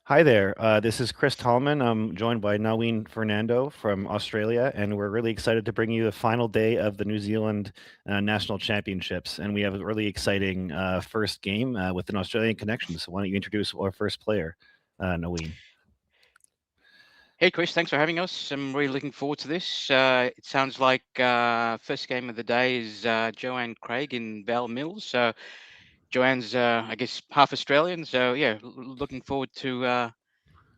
Hi there. This is Chris Tallman. I'm joined by Naween Fernando from Australia, and we're really excited to bring you the final day of the New Zealand National Championships. And we have a really exciting first game with an Australian connection. So why don't you introduce our first player, Naween? Hey, Chris, thanks for having us. I'm really looking forward to this. It sounds like first game of the day is Joanne Craig in Val Mills. So Joanne's, I guess, half Australian. So yeah, looking forward to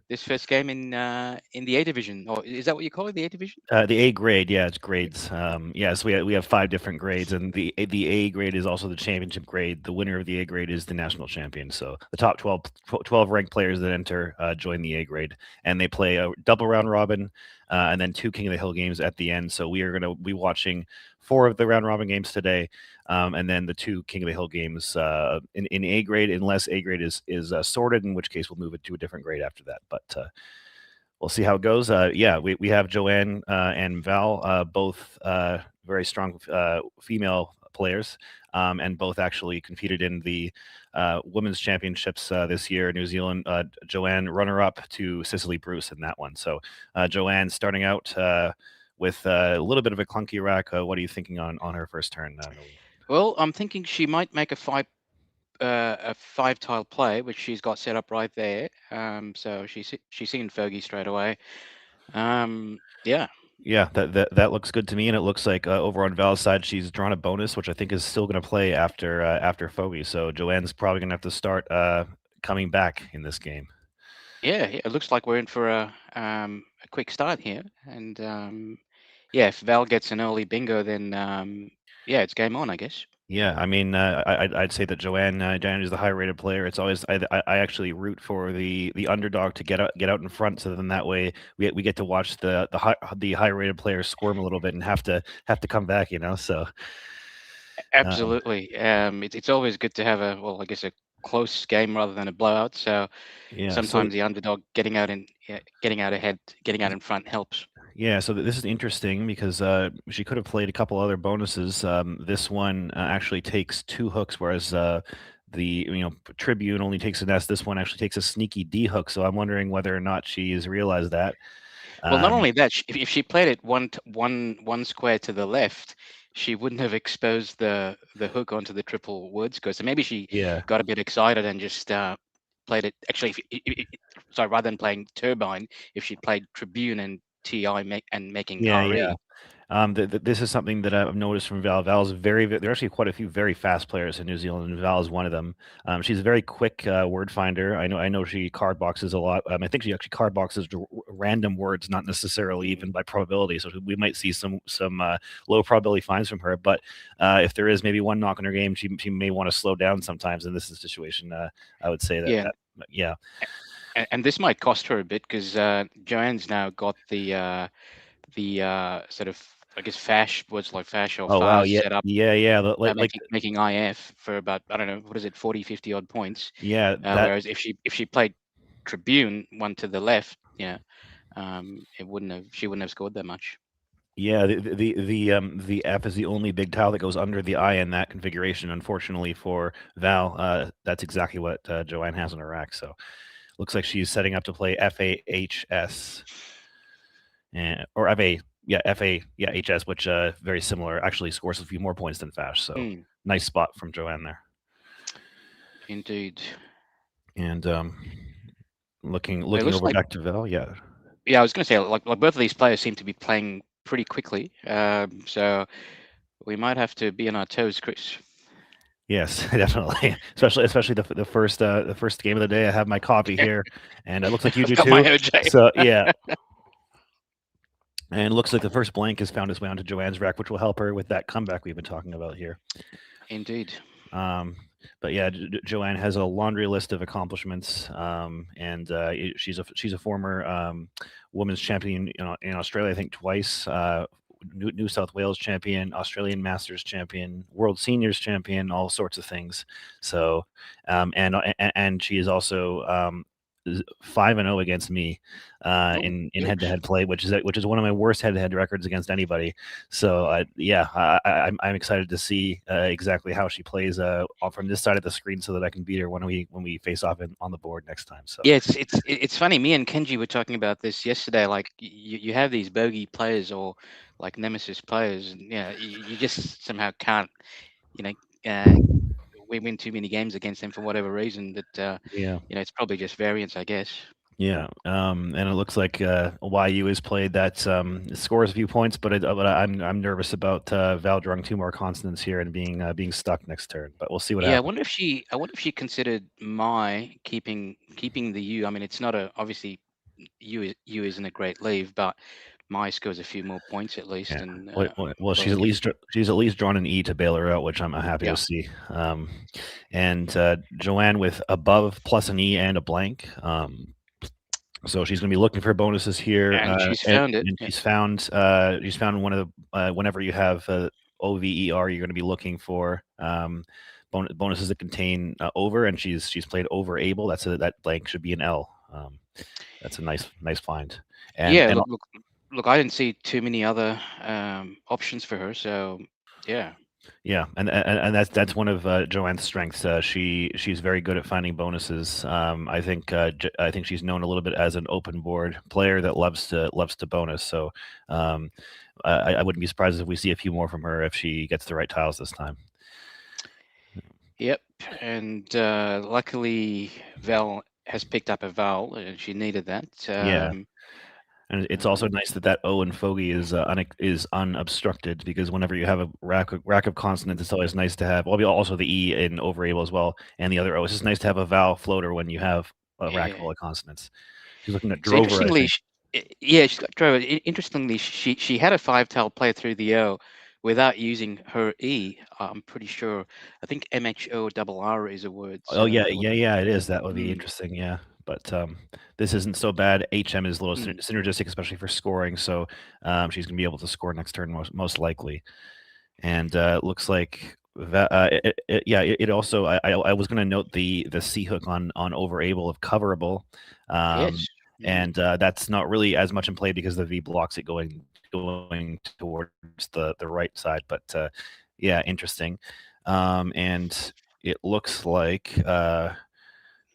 this first game in the A division. Or is that what you call it, the A division? The A grade, yeah, it's grades. Yes, we have five different grades, and the A grade is also the championship grade. The winner of the A grade is the national champion. So the top 12 ranked players that enter join the A grade, and they play a double round robin, and then two King of the Hill games at the end. So we are going to be watching four of the round robin games today, and then the two King of the Hill games in A grade, unless A grade is sorted, in which case we'll move it to a different grade after that. But we'll see how it goes. Yeah, we have Joanne and Val, both very strong female players, and both actually competed in the women's championships this year. New Zealand, Joanne runner-up to Cicely Bruce in that one. So Joanne starting out with a little bit of a clunky rack. What are you thinking on her first turn, Naween? Well, I'm thinking she might make a five tile play, which she's got set up right there. So she's seeing Fergie straight away. Yeah, Yeah, that looks good to me, and it looks like over on Val's side, she's drawn a bonus, which I think is still going to play after Fogey. So Joanne's probably going to have to start coming back in this game. yeah. It looks like we're in for a quick start here, and yeah, if Val gets an early bingo, then yeah, it's game on, I guess. Yeah, I mean, I'd say that Joanne is the high-rated player. It's always I actually root for the underdog to get out in front, so then that way we get to watch the high-rated players squirm a little bit and have to come back, you know. So um, Absolutely. It's always good to have well, I guess a close game rather than a blowout. So yeah, so sometimes the underdog getting out ahead, getting out in front helps. Yeah, so this is interesting because she could have played a couple other bonuses. This one actually takes two hooks, whereas the Tribune only takes an S. This one actually takes a sneaky D hook. So I'm wondering whether or not she's realized that. Well, not Um, only that, if she played it one square to the left, she wouldn't have exposed the hook onto the triple word score. So maybe she yeah, got a bit excited and just played it. Actually, sorry, rather than playing Turbine, if she'd played Tribune and TI and making yeah. RE. This is something that I've noticed from Val. Val's there are actually quite a few very fast players in New Zealand, and Val is one of them. She's a very quick word finder. I know she card boxes a lot. I think she actually card boxes random words, not necessarily even by probability. So we might see some low probability finds from her. But if there is maybe one knock in her game, she may want to slow down sometimes. In this situation, I would say that Yeah, yeah. and this might cost her a bit because Joanne's now got the sort of, I guess, fash words like fash or Oh wow, fast yeah, set up, yeah. Like making IF for about, I don't know, what is it, 40, 50 odd points. yeah, that Whereas if she played Tribune one to the left, it wouldn't have she wouldn't have scored that much. Yeah, the F is the only big tile that goes under the I in that configuration. Unfortunately for Val, that's exactly what Joanne has in her rack. So looks like she's setting up to play FAHS or FA, yeah, FA, yeah, HS, which very similar. Actually scores a few more points than Fash. So Mm, nice spot from Joanne there. indeed. And looking It looking looks over like, back to Val, yeah, yeah, I was going to say, like both of these players seem to be playing pretty quickly. So we might have to be on our toes, Chris. yes, definitely. Especially the first game of the day. I have my copy here, and it looks like you I've do got my too. OJ. So yeah, and it looks like the first blank has found its way onto Joanne's rack, which will help her with that comeback we've been talking about here. Indeed. Um, but yeah, Joanne has a laundry list of accomplishments, and she's a former women's champion in Australia, I think twice. New South Wales champion, Australian Masters champion, World Seniors champion, all sorts of things. So, and she is also 5-0 against me in head-to-head play, which is one of my worst head-to-head records against anybody. So yeah, I'm excited to see exactly how she plays from this side of the screen, so that I can beat her when we face off on the board next time. So yeah, it's funny. Me and Kenji were talking about this yesterday. Like you have these bogey players or like nemesis players, and you just somehow can't, you know, we win too many games against them for whatever reason. That yeah. it's probably just variance, I guess. Yeah, and it looks like YU has played that scores a few points, but I'm nervous about Val drawing 2 more consonants here and being stuck next turn. But we'll see what Yeah, happens. I wonder if she considered my keeping the U. I mean, it's not obviously U isn't a great leave, but my scores a few more points at least, Yeah. and Well, she's at least drawn an E to bail her out, which I'm happy to see. And Joanne with above plus an E and a blank. So she's going to be looking for bonuses here, and she's found it. and she's found one of the whenever you have OVER, you're going to be looking for bonuses that contain over, and she's played over able. That blank should be an L. That's a nice find. And Yeah, look, I didn't see too many other options for her, so yeah. yeah, and that's one of Joanne's strengths. She's very good at finding bonuses. I think she's known a little bit as an open board player that loves to bonus. So I wouldn't be surprised if we see a few more from her if she gets the right tiles this time. Yep, and luckily Val has picked up a vowel, and she needed that. Yeah. And it's also nice that O and fogey is unobstructed, because whenever you have a rack of consonants, it's always nice to have. Well, also the E in over able as well, and the other O. It's just nice to have a vowel floater when you have a rack full of consonants. She's looking at So Drover, I interestingly, think. she's got Drover. Interestingly, she had a 5-tile play through the O without using her E. I'm pretty sure. I think MHORR is a word. Oh yeah, So it is. That would be interesting. Yeah, but this isn't so bad. HM is a little synergistic, especially for scoring. So she's gonna be able to score next turn most likely. And looks like it also. I was gonna note the C hook on over able of coverable. yes. And that's not really as much in play because the V blocks it going towards the right side. But yeah, interesting. And it looks like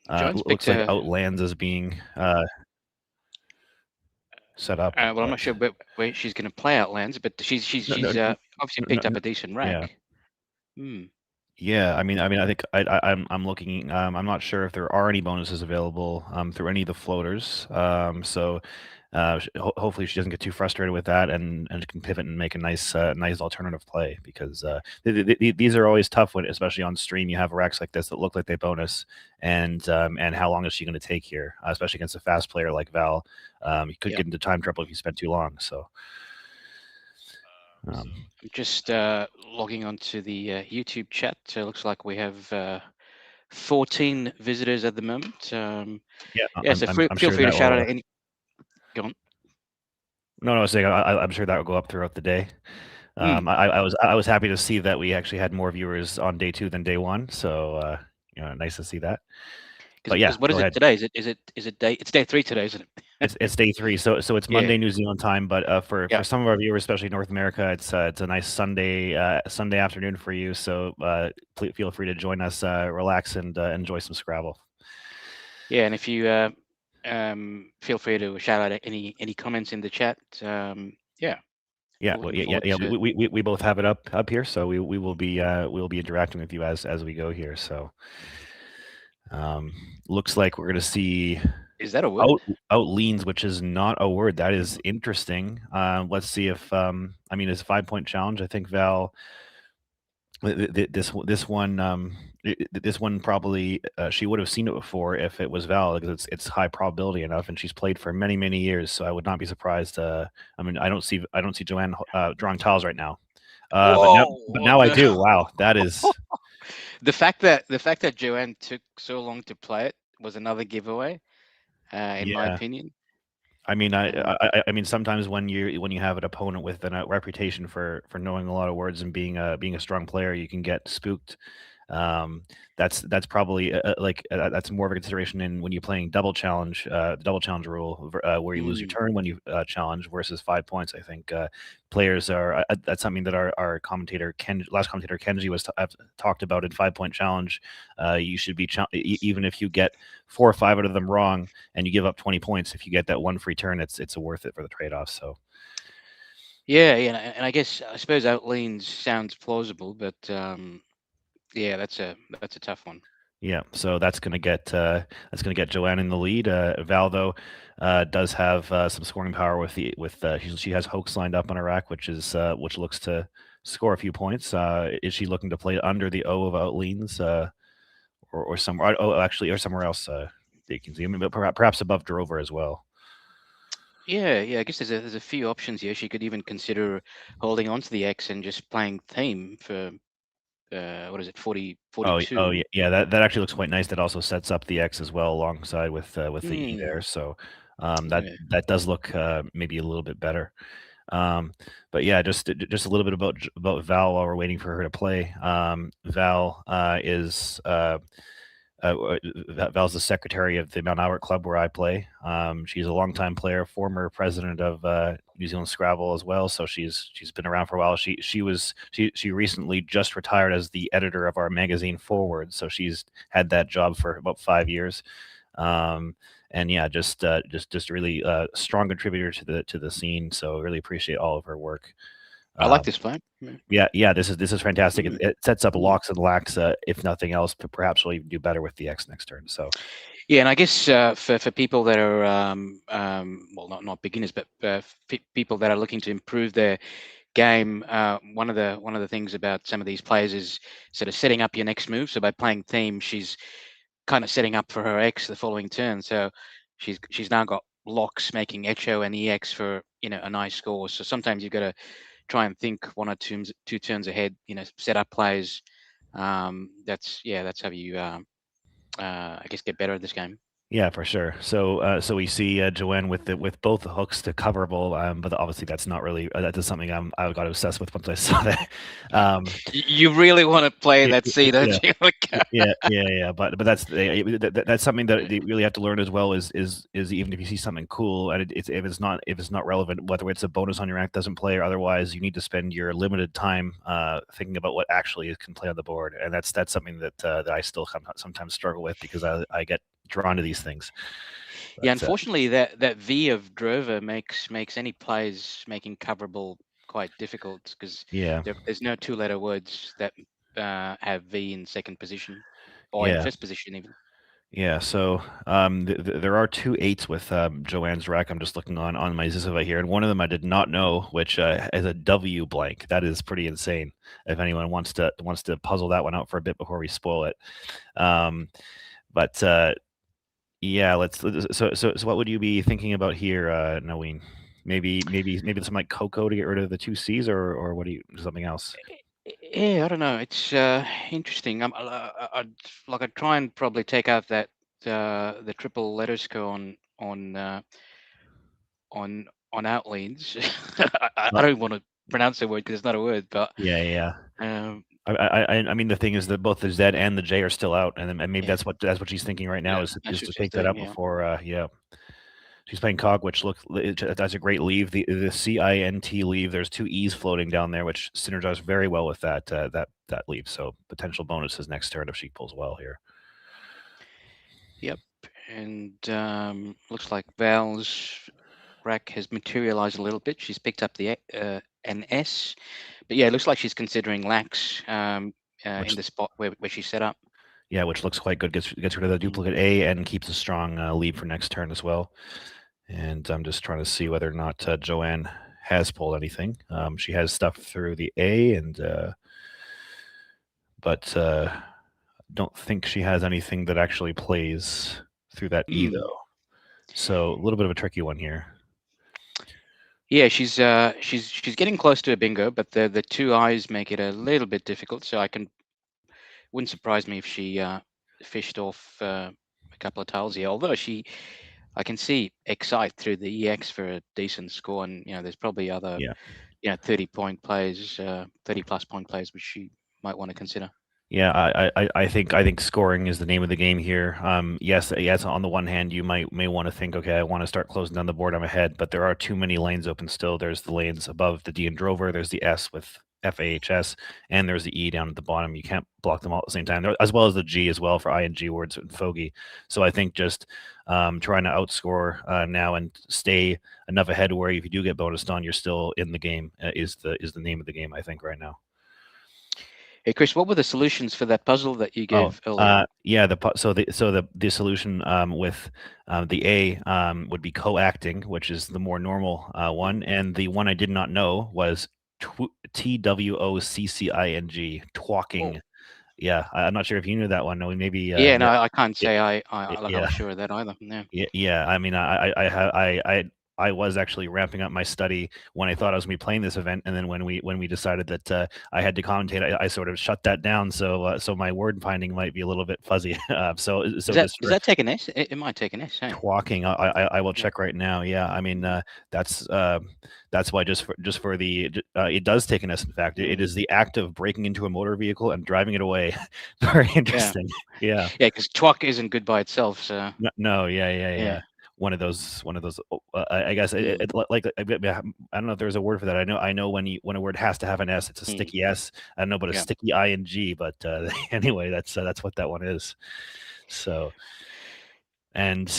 Outlands is being set up. Well, I'm not sure where she's going to play Outlands, but she's obviously picked up a decent rack. Yeah. Yeah, I mean, I think I'm looking. I'm not sure if there are any bonuses available through any of the floaters. So hopefully she doesn't get too frustrated with that, and can pivot and make a nice alternative play, because these are always tough when, especially on stream, you have racks like this that look like they bonus, and how long is she going to take here, especially against a fast player like Val? You could get into time trouble if you spend too long. So. I'm just logging onto the YouTube chat. It looks like we have 14 visitors at the moment. Yeah, so I'm feel sure free to shout out any. Go on. No, I was saying I'm sure that will go up throughout the day. I was happy to see that we actually had more viewers on day 2 than day 1. So nice to see that. But yeah, what is it today? It's day 3 today, isn't it? It's day 3, so it's Monday New Zealand time. But for some of our viewers, especially North America, it's a nice Sunday afternoon for you. So feel free to join us, relax, and enjoy some Scrabble. Yeah, and if you feel free to shout out any comments in the chat. Yeah. We both have it up here, so we will be interacting with you as we go here. So looks like we're gonna see. Is that a word? Outleans, which is not a word. That is interesting. Let's see if it's a 5-point challenge. I think Val. This one probably she would have seen it before if it was Val, because it's high probability enough, and she's played for many years. So I would not be surprised. I don't see Joanne drawing tiles right now. But now I do. Wow, that is the fact that Joanne took so long to play it was another giveaway, in my opinion. I mean, sometimes when you have an opponent with a reputation for knowing a lot of words and being a strong player, you can get spooked That's probably that's more of a consideration in when you're playing double challenge, the double challenge rule, where you lose your turn when you challenge versus 5 points. I think players are that's something that our commentator last commentator Kenji was talked about in 5 point challenge. You should be even if you get 4 or 5 out of them wrong and you give up 20 points. If you get that one free turn, it's worth it for the trade off. So. Yeah, and I guess I suppose outleans sounds plausible, but yeah, that's a tough one. Yeah, so that's going to get Joanne in the lead. Val though does have some scoring power with she has Hoax lined up on her rack, which looks to score a few points. Is she looking to play under the O of outleans or somewhere? Oh, actually, or somewhere else. You can see, but perhaps above Drover as well. Yeah, I guess there's a few options here. She could even consider holding on to the X and just playing theme for what is it, 42? Oh yeah, that actually looks quite nice. That also sets up the X as well alongside with the E there. So that does look maybe a little bit better. But yeah, just a little bit about Val while we're waiting for her to play. Val is Val's the secretary of the Mount Albert Club where I play. She's a longtime player, former president of New Zealand Scrabble as well. So she's been around for a while. She recently just retired as the editor of our magazine Forward. So she's had that job for about 5 years. And yeah, just really strong contributor to the scene. So really appreciate all of her work. I like this plan. Yeah, this is fantastic. It sets up locks and lacks, if nothing else, but perhaps we'll even do better with the X next turn. So yeah, and I guess for people that are well, not beginners, but people that are looking to improve their game, one of the things about some of these players is sort of setting up your next move. So by playing theme, she's kind of setting up for her X the following turn. So she's now got locks making Echo and EX for a nice score. So sometimes you've got to try and think one or two turns ahead. Set up plays. That's how you I guess get better at this game. yeah, for sure. So we see Joanne with both the hooks to coverable, but obviously that's not really that is something I've got obsessed with once I saw that. You really want to play that C, don't you? Yeah. But that's something that you really have to learn as well. Is even if you see something cool and if it's not relevant, whether it's a bonus on your rack doesn't play or otherwise, you need to spend your limited time thinking about what actually can play on the board, and that's something that I still sometimes struggle with because I get drawn to these things. But, yeah, unfortunately, that V of Drover makes any plays making coverable quite difficult because there's no 2-letter words that have V in second position or in first position even. Yeah, so there are 2 8s with Joanne's rack. I'm just looking on my Zizova here, and one of them I did not know, which is a W blank. That is pretty insane. If anyone wants to puzzle that one out for a bit before we spoil it, but yeah, so what would you be thinking about here, Naween? Maybe something like Coco to get rid of the 2 C's, or what do you something else? Yeah, I don't know. It's interesting. I'd try and probably take out that the triple letter score on outleans. I don't want to pronounce the word because it's not a word, but yeah. I mean, the thing is that both the Z and the J are still out, and maybe that's what she's thinking right now is to take that out before. She's playing Cog, which that's a great leave. The CINT leave. There's 2 E's floating down there, which synergize very well with that leave. So potential bonuses next turn if she pulls well here. Yep, and looks like Val's rack has materialized a little bit. She's picked up the an S, but yeah, it looks like she's considering lax in the spot where she's set up. Yeah, which looks quite good. Gets rid of the duplicate A and keeps a strong lead for next turn as well. And I'm just trying to see whether or not Joanne has pulled anything. She has stuff through the A, but don't think she has anything that actually plays through that E though. So a little bit of a tricky one here. Yeah, she's getting close to a bingo, but the 2 I's make it a little bit difficult. So wouldn't surprise me if she fished off a couple of tiles here. Although I can see Excite through the EX for a decent score, and there's probably other 30-point plays, 30+ point plays, which she might want to consider. Yeah, I think scoring is the name of the game here. Yes. On the one hand, you may want to think, okay, I want to start closing down the board. I'm ahead, but there are too many lanes open still. There's the lanes above the D and Drover. There's the S with FAHS, and there's the E down at the bottom. You can't block them all at the same time, as well as the G as well for ING words and Fogey. So I think just trying to outscore now and stay enough ahead where if you do get bonused on, you're still in the game is the name of the game. I think right now. Hey, Chris, what were the solutions for that puzzle that you gave earlier? Yeah, the solution with the A would be co-acting, which is the more normal one, and the one I did not know was TWOCCING, twalking. Oh, Yeah, I'm not sure if you knew that one. No, maybe. yeah, no, I can't Yeah, say I yeah, was sure of that either. No. yeah. I mean, I was actually ramping up my study when I thought I was going to be playing this event, and then when we decided that I had to commentate, I sort of shut that down. So my word finding might be a little bit fuzzy. Does that take an S? It might take an S. Hey? Talking, I will check right now. Yeah, I mean that's why just for the it does take an S. In fact, it is the act of breaking into a motor vehicle and driving it away. Very interesting. Yeah. Yeah, because twak isn't good by itself. So No. Yeah. One of those. I guess like I don't know if there's a word for that. I know when a word has to have an S, it's a sticky S. I don't know about a sticky ing, but anyway, that's what that one is. So, and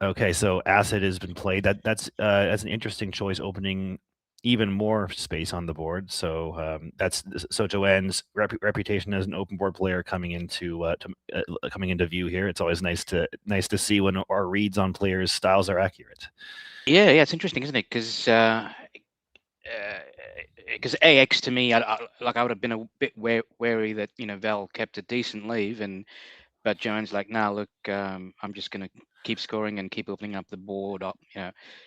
okay, so acid has been played. That's an interesting choice, opening even more space on the board. So so Joanne's reputation as an open board player coming into view here. It's always nice to see when our reads on players' styles are accurate. Yeah, it's interesting, isn't it? Because AX to me, I would have been a bit wary that Val kept a decent leave, but Joanne's like, nah, look, I'm just going to keep scoring and keep opening up the board up.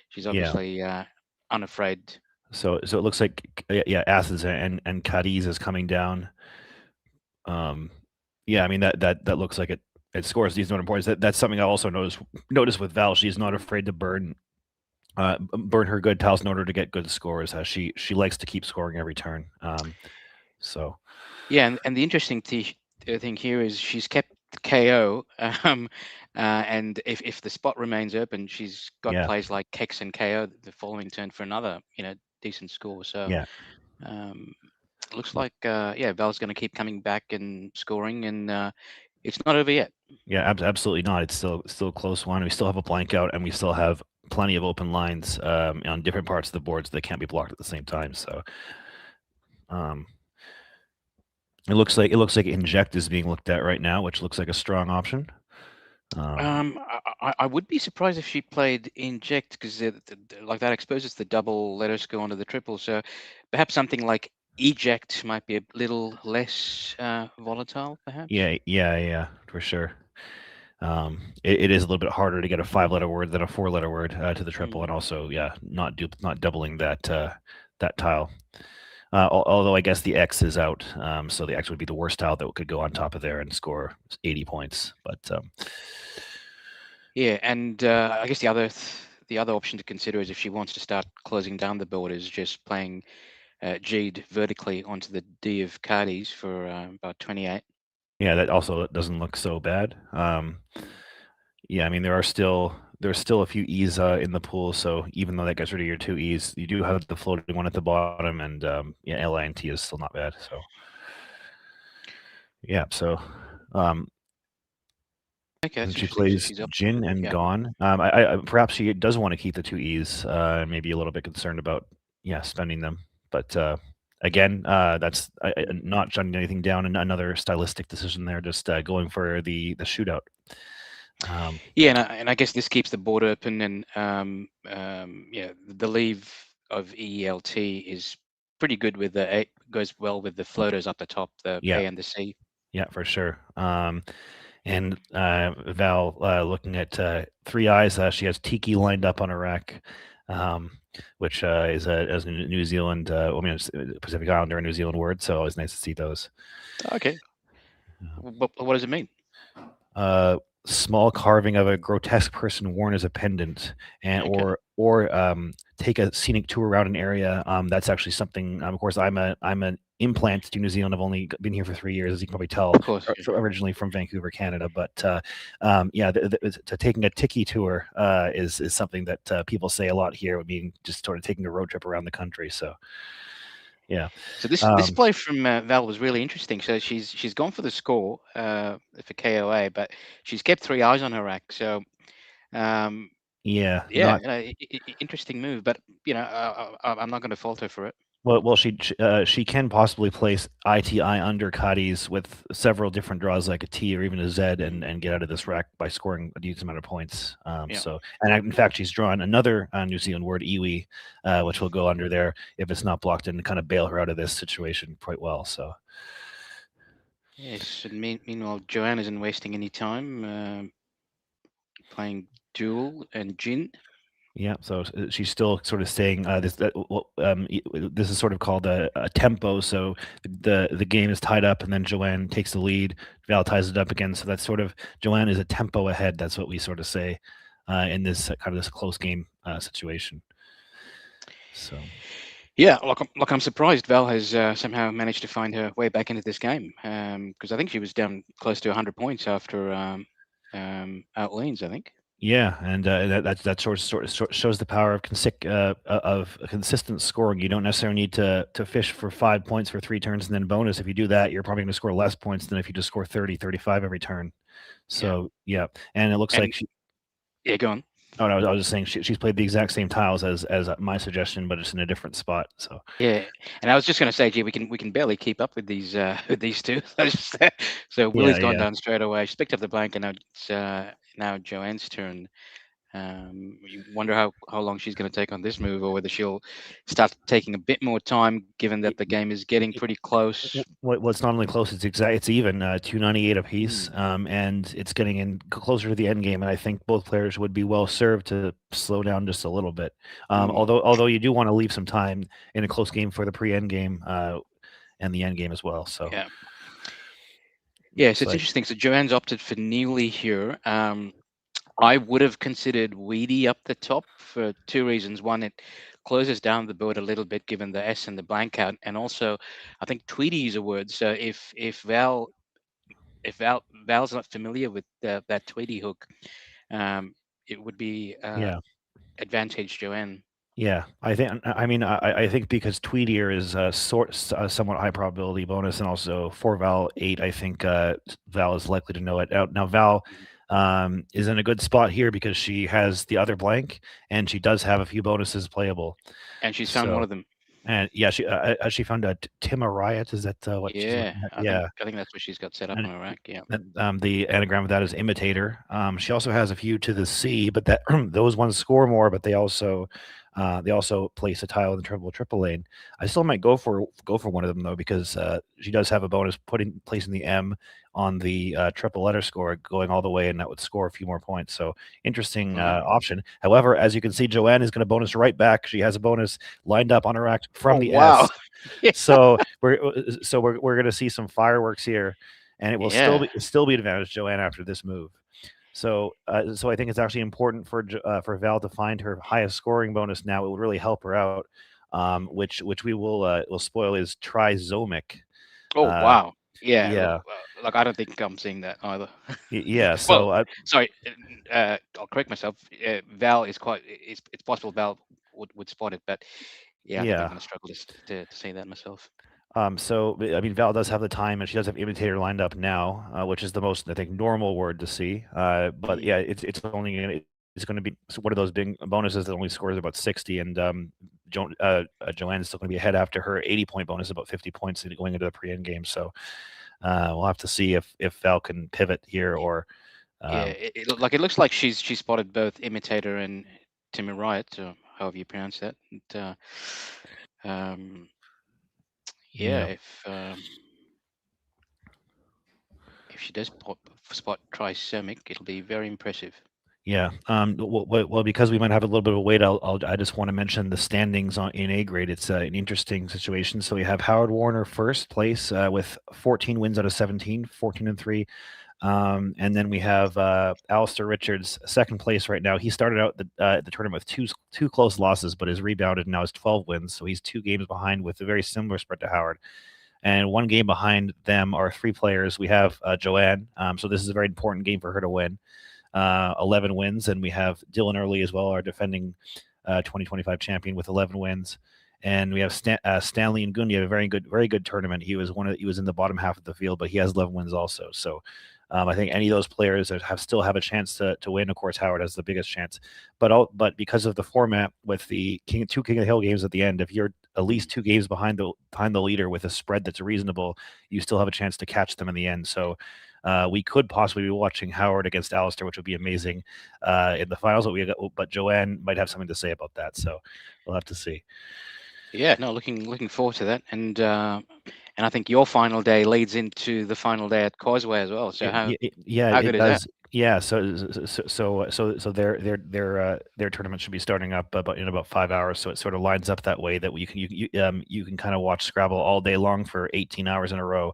She's obviously unafraid. So it looks like acids and Cadiz is coming down. Yeah, I mean that looks like it scores these note points. That's something I also noticed with Val. She's not afraid to burn her good tiles in order to get good scores. She likes to keep scoring every turn. So yeah, and the interesting thing here is she's kept KO, and if the spot remains open, she's got plays like Kex and KO the following turn for another decent score. So looks like Val's going to keep coming back and scoring, and it's not over yet. Yeah, absolutely not. It's still a close one. We still have a blank out, and we still have plenty of open lines on different parts of the boards that can't be blocked at the same time. So it looks like inject is being looked at right now, which looks like a strong option. I would be surprised if she played inject, because like that exposes the double, let us go onto the triple. So perhaps something like eject might be a little less volatile, perhaps. Yeah, for sure. It is a little bit harder to get a 5-letter word than a 4-letter word to the triple, and also not doubling that tile. Although I guess the X is out, so the X would be the worst tile that could go on top of there and score 80 points. But yeah, and I guess the other option to consider is if she wants to start closing down the board, is just playing G'd vertically onto the D of Cadiz for about 28. Yeah, that also doesn't look so bad. Yeah, I mean there's still a few E's in the pool, so even though that gets rid of your 2 E's, you do have the floating one at the bottom, and LINT is still not bad. So yeah, so okay, and she plays Jin and Gone. Perhaps she does want to keep the 2 E's, maybe a little bit concerned about spending them, but again, that's not shutting anything down, and another stylistic decision there, just going for the shootout. Yeah, and I guess this keeps the board open, and the leave of ELT is pretty good with the goes well with the floaters up the top, the A and the C. Yeah, for sure. And Val looking at 3 eyes, she has Tiki lined up on a rack, which is a New Zealand, Pacific Islander, New Zealand word. So always nice to see those. Okay. What does it mean? Small carving of a grotesque person worn as a pendant, and or take a scenic tour around an area. That's actually something. Of course, I'm an implant to New Zealand. I've only been here for 3 years, as you can probably tell. Of course. Originally from Vancouver, Canada, but taking a tiki tour is something that people say a lot here. Would mean just sort of taking a road trip around the country. So, yeah. So this play from Val was really interesting. So she's gone for the score for KOA, but she's kept 3 eyes on her rack. So interesting move. But I'm not going to fault her for it. Well, she can possibly place ITI undercutties with several different draws, like a T or even a Z, and get out of this rack by scoring a decent amount of points. So, and in fact, she's drawn another New Zealand word, iwi, which will go under there if it's not blocked in, to kind of bail her out of this situation quite well. So, yes. And meanwhile, Joanne isn't wasting any time playing Duel and Jin. Yeah, so she's still sort of saying this is sort of called a tempo. So the game is tied up, and then Joanne takes the lead. Val ties it up again. So that's sort of Joanne is a tempo ahead. That's what we sort of say in this kind of this close game situation. So. Yeah, like I'm surprised Val has somehow managed to find her way back into this game, because I think she was down close to 100 points after Outlanes, I think. Yeah, and that sort of shows the power of consistent scoring. You don't necessarily need to fish for 5 points for 3 turns and then bonus. If you do that, you're probably going to score less points than if you just score 30, 35 every turn. So yeah, and it looks like she. Yeah, go on. Oh, no, I was just saying she's played the exact same tiles as my suggestion, but it's in a different spot. So yeah, and I was just going to say, gee, we can barely keep up with these two. So Willie's gone down straight away. She's picked up the blank, and now it's now Joanne's turn. You wonder how long she's going to take on this move, or whether she'll start taking a bit more time, given that the game is getting pretty close. Well, it's not only close; it's even 298 apiece, and it's getting in closer to the end game. And I think both players would be well served to slow down just a little bit. Although you do want to leave some time in a close game for the pre-end game and the end game as well. So yeah, so it's interesting. So Joanne's opted for Neely here. I would have considered Weedy up the top for 2 reasons. One, it closes down the board a little bit given the S and the blank out, and also I think Tweedy is a word. So if Val's not familiar with that Tweedy hook, it would be advantage Joanne. Yeah, I think because Tweedier is somewhat high probability bonus, and also for Val 8, I think Val is likely to know it. Now Val is in a good spot here because she has the other blank, and she does have a few bonuses playable. And she's found one of them. And yeah, she found a Timariot. Is that what? Yeah, I think that's what she's got set up on her rack. Yeah. The anagram of that is imitator. She also has a few to the C, but that those ones score more, but they also place a tile in the triple lane. I still might go for one of them though, because she does have a bonus placing the M on the triple letter score going all the way, and that would score a few more points. So interesting option. However, as you can see, Joanne is going to bonus right back. She has a bonus lined up on her rack from the S. So we're going to see some fireworks here, and it will still be advantage Joanne after this move. So I think it's actually important for Val to find her highest scoring bonus now. It would really help her out, which we will spoil is trizomic. Oh wow! Yeah. Like I don't think I'm seeing that either. Yeah. So sorry, I'll correct myself. Val is it's possible Val would spot it, but I think I'm going to struggle to say that myself. So I mean, Val does have the time, and she does have imitator lined up now, which is the most, I think, normal word to see. But yeah, it's going to be one of those big bonuses that only scores about 60, and Joanne is still going to be ahead after her 80-point bonus, about 50 points going into the pre-end game. So we'll have to see if Val can pivot here or. It looks like she's spotted both imitator and Timariot, or however you pronounce that. And, if she does spot trisomic, it'll be very impressive. Yeah. Well, because we might have a little bit of a wait, I just want to mention the standings in A grade. It's an interesting situation. So we have Howard Warner first place with 14 wins out of 17, 14-3. And then we have Alastair Richards second place right now. He started out the tournament with two close losses, but has rebounded and now has 12 wins. So he's 2 games behind with a very similar spread to Howard. and one game behind them are 3 players. We have Joanne, so this is a very important game for her to win. 11 wins, and we have Dylan Early as well, our defending 2025 champion with 11 wins. And we have Stanley Ngundi, a very good tournament. He was in the bottom half of the field, but he has 11 wins also. So I think any of those players that still have a chance to win. Of course, Howard has the biggest chance, but because of the format with the two King of the Hill games at the end, if you're at least 2 games behind the leader with a spread that's reasonable, you still have a chance to catch them in the end. So we could possibly be watching Howard against Alastair, which would be amazing in the finals. But Joanne might have something to say about that, so we'll have to see. Yeah, no, looking forward to that, and I think your final day leads into the final day at Causeway as well. So how good is that? Yeah, so their tournament should be starting up in about 5 hours. So it sort of lines up that way that you can kind of watch Scrabble all day long for 18 hours in a row,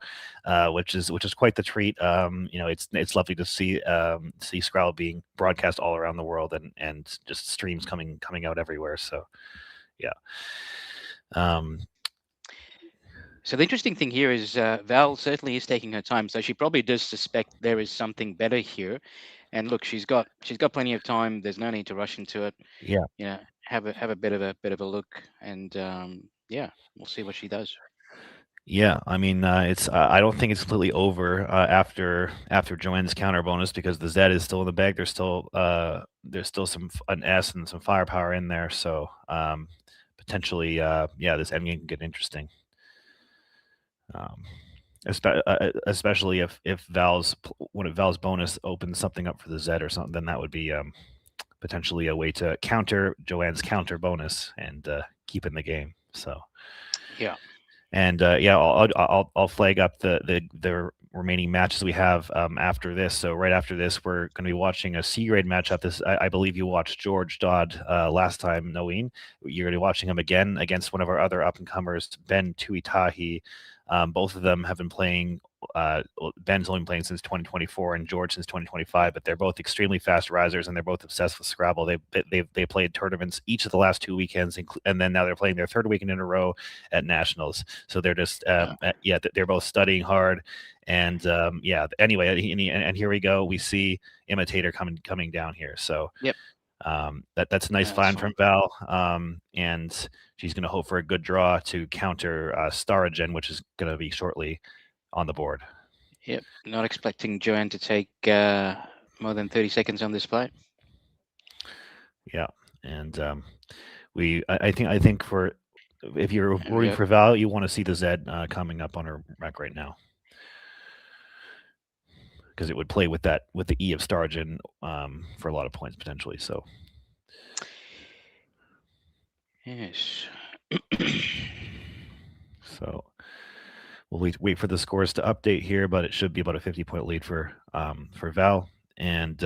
which is quite the treat. It's lovely to see Scrabble being broadcast all around the world and just streams coming out everywhere. So yeah. So the interesting thing here is Val certainly is taking her time. So she probably does suspect there is something better here. And look, she's got plenty of time. There's no need to rush into it. Yeah. Have a bit of a look, and we'll see what she does. Yeah, I mean, it's I don't think it's completely over after Joanne's counter bonus, because the Z is still in the bag. There's still an S and some firepower in there. So potentially, this endgame can get interesting. Especially if Val's bonus opens something up for the Z or something, then that would be potentially a way to counter Joanne's counter bonus and keep in the game. So yeah, and I'll flag up the remaining matches we have after this. So right after this, we're going to be watching a C grade matchup. I believe you watched George Dodd last time, Naween. You're going to be watching him again against one of our other up and comers, Ben Tuitahi. Both of them have been playing. Ben's only been playing since 2024 and George since 2025, but they're both extremely fast risers and they're both obsessed with Scrabble. They played tournaments each of the last 2 weekends, and then now they're playing their 3rd weekend in a row at nationals. So they're just they're both studying hard. And anyway, and here we go. We see Imitator coming down here. So yep. That's a nice find from Val, and she's going to hope for a good draw to counter Staragen, which is going to be shortly on the board. Yep, not expecting Joanne to take more than 30 seconds on this play. Yeah, and I think for if you're rooting for Val, you want to see the Z coming up on her rack right now, because it would play with the E of Staragen for a lot of points potentially. So yes. So we'll wait for the scores to update here, but it should be about a 50-point lead for Val, and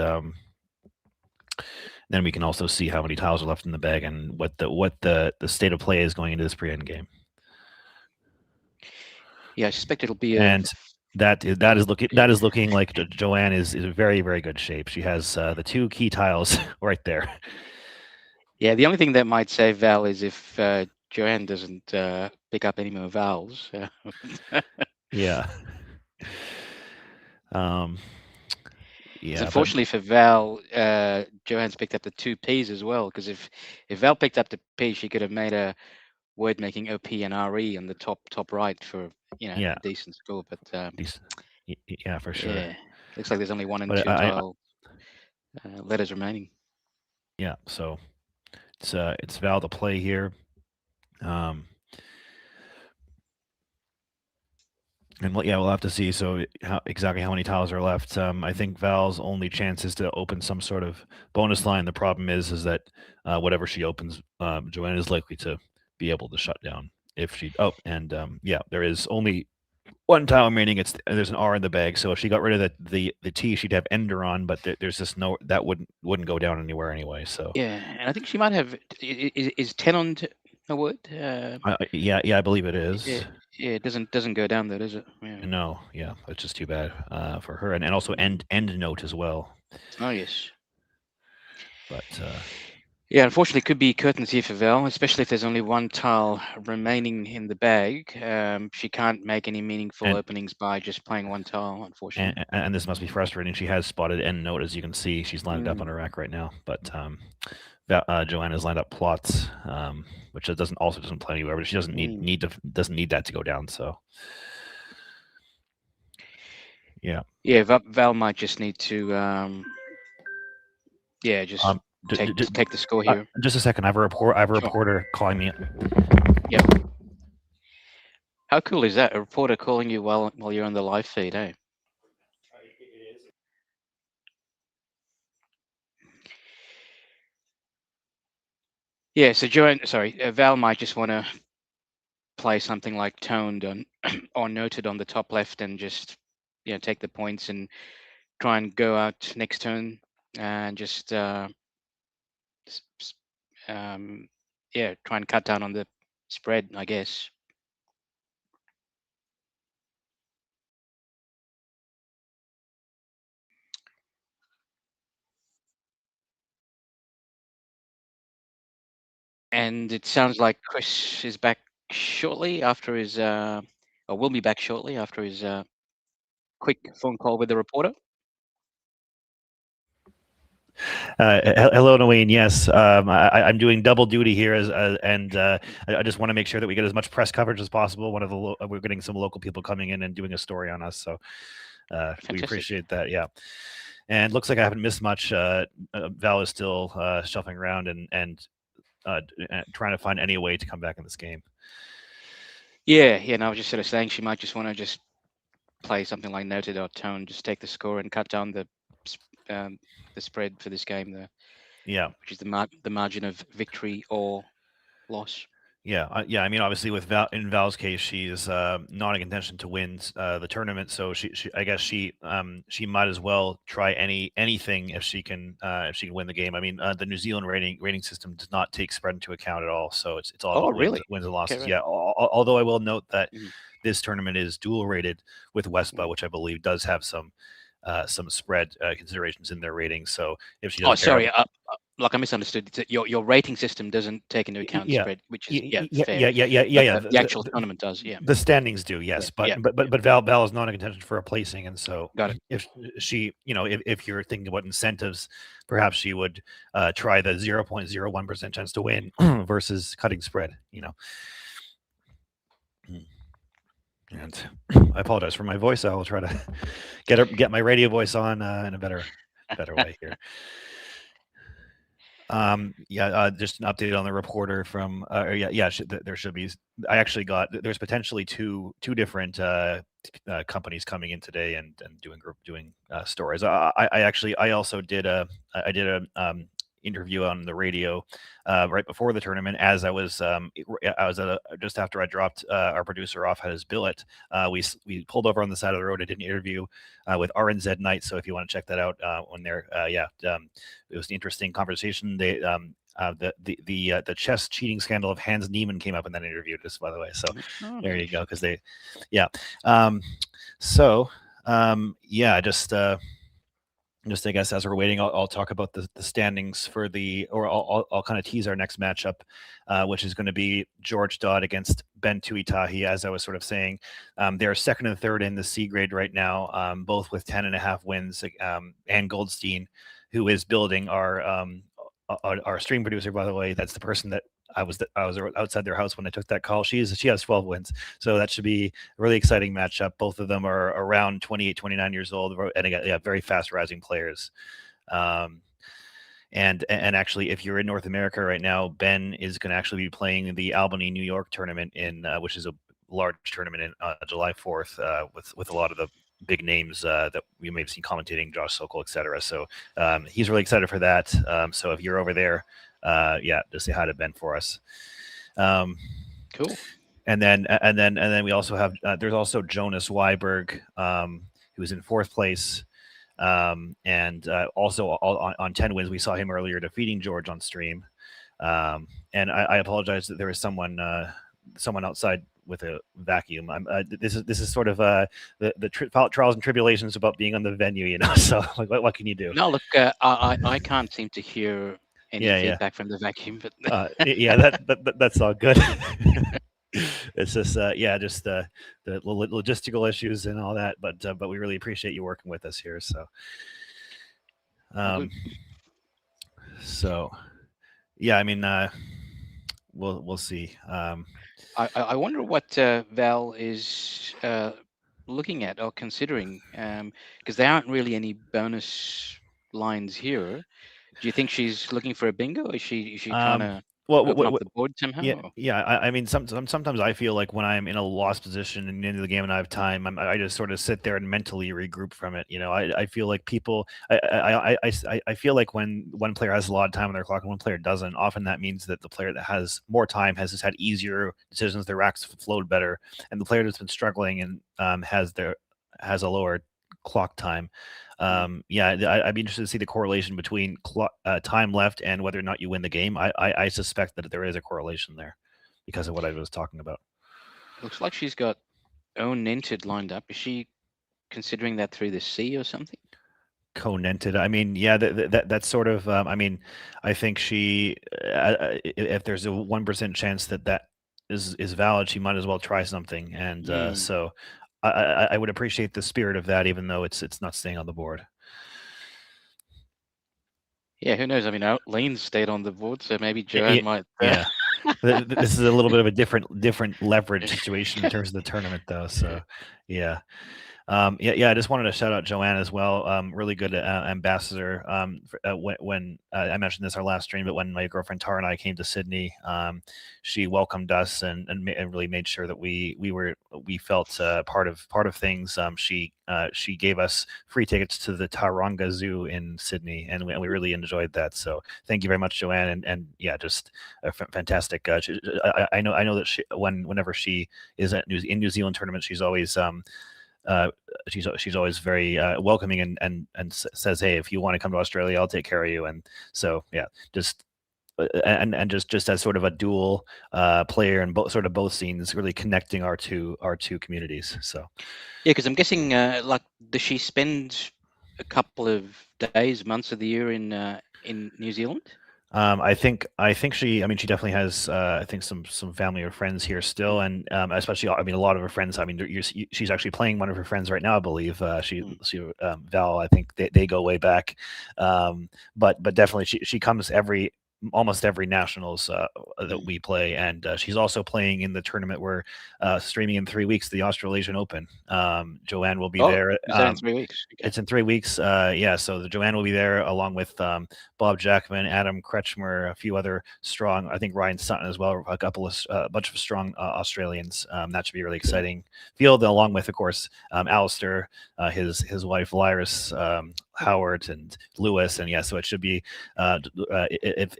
then we can also see how many tiles are left in the bag and what the state of play is going into this pre-end game. Yeah, I suspect it'll be that is looking like Joanne is in very, very good shape. She has the 2 key tiles right there. Yeah, the only thing that might save Val is if Joanne doesn't pick up any more vowels. Yeah. Unfortunately for Val, Joanne's picked up the 2 P's as well, because if Val picked up the P, she could have made a word making OP and RE on the top right for a decent score. But yeah, for sure. Yeah, looks like there's only 1 and 2 tile letters remaining. Yeah, so it's Val to play here. And we'll have to see. So exactly how many tiles are left. I think Val's only chance is to open some sort of bonus line. The problem is that whatever she opens, Joanne is likely to be able to shut down if she. There is only 1 tile remaining. There's an R in the bag. So if she got rid of the T, she'd have Ender on, but there's just that wouldn't go down anywhere anyway. So yeah, and I think she might have is 10 on a word. I believe it is. Yeah, it doesn't go down there, does it? Yeah. No, yeah, it's just too bad for her, and also end note as well. Oh yes. But Yeah, unfortunately, it could be curtains here for Val, especially if there's only one tile remaining in the bag. She can't make any meaningful openings by just playing one tile, unfortunately. And this must be frustrating. She has spotted end note, as you can see. She's lined up on her rack right now, but Joanne has lined up plots, which doesn't play anywhere. But she doesn't need that to go down. So yeah, Val might just need to just take the score here. Just a second. I have a reporter calling me. Yep. How cool is that? A reporter calling you while you're on the live feed, eh? Yeah, so Val might just want to play something like toned or noted on the top left and just take the points and try and go out next turn and just try and cut down on the spread, I guess. And it sounds like Chris is back shortly after his or will be back shortly after his quick phone call with the reporter. Hello, Naween. Yes, I'm doing double duty here, and I just want to make sure that we get as much press coverage as possible. We're getting some local people coming in and doing a story on us, so we appreciate that. Yeah, and looks like I haven't missed much. Val is still shuffling around and trying to find any way to come back in this game. Yeah. And I was just sort of saying she might just want to just play something like noted or tone, just take the score and cut down the spread for this game there. Yeah, which is the margin of victory or loss. Yeah. I mean, obviously, in Val's case, she's not in contention to win the tournament, so I guess she might as well try anything if she can win the game. I mean, the New Zealand rating system does not take spread into account at all, so it's all about wins and losses. Okay, right. Yeah. Although I will note that this tournament is dual rated with Westba, which I believe does have some spread considerations in their ratings. So if she doesn't, like I misunderstood. Your rating system doesn't take into account spread, which is fair. The actual tournament does. Yeah. The standings do, yes, but Val is not in contention for a placing, and so if she, if you're thinking about incentives, perhaps she would try the 0.01% chance to win versus cutting spread. And I apologize for my voice. I will try to get my radio voice on in a better way here. Just an update on the reporter from there should be. I actually there's potentially two different companies coming in today and doing stories. I also did a interview on the radio right before the tournament, as I was just after I dropped our producer off at his billet. We pulled over on the side of the road. I did an interview with RNZ Night, so if you want to check that out when they're it was an interesting conversation. They the chess cheating scandal of Hans Niemann came up in that interview, just by the way. So there you go, because just I guess as we're waiting, I'll talk about the standings for I'll kind of tease our next matchup, which is going to be George Dodd against Ben Tuitahi. As I was sort of saying, they're second and third in the C grade right now, both with 10.5 wins. Ann Goldstein, who is building our stream producer, by the way, that's the person that I was outside their house when I took that call. She has 12 wins, so that should be a really exciting matchup. Both of them are around 28, 29 years old, and again, very fast rising players. And actually, if you're in North America right now, Ben is going to actually be playing the Albany, New York tournament which is a large tournament in July 4th with a lot of the big names that we may have seen commentating, Josh Sokol, etc. So he's really excited for that. So if you're over there, just say hi to Ben for us. Cool. And then we also have there's also Jonas Weiberg, who's in 4th place, and also on 10 wins. We saw him earlier defeating George on stream. And I apologize that there is someone outside with a vacuum. This is sort of the trials and tribulations about being on the venue, So what can you do? No, look, I can't seem to hear any Yeah, yeah. feedback from the vacuum, but Yeah, that's all good. It's just just the logistical issues and all that, but we really appreciate you working with us here. So, all good. so yeah, I mean, we'll see. I wonder what Val is looking at or considering, because there aren't really any bonus lines here. Do you think she's looking for a bingo, or is she trying Um, to well, open up the board somehow? yeah, Or? yeah. I mean, sometimes I feel like when I'm in a lost position and into the game and I have time, I just sort of sit there and mentally regroup from it. I feel like people, I feel like when one player has a lot of time on their clock and one player doesn't, often that means that the player that has more time has just had easier decisions, their racks flowed better, and the player that's been struggling and has a lower clock time. Yeah, I'd be interested to see the correlation between time left and whether or not you win the game. I suspect that there is a correlation there because of what I was talking about. Looks like she's got own entered lined up. Is she considering that through the C or something? Conented. I mean, yeah, that's sort of. I mean, I think she, if there's a 1% chance that is valid, she might as well try something. And so, I would appreciate the spirit of that, even though it's not staying on the board. Yeah, who knows? I mean, Lean stayed on the board, so maybe Joanne might. Yeah. This is a little bit of a different leverage situation in terms of the tournament, though. So, yeah. I just wanted to shout out Joanne as well. Really good ambassador. When I mentioned this our last stream, but when my girlfriend Tara and I came to Sydney, she welcomed us and really made sure that we felt part of things. She gave us free tickets to the Taronga Zoo in Sydney, and we really enjoyed that. So thank you very much, Joanne, and yeah, just a fantastic. I know that whenever she is in New Zealand tournament, she's always she's always very welcoming and says, hey, if you want to come to Australia, I'll take care of you. And so yeah, just and just as sort of a dual player in both scenes, really connecting our two communities. So yeah, because I'm guessing like, does she spend a couple of days, months of the year in New Zealand? I think she. I mean, she definitely has. I think some family or friends here still, and especially. I mean, a lot of her friends. I mean, she's actually playing one of her friends right now. I believe Val. I think they go way back, but definitely she comes almost every nationals that we play, and she's also playing in the tournament we're streaming in 3 weeks, the Australasian Open. Joanne will be there. Is that in 3 weeks? Okay. It's in 3 weeks. Yeah, so the Joanne will be there along with Bob Jackman, Adam Kretschmer, a few other strong. I think Ryan Sutton as well. A bunch of strong Australians. That should be really exciting field, along with, of course, Alastair, his wife Lyris, Howard, and Lewis. And yeah, so it should be.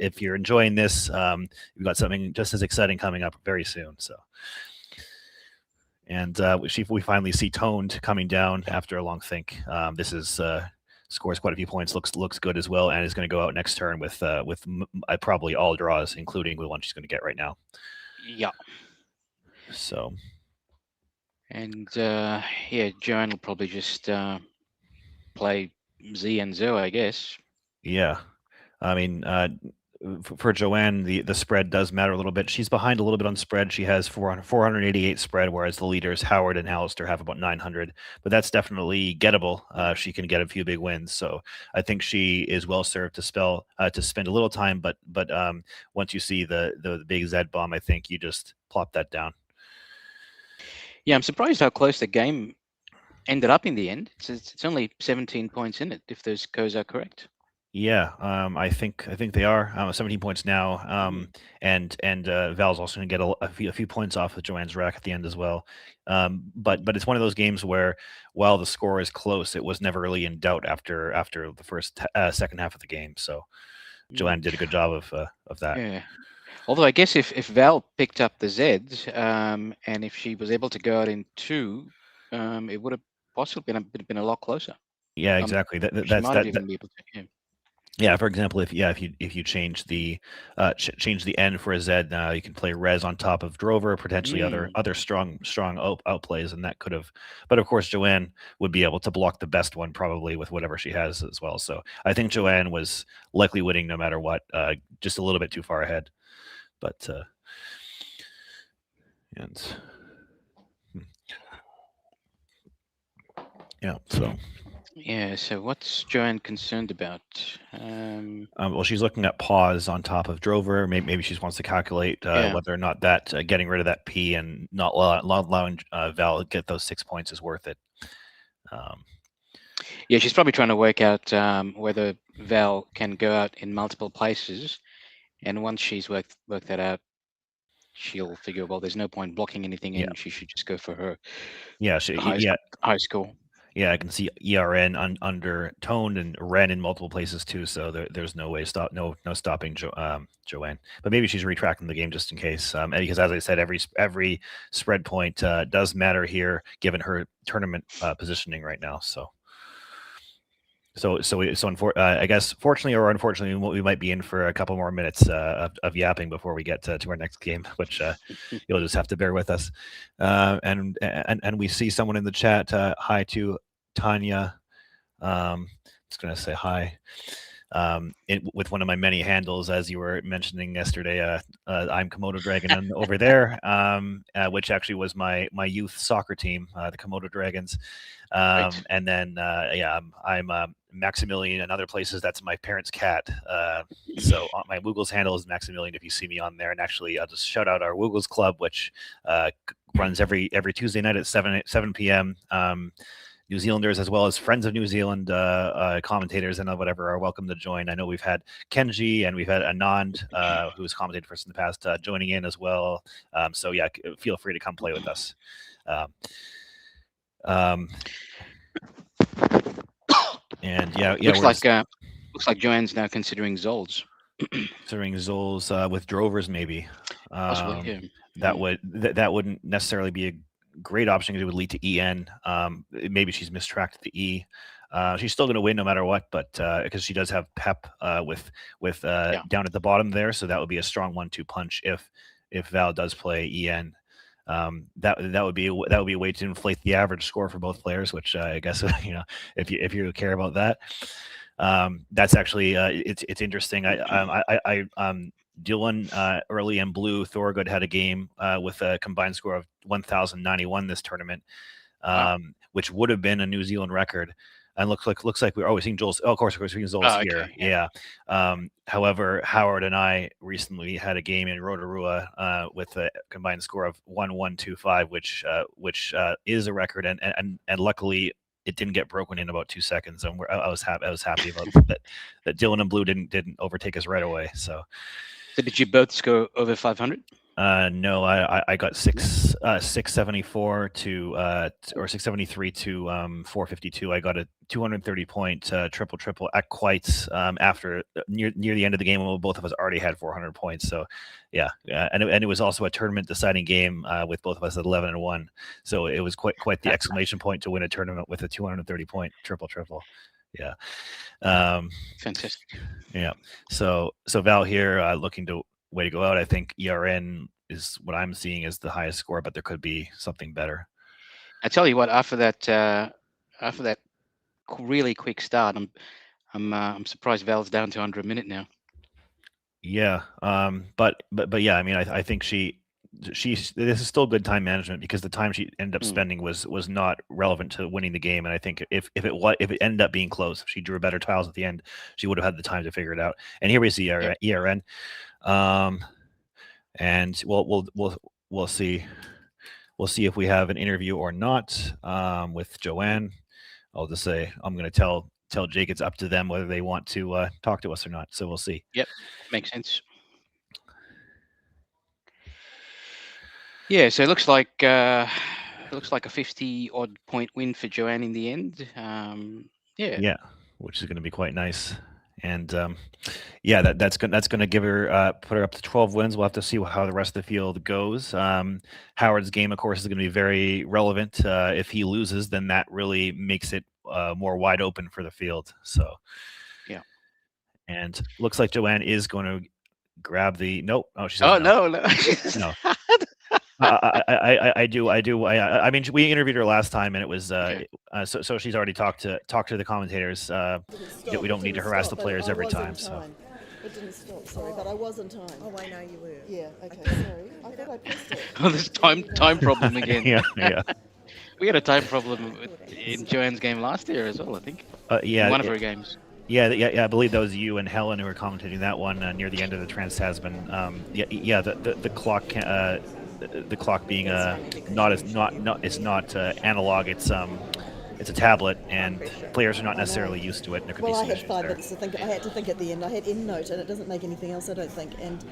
If you're enjoying this, we've got something just as exciting coming up very soon. So. And we finally see Toned coming down after a long think. This is scores quite a few points, looks good as well, and is going to go out next turn with probably all draws, including the one she's going to get right now. Yeah. So. And yeah, Joanne will probably just play Z and Zo, I guess. Yeah, I mean. For Joanne, the spread does matter a little bit. She's behind a little bit on spread. She has 488 spread, whereas the leaders, Howard and Alastair, have about 900. But that's definitely gettable. She can get a few big wins. So I think she is well served to spend a little time. But once you see the big Z bomb, I think you just plop that down. Yeah, I'm surprised how close the game ended up in the end. It's only 17 points in it, if those goes are correct. Yeah, I think they are 17 points now, and Val's also going to get a few points off of Joanne's rack at the end as well. But it's one of those games where, while the score is close, it was never really in doubt after the second half of the game. So Joanne did a good job of that. Yeah. Although I guess if Val picked up the Zs, and if she was able to go out in 2, it would have possibly been a lot closer. Yeah, exactly. She might have even been able to. Yeah. Yeah, for example, if you change the N for a Z, you can play Res on top of Drover, potentially other strong outplays, and that could have. But of course, Joanne would be able to block the best one probably with whatever she has as well. So I think Joanne was likely winning no matter what, just a little bit too far ahead. But and yeah, so. Yeah, so what's Joanne concerned about? Well, she's looking at pause on top of Drover. Maybe she wants to calculate whether or not that getting rid of that P and not allowing Val get those 6 points is worth it. Yeah, she's probably trying to work out whether Val can go out in multiple places, and once she's worked that out, she'll figure, well, there's no point blocking anything, and she should just go for her high score. Yeah, I can see ERN undertoned and Ren in multiple places too. So there's no way no stopping Joanne. But maybe she's retracting the game just in case. Because as I said, every spread point does matter here, given her tournament positioning right now. I guess fortunately or unfortunately, we might be in for a couple more minutes of yapping before we get to our next game, which you'll just have to bear with us. And we see someone in the chat. Hi to Tanya. Just gonna say hi. With one of my many handles, as you were mentioning yesterday, I'm Komodo Dragon over there, which actually was my youth soccer team, the Komodo Dragons. And then I'm Maximilian and other places. That's my parents' cat. So my Woogles handle is Maximilian if you see me on there. And actually, I'll just shout out our Woogles Club, which runs every Tuesday night at 7 p.m. New Zealanders as well as friends of New Zealand commentators and whatever are welcome to join. I know we've had Kenji and we've had Anand, who's commentated for us in the past, joining in as well. So yeah, feel free to come play with us. And looks like Joanne's now considering Zolds. Considering Zolds with Drovers, maybe. Possibly, yeah. That wouldn't necessarily be a great option because it would lead to EN. Maybe she's mistracked the E. She's still going to win no matter what, but because she does have Pep with down at the bottom there, so that would be a strong 1-2 punch if Val does play EN. That would be a way to inflate the average score for both players, which I guess if you care about that. That's actually it's interesting. Dylan early in blue, Thorgood had a game with a combined score of 1,091 this tournament, which would have been a New Zealand record. And looks like we're always seeing Joel's. Oh, of course, we're seeing Joel's here. Yeah. However, Howard and I recently had a game in Rotorua with a combined score of 1,125, which is a record, and luckily it didn't get broken in about 2 seconds. And I was happy about that. Dylan and Blue didn't overtake us right away. So did you both score over 500? No, I got 674 to or 673 to 452. I got a 230 point triple at Quites after near the end of the game when both of us already had 400 points. So yeah, and it was also a tournament deciding game with both of us at 11-1. So it was quite the exclamation point to win a tournament with a 230 point triple. Yeah. Fantastic. Yeah. So Val here looking to way to go out. I think ERN is what I'm seeing as the highest score, but there could be something better. I tell you what, after that really quick start, I'm surprised Val's down to under a minute now. Yeah. But yeah, I mean, I think this is still good time management because the time she ended up spending was not relevant to winning the game. And I think if it ended up being close, if she drew better tiles at the end, she would have had the time to figure it out. And here we see ERN. And we'll see. We'll see if we have an interview or not with Joanne. I'll just say I'm going to tell Jake it's up to them whether they want to talk to us or not. So we'll see. Yep, makes sense. Yeah, so it looks like a 50 odd point win for Joanne in the end. Yeah, which is going to be quite nice. And that's going to give her put her up to 12 wins. We'll have to see how the rest of the field goes. Howard's game, of course, is going to be very relevant. If he loses, then that really makes it more wide open for the field. So, yeah. And looks like Joanne is going to grab the nope. Oh, she says Oh no. no. No. I do. I mean, we interviewed her last time, and it was Okay. so she's already talked to the commentators. We don't need to harass the players every time. So It didn't stop, sorry, but I was on time. Oh, I know you were. Yeah, okay, sorry. I thought I pressed it. Oh, this time problem again. yeah. We had a time problem in Joanne's game last year as well, I think. Yeah. In one of her games. Yeah. I believe that was you and Helen who were commentating that one near the end of the Trans-Tasman. Yeah. The clock. The clock being it's not analog. It's a tablet, and players are not necessarily used to it. And there could Well, be I some had issues 5 there. minutes to think. I had to think at the end. I had EndNote, and it doesn't make anything else, I don't think. And,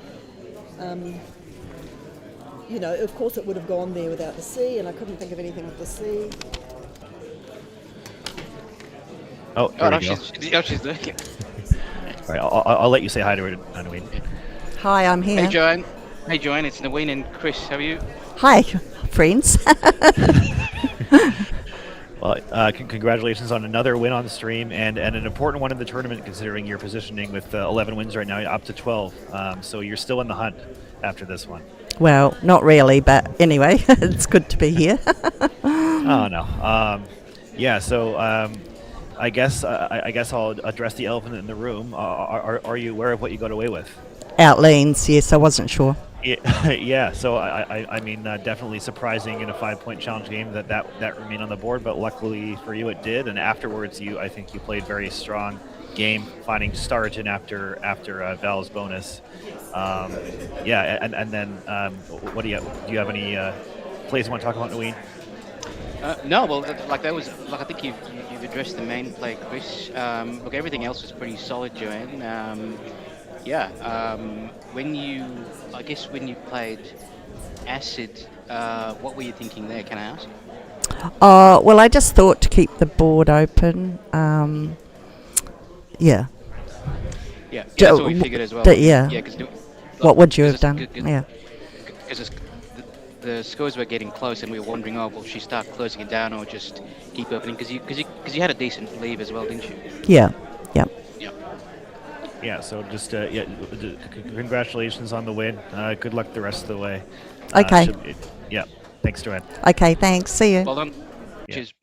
of course it would have gone there without the C, and I couldn't think of anything with the C. Oh, there you go. She's doing it. All right, I'll let you say hi to her, Naween. Hi, I'm here. Hey, Joanne. Hey, Joanne. It's Naween and Chris. How are you? Hi, friends. Well, congratulations on another win on the stream and an important one in the tournament, considering your positioning with 11 wins right now, up to 12. So you're still in the hunt after this one. Well, not really, but anyway, it's good to be here. Oh no. Yeah. So I guess I'll address the elephant in the room. Are you aware of what you got away with? Outlanes, yes, I wasn't sure. Yeah. So I mean, definitely surprising in a 5-point challenge game that remained on the board, but luckily for you, it did. And afterwards, I think you played very strong game, finding Starton after Val's bonus. Yeah, and then what do you have any plays you want to talk about, Naween? No, well, that was I think you've addressed the main play, Chris. Look, everything else was pretty solid, Joanne. When you played Acid, what were you thinking there? Can I ask? Well, I just thought to keep the board open. Yeah. Yeah, that's what we figured as well. Yeah. What would you have done? Yeah. Because the scores were getting close, and we were wondering, will she start closing it down or just keep opening? Because you had a decent lead as well, didn't you? Yeah. Yeah. Yeah, so just congratulations on the win. Good luck the rest of the way. Okay. Yeah, thanks, Joanne. Okay, thanks. See you. Well done. Yeah. Cheers.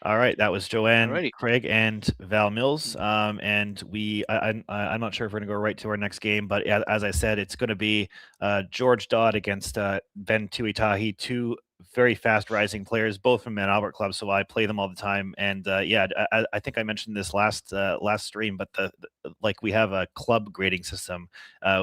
All right, that was Joanne, Alrighty. Craig, and Val Mills. And I'm not sure if we're going to go right to our next game, but as I said, it's going to be George Dodd against Ben Tuitahi, two very fast rising players, both from Mount Albert Club. So I play them all the time. And I think I mentioned this last stream, but we have a club grading system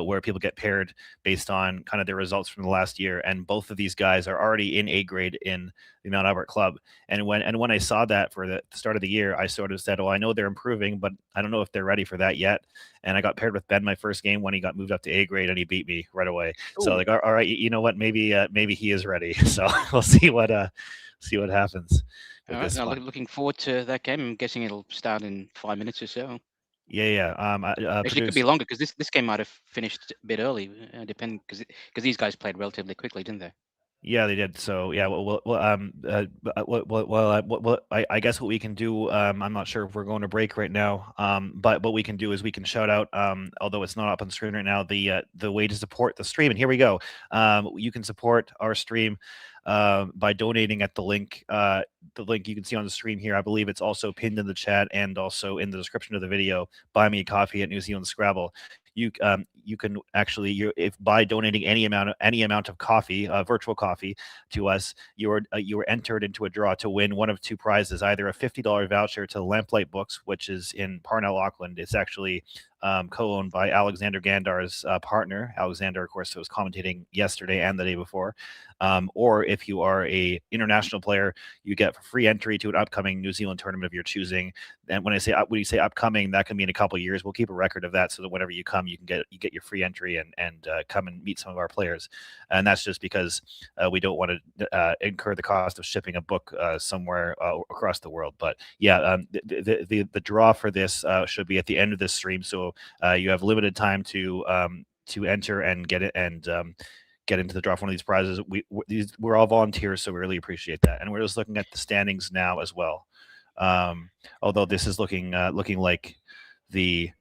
where people get paired based on kind of their results from the last year. And both of these guys are already in A grade in the Mount Albert Club. And when I saw that for the start of the year, I sort of said, I know they're improving, but I don't know if they're ready for that yet. And I got paired with Ben my first game when he got moved up to A grade, and he beat me right away. Ooh. So all right, you know what? Maybe he is ready. So we'll see what happens. All right, looking forward to that game. I'm guessing it'll start in 5 minutes or so. Yeah. Actually, it could be longer because this game might have finished a bit early, depending because these guys played relatively quickly, didn't they? Yeah, they did. So yeah, I guess what we can do, I'm not sure if we're going to break right now, but what we can do is we can shout out, although it's not up on the screen right now, the way to support the stream. And here we go. You can support our stream by donating at the link. The link you can see on the screen here. I believe it's also pinned in the chat and also in the description of the video. Buy me a coffee at New Zealand Scrabble. You can actually, if by donating any amount of coffee, virtual coffee to us, you are entered into a draw to win one of two prizes, either a $50 voucher to Lamplight Books, which is in Parnell, Auckland. It's actually co-owned by Alexander Gandar's partner. Alexander, of course, was commentating yesterday and the day before. Or if you are a international player, you get free entry to an upcoming New Zealand tournament of your choosing. And when you say upcoming, that can be in a couple of years. We'll keep a record of that so that whenever you come, you get your free entry and come and meet some of our players. And that's just because we don't want to incur the cost of shipping a book somewhere across the world. But yeah, the draw for this should be at the end of this stream, so you have limited time to enter and get it and get into the draw for one of these prizes. We're all volunteers, so we really appreciate that. And we're just looking at the standings now as well. Although this is looking like the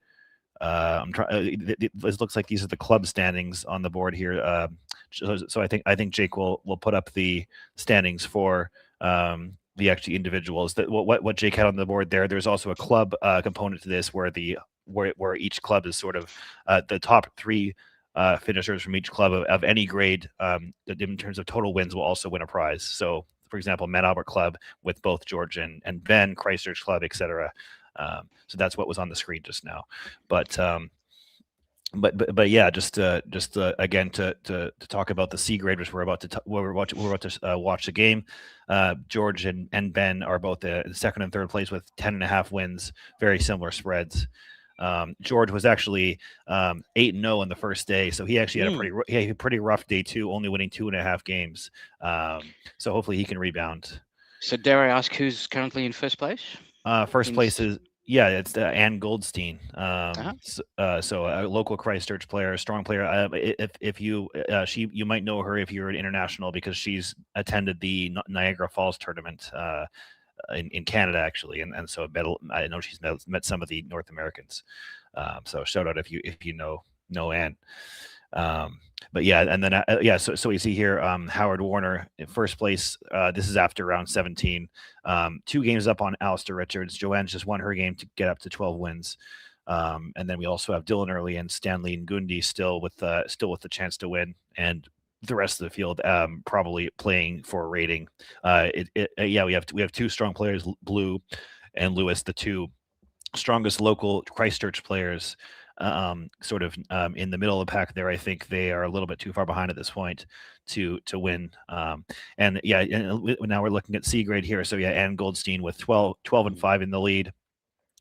this looks like these are the club standings on the board here. So I think Jake will put up the standings for the actually individuals. That what Jake had on the board there. There's also a club component to this where where each club is sort of the top 3 finishers from each club of any grade in terms of total wins will also win a prize. So, for example, Mount Albert Club with both George and Ben, Christchurch Club, etc. So that's what was on the screen just now. But yeah, just again to talk about the C grade, which we're about to watch the game. George and Ben are both second and third place with 10.5 wins, very similar spreads. George was actually 8-0 on the first day, so he actually had a pretty rough day too, only winning 2.5 games. So hopefully he can rebound. So dare I ask who's currently in first place? First place is it's Ann Goldstein. So a local Christchurch player, a strong player. If you you might know her if you're an international because she's attended the Niagara Falls tournament. In Canada actually, and so I know she's met some of the North Americans. So shout out if you know Anne. But yeah, and then so we see here Howard Warner in first place. This is after round 17. 2 games up on Alastair Richards. Joanne's just won her game to get up to 12 wins. And then we also have Dylan Early and Stanley Ngundi still with the chance to win, and the rest of the field probably playing for a rating. We have 2 strong players, Blue and Lewis, the 2 strongest local Christchurch players, sort of in the middle of the pack there. I think they are a little bit too far behind at this point to win. And now we're looking at C grade here. So Ann Goldstein with 12 and 5 in the lead.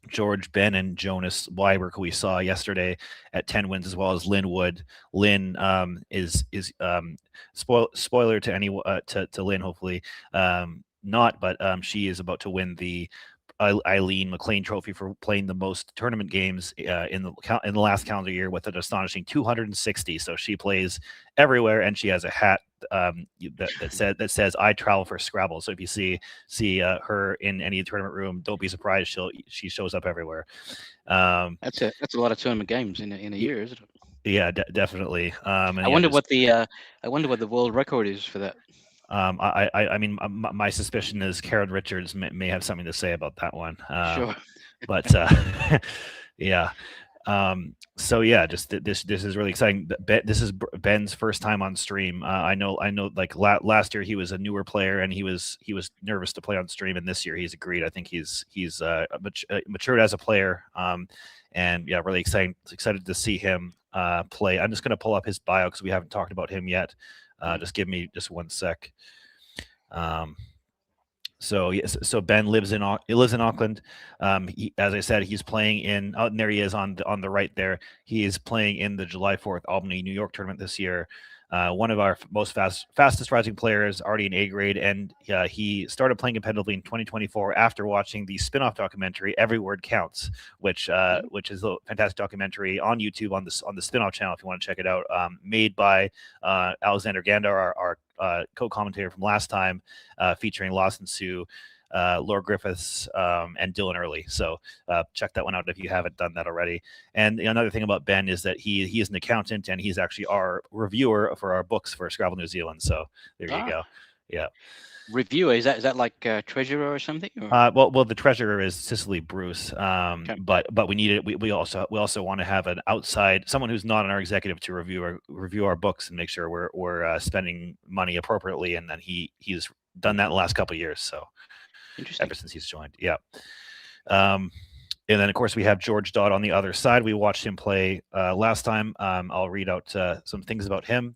George, Ben, and Jonas Weiberg, who we saw yesterday at 10 wins, as well as Lynn Wood. Lynn is spoiler to any to Lynn, hopefully not, but she is about to win the Eileen McLean Trophy for playing the most tournament games in the last calendar year with an astonishing 260. So she plays everywhere, and she has a hat that says "I travel for Scrabble." So if you see her in any tournament room, don't be surprised. She shows up everywhere. That's a lot of tournament games in a year, isn't it? Yeah, definitely. I wonder what the world record is for that. I mean, my suspicion is Karen Richards may have something to say about that one. Sure. But yeah. So yeah, just this is really exciting. This is Ben's first time on stream. I know. Like last year he was a newer player and he was nervous to play on stream, and this year he's agreed. I think he's matured as a player. And yeah, really excited to see him play. I'm just going to pull up his bio because we haven't talked about him yet. Just give me just one sec. So yes, so Ben lives in Auckland. As I said, he's playing in. Oh, and there he is on the right there. He is playing in the July 4th Albany, New York tournament this year. One of our most fastest rising players, already in A grade, and he started playing competitively in 2024 after watching the spin-off documentary "Every Word Counts," which is a fantastic documentary on YouTube on the spin-off channel if you want to check it out. Made by Alexander Gandar, our co-commentator from last time, featuring Lawson Sue, Laura Griffiths, and Dylan Early. So check that one out if you haven't done that already. And another thing about Ben is that he is an accountant, and he's actually our reviewer for our books for Scrabble New Zealand. So there you go. Yeah. Reviewer, is that like treasurer or something? Or? Well, the treasurer is Cicely Bruce. Okay. But we needed we also want to have an outside, someone who's not on our executive to review our books and make sure we're spending money appropriately. And then he's done that in the last couple of years. So ever since he's joined, yeah. And then of course we have George Dodd on the other side. We watched him play last time. I'll read out some things about him.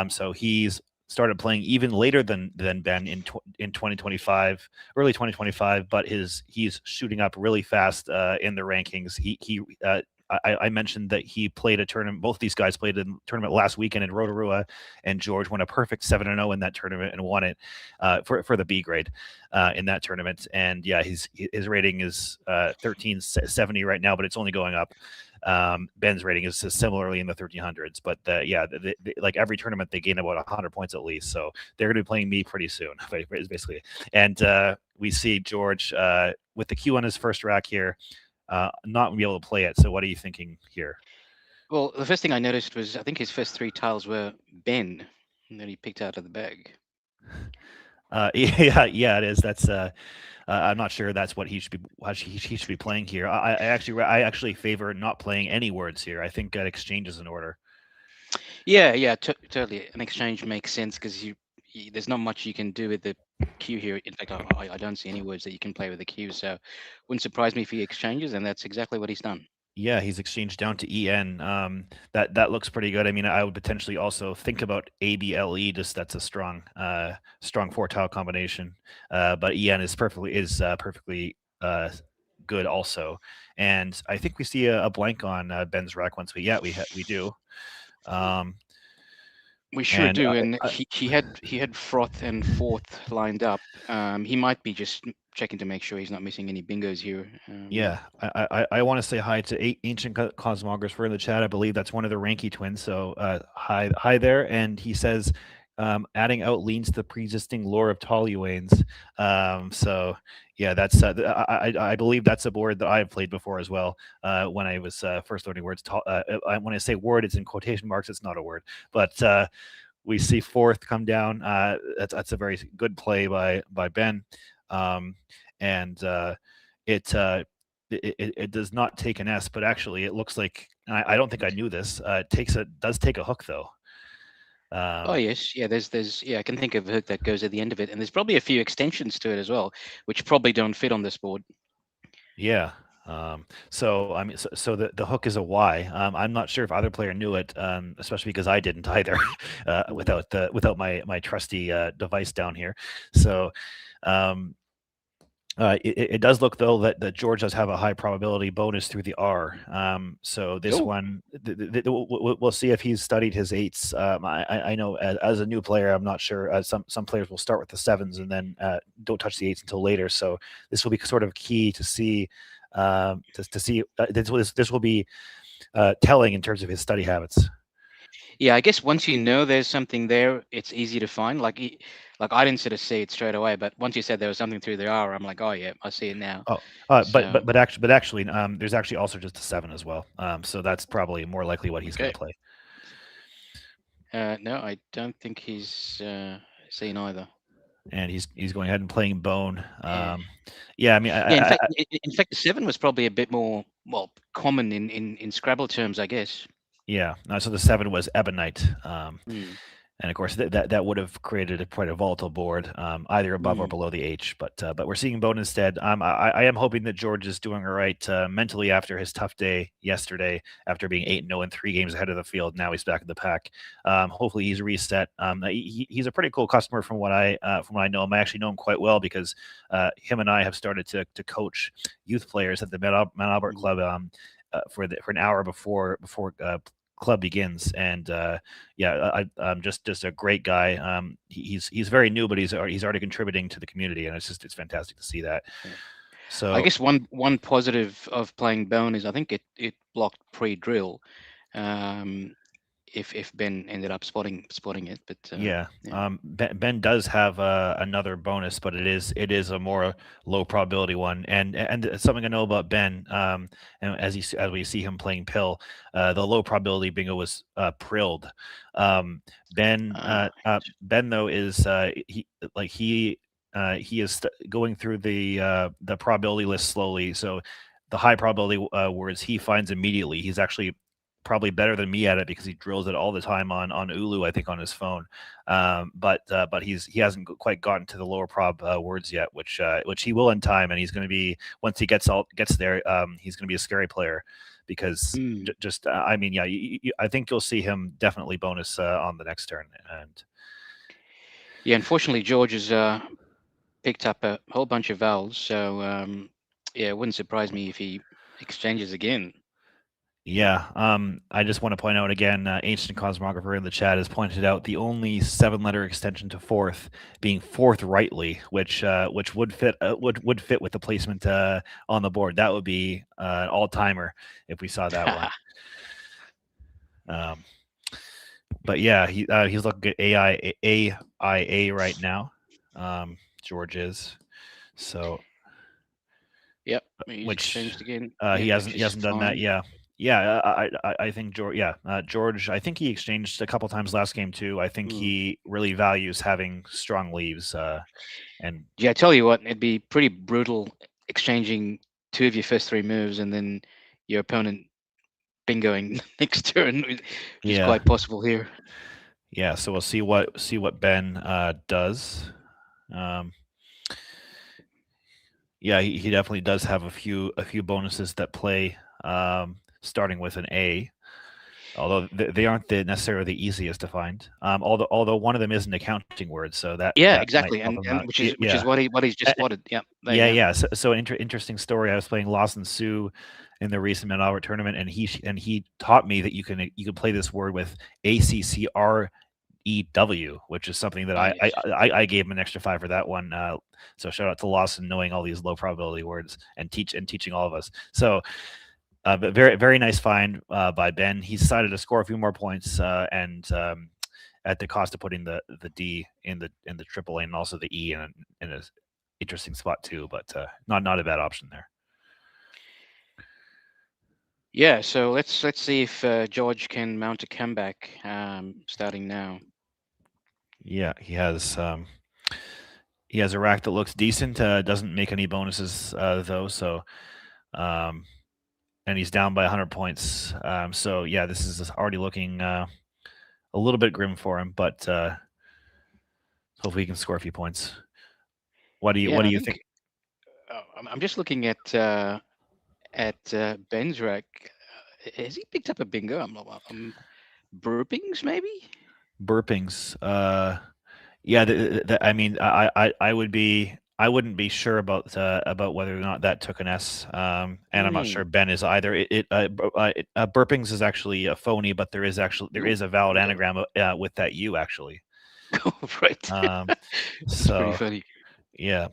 So he's started playing even later than Ben in 2025, early 2025, but he's shooting up really fast in the rankings. I mentioned that he played a tournament. Both these guys played a tournament last weekend in Rotorua, and George won a perfect 7-0 in that tournament and won it for the B grade in that tournament. And yeah, his rating is 1370 right now, but it's only going up. Ben's rating is similarly in the 1300s. But like every tournament they gain about 100 points at least. So they're going to be playing me pretty soon, basically. And we see George with the Q on his first rack here, not be able to play it. So what are you thinking here? Well, the first thing I noticed was I think his first 3 tiles were Ben that he picked out of the bag. Yeah, it is. That's I'm not sure that's what he should be playing here. I actually favor not playing any words here. I think exchange is in order. Yeah, totally. An exchange makes sense because there's not much you can do with the Q here. In fact, I don't see any words that you can play with the Q. So wouldn't surprise me if he exchanges, and that's exactly what he's done. Yeah, he's exchanged down to EN. That looks pretty good. I mean, I would potentially also think about ABLE. Just that's a strong 4-tile combination. But EN is perfectly good also. And I think we see a blank on Ben's rack once we do. We sure do, and he had froth and fourth lined up. He might be just checking to make sure he's not missing any bingos here. Yeah, I want to say hi to Ancient Cosmographer in the chat. I believe that's one of the Ranky twins. So hi there. And he says, adding out leans to the pre-existing lore of Tallywaynes. So yeah, that's I believe that's a board that I've played before as well. When I was first learning words, when I say word, it's in quotation marks. It's not a word, but we see fourth come down. That's a very good play by Ben, and it does not take an S, but actually it looks like I don't think I knew this. Does take a hook though. Oh yes, yeah. There's I can think of a hook that goes at the end of it, and there's probably a few extensions to it as well, which probably don't fit on this board. Yeah. So I mean, so the hook is a Y. I'm not sure if either player knew it, especially because I didn't either, without my trusty device down here. So. It does look though that George does have a high probability bonus through the R. So this one, we'll see if he's studied his 8s. I know as a new player, I'm not sure. Some players will start with the 7s and then don't touch the 8s until later. So this will be sort of key to see. This will be telling in terms of his study habits. Yeah, I guess once you know there's something there, it's easy to find. Like I didn't sort of see it straight away, but once you said there was something through the R, I'm like, oh yeah, I see it now. Oh, but actually, there's actually also just a 7 as well. So that's probably more likely what he's going to play. No, I don't think he's seen either. And he's going ahead and playing bone. Yeah, I mean, in fact, the 7 was probably a bit more common in Scrabble terms, I guess. Yeah, so the 7 was Ebonite, and of course that would have created quite a volatile board, either above or below the H. But we're seeing bone instead. I am hoping that George is doing all right mentally after his tough day yesterday, after being 8-0 and 3 games ahead of the field. Now he's back in the pack. Hopefully he's reset. He's a pretty cool customer from what I know him. I actually know him quite well because him and I have started to coach youth players at the Mount Albert Club. For an hour before club begins, and I'm just a great guy. He's very new, but he's already contributing to the community, and it's fantastic to see that. Yeah. So I guess one positive of playing bone is I think it blocked pre-drill. If Ben ended up spotting it, but Ben does have another bonus, but it is a more low probability one, and something I know about Ben, and as we see him playing pill, the low probability bingo was prilled. Ben though is he is going through the probability list slowly, so the high probability words he finds immediately. He's actually probably better than me at it because he drills it all the time on Ulu, I think, on his phone. But he hasn't quite gotten to the lower prob words yet, which he will in time, and he's going to be, once he gets there, he's going to be a scary player because I think you'll see him definitely bonus on the next turn. And yeah, unfortunately, George has picked up a whole bunch of vowels, so it wouldn't surprise me if he exchanges again. Yeah, I just want to point out again, Ancient Cosmographer in the chat has pointed out the only 7-letter extension to fourth being forthrightly, which would fit would fit with the placement on the board. That would be an all-timer if we saw that one. But yeah, he's looking at AIA right now. George is so. Yep, he's exchanged again. He hasn't done that. Fine. Yeah. I think George. Yeah, George. I think he exchanged a couple times last game too. I think he really values having strong leaves. And yeah, I tell you what, it'd be pretty brutal exchanging 2 of your first 3 moves and then your opponent bingoing next turn, which is quite possible here. Yeah, so we'll see what Ben does. Yeah, he definitely does have a few bonuses that play starting with an A, although they aren't necessarily the easiest to find. Although one of them is an accounting word, so that exactly, might help him out. which is what he's just spotted. Yeah. So interesting story. I was playing Lawson Sioux in the recent Mount Albert tournament, and he taught me that you can play this word with ACCREW, which is something that I gave him an extra 5 for that one. So shout out to Lawson knowing all these low probability words and teaching all of us. So, but very nice find by Ben. He decided to score a few more points and at the cost of putting the D in the triple lane and also the E in a interesting spot too. But not a bad option there. Yeah, so let's see if George can mount a comeback starting now. Yeah, he has a rack that looks decent. Doesn't make any bonuses though, so and he's down by 100 points. So yeah, this is already looking a little bit grim for him, but hopefully he can score a few points. What do you think? I'm just looking at Ben's rack. Has he picked up a bingo? I'm burpings maybe. Burpings. Yeah. I mean, I wouldn't be sure about whether or not that took an S. And I'm not sure Ben is either. Burpings is actually a phony, but there is a valid anagram with that U actually. Right. That's pretty funny. Yeah.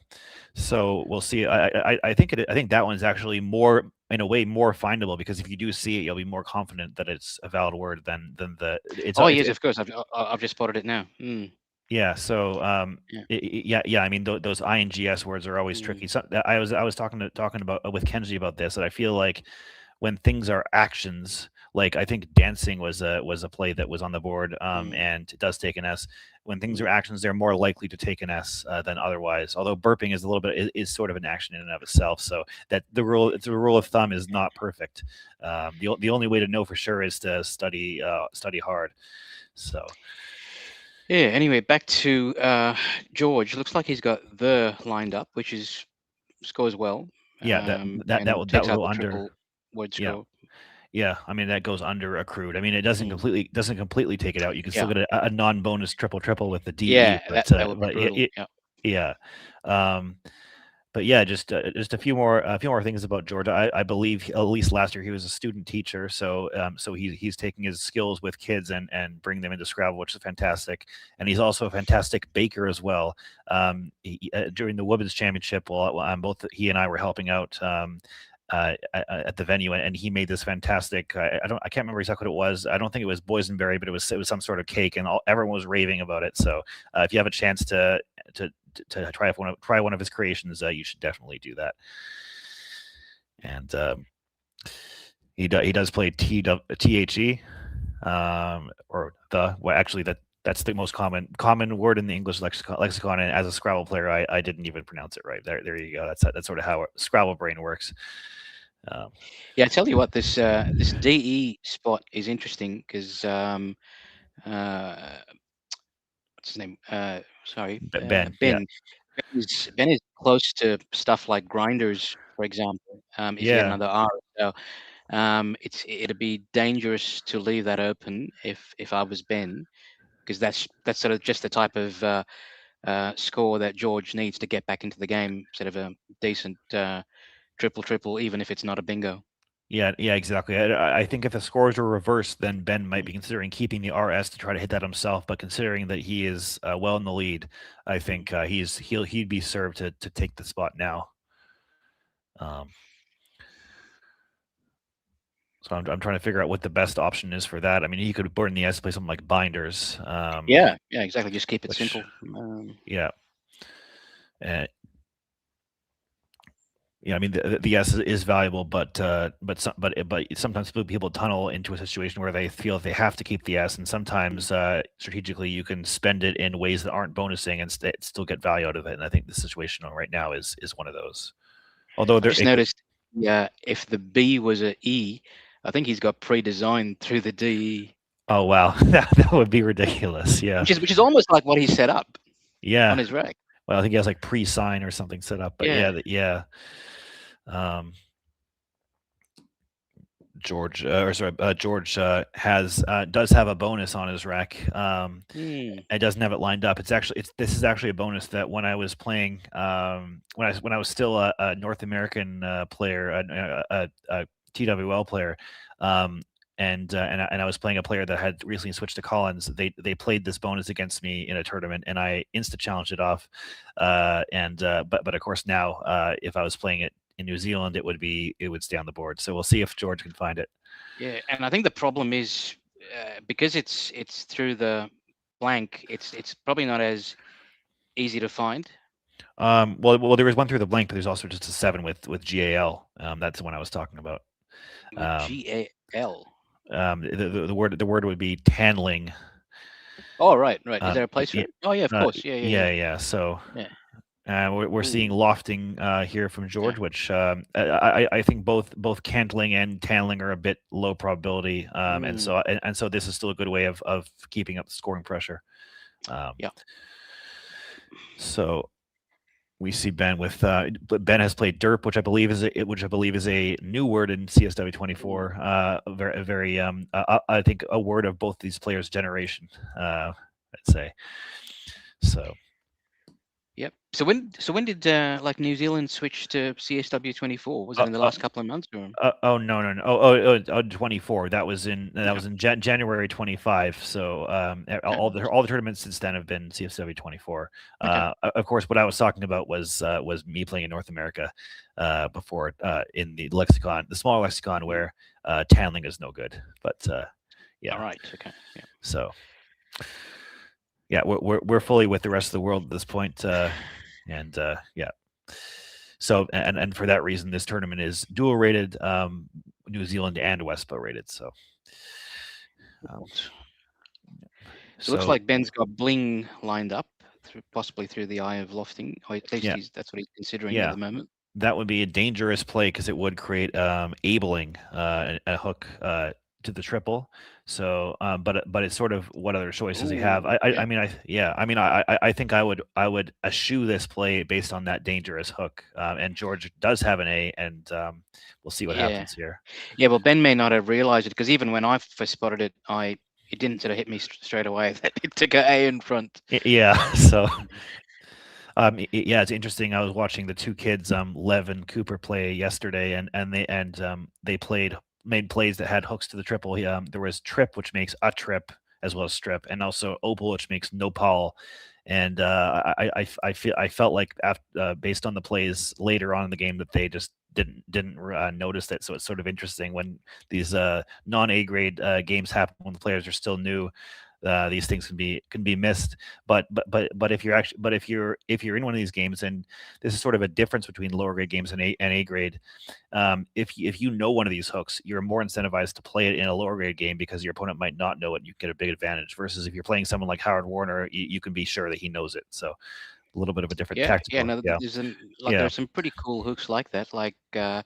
So we'll see. I think that one's actually more, in a way, more findable, because if you do see it, you'll be more confident that it's a valid word than the. Yes, of course. I've just spotted it now. Yeah. So I mean, those INGS words are always tricky. So I was talking about with Kenji about this, that I feel like when things are actions, like I think dancing was a play that was on the board, and it does take an S. When things are actions, they're more likely to take an S than otherwise. Although burping is a little bit is sort of an action in and of itself, so that the rule of thumb is not perfect. The only way to know for sure is to study hard. So. Yeah. Anyway, back to George. Looks like he's got the lined up, which scores well. Yeah, that will go under word score. Yeah, I mean that goes under accrued. I mean it doesn't completely take it out. You can still get a non-bonus triple with the DE. Yeah, but, that would be brutal. Yeah. But yeah, just a few more things about George. I believe at least last year he was a student teacher, so he's taking his skills with kids and bringing them into Scrabble, which is fantastic. And he's also a fantastic baker as well. During the Women's Championship, both he and I were helping out at the venue, and he made this fantastic. I can't remember exactly what it was. I don't think it was boysenberry, but it was some sort of cake, and everyone was raving about it. So if you have a chance to try one of his creations, you should definitely do that. And he does play THE, or the. Well, actually, that's the most common word in the English lexicon. And as a Scrabble player, I didn't even pronounce it right. There you go. That's sort of how Scrabble brain works. Yeah, I tell you what, this DE spot is interesting because what's his name? Sorry, Ben. Ben. Yeah. Ben is close to stuff like grinders, for example. If you get another R, so it'd be dangerous to leave that open if I was Ben, because that's sort of just the type of score that George needs to get back into the game, sort of a decent triple, even if it's not a bingo. Yeah, exactly. I think if the scores were reversed, then Ben might be considering keeping the RS to try to hit that himself. But considering that he is well in the lead, I think he'd be served to take the spot now. So I'm trying to figure out what the best option is for that. I mean, he could burn the S, play something like binders. Yeah, exactly. Just keep it which, simple. Yeah. Yeah, I mean the S is valuable, but sometimes people tunnel into a situation where they feel they have to keep the S, and sometimes strategically you can spend it in ways that aren't bonusing and still get value out of it. And I think the situation right now is one of those. Although I just noticed, if the B was a E, I think he's got pre-designed through the D. Oh wow, that would be ridiculous. Yeah, which is almost like what he set up. Yeah, on his rack. Well, I think he has like pre-sign or something set up, but yeah. George does have a bonus on his rack. It doesn't have it lined up. This is actually a bonus that when I was playing when I was still a North American player, a TWL player, and I was playing a player that had recently switched to Collins. They played this bonus against me in a tournament, and I insta challenged it off. But of course now, if I was playing it in New Zealand, it would stay on the board. So we'll see if George can find it. Yeah, and I think the problem is because it's through the blank. It's probably not as easy to find. Well, there was one through the blank, but there's also just a 7 with GAL. That's the one I was talking about. GAL. The word would be tanling. Oh, right. Is there a place for it? Oh, yeah, of course. Yeah. So we're seeing lofting here from George, which I think both cantling and tanling are a bit low probability, and so this is still a good way of keeping up the scoring pressure. So we see Ben with Ben has played derp, which I believe is a new word in CSW 24. Very I think a word of both these players' generation. I'd say. So. Yep. So when did like New Zealand switch to CSW 24? Was it in the last couple of months? Or? Oh no. Oh, 24. That was in January 25. So all the tournaments since then have been CSW 24. Of course, what I was talking about was me playing in North America before in the small lexicon where tanling is no good. But yeah. All right. Okay. Yeah. So. Yeah, we're fully with the rest of the world at this point, and yeah. So and for that reason, this tournament is dual rated, New Zealand and WESPA rated. So it looks like Ben's got bling lined up, possibly through the eye of lofting. Or at least that's what he's considering at the moment. That would be a dangerous play because it would create abling a hook to the triple. So but it's sort of what other choices he have. I think I would eschew this play based on that dangerous hook, and George does have an A, and we'll see what happens here. Yeah, well, Ben may not have realized it because even when I first spotted it, it didn't sort of hit me straight away that it took an A in front. Yeah, so it's interesting. I was watching the two kids, Lev and Cooper, play yesterday, and they made plays that had hooks to the triple. There was trip, which makes a trip as well as strip, and also opal, which makes no pal. And I felt like based on the plays later on in the game that they just didn't notice that. So it's sort of interesting when these non-A grade games happen when the players are still new. These things can be missed, but if you're in one of these games, and this is sort of a difference between lower grade games and A grade, if you know one of these hooks, you're more incentivized to play it in a lower grade game because your opponent might not know it. And you get a big advantage versus if you're playing someone like Howard Warner, you can be sure that he knows it. So a little bit of a different tactical. There are some pretty cool hooks like that, like the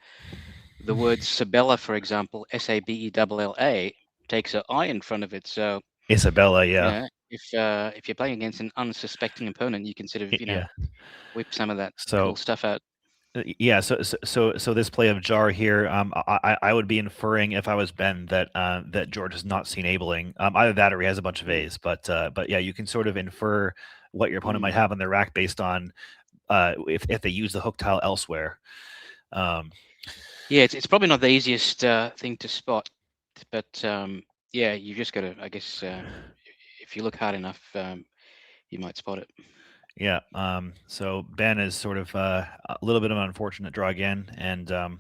word Sabella, for example, SABELLA takes an I in front of it, so. Isabella, if you're playing against an unsuspecting opponent, you can sort of whip some of that cool stuff out. Yeah, so this play of jar here, I would be inferring if I was Ben that George has not seen abling, either that or he has a bunch of A's, but yeah, you can sort of infer what your opponent might have on their rack based on if they use the hook tile elsewhere. Yeah, it's probably not the easiest thing to spot, but yeah, you just got to, I guess, if you look hard enough, you might spot it. Yeah. So Ben is sort of a little bit of an unfortunate draw again, and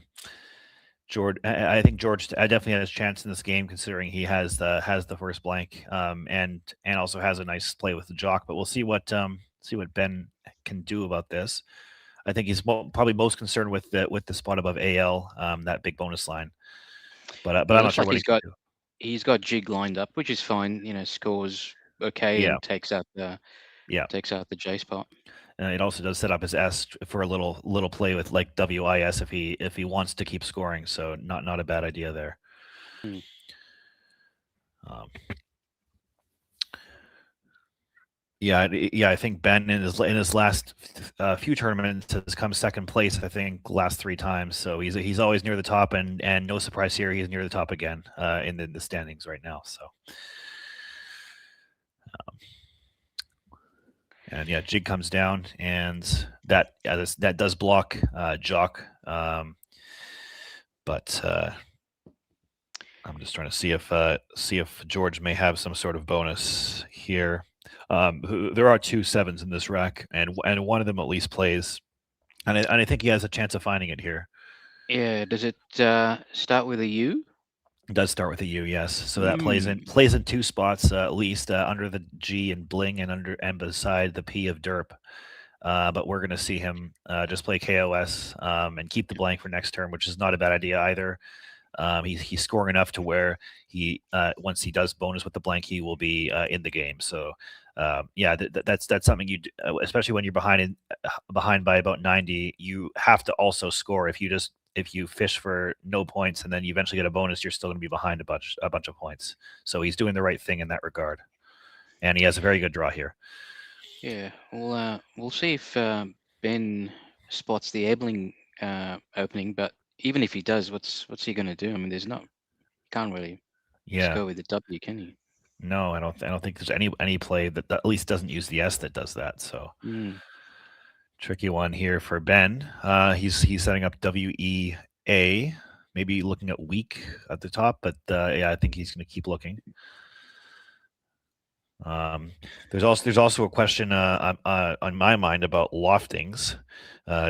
George. I think George definitely has a chance in this game, considering he has the first blank, and also has a nice play with the jock. But we'll see what Ben can do about this. I think he's probably most concerned with the spot above AL, that big bonus line. But Yeah, I'm it not looks sure like what he can do. he's got jig lined up, which is fine. You know, scores okay Yeah. and takes out the J spot. It also does set up his S for a little play with like WIS if he wants to keep scoring. So not a bad idea there. Hmm. Yeah, I think Ben in his last few tournaments has come second place. I think last 3 times. So he's always near the top, and no surprise here, he's near the top again in the standings right now. So. And yeah, jig comes down, and that does block jock. But I'm just trying to see if George may have some sort of bonus here. There are 2 7s in this rack, and one of them at least plays, and I think he has a chance of finding it here. Yeah. Does it start with a U? It does start with a U, yes. So that plays in 2 spots at least, under the G and bling, and beside the P of derp. But we're going to see him just play KOS and keep the blank for next turn, which is not a bad idea either. He's scoring enough to where he once he does bonus with the blank, he will be in the game. So yeah, that's something you do, especially when you're behind by about 90. You have to also score. If you fish for no points and then you eventually get a bonus, you're still going to be behind a bunch of points. So he's doing the right thing in that regard, and he has a very good draw here. Yeah. We'll see if Ben spots the Ebling opening, but even if he does, what's he going to do? I mean, can't really just go with the W, can you? No, I don't think there's any play that at least doesn't use the S that does that. So tricky one here for Ben. He's setting up WEA, maybe looking at weak at the top, but yeah, I think he's going to keep looking. There's also a question on my mind about loftings,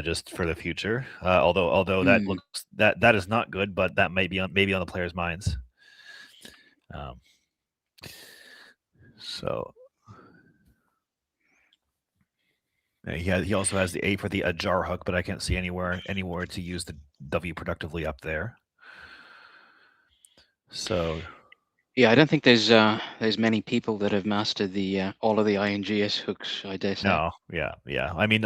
just for the future. Although that looks that is not good, but that may be on the players' minds. So he also has the A for the jar hook, but I can't see anywhere to use the W productively up there. So yeah, I don't think there's many people that have mastered the all of the INGS hooks, I dare say. No, yeah. I mean,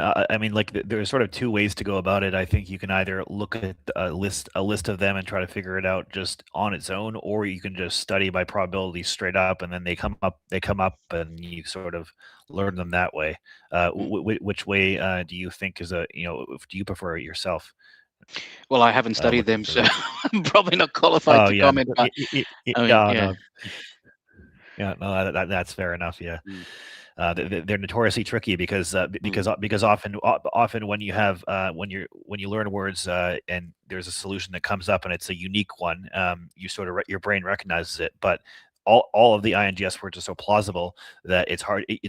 like there's sort of 2 ways to go about it. I think you can either look at a list of them and try to figure it out just on its own, or you can just study by probability straight up, and then they come up, and you sort of learn them that way. Which way do you think do you prefer it yourself? Well, I haven't studied them, so I'm probably not qualified to comment. But that's fair enough. Yeah. They're notoriously tricky because often when you have when you learn words and there's a solution that comes up and it's a unique one, you sort of your brain recognizes it, but all of the INGS words are so plausible that it's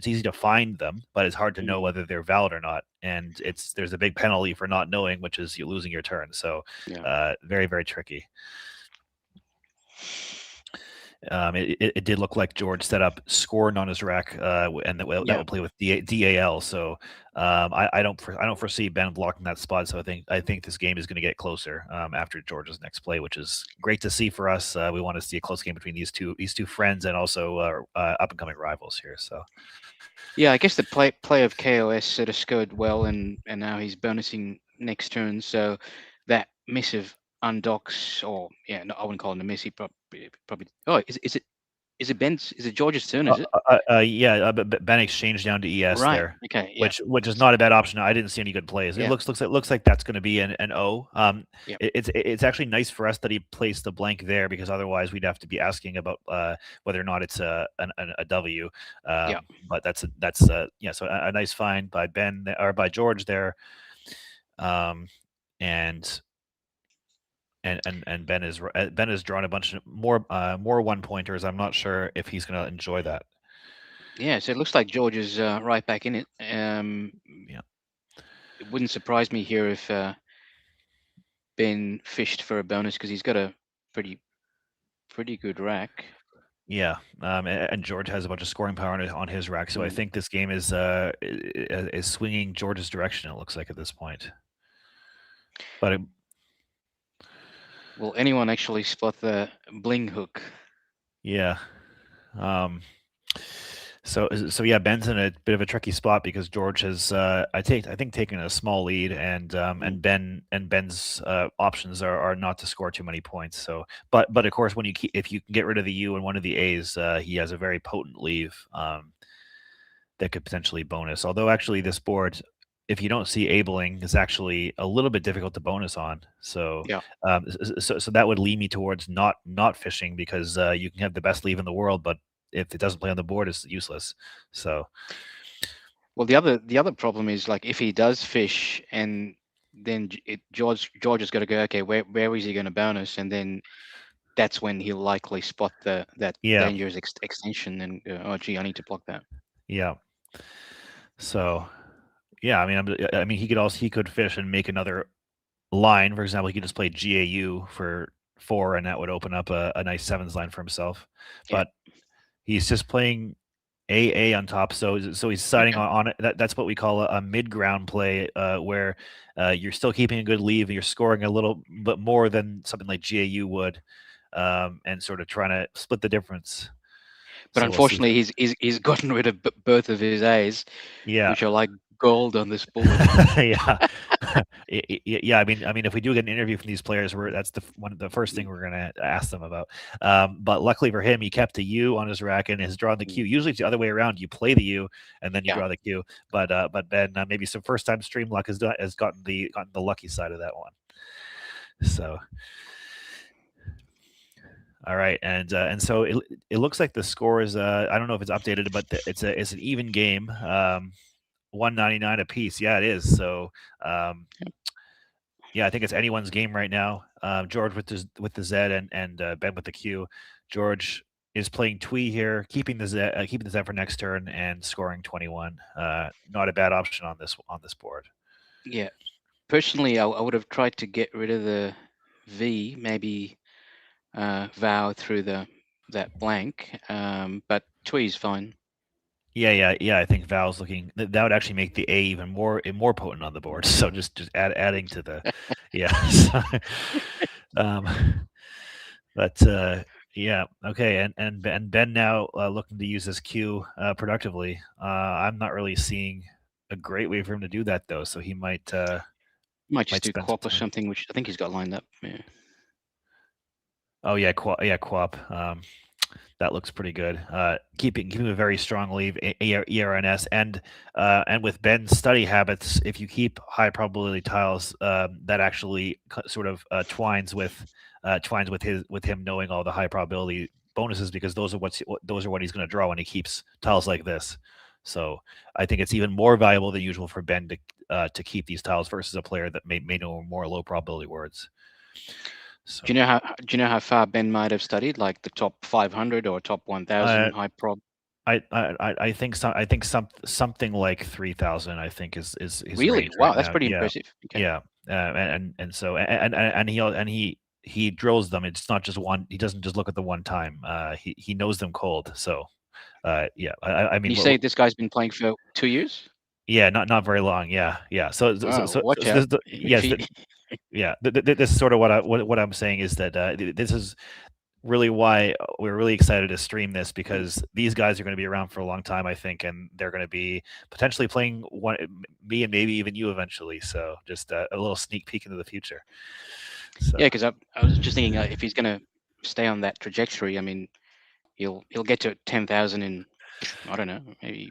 easy to find them, but it's hard to know whether they're valid or not, and there's a big penalty for not knowing, which is you losing your turn. So very, very tricky. It did look like George set up scored on his rack, and that will play with DAL. So I don't foresee Ben blocking that spot. So I think this game is going to get closer after George's next play, which is great to see for us. We want to see a close game between these two friends and also up and coming rivals here. So yeah, I guess the play of KOS sort of scored well, and now he's bonusing next turn. So that missive undocks, or no, I wouldn't call it a miss. He probably. Oh, is it Ben's? Is it George's turn? Is it? But Ben exchanged down to ES there. Okay. Yeah. Which is not a bad option. I didn't see any good plays. It looks like that's going to be an O. It's actually nice for us that he placed the blank there, because otherwise we'd have to be asking about whether or not it's a W. But that's so a nice find by Ben or by George there, and and Ben has drawn a bunch of more 1-pointers. I'm not sure if he's going to enjoy that. Yeah, so it looks like George is right back in it. Yeah. It wouldn't surprise me here if Ben fished for a bonus because he's got a pretty good rack. Yeah, and George has a bunch of scoring power on his rack, so I think this game is swinging George's direction. It looks like at this point, but will anyone actually spot the bling hook? Yeah. So yeah, Ben's in a bit of a tricky spot because George has I think taken a small lead, and Ben's options are not to score too many points. So but of course if you can get rid of the U and one of the A's, he has a very potent leave that could potentially bonus. Although actually this board, if you don't see abling, is actually a little bit difficult to bonus on. So yeah, so that would lead me towards not fishing, because you can have the best leave in the world, but if it doesn't play on the board, it's useless. So, well, the other problem is, like, if he does fish and then George has got to go, okay, where is he going to bonus, and then that's when he'll likely spot that dangerous extension and go, oh gee, I need to block that. Yeah. So, yeah, I mean, he could fish and make another line. For example, he could just play GAU for 4, and that would open up a nice 7s line for himself. But he's just playing AA on top, so he's deciding on it. That's what we call a mid-ground play, where you're still keeping a good leave, and you're scoring a little bit more than something like GAU would, and sort of trying to split the difference. But so unfortunately, he's gotten rid of both of his A's, which are like gold on this board. Yeah. Yeah. I mean, if we do get an interview from these players, that's the first thing we're gonna ask them about. But luckily for him, he kept the U on his rack and has drawn the Q. Usually it's the other way around. You play the U and then you draw the Q. But Ben, maybe some first time stream luck has gotten the lucky side of that one. So. All right, and so it looks like the score is I don't know if it's updated, but it's an even game, 199 apiece. Yeah, it is. So yeah, I think it's anyone's game right now. George with the Z and Ben with the Q. George is playing Twee here, keeping the Z for next turn and scoring 21. Not a bad option on this board. Yeah, personally, I would have tried to get rid of the V, maybe vow through that blank, but Twee's fine. Yeah. I think Val's looking. That would actually make the A even more potent on the board. So just adding to the, but yeah, okay. And Ben now looking to use this Q productively. I'm not really seeing a great way for him to do that though. So he might just do Quap or something, which I think he's got lined up. Yeah. Oh yeah, Quap. That looks pretty good. Keeping a very strong leave, ERNS, and with Ben's study habits, if you keep high probability tiles, that actually sort of twines with him knowing all the high probability bonuses, because those are what he's going to draw when he keeps tiles like this. So I think it's even more valuable than usual for Ben to keep these tiles versus a player that may know more low probability words. So. Do you know how far Ben might have studied, like the top 500 or top 1,000 high prob? I think something like 3,000. I think is really wow. That's pretty impressive. Okay. Yeah, and so he drills them. It's not just one. He doesn't just look at the one time. He knows them cold. So yeah. I mean, you say this guy's been playing for 2 years? Yeah, not very long. Yeah. So watch out. Yeah, this is sort of what I'm saying is that this is really why we're really excited to stream this, because these guys are going to be around for a long time, I think, and they're going to be potentially playing me and maybe even you eventually. So just a little sneak peek into the future. So. Yeah, because I was just thinking, if he's going to stay on that trajectory, I mean, he'll get to 10,000 in, I don't know, maybe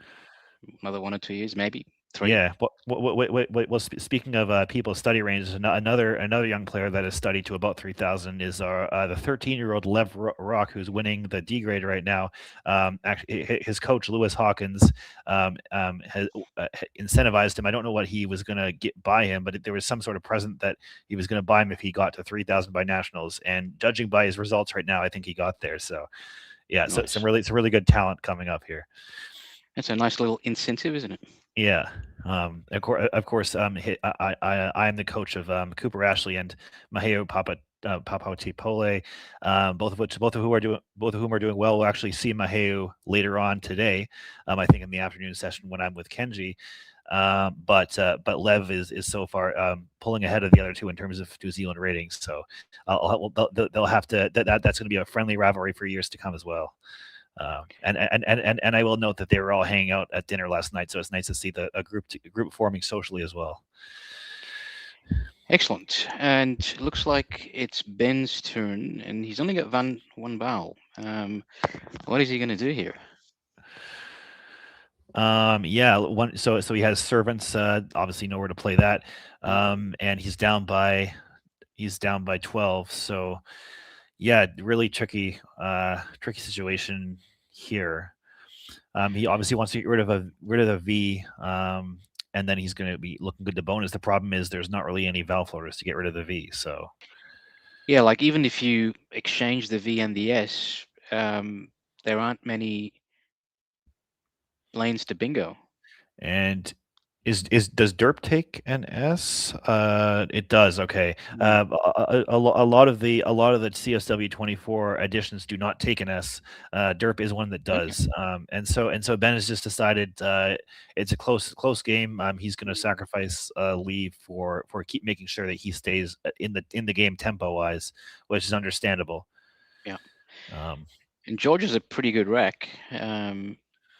another 1 or 2 years, maybe. 3. Yeah. Speaking of people study ranges, another young player that has studied to about 3,000 is the 13-year-old Lev Rock, who's winning the D grade right now. Actually, his coach Lewis Hawkins has incentivized him. I don't know what he was going to get by him, but there was some sort of present that he was going to buy him if he got to 3,000 by nationals. And judging by his results right now, I think he got there. So, yeah, Nice. so some really good talent coming up here. That's a nice little incentive, isn't it? Yeah. Of course. I am the coach of Cooper Ashley and Maheu Papau, both of whom are doing well. We'll actually see Maheu later on today. I think in the afternoon session when I'm with Kenji. But Lev is so far pulling ahead of the other two in terms of New Zealand ratings. So they'll have to. That's going to be a friendly rivalry for years to come as well. And I will note that they were all hanging out at dinner last night, so it's nice to see a group forming socially as well. Excellent. And looks like it's Ben's turn, and he's only got one bow. What is he going to do here? Yeah, so he has servants, obviously nowhere to play that, and he's down by 12. So yeah, really tricky situation here. He obviously wants to get rid of the V, and then he's going to be looking good to bonus. The problem is there's not really any Val floaters to get rid of the V. So yeah, like even if you exchange the V and the S, there aren't many lanes to bingo. And does Derp take an S? It does. Okay. A lot of the CSW 24 editions do not take an S. Derp is one that does. Okay. And so Ben has just decided it's a close game. He's going to sacrifice leave for keep making sure that he stays in the game tempo wise, which is understandable. Yeah. And George is a pretty good rack.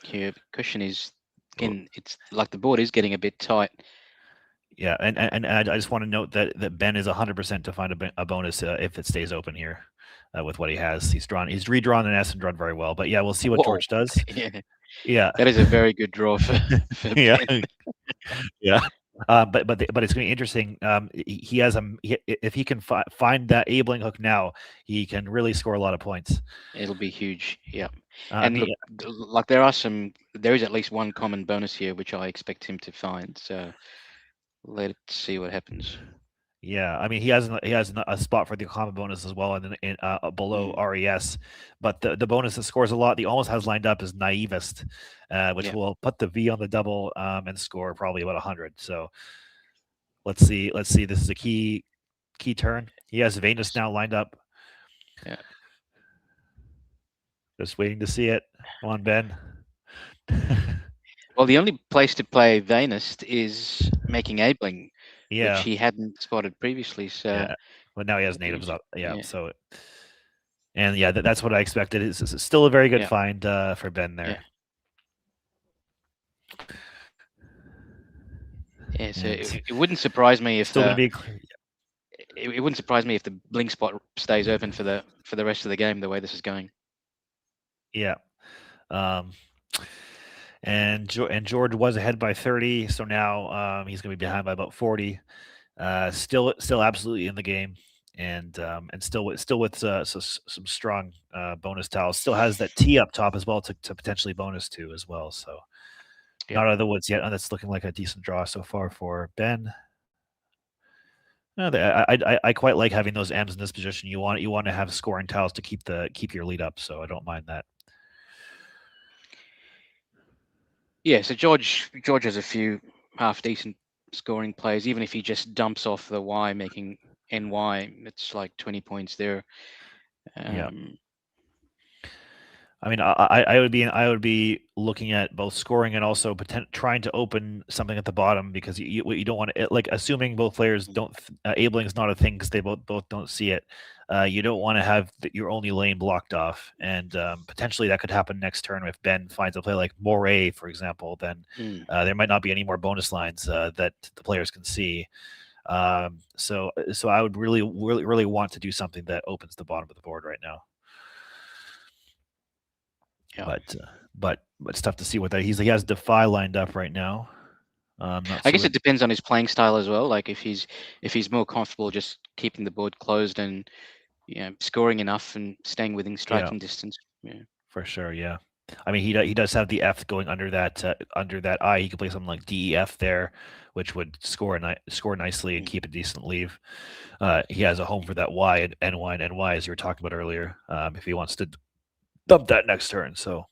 Here, cushion is. Again, it's like the board is getting a bit tight. Yeah, and I just want to note that Ben is 100% to find a bonus if it stays open here with what he has. He's redrawn an S and drawn very well. But yeah, we'll see what George does. Yeah, that is a very good draw for yeah, Ben. Yeah. But it's going to be interesting. He has if he can find that abling hook now, he can really score a lot of points. It'll be huge. Yeah. And look, like there is at least one common bonus here, which I expect him to find. So let's see what happens. Yeah, I mean he has a spot for the common bonus as well, and below RES, but the bonus that scores a lot, the almost has lined up is Naivist, which will put the V on the double and score probably about 100. So let's see. This is a key turn. He has Venus now lined up. Yeah. Just waiting to see it. Come on, Ben. Well, the only place to play Venus is making abling, which he hadn't spotted previously. So, yeah. Well, now he has natives up. Yeah. So, and yeah, that's what I expected. It's still a very good find for Ben there. Yeah. So it wouldn't surprise me if still going to be. It wouldn't surprise me if the blink spot stays open for the rest of the game the way this is going. Yeah. And George was ahead by 30, so now he's going to be behind by about 40. Still absolutely in the game, and still with some strong bonus tiles. Still has that T up top as well to potentially bonus to as well. So not out of the woods yet. And that's looking like a decent draw so far for Ben. I quite like having those M's in this position. You want to have scoring tiles to keep your lead up, so I don't mind that. Yeah, so George has a few half decent scoring plays. Even if he just dumps off the Y, making NY, it's like 20 points there. Yeah. I mean, I would be looking at both scoring and also trying to open something at the bottom, because you don't want to, like, assuming both players don't abling is not a thing because they both don't see it. You don't want to have your only lane blocked off, and potentially that could happen next turn if Ben finds a play like Moray, for example. Then there might not be any more bonus lines that the players can see. So I would really want to do something that opens the bottom of the board right now. Yeah. But it's tough to see what that he has Defy lined up right now. I guess it depends on his playing style as well. Like if he's more comfortable just keeping the board closed and scoring enough and staying within striking distance. Yeah, for sure. Yeah, I mean he does have the F going under that I. He could play something like DEF there, which would score nicely and keep a decent leave. He has a home for that Y and NY and NY as you were talking about earlier. If he wants to dump that next turn, so.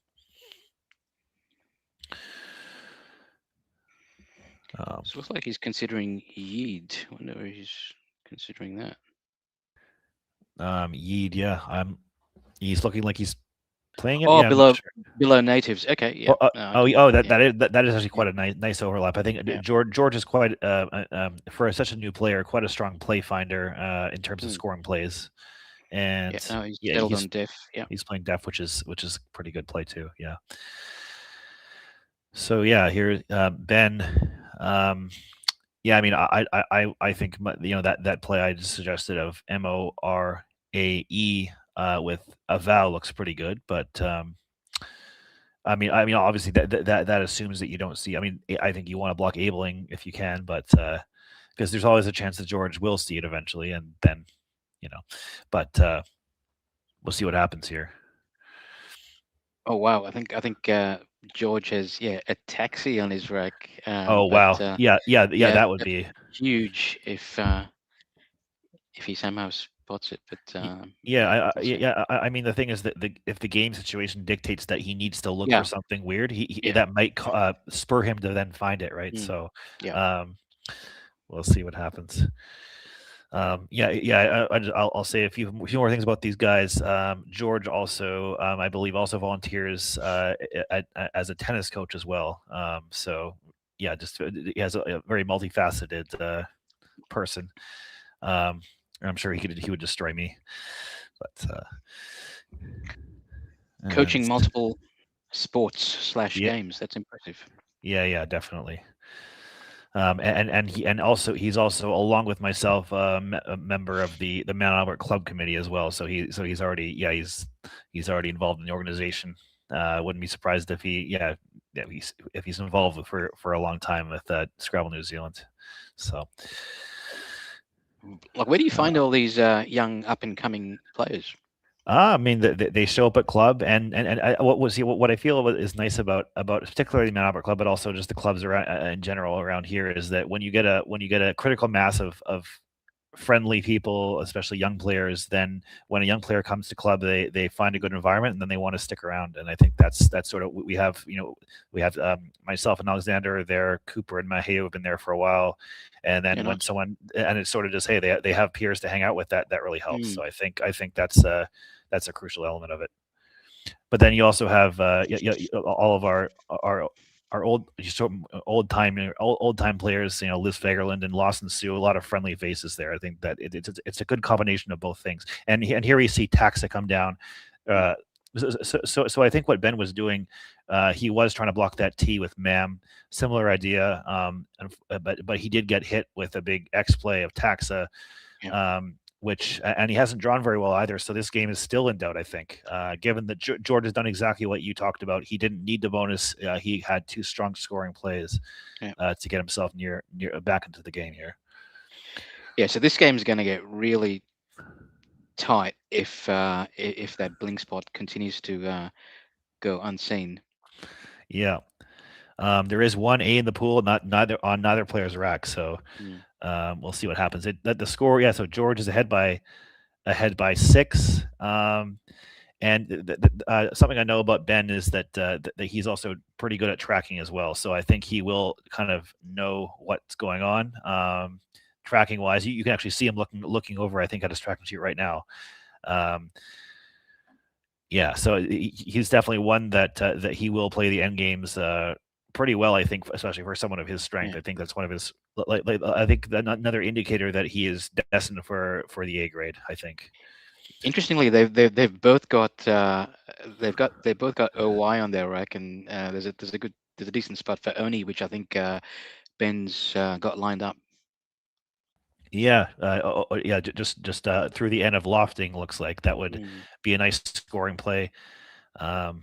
So it looks like he's considering Yeed. I wonder if he's considering that. Yeed, yeah. He's looking like he's playing it. Oh, yeah, below natives. Okay, yeah. That is actually quite a nice overlap. I think George is quite for such a new player, quite a strong play finder in terms of scoring plays. And he's settled on def. Yeah, he's playing def, which is pretty good play too. Yeah. So yeah, here Ben. Yeah, I mean, I think that play I just suggested of MORAE with a vowel looks pretty good, but I mean, obviously that assumes that you don't see. I mean, I think you want to block abling if you can, but because there's always a chance that George will see it eventually, and then but we'll see what happens here. Oh wow, I think George has a taxi on his rack. Oh wow, yeah, that would be huge if he somehow spots it. But I mean the thing is that if the game situation dictates that he needs to look for something weird, that might spur him to then find it, right? So we'll see what happens. I'll say a few more things about these guys. George also, I believe, also volunteers as a tennis coach as well. So yeah, just he has a very multifaceted person. I'm sure he would destroy me, but coaching multiple sports / games, that's impressive. Yeah, definitely. And also he's also, along with myself, a member of the Mount Albert Club Committee as well. So he's already he's already involved in the organization. Wouldn't be surprised if he's involved for a long time with Scrabble New Zealand. So, like, where do you find all these young up and coming players? I mean, they show up at club, and what I feel is nice about particularly the Mount Albert Club, but also just the clubs around in general around here, is that when you get a critical mass of friendly people, especially young players, then when a young player comes to club, they find a good environment and then they want to stick around. And I think that's sort of what we have. We have myself and Alexander there, Cooper and Maheu have been there for a while, and then when someone, and it's sort of just, hey, they have peers to hang out with, that really helps. So I think that's a crucial element of it. But then you also have all of our old time players, Liz Fagerland and Lawson Sue, a lot of friendly faces there. I think that it's a good combination of both things. And here we see Taxa come down. So I think what Ben was doing, he was trying to block that T with Mam. Similar idea, but he did get hit with a big X play of Taxa. And he hasn't drawn very well either. So this game is still in doubt, I think, given that George has done exactly what you talked about. He didn't need the bonus. He had two strong scoring plays to get himself near back into the game here. Yeah, so this game is going to get really tight if that blink spot continues to go unseen. Yeah. There is one A in the pool, neither player's rack. So we'll see what happens. The score, so George is ahead by 6. And something I know about Ben is that he's also pretty good at tracking as well. So I think he will kind of know what's going on. Tracking wise, you can actually see him looking over, I think, at his tracking sheet right now. So he's definitely one that he will play the end games pretty well, I think, especially for someone of his strength. I think that's one of his. I think another indicator that he is destined for the A grade, I think. Interestingly, they've both got OY on their rack, and there's a decent spot for Oni, which I think Ben's got lined up. Yeah, just through the end of lofting looks like that would be a nice scoring play. Of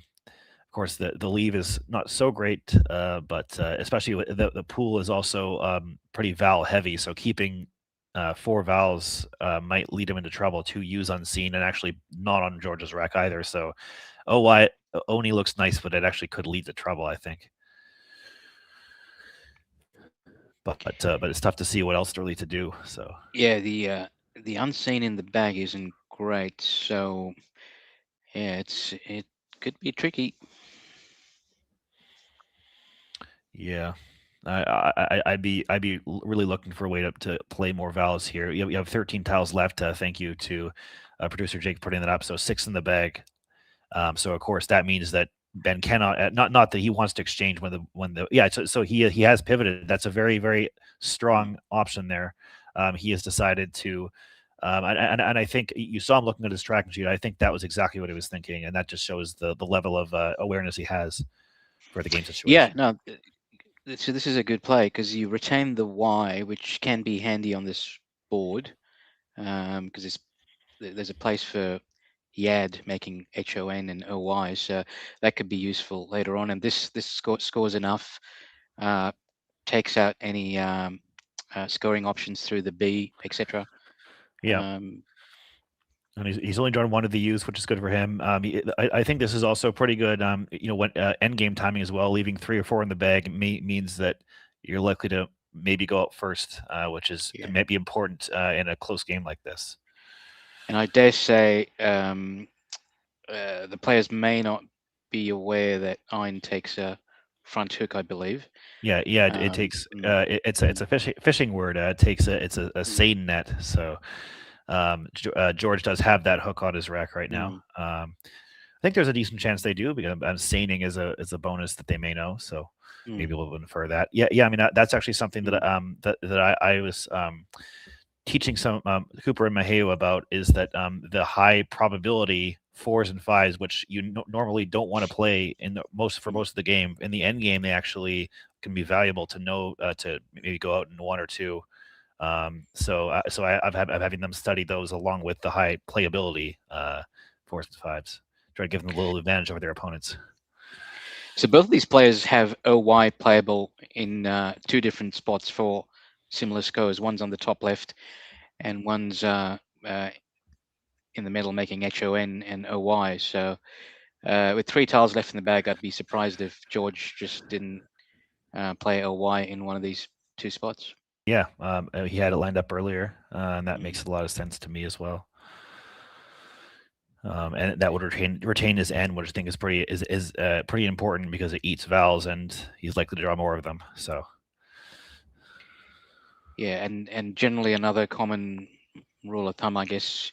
course, the leave is not so great, but especially the pool is also pretty vowel heavy. So keeping 4 vowels might lead him into trouble. 2 U's unseen, and actually not on George's rack either. So, Oni looks nice, but it actually could lead to trouble, I think. But it's tough to see what else really to do. So yeah, the unseen in the bag isn't great. So yeah, it could be tricky. yeah, I'd be really looking for a way to play more vowels here. You have 13 tiles left. Thank you to producer Jake putting that up. So 6 in the bag. So of course that means that Ben cannot not that he wants to exchange when the yeah. So he has pivoted. That's a very, very strong option there. He has decided to. And I think you saw him looking at his tracking sheet. I think that was exactly what he was thinking, and that just shows the level of awareness he has for the game situation. Yeah, no. So this is a good play because you retain the Y, which can be handy on this board, because there's a place for YAD making HON and OY, so that could be useful later on. And this scores enough, takes out any scoring options through the B, etc. Yeah. And he's only drawn 1 of the U's, which is good for him. I think this is also pretty good. When end game timing as well, leaving 3 or 4 in the bag means that you're likely to maybe go out first, which is may be important in a close game like this. And I dare say the players may not be aware that Ein takes a front hook, I believe. Yeah. It takes it's a fishing word. It's a seine net. So. George does have that hook on his rack right now. I think there's a decent chance they do because seining is a bonus that they may know. So maybe we'll infer that. Yeah. I mean that's actually something that I was teaching some Cooper and Maheu about is that the high probability 4s and 5s, which you normally don't want to play for most of the game. In the end game, they actually can be valuable to know to maybe go out in 1 or 2. So I'm having them study those along with the high playability 4s and 5s, try to give them a little advantage over their opponents. So both of these players have OY playable in 2 different spots for similar scores. One's on the top left, and one's in the middle, making HON and OY. So with 3 tiles left in the bag, I'd be surprised if George just didn't play OY in one of these 2 spots. Yeah, he had it lined up earlier, and that makes a lot of sense to me as well. And that would retain his N, which I think is pretty important because it eats vowels, and he's likely to draw more of them. So. Yeah, and generally another common rule of thumb, I guess,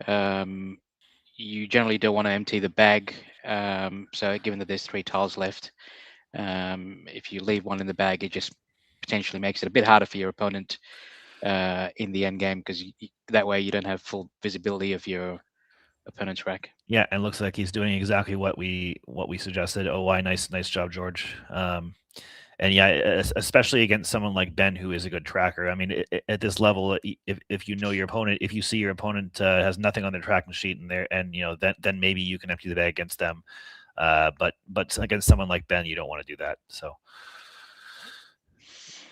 you generally don't want to empty the bag. So given that there's 3 tiles left, if you leave 1 in the bag, it just potentially makes it a bit harder for your opponent in the end game because that way you don't have full visibility of your opponent's rack. Yeah, and looks like he's doing exactly what we suggested. Oh, why nice job, George. And yeah, especially against someone like Ben, who is a good tracker. I mean, at this level, if you know your opponent, if you see your opponent has nothing on their tracking sheet then maybe you can empty the bag against them. But against someone like Ben, you don't want to do that. So,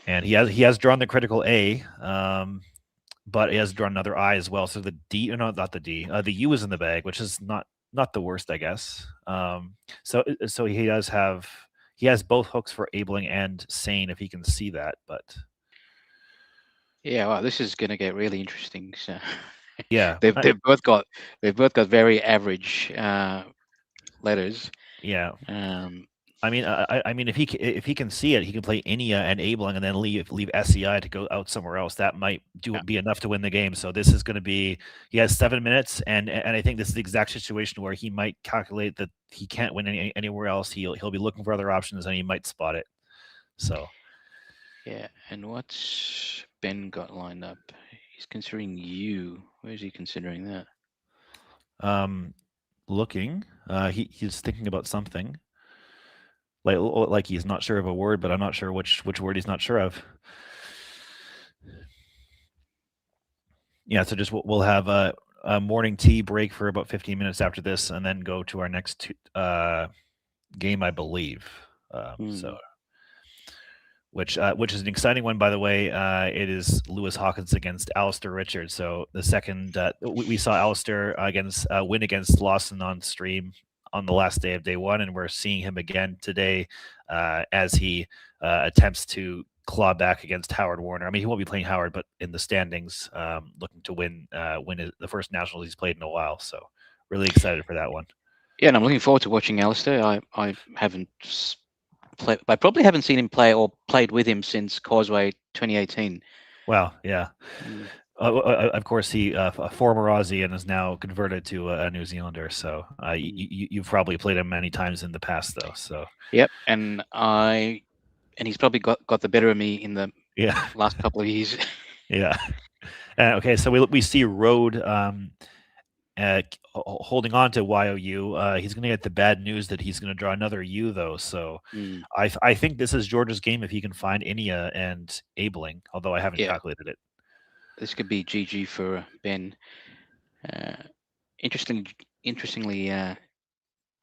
and he has drawn the critical A, but he has drawn another I as well. So the D, not the D, the U is in the bag, which is not the worst, I guess. So he has both hooks for abling and sane if he can see that, but yeah, well, this is going to get really interesting. So yeah, they've both got very average letters. Yeah. I mean, if he can see it, he can play Inia and abling and then leave SEI to go out somewhere else. That might be enough to win the game. So this is going to be. He has 7 minutes, and I think this is the exact situation where he might calculate that he can't win anywhere else. He'll be looking for other options, and he might spot it. So. Yeah, and what's Ben got lined up? He's considering U. Where's he considering that? Looking. He's thinking about something. Like he's not sure of a word, but I'm not sure which word he's not sure of. Yeah, so just we'll have a morning tea break for about 15 minutes after this, and then go to our next game, I believe. So, which is an exciting one, by the way. It is Lewis Hawkins against Alastair Richards. So the second we saw Alastair win against Lawson on stream on the last day of day one, and we're seeing him again today as he attempts to claw back against Howard Warner. I mean, he won't be playing Howard, but in the standings, looking to win the first nationals he's played in a while. So really excited for that one. Yeah, and I'm looking forward to watching Alastair. I haven't I probably haven't seen him play or played with him since Causeway 2018. Wow, yeah. Of course, he a former Aussie and is now converted to a New Zealander. So you've probably played him many times in the past, though. So yep, and he's probably got the better of me in the last couple of years. Yeah. Okay, so we see Road holding on to YOU. He's going to get the bad news that he's going to draw another U, though. So I think this is George's game if he can find Inia and Abling, although I haven't calculated it. This could be GG for Ben. Interestingly,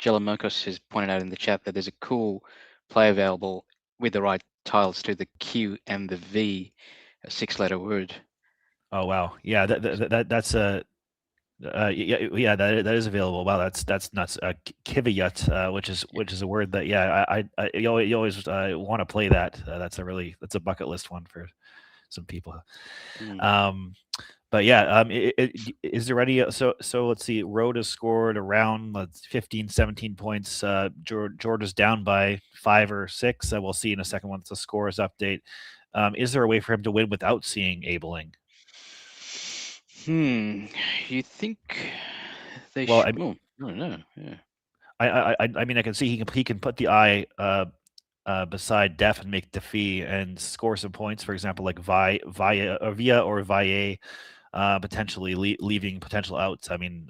Jelamokos has pointed out in the chat that there's a cool play available with the right tiles to the Q and the V, a 6-letter word. Oh wow, yeah, that's a yeah, that is available. Wow, that's nuts. Kiviyut, which is a word that you always want to play that. That's a bucket list one for some people. But yeah, is there any? So let's see. Road has scored around 15, 17 points. George is down by 5 or 6. We'll see in a second once the scores update. Is there a way for him to win without seeing Abling? You think they should? I don't know. Yeah. I mean, I can see he can put the eye beside Def and make Defy and score some points. For example, like Via or Valle, potentially leaving potential outs. I mean,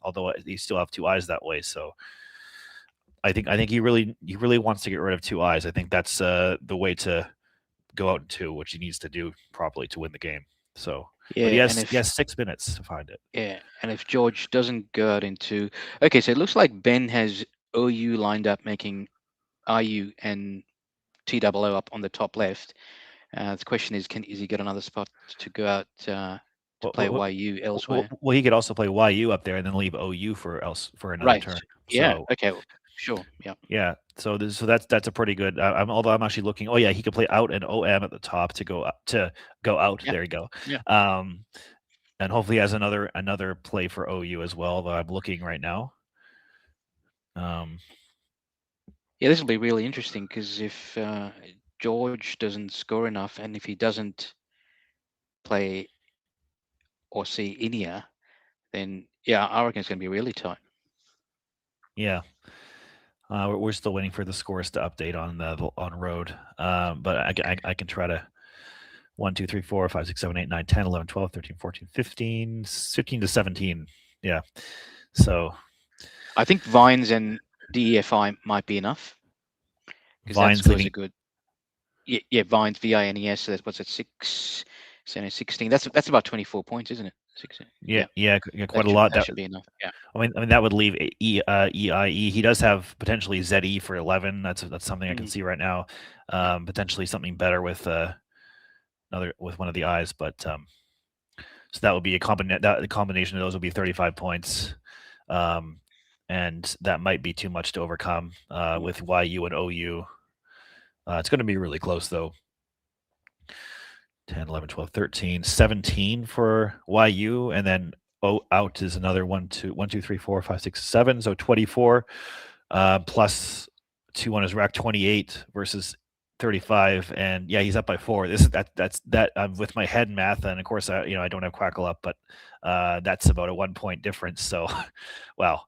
although he still have 2 eyes that way, so I think he really wants to get rid of 2 eyes. I think that's the way to go out in 2, which he needs to do properly to win the game. So yeah, but he has 6 minutes to find it. Yeah, and if George doesn't go out into okay, so it looks like Ben has OU lined up, making IU and TOO up on the top left. The question is he get another spot to go out to play YU elsewhere? Well, he could also play YU up there and then leave OU for another turn. Yeah. So, okay. Sure. Yeah. Yeah. So that's a pretty good. Although I'm actually looking. Oh yeah, he could play out and OM at the top to go out. Yeah. There you go. Yeah. And hopefully he has another play for OU as well. Though I'm looking right now. Yeah, this will be really interesting because if George doesn't score enough, and if he doesn't play or see Inia, then I reckon it's going to be really tight. Yeah. We're still waiting for the scores to update on Road, but I can try to 1, 2, 3, 4, 5, 6, 7, 8, 9, 10, 11, 12, 13, 14, 15 to 17. Yeah. So I think Vines and DEFI might be enough. Vines are good. Yeah, Vines, VINES. So that's what's at 6, 16. That's about 24 points, isn't it? 16. Yeah, quite a lot. That should be enough. Yeah. I mean that would leave EIE. He does have potentially ZE for 11. That's something I can see right now. Potentially something better with one of the eyes, but so that would be the combination of those would be 35 points, and that might be too much to overcome with YU and OU. It's going to be really close though. 10, 11, 12, 13, 17 for YU, and then out is another 1, 2, 3, 4, 5, 6, 7. So 24 plus 2 on his rack, 28 versus 35, and yeah, he's up by 4. That's with my head math, and of course I don't have Quackle up, but that's about a 1 point difference. So wow.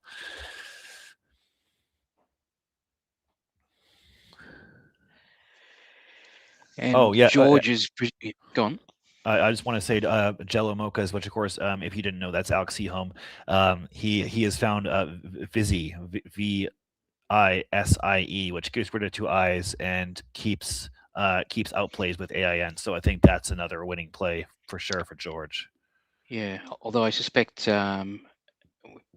And George is gone. I just want to say Jello Mochas, which of course, if you didn't know, that's Alex Seaholm. He has found Vizzy, VISIE, which gets rid of 2 eyes and keeps outplays with AIN. So I think that's another winning play for sure for George. Yeah, although I suspect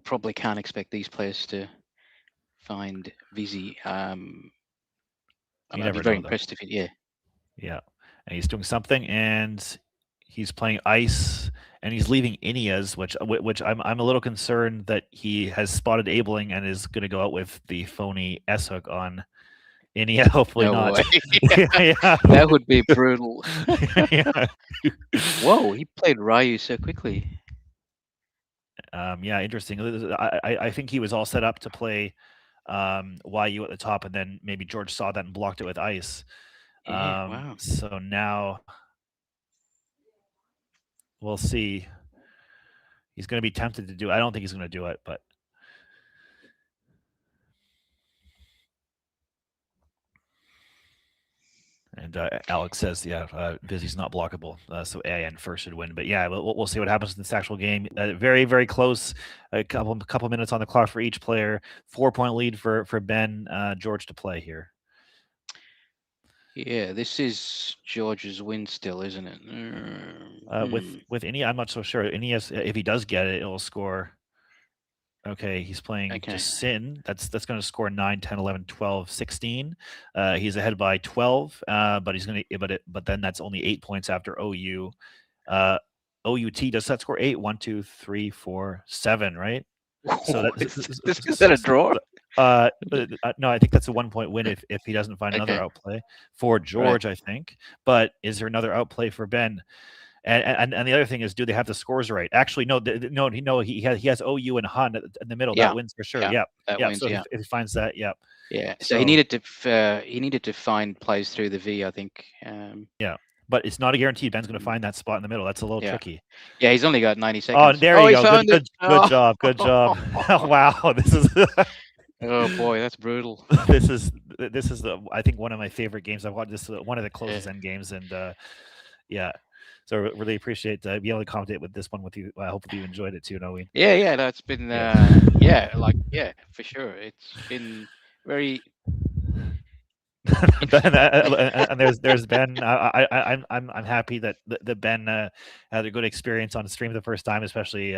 probably can't expect these players to find Vizzy. I'd never be very know, though. impressed if it. Yeah. Yeah, and he's doing something, and he's playing ice, and he's leaving Inias, which I'm a little concerned that he has spotted Abling and is going to go out with the phony S hook on Inia. Hopefully No not. way. Yeah. That would be brutal. Yeah. Whoa, he played Ryu so quickly. Yeah, interesting. I think he was all set up to play YU at the top, and then maybe George saw that and blocked it with ice. Yeah, wow. So now we'll see. He's going to be tempted to do it. I don't think he's going to do it, but and Alex says, yeah, Vizzy's not blockable, so AN first should win. But yeah, we'll see what happens in this actual game. Very, very close. A couple minutes on the clock for each player. 4-point lead for Ben. George to play here. Yeah, this is George's win still, isn't it? With Inia, I'm not so sure. Inia's, if he does get it, it'll score. Okay, he's playing just Sin. That's going to score 9, 10, 11, 12, 16. He's ahead by 12, but he's going to but then that's only 8 points after OU. OUT does that score 8? 1, 2, 3, 4, 7, right? So is that a draw? No, I think that's a 1-point win if he doesn't find another outplay for George, right. I think. But is there another outplay for Ben? And the other thing is, do they have the scores right? Actually, no. He has OU and Han in the middle. Yeah. That wins for sure. Yeah. Wins, so if he finds that, yeah. Yeah. So he needed to find plays through the V, I think. Yeah, but it's not a guarantee. Ben's going to find that spot in the middle. That's a little tricky. Yeah, he's only got 90 seconds. Oh, there you go. Good job. Good job. Wow, this is. Oh boy, that's brutal. This is I think one of my favorite games I've watched. This is one of the closest end games, and yeah. So really appreciate being able to commentate with this one with you. I hope you enjoyed it too, Naween. Yeah, that's been for sure. It's been very. And there's Ben. I'm happy that Ben had a good experience on stream the first time, especially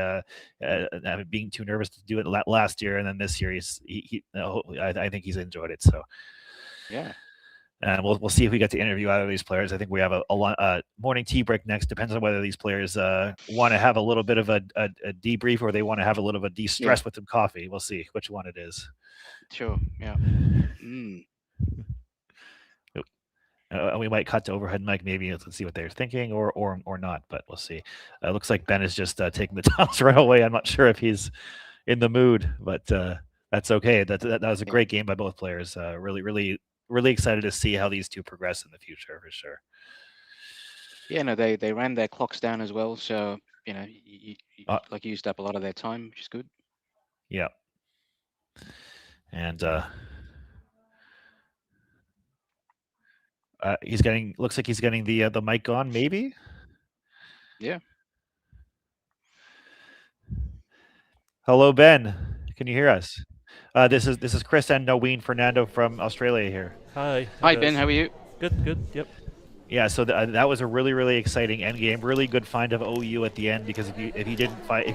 being too nervous to do it last year, and then this year I think he's enjoyed it. So yeah. And we'll see if we get to interview either of these players. I think we have a morning tea break next. Depends on whether these players want to have a little bit of a debrief or they want to have a little bit of de-stress with some coffee. We'll see which one it is. Sure. Yeah. We might cut to overhead mic maybe to see what they're thinking or not, but we'll see. It looks like Ben is just taking the toss right away. I'm not sure if he's in the mood, but that's okay. That was a great game by both players. Really excited to see how these two progress in the future for sure. Yeah, no, they ran their clocks down as well, so you used up a lot of their time, which is good. Yeah, and looks like he's getting the mic on, maybe. Yeah. Hello, Ben. Can you hear us? This is Chris and Naween Fernando from Australia here. Hi. Hi, Ben. How are you? Good. Yep. Yeah, so that was a really exciting end game. Really good find of OU at the end because if he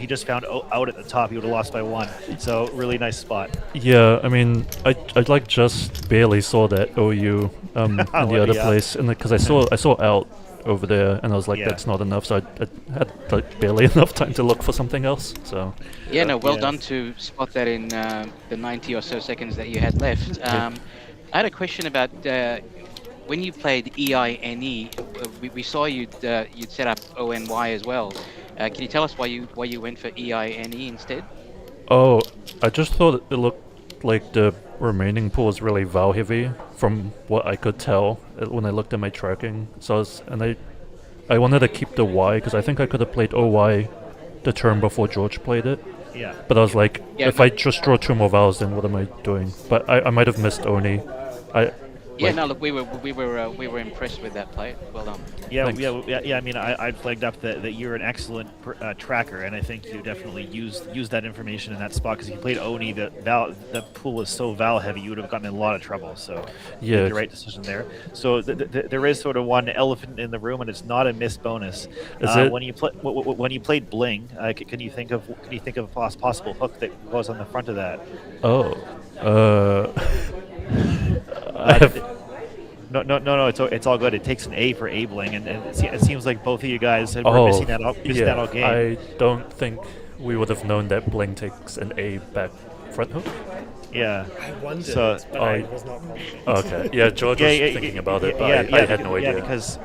just found out at the top, he would have lost by 1. So really nice spot. Yeah, I mean, I just barely saw that OU in the other place, and because I saw out over there, and I was like, that's not enough. So I had barely enough time to look for something else. So yeah, no, well done to spot that in the 90 or so seconds that you had left. I had a question about when you played EINE. We saw you'd set up ONY as well. Can you tell us why you went for EINE instead? Oh, I just thought it looked like the remaining pool was really Val heavy from what I could tell when I looked at my tracking. So I wanted to keep the Y because I think I could have played OY the turn before George played it. Yeah. But I was like, if I just draw 2 more vowels, then what am I doing? But I might have missed Oni. Look, we were impressed with that play. Well done. Yeah. I mean, I flagged up that you're an excellent tracker, and I think you definitely used that information in that spot because if you played Oni, the pool is so Val heavy, you would have gotten in a lot of trouble. So you made the right decision there. So there is sort of one elephant in the room, and it's not a missed bonus. When you played Bling, can you think of a possible hook that goes on the front of that? Oh. I have. No. It's all good. It takes an A for abling, and it seems like both of you guys were missing that all game. I don't think we would have known that Bling takes an A back front hook. Yeah. I wondered, So- but I was not confident. Okay, yeah, George was thinking about it, but I had no idea. Because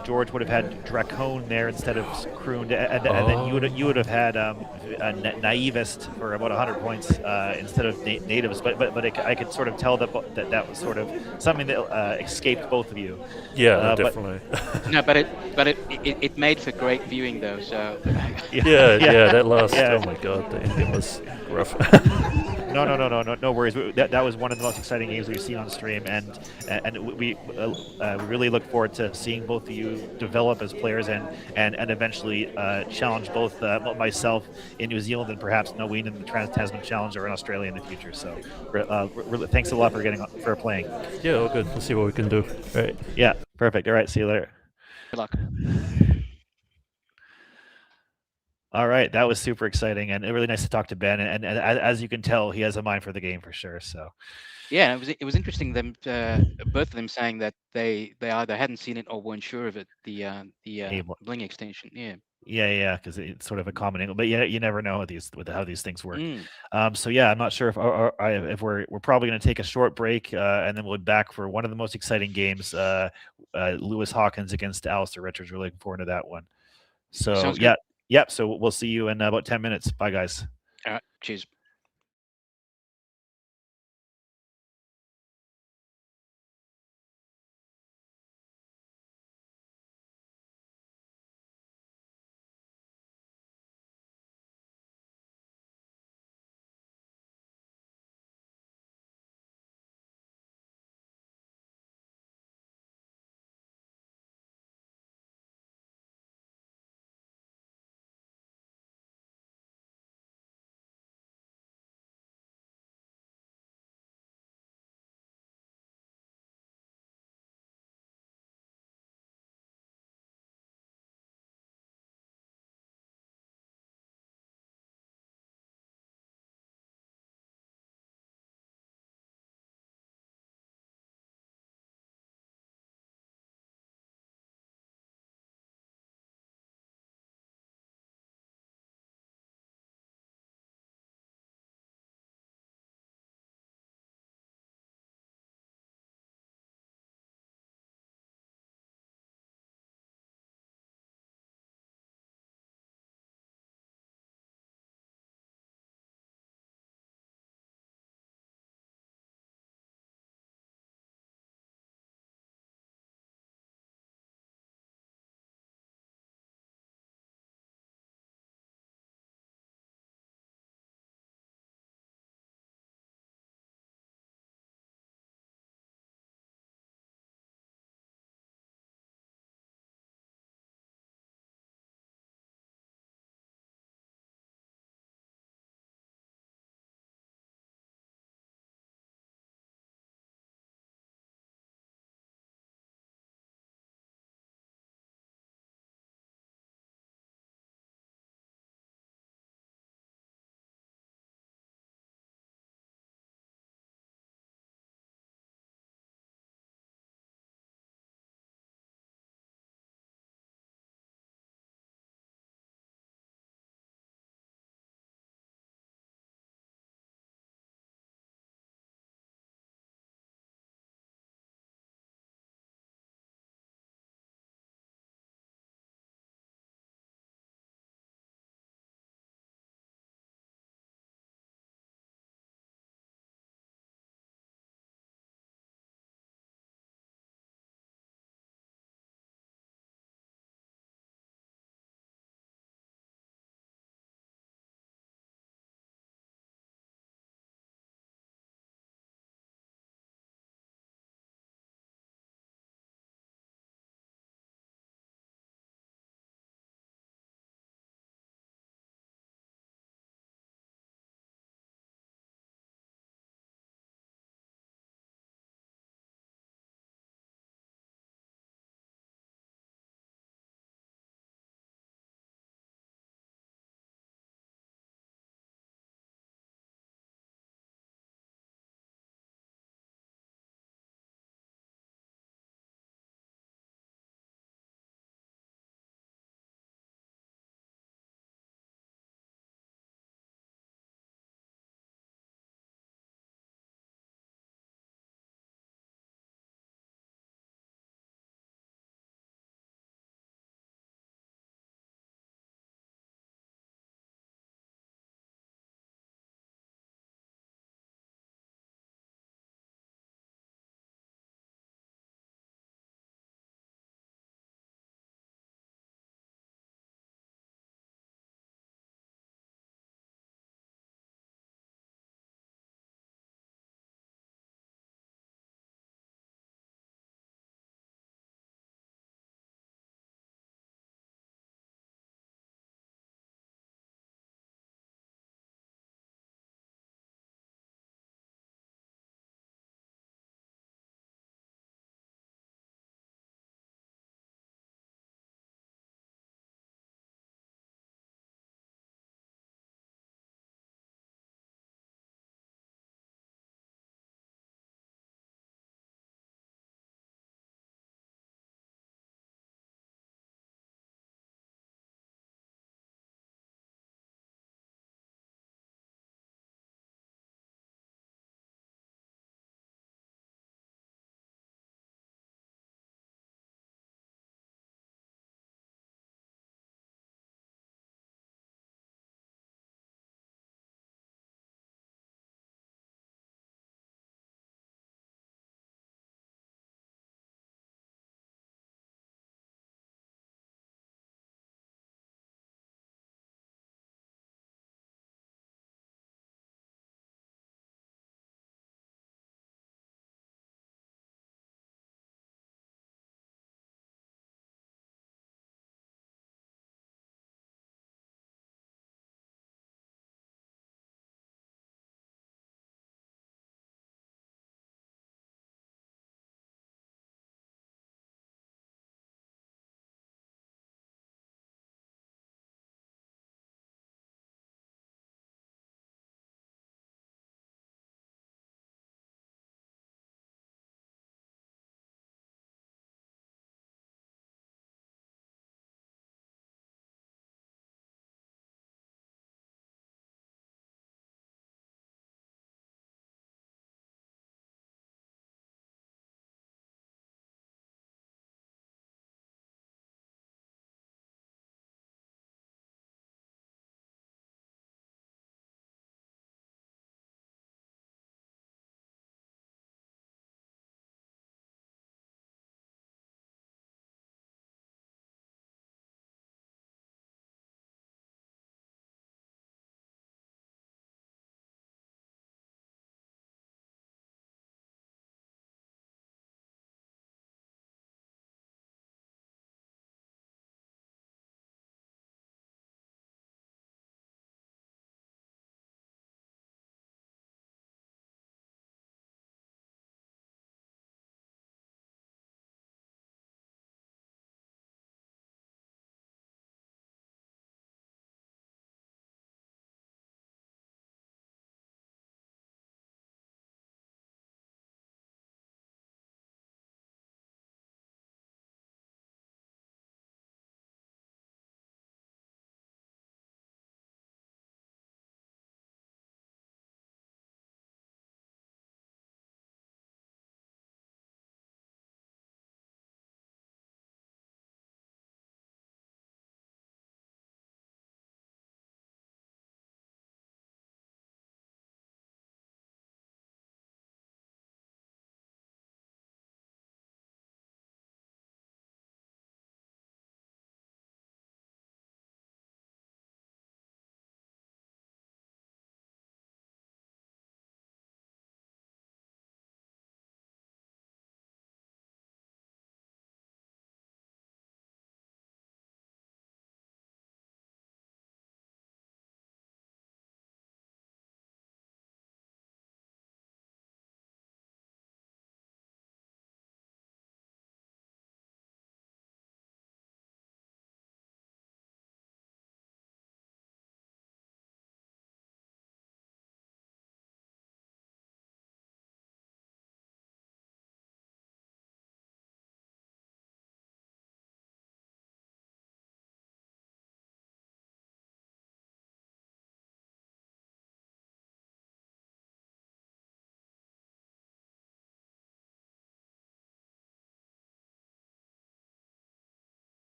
George would have had Dracone there instead of Croon, and then you would have had Naivist for about 100 points instead of natives. But I could sort of tell that was sort of something that escaped both of you. Yeah, but- definitely. No, but it made for great viewing though. So Yeah, that last. Oh my god, the ending was rough. No worries. That was one of the most exciting games we've seen on stream, and we really look forward to seeing both of you develop as players and eventually challenge both myself in New Zealand and perhaps Naween in the Trans-Tasman Challenge or in Australia in the future. So thanks a lot for playing. Yeah, all good. We'll see what we can do. Right. Yeah, perfect. All right, see you later. good luck. All right, that was super exciting and really nice to talk to Ben. And as you can tell, he has a mind for the game for sure. So Yeah, it was interesting them both of them saying that they either hadn't seen it or weren't sure of it. The Bling extension. Yeah. Yeah, because it's sort of a common angle, but yeah, you never know with how these things work. Mm. So yeah, I'm not sure if we're probably going to take a short break and then we'll be back for one of the most exciting games, Lewis Hawkins against Alastair Richards. We're looking forward to that one. So Sounds good. yeah, yep. So we'll see you in about 10 minutes. Bye, guys. All right. Cheers.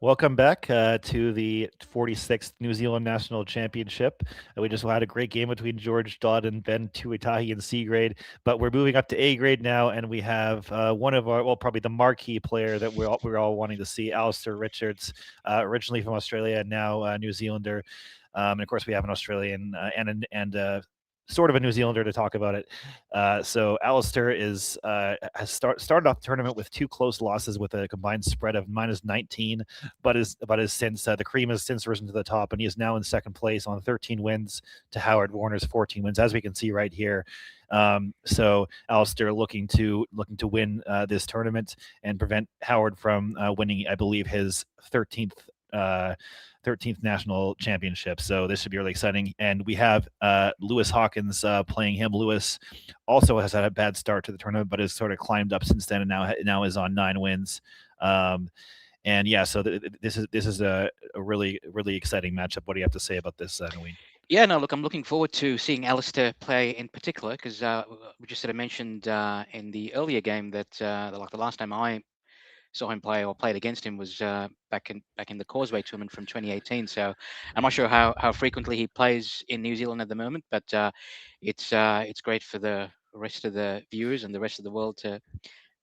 Welcome back to the 46th New Zealand National Championship. We just had a great game between George Dodd and Ben Tuitahi in C grade, but we're moving up to A grade now, and we have one of our, well, probably the marquee player that we're all wanting to see, Alastair Richards, originally from Australia and now New Zealander. And of course, we have an Australian and sort of a New Zealander to talk about it. So Alastair has started off the tournament with 2 close losses with a combined spread of -19, but is since the cream has since risen to the top, and he is now in second place on 13 wins to Howard Warner's 14 wins, as we can see right here. So Alastair looking to win this tournament and prevent Howard from winning, I believe, his 13th national championship. So this should be really exciting. And we have Lewis Hawkins playing him. Lewis also has had a bad start to the tournament, but has sort of climbed up since then, and now is on 9 wins. And yeah, so this is a really exciting matchup. What do you have to say about this, Naween? Yeah, no, look, I'm looking forward to seeing Alastair play in particular, because we just sort of mentioned in the earlier game that like the last time I saw him play or played against him was back in the Causeway tournament from 2018. So I'm not sure how frequently he plays in New Zealand at the moment, but it's great for the rest of the viewers and the rest of the world to,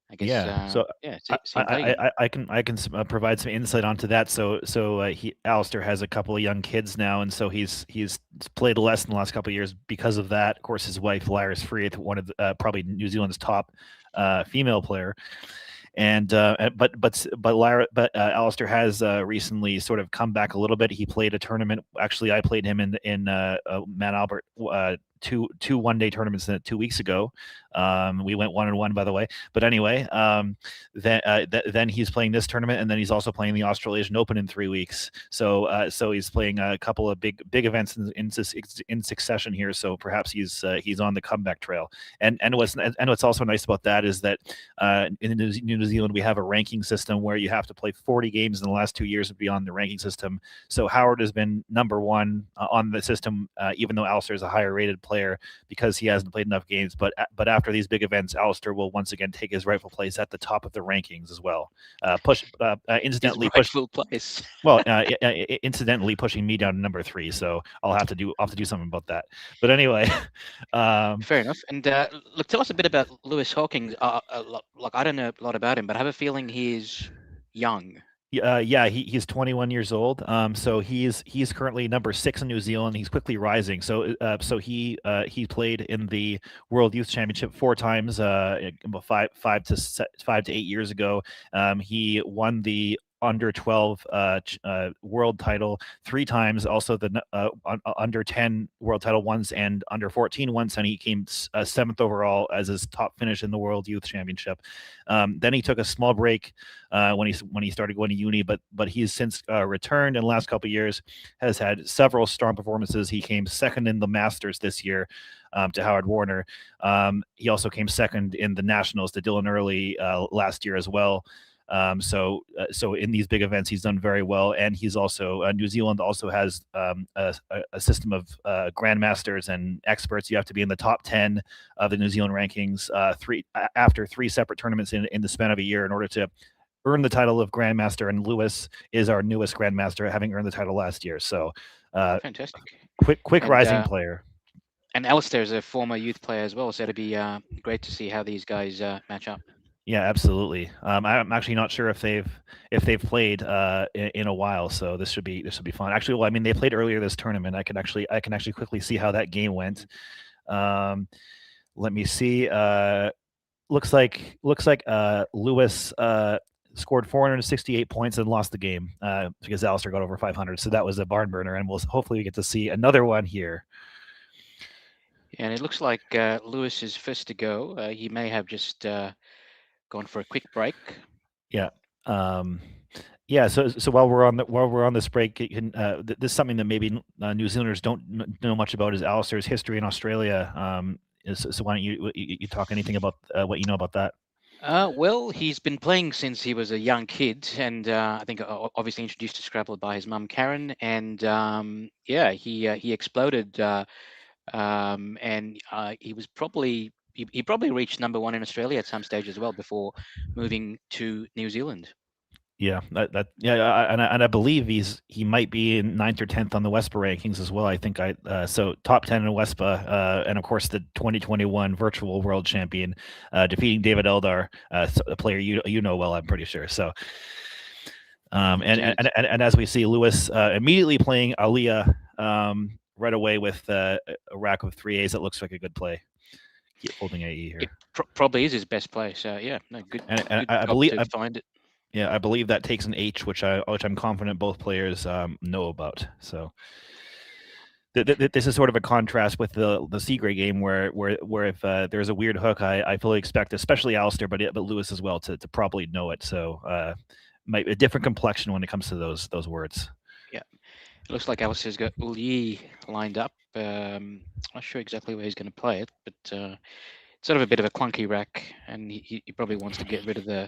I guess, see him play. I can provide some insight onto that. So Alastair has a couple of young kids now, and so he's played less in the last couple of years because of that. Of course, his wife Lyra's Freeth, one of the, probably New Zealand's top female player. And Alastair has recently sort of come back a little bit. He played a tournament. Actually, I played him in Mount Albert two one-day tournaments 2 weeks ago. We went 1-1, by the way. But anyway, then he's playing this tournament, and then he's also playing the Australasian Open in 3 weeks. So he's playing a couple of big events in succession here. So perhaps he's on the comeback trail. And what's also nice about that is that in New Zealand we have a ranking system where you have to play 40 games in the last 2 years to be on the ranking system. So Howard has been #1 on the system, even though Alastair is a higher rated player because he hasn't played enough games. But after these big events, Alastair will once again take his rightful place at the top of the rankings as well. Incidentally incidentally pushing me down to #3. So I'll have to do something about that. But anyway, fair enough. And look, tell us a bit about Lewis Hawkins. Like, I don't know a lot about him, but I have a feeling he's young. He's 21 years old. So he's currently #6 in New Zealand. He's quickly rising. So he played in the World Youth Championship 4 times, about 5 to 8 years ago. He won the under 12 world title 3 times, also the under 10 world title once, and under 14 once, and he came 7th overall as his top finish in the World Youth Championship. Then he took a small break when he started going to uni, but he's since returned, and the last couple of years has had several strong performances. He came 2nd in the Masters this year to Howard Warner. He also came 2nd in the Nationals to Dylan Early last year as well. So in these big events, he's done very well, and he's also New Zealand also has a system of grandmasters and experts. You have to be in the top 10 of the New Zealand rankings after 3 separate tournaments in the span of a year in order to earn the title of grandmaster. And Lewis is our newest grandmaster, having earned the title last year. So fantastic, quick rising player. And Alastair is a former youth player as well, so it'd be great to see how these guys match up. Yeah, absolutely. I'm actually not sure if they've played in a while, so this should be fun. Actually, well, I mean, they played earlier this tournament. I can actually quickly see how that game went. Let me see. Looks like Lewis scored 468 points and lost the game because Alastair got over 500. So that was a barn burner, and we'll hopefully get to see another one here. And it looks like Lewis is first to go. He may have just gone for a quick break. Yeah. So while we're on this break, this is something that maybe New Zealanders don't know much about, is Alastair's history in Australia. So why don't you talk anything about what you know about that? Well, he's been playing since he was a young kid, and I think obviously introduced to Scrabble by his mum Karen, and he exploded, and he was probably. He probably reached #1 in Australia at some stage as well before moving to New Zealand. Yeah, and I believe he might be in 9th or 10th on the WESPA rankings as well. I think so top 10 in WESPA, and of course the 2021 virtual world champion, defeating David Eldar, a player you know well, I'm pretty sure. So, and as we see, Lewis immediately playing Aliyah right away with a rack of 3 A's. That looks like a good play. Keep holding AE here. It probably is his best play. So yeah, no, good. And good I job believe to find it. Yeah, I believe that takes an H, which I'm confident both players know about. So this is sort of a contrast with the C grade game, where if there's a weird hook, I fully expect, especially Alastair, but Lewis as well, to probably know it. So might a different complexion when it comes to those words. Yeah, it looks like Alastair's got Ulie lined up. Not sure exactly where he's going to play it, but it's sort of a bit of a clunky rack, and he probably wants to get rid of the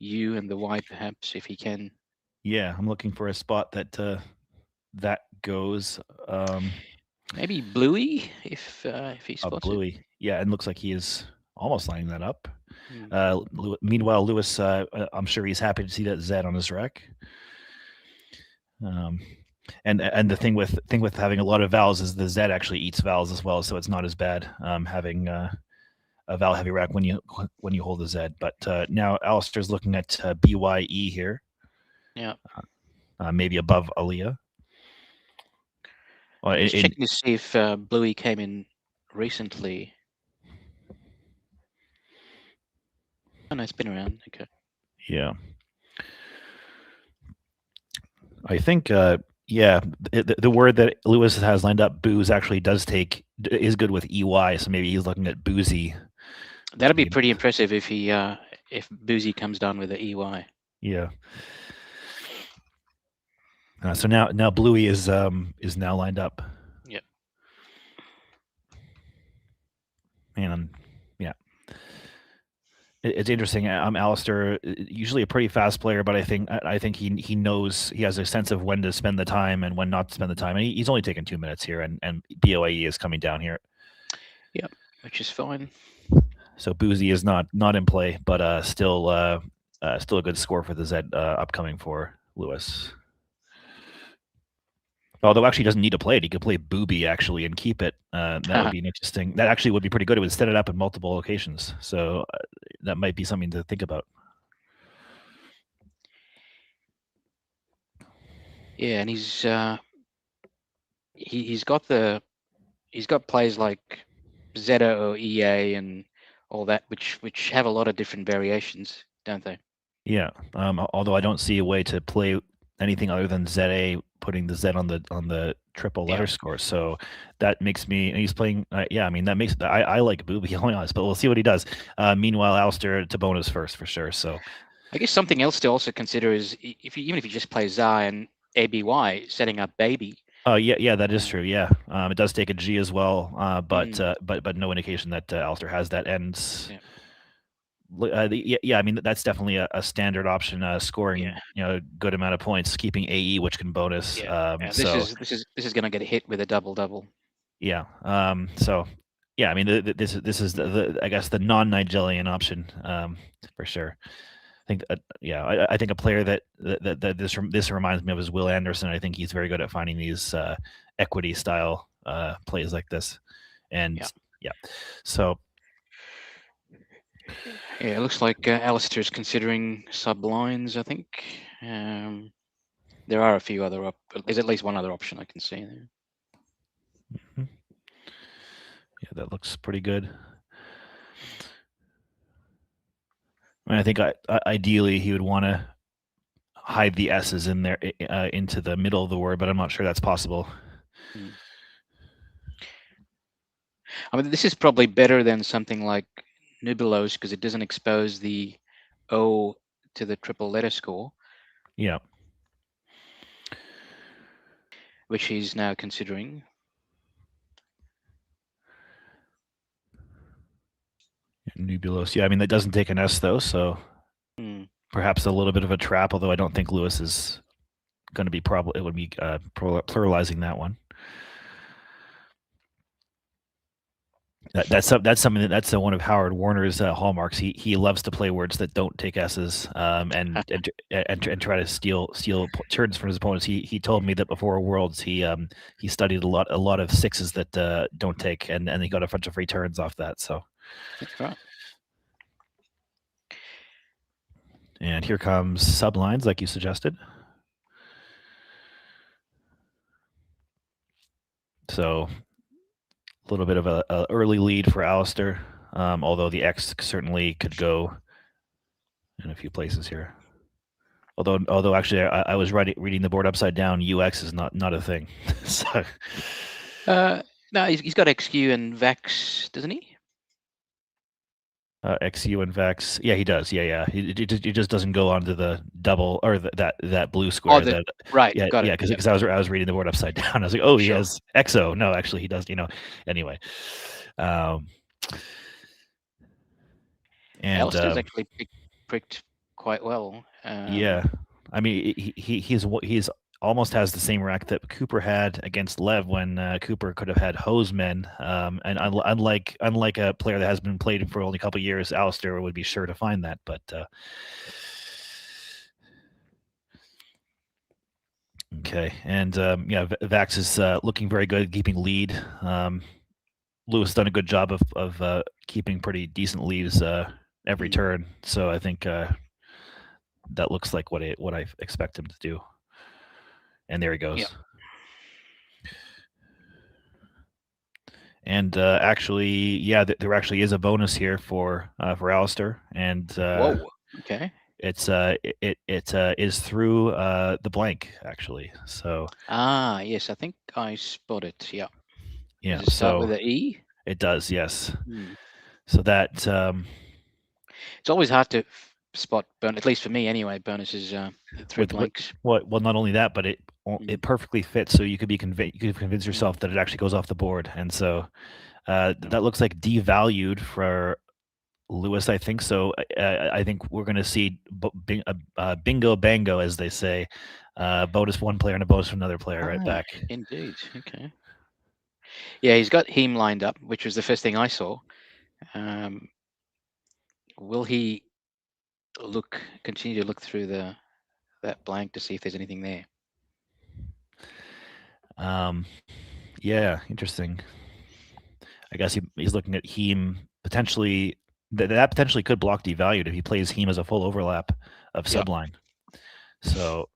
U and the Y perhaps if he can. Yeah, I'm looking for a spot that that goes. Maybe Bluey if he spots Bluey. it. Yeah, and looks like he is almost lining that up. Hmm. Meanwhile, Lewis, I'm sure he's happy to see that Z on his rack. And the thing with having a lot of vowels is the Z actually eats vowels as well, so it's not as bad having a vowel heavy rack when you hold the Z. But now Alastair's looking at BYE here. Yeah. Maybe above Aliyah. Well, Just checking to see if Bluey came in recently. Oh no, it's been around. Okay. Yeah. I think yeah, the word that Lewis has lined up, booze, actually is good with EY, so maybe he's looking at boozy. That'd be pretty impressive if he if Boozy comes down with the EY. Yeah. So now Bluey is now lined up. Yep. And yeah, it's interesting. Alastair, usually a pretty fast player, but I think he knows, he has a sense of when to spend the time and when not to spend the time. And he's only taken 2 minutes here, and BOAE is coming down here. Yep, which is fine. So Boozy is not in play, but still a good score for the Z upcoming for Lewis. Although actually he doesn't need to play it. He could play Booby actually and keep it. That would be an interesting. That actually would be pretty good. It would set it up in multiple locations. So that might be something to think about. Yeah, and he's got plays like Zeta or EA and all that, which have a lot of different variations, don't they? Yeah. Although I don't see a way to play anything other than ZA, putting the Z on the triple letter score. So that makes me, and he's playing, yeah, I mean, that makes, I like Booby, I'll be honest, but we'll see what he does. Meanwhile, Alastair to bonus first for sure. So I guess something else to also consider is even if you just play Zai and ABY, setting up Baby. Oh yeah, that is true. Yeah, it does take a G as well, but no indication that Alastair has that. And yeah, I mean that's definitely a standard option, scoring good amount of points, keeping AE, which can bonus. This is going to get a hit with a double. Yeah. So yeah, I mean this is the I guess the non-Nigelian option for sure. I think I think a player that this reminds me of is Will Anderson. I think he's very good at finding these equity style plays like this, and so. Yeah, it looks like Alastair's considering sublines, I think. There are a few other there's at least one other option I can see there. Mm-hmm. Yeah, that looks pretty good. I mean, I think ideally he would want to hide the S's in there into the middle of the word, but I'm not sure that's possible. I mean, this is probably better than something like Nubulos because it doesn't expose the O to the triple letter score. Yeah. Which he's now considering. Nubulos. Yeah, I mean, that doesn't take an S, though, so perhaps a little bit of a trap, although I don't think Lewis is going to be it would be pluralizing that one. That's something that's one of Howard Warner's hallmarks. He loves to play words that don't take S's, and try to steal turns from his opponents. He told me that before Worlds he studied a lot of sixes that don't take, and he got a bunch of free turns off that. So That's right. And here comes sublines, like you suggested. So a little bit of a early lead for Alastair, although the X certainly could go in a few places here. Although actually I was reading the board upside down. UX is not a thing. So no, he's got XQ and Vax, doesn't he? XU and Vex. Yeah, he does. Yeah. He just doesn't go onto the double or that blue square. Right. Yeah, got it. Because I was reading the board upside down. I was like, oh, he Sure. has XO. No, actually, he does. Anyway. And Alastair's actually pricked quite well. Yeah, I mean, he's almost has the same rack that Cooper had against Lev when Cooper could have had Hosemen. And unlike a player that has been played for only a couple of years, Alastair would be sure to find that. But okay, and Vax is looking very good, keeping lead. Lewis done a good job of keeping pretty decent leads every turn. So I think that looks like what I expect him to do. And there he goes. Yep. And actually, yeah, there actually is a bonus here for Alastair, and whoa, okay. It's it is through the blank actually. So yes, I think I spot it. Yeah. Yeah. Does it start with an E? It does, yes. So that it's always hard to spot bonus, at least for me anyway. Bonuses through blanks. Well, not only that, but it perfectly fits. So you could convince yourself that it actually goes off the board, and so that looks like devalued for Lewis, I think. So I think we're going to see bingo bango, as they say, bonus one player and a bonus from another player right back. Indeed. Okay. Yeah, he's got him lined up, which was the first thing I saw. Will he continue to look through that blank to see if there's anything there? Yeah, interesting. I guess he's looking at Heem potentially. That potentially could block devalued if he plays Heem as a full overlap of subline. So,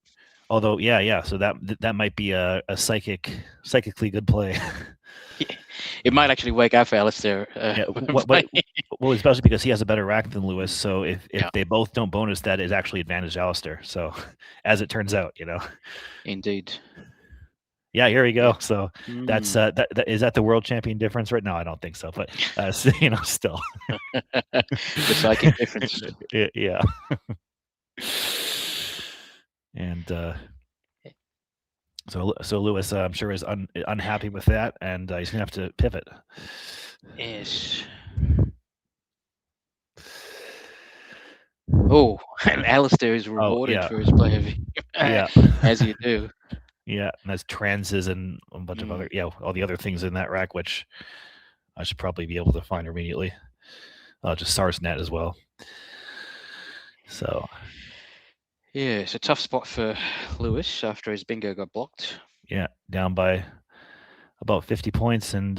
although so that might be a psychically good play. It might actually wake up Alastair. Well, especially because he has a better rack than Lewis. So if they both don't bonus, that is actually advantage Alastair. So, as it turns out, Indeed. Yeah, here we go. So that's that is that the world champion difference right now? I don't think so, but still the psychic difference. Yeah. And so Lewis, I'm sure, is unhappy with that, and he's gonna have to pivot. Yes. Oh, and Alastair is rewarded for his play of as you do. Yeah, and that's transes and a bunch of other all the other things in that rack, which I should probably be able to find immediately. Just SarsNet as well. So yeah, it's a tough spot for Lewis after his bingo got blocked. Yeah, down by about 50 points, and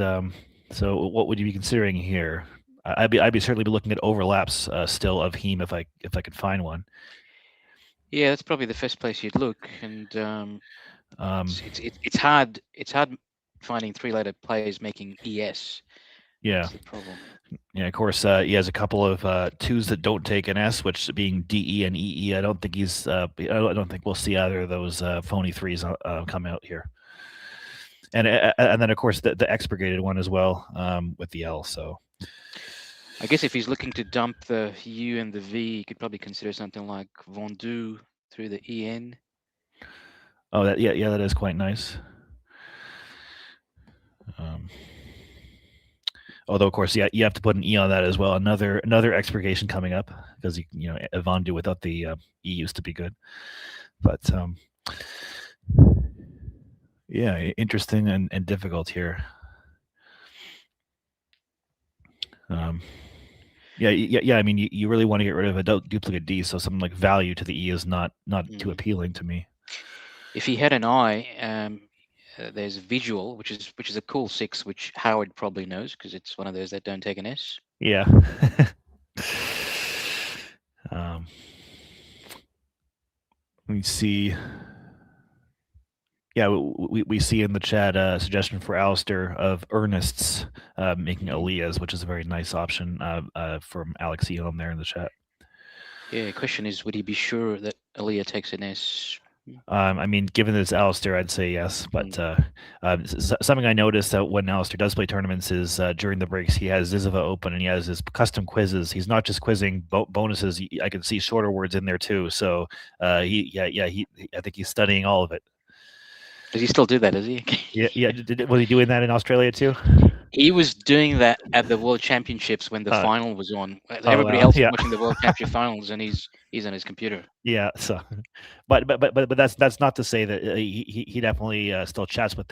so what would you be considering here? I'd be certainly be looking at overlaps still of Heem if I could find one. Yeah, that's probably the first place you'd look, and it's hard finding three-letter players making ES. Yeah, that's the problem. Yeah, of course, he has a couple of twos that don't take an S, which being DE and EE. I don't think he's. I don't think we'll see either of those phony threes come out here. And then of course the expurgated one as well with the L. So I guess if he's looking to dump the U and the V, he could probably consider something like Vendu through the EN. Oh, that is quite nice. Although of course, you have to put an E on that as well. Another expurgation coming up because Vendu without the E used to be good, but yeah, interesting and difficult here. Yeah. I mean, you really want to get rid of a duplicate D, so something like value to the E is not too appealing to me. If he had an I, there's visual, which is a cool 6, which Howard probably knows because it's one of those that don't take an S. Yeah. Let me see. Yeah, we see in the chat a suggestion for Alastair of Ernest's making Aaliyah's, which is a very nice option from Alex Elam there in the chat. Yeah, question is, would he be sure that Aaliyah takes an S? I mean, given that it's Alastair, I'd say yes. But something I noticed that when Alastair does play tournaments is during the breaks, he has Ziziva open and he has his custom quizzes. He's not just quizzing bonuses. I can see shorter words in there too. So I think he's studying all of it. Does he still do that, does he? Yeah. Was he doing that in Australia too? He was doing that at the World Championships when the final was on. Everybody else was watching the World Championship finals, and he's on his computer. Yeah. So, but that's not to say that he definitely still chats with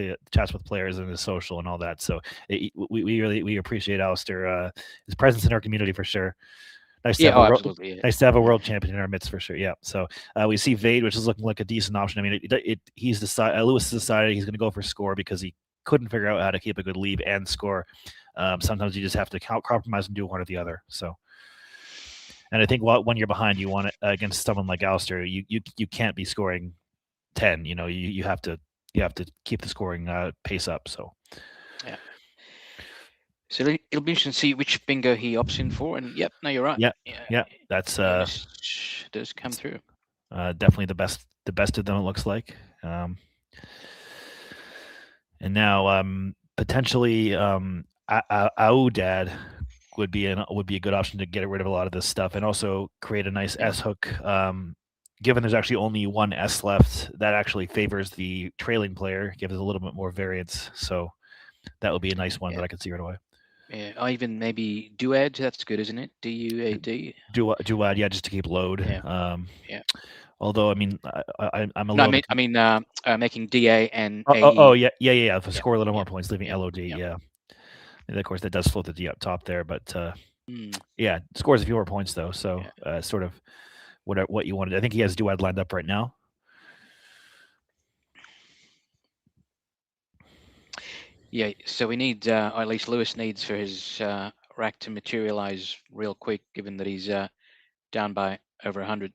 players in his social and all that. So we really appreciate Alastair his presence in our community for sure. Nice to have a world champion in our midst for sure. Yeah. So we see Vade, which is looking like a decent option. I mean, he's decided. Lewis decided he's going to go for score because he couldn't figure out how to keep a good lead and score. Sometimes you just have to compromise and do one or the other. So, and I think when you're behind, you want it against someone like Alastair. You can't be scoring 10. You know, you have to keep the scoring pace up. So. Yeah. So it'll be interesting to see which bingo he opts in for. And yep, no, you're right. Yeah. That's does come through. Definitely the best of them. It looks like. And now potentially Aotearoa would be a good option to get rid of a lot of this stuff and also create a nice S hook. Given there's actually only one S left, that actually favors the trailing player, gives it a little bit more variance. So that would be a nice one that I could see right away. Yeah, or even maybe Duad. That's good, isn't it? DUAD. Duad, yeah, just to keep load. Yeah. Although, I mean, I'm a no, little. I mean, making DA and AE. Yeah. Score a little more points, leaving LOD. Yeah. And of course, that does float the D up top there, but yeah, scores a few more points though. So sort of what you wanted. I think he has Duad lined up right now. Yeah, so we need, or at least Lewis needs for his rack to materialize real quick, given that he's down by over 100.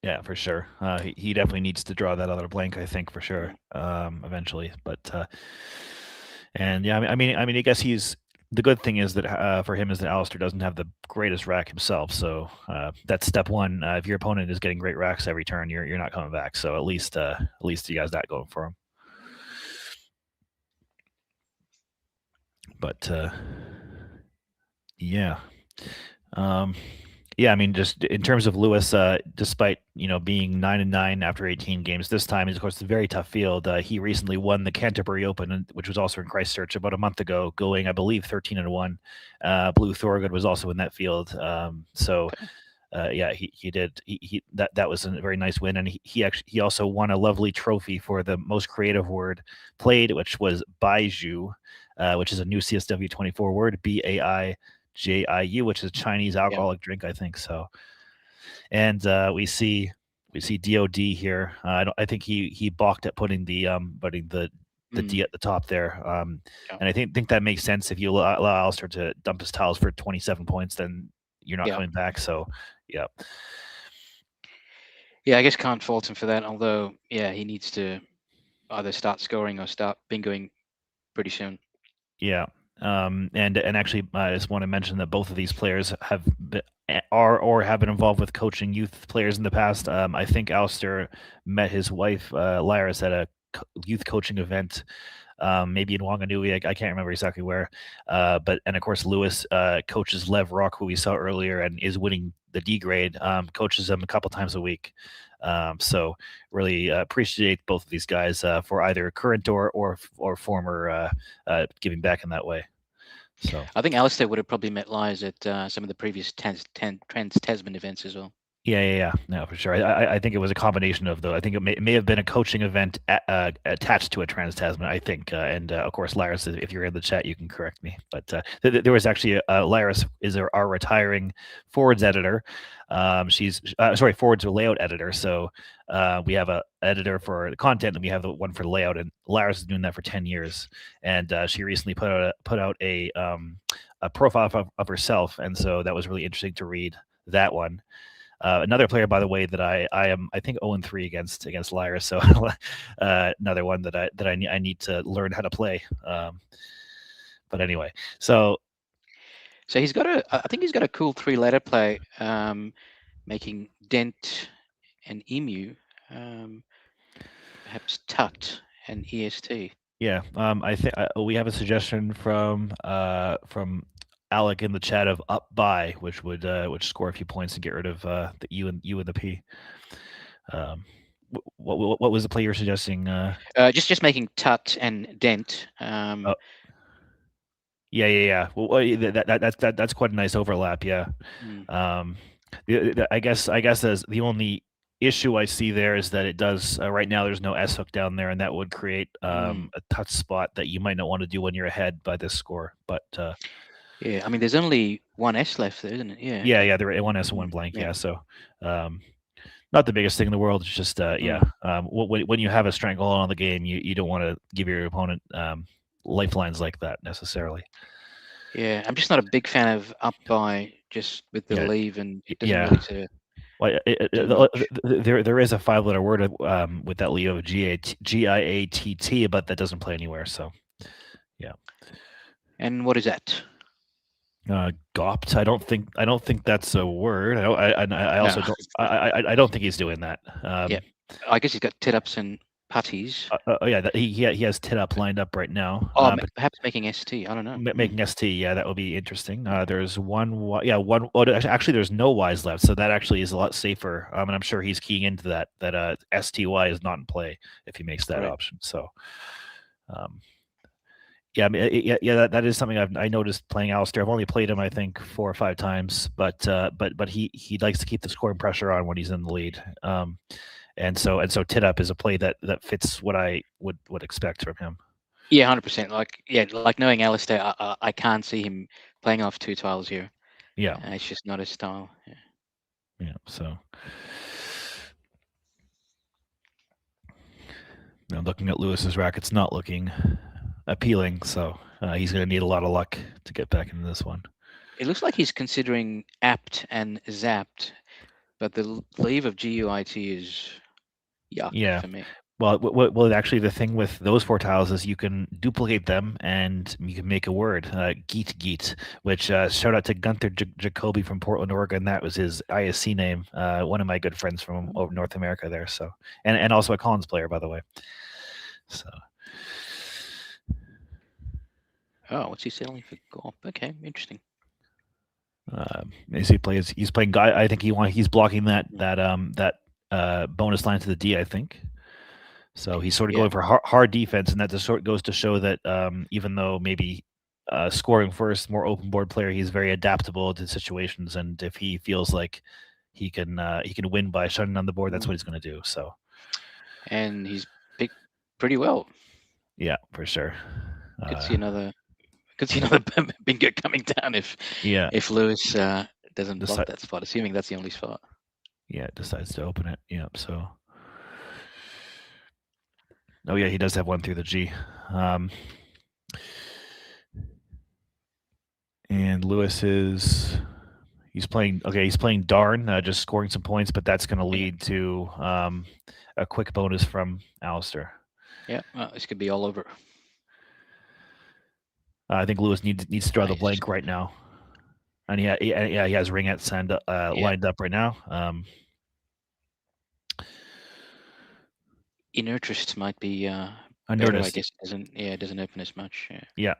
Yeah, for sure. He definitely needs to draw that other blank, I think, for sure, eventually. But and yeah, I mean, I guess the good thing is that for him is that Alastair doesn't have the greatest rack himself. So that's step one. If your opponent is getting great racks every turn, you're not coming back. So at least he has that going for him. But yeah. Yeah, I mean, just in terms of Lewis, despite being 9-9 after 18 games, this time is of course a very tough field. He recently won the Canterbury Open, which was also in Christchurch about a month ago, going I believe 13-1. Blue Thorogood was also in that field. Yeah, he did. That was a very nice win, and he also won a lovely trophy for the most creative word played, which was Baiju, which is a new CSW 24 word, BAIJIU, which is a Chinese alcoholic drink, I think so. And we see DOD here. I think he balked at putting the D at the top there. And I think that makes sense. If you allow Alastair to dump his tiles for 27 points, then you're not coming back. So yeah. Yeah, I guess can't fault him for that. Although, yeah, he needs to either start scoring or start bingoing pretty soon. Yeah. And actually, I just want to mention that both of these players have been involved with coaching youth players in the past. I think Alastair met his wife Lyris at a youth coaching event, maybe in Wanganui. I can't remember exactly where. But of course, Lewis coaches Lev Rock, who we saw earlier, and is winning the D grade. Coaches him a couple times a week. So really appreciate both of these guys for either current or former giving back in that way. So I think Alastair would have probably met Lies at some of the previous Trans Tasman events as well. Yeah. No, for sure. I think it was a combination of I think it may have been a coaching event attached to a Trans-Tasman, I think. And of course, Laris, if you're in the chat, you can correct me. But there was actually Laris is our retiring forwards editor. She's sorry, forwards or layout editor. So we have a editor for the content, and we have the one for the layout. And Laris is doing that for 10 years. And she recently put out a profile of herself, and so that was really interesting to read that one. Another player, by the way, that I think 0-3 against Lyra, so another one that I need to learn how to play. But anyway, so he's got I think he's got a cool 3-letter play, making Dent and Emu, perhaps Tut and EST. Yeah, I think we have a suggestion from Alec in the chat of up by, which would score a few points and get rid of the U and the P. What was the play you're suggesting? Just making Tut and Dent. Oh. Yeah. Well, that's quite a nice overlap. Yeah. I guess as the only issue I see there is that it does right now. There's no S hook down there, and that would create a touch spot that you might not want to do when you're ahead by this score. But yeah, I mean, there's only one S left there, isn't it? Yeah. Yeah. There are one S and one blank. Yeah. So. Not the biggest thing in the world. It's just when you have a stranglehold on the game, you don't want to give your opponent lifelines like that necessarily. Yeah, I'm just not a big fan of up by just with the leave, and it doesn't really there is a 5-letter word with that leave of GIATT, but that doesn't play anywhere. So, yeah. And what is that? Gopt. I don't think that's a word. I also don't. I don't think he's doing that. Yeah, I guess he's got tit ups and putties. He has tit up lined up right now. Perhaps making ST. I don't know. Making ST. Yeah, that would be interesting. There's one. Yeah, one. Oh, actually, there's no Ys left, so that actually is a lot safer. And I'm sure he's keying into that STY is not in play if he makes that option. So. Yeah, I mean, that is something I noticed playing Alastair. I've only played him, I think, 4 or 5 times, but he likes to keep the scoring pressure on when he's in the lead. And so tit up is a play that fits what I would expect from him. Yeah, 100%. Like knowing Alastair, I can't see him playing off 2 tiles here. Yeah, it's just not his style. Yeah. So. Now looking at Lewis's rack, it's not looking appealing, so he's going to need a lot of luck to get back into this one. It looks like he's considering apt and zapped, but the leave of GUIT is yuck for me. Well, actually, the thing with those 4 tiles is you can duplicate them and you can make a word, Geet, which shout out to Gunther Jacoby from Portland, Oregon. That was his ISC name. One of my good friends from over North America there. So, and also a Collins player, by the way. So. Oh, what's he selling for golf? Okay, interesting. As he's playing guy. I think he's blocking that bonus line to the D. I think. So he's sort of going for hard defense, and that just sort of goes to show that even though maybe scoring first, more open board player, he's very adaptable to situations, and if he feels like he can win by shutting down the board, that's what he's going to do. So. And he's picked pretty well. Yeah, for sure. Could see another bingo coming down if Lewis doesn't block that spot, assuming that's the only spot. Yeah, decides to open it. Yeah, so. Oh yeah, he does have one through the G. And Lewis he's playing darn, just scoring some points, but that's going to lead to a quick bonus from Alastair. Yeah, this could be all over. I think Lewis needs to draw the blank right now, and he has ringettes lined up right now. Inertrist might be I better, noticed. I guess it doesn't open as much. Yeah.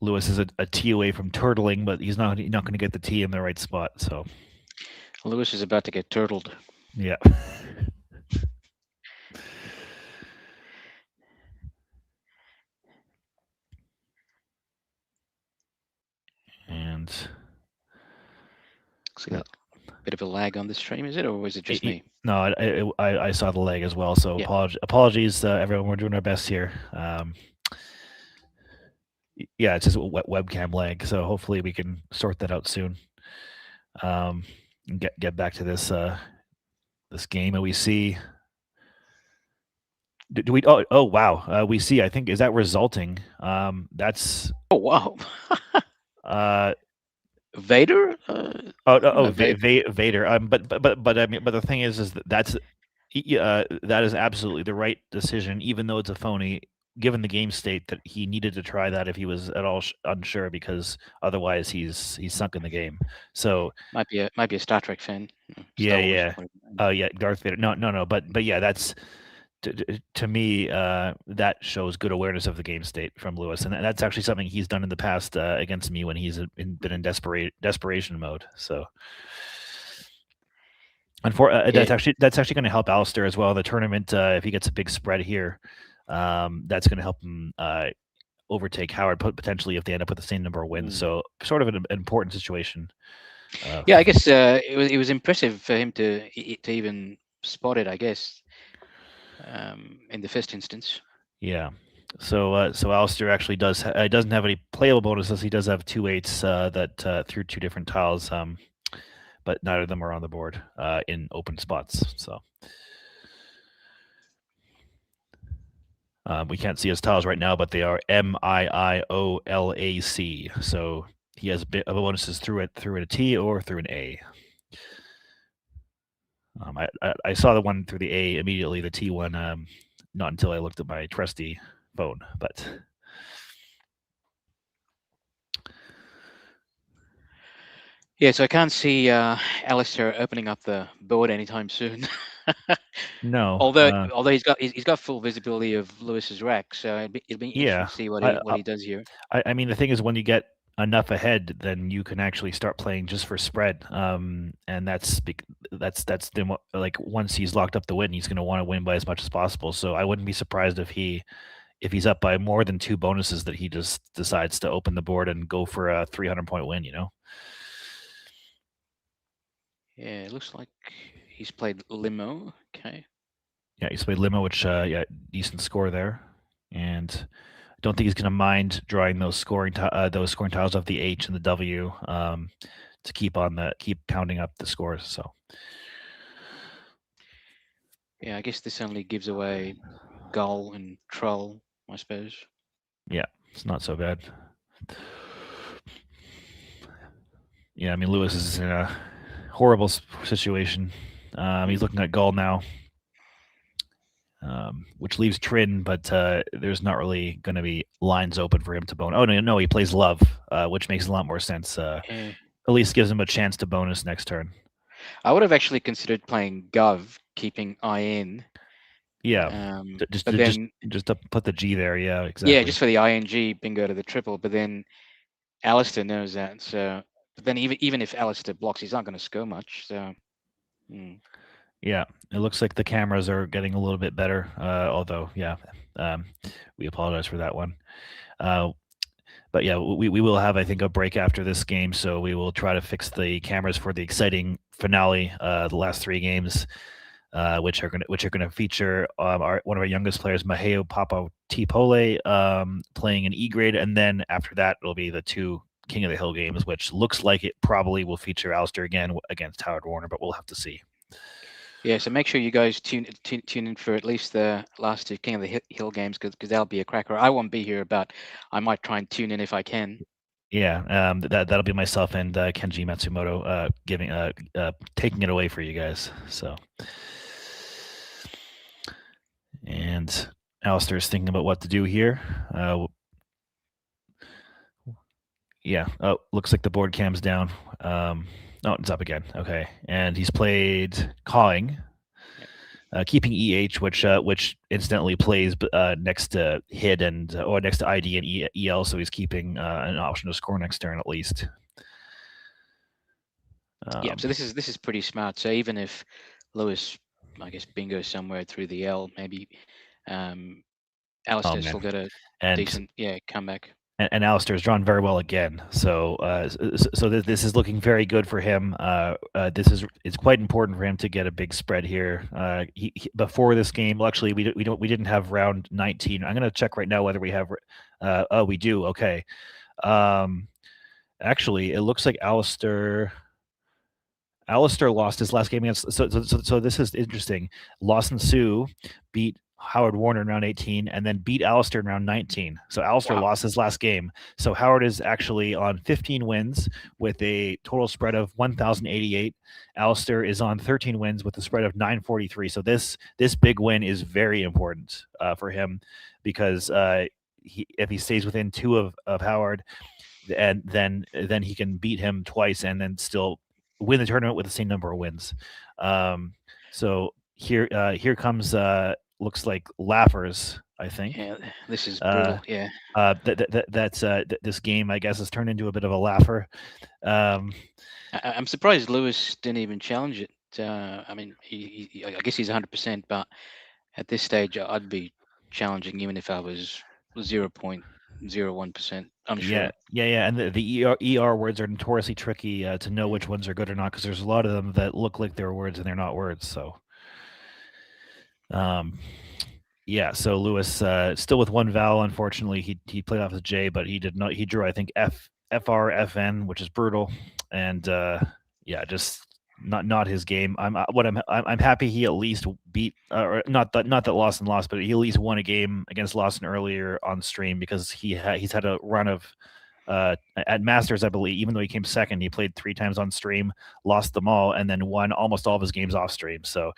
Lewis is a T away from turtling, but he's not going to get the T in the right spot. So Lewis is about to get turtled. Yeah. and Looks like a bit of a lag on the stream, is it, or was it just me? no, I saw the lag as well. So Yeah. apologies, everyone. We're doing our best here. Yeah, it's just webcam lag. So hopefully we can sort that out soon. And get back to this this game, and we see. Do we? Oh wow. We see. I think is that resulting. That's. Oh wow. Vader. Vader. But I mean, but the thing is that that is absolutely the right decision, even though it's a phony. Given the game state, that he needed to try that if he was at all unsure, because otherwise he's sunk in the game. So might be a Star Trek fan. Yeah. Oh yeah, Darth Vader. No. But yeah, that's to me that shows good awareness of the game state from Lewis, and that's actually something he's done in the past against me when he's been in desperation mode. So. That's actually going to help Alastair as well in the tournament. If he gets a big spread here, that's going to help him overtake Howard potentially if they end up with the same number of wins. So sort of an important situation. Yeah, I guess it was impressive for him to even spot it, I guess, in the first instance. Yeah. So Alastair actually doesn't have any playable bonuses. He does have 2 8s that through 2 different tiles. But neither of them are on the board in open spots. So we can't see his tiles right now, but they are MIIOLAC. So he has a bit of bonuses through a T or through an A. I saw the one through the A immediately. The T one, not until I looked at my trusty phone, but. Yeah, so I can't see Alastair opening up the board anytime soon. No. Although he's got full visibility of Lewis's rack, so it'll be interesting to see what he does here. I mean, the thing is, when you get enough ahead, then you can actually start playing just for spread. And that's then what, like, once he's locked up the win, he's going to want to win by as much as possible. So I wouldn't be surprised if he's up by more than 2 bonuses that he just decides to open the board and go for a 300-point win. Yeah, it looks like he's played Limo. Okay. Yeah, he's played Limo, which decent score there, and I don't think he's going to mind drawing those scoring tiles off the H and the W to keep counting up the scores. So. Yeah, I guess this only gives away Gull and Troll, I suppose. Yeah, it's not so bad. Yeah, I mean, Lewis is in a horrible situation. He's looking at Gull now, which leaves Trin, but there's not really going to be lines open for him to bonus. Oh, no, he plays Love, which makes a lot more sense. At least gives him a chance to bonus next turn. I would have actually considered playing Gov, keeping IN. Yeah, just to put the G there. Yeah, exactly. Yeah, just for the ING bingo to the triple. But then Alastair knows that. So, but then even if Alastair blocks, he's not going to score much. So. Yeah, it looks like the cameras are getting a little bit better. Although, yeah, we apologize for that one. But yeah, we will have, I think, a break after this game, so we will try to fix the cameras for the exciting finale, the last 3 games, which are going to feature one of our youngest players, Maheu Papau playing an E grade, and then after that it'll be the 2 King of the Hill games, which looks like it probably will feature Alastair again against Howard Warner, but we'll have to see. Yeah, so make sure you guys tune in for at least the last 2 King of the Hill games, because that'll be a cracker. I won't be here, but I might try and tune in if I can. Yeah, that'll be myself and Kenji Matsumoto taking it away for you guys. So, and Alastair's thinking about what to do here. Yeah. Oh, looks like the board cam's down. Oh, it's up again. Okay, and he's played Cawing, keeping EH, which incidentally plays next to HID or next to ID and EL, so he's keeping an option to score next turn at least. Yeah, so this is pretty smart. So even if Lewis, I guess, bingo somewhere through the L, maybe Alastair still got a decent comeback. and Alastair's drawn very well again. So this is looking very good for him. It's quite important for him to get a big spread here. Before this game, well, actually, we didn't have round 19. I'm gonna check right now whether we have. Oh, we do. Okay. Actually, it looks like Alastair lost his last game against. So this is interesting. Lawson Sue beat Howard Warner in round 18 and then beat Alastair in round 19. So Alastair lost his last game. So Howard is actually on 15 wins with a total spread of 1,088. Alastair is on 13 wins with a spread of 943. So this big win is very important for him because if he stays within 2 of Howard, and then he can beat him twice and then still win the tournament with the same number of wins. So here comes looks like Laughers, I think. Yeah, this is brutal. Yeah. This game, I guess, has turned into a bit of a laugher. I'm surprised Lewis didn't even challenge it. I mean, I guess he's 100%, but at this stage, I'd be challenging even if I was 0.01% unsure. Yeah. And the ER words are notoriously tricky to know which ones are good or not because there's a lot of them that look like they're words and they're not words. So, so Lewis still with 1 vowel. Unfortunately, he played off his J, but he did not. He drew, I think, FR FN, which is brutal, and just not his game. I'm happy he at least beat, or not that Lawson lost, but he at least won a game against Lawson earlier on stream because he's had a run of at Masters, I believe. Even though he came second, he played 3 times on stream, lost them all, and then won almost all of his games off stream. So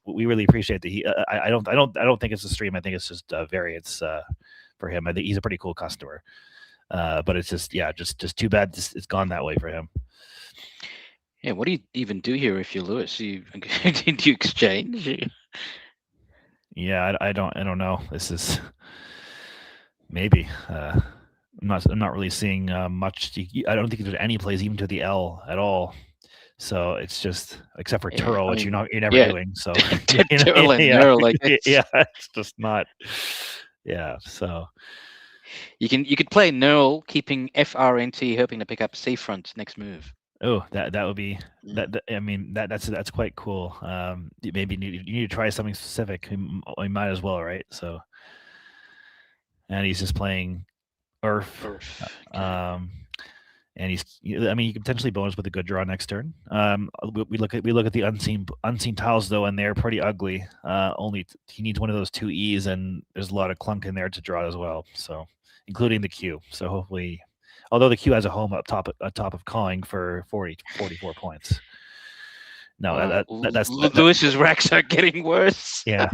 we really appreciate that. I don't think it's a stream. I think it's just variance for him. I think he's a pretty cool customer. But it's just too bad it's gone that way for him. Yeah, what do you even do here if you're Lewis? Do you exchange? Yeah, I don't know. This is maybe. I'm not really seeing much. I don't think there's any plays even to the L at all. So it's just except for Turl, which you're never doing. So Turl and Nurl, like it's just not. Yeah, so you could play Nurl, keeping FRNT, hoping to pick up Seafront next move. Oh, that would be that. I mean, that's quite cool. Maybe you need to try something specific. We might as well, right? So, and he's just playing Earth. And he's. I mean, you can potentially bonus with a good draw next turn. We look at the unseen tiles though, and they're pretty ugly. Only he needs one of those 2 E's, and there's a lot of clunk in there to draw as well. So, including the Q. So hopefully. Although the Q has a home up top of calling for 44 points. No, that's Lewis's racks are getting worse. Yeah,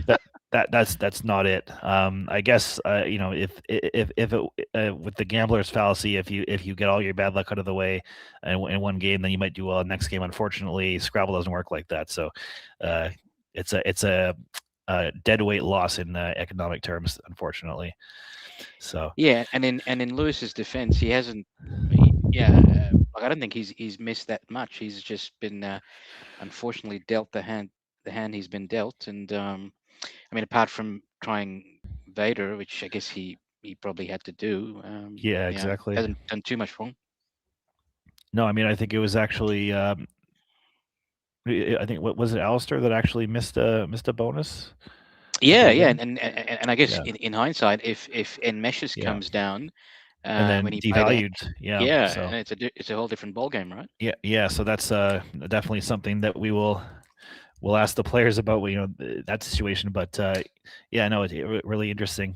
that's not it. I guess if it with the gambler's fallacy, if you get all your bad luck out of the way in one game, then you might do well next game. Unfortunately, Scrabble doesn't work like that. So it's a dead weight loss in economic terms, unfortunately. So yeah, and in Lewis's defense, he hasn't. I don't think he's missed that much. He's just been unfortunately dealt the hand he's been dealt, and I mean, apart from trying Vader, which I guess he probably had to do. Exactly. Hasn't done too much wrong. No, I mean, I think it was actually. I think what was it, Alastair, that actually missed a bonus. Yeah, and I guess in hindsight, if Enmeshes comes down, and then when he devalued, so. And it's a whole different ballgame, right? Yeah. So that's definitely something that we'll ask the players about. That situation, but it's really interesting.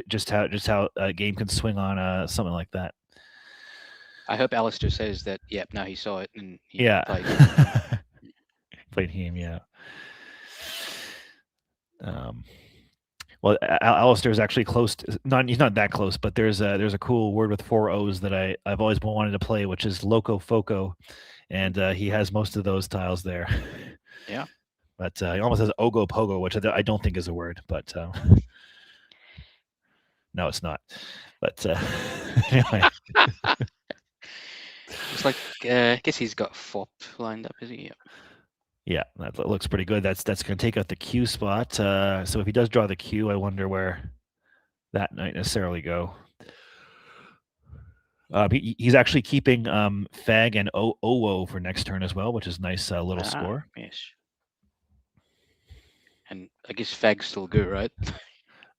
Just how a game can swing on something like that. I hope Alastair says that. Yep, now he saw it and he played. Played him, yeah. Well, Alastair is actually close. He's not that close, but there's a cool word with 4 O's that I've always wanted to play, which is Loco Foco, and he has most of those tiles there. Yeah, but he almost has Ogo Pogo, which I don't think is a word, but no, it's not. But anyway. It's like I guess he's got FOP lined up, is he? Yeah, that looks pretty good. That's going to take out the Q spot. So if he does draw the Q, I wonder where that might necessarily go. He's actually keeping Fag and Owo for next turn as well, which is nice little score. Yes. And I guess Fag's still good, right?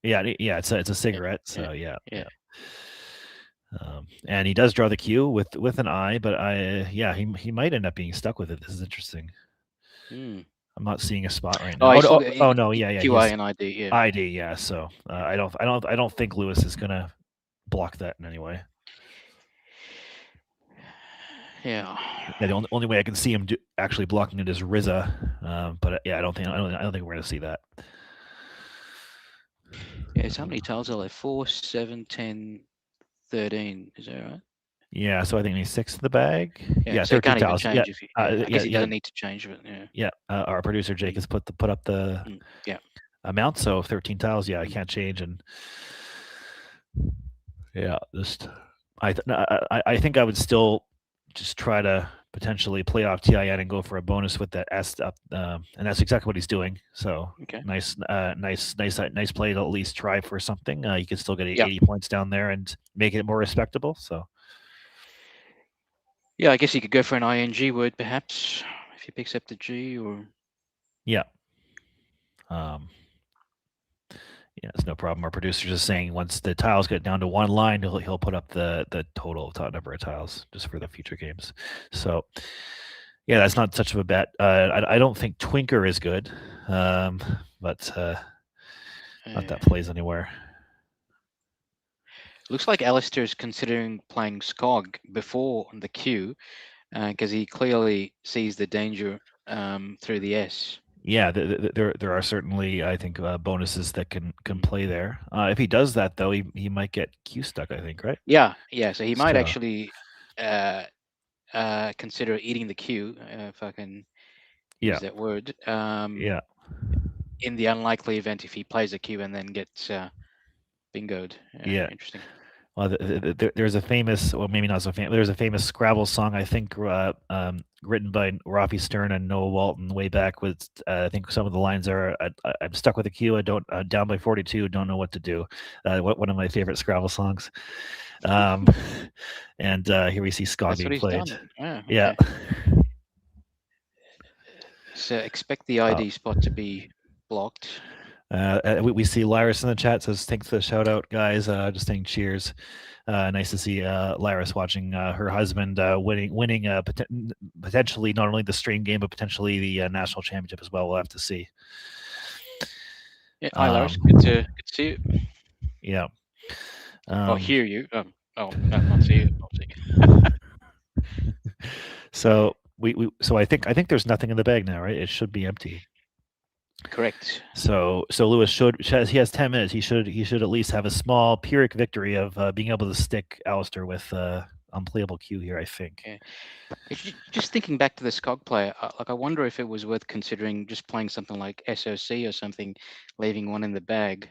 Yeah, it's a cigarette, so yeah. Yeah. And he does draw the Q with an I, but he might end up being stuck with it. This is interesting. I'm not seeing a spot right now. No, yeah, QI and ID, yeah. ID, yeah. So I don't think Lewis is gonna block that in any way. Yeah. The only way I can see him actually blocking it is Rizza, but I don't think we're gonna see that. Yeah, so how many tiles are there? 4, 7, 10, 13. Is that right? Yeah, so I think he's 6 in the bag. Yeah, so 13 tiles. Change if he, I guess he doesn't need to change it. Yeah. Yeah, our producer Jake has put up the amount, so 13 tiles. Yeah, I can't change, and just I think I would still just try to potentially play off TIN and go for a bonus with that S up, and that's exactly what he's doing. So nice play to at least try for something. You can still get 80 points down there and make it more respectable. So yeah, I guess he could go for an ING word perhaps if he picks up the G or yeah, it's no problem. Our producer's just saying once the tiles get down to one line, he'll put up the total number of tiles just for the future games. So yeah, that's not such of a bet. I don't think Twinker is good, but not that plays anywhere. Looks like Alastair is considering playing Skog before the Q because he clearly sees the danger through the S. Yeah, there are certainly, I think, bonuses that can play there. If he does that, though, he might get Q stuck, I think, right? Yeah. So he might actually consider eating the Q, if I can use that word. In the unlikely event if he plays a Q and then gets bingoed. Interesting. Well, there's a famous, well, maybe not so famous. There's a famous Scrabble song, I think, written by Rafi Stern and Noah Walton way back. With I think some of the lines are, "I'm stuck with a Q. Down by 42. Don't know what to do." One of my favorite Scrabble songs. And here we see Scott being played. Yeah. So expect the ID spot to be blocked. We see Lyris in the chat says, "Thanks for the shout out, guys. Just saying cheers. Nice to see Lyris watching her husband winning potentially not only the stream game but potentially the national championship as well. We'll have to see." Yeah, hi Lyris, good to see you. Yeah. Hear you. No, not see you. So I think there's nothing in the bag now, right? It should be empty. Correct. So Lewis he has 10 minutes. He should at least have a small Pyrrhic victory of being able to stick Alastair with unplayable Q here, I think. Yeah. Just thinking back to the Skog player, I wonder if it was worth considering just playing something like SOC or something, leaving one in the bag.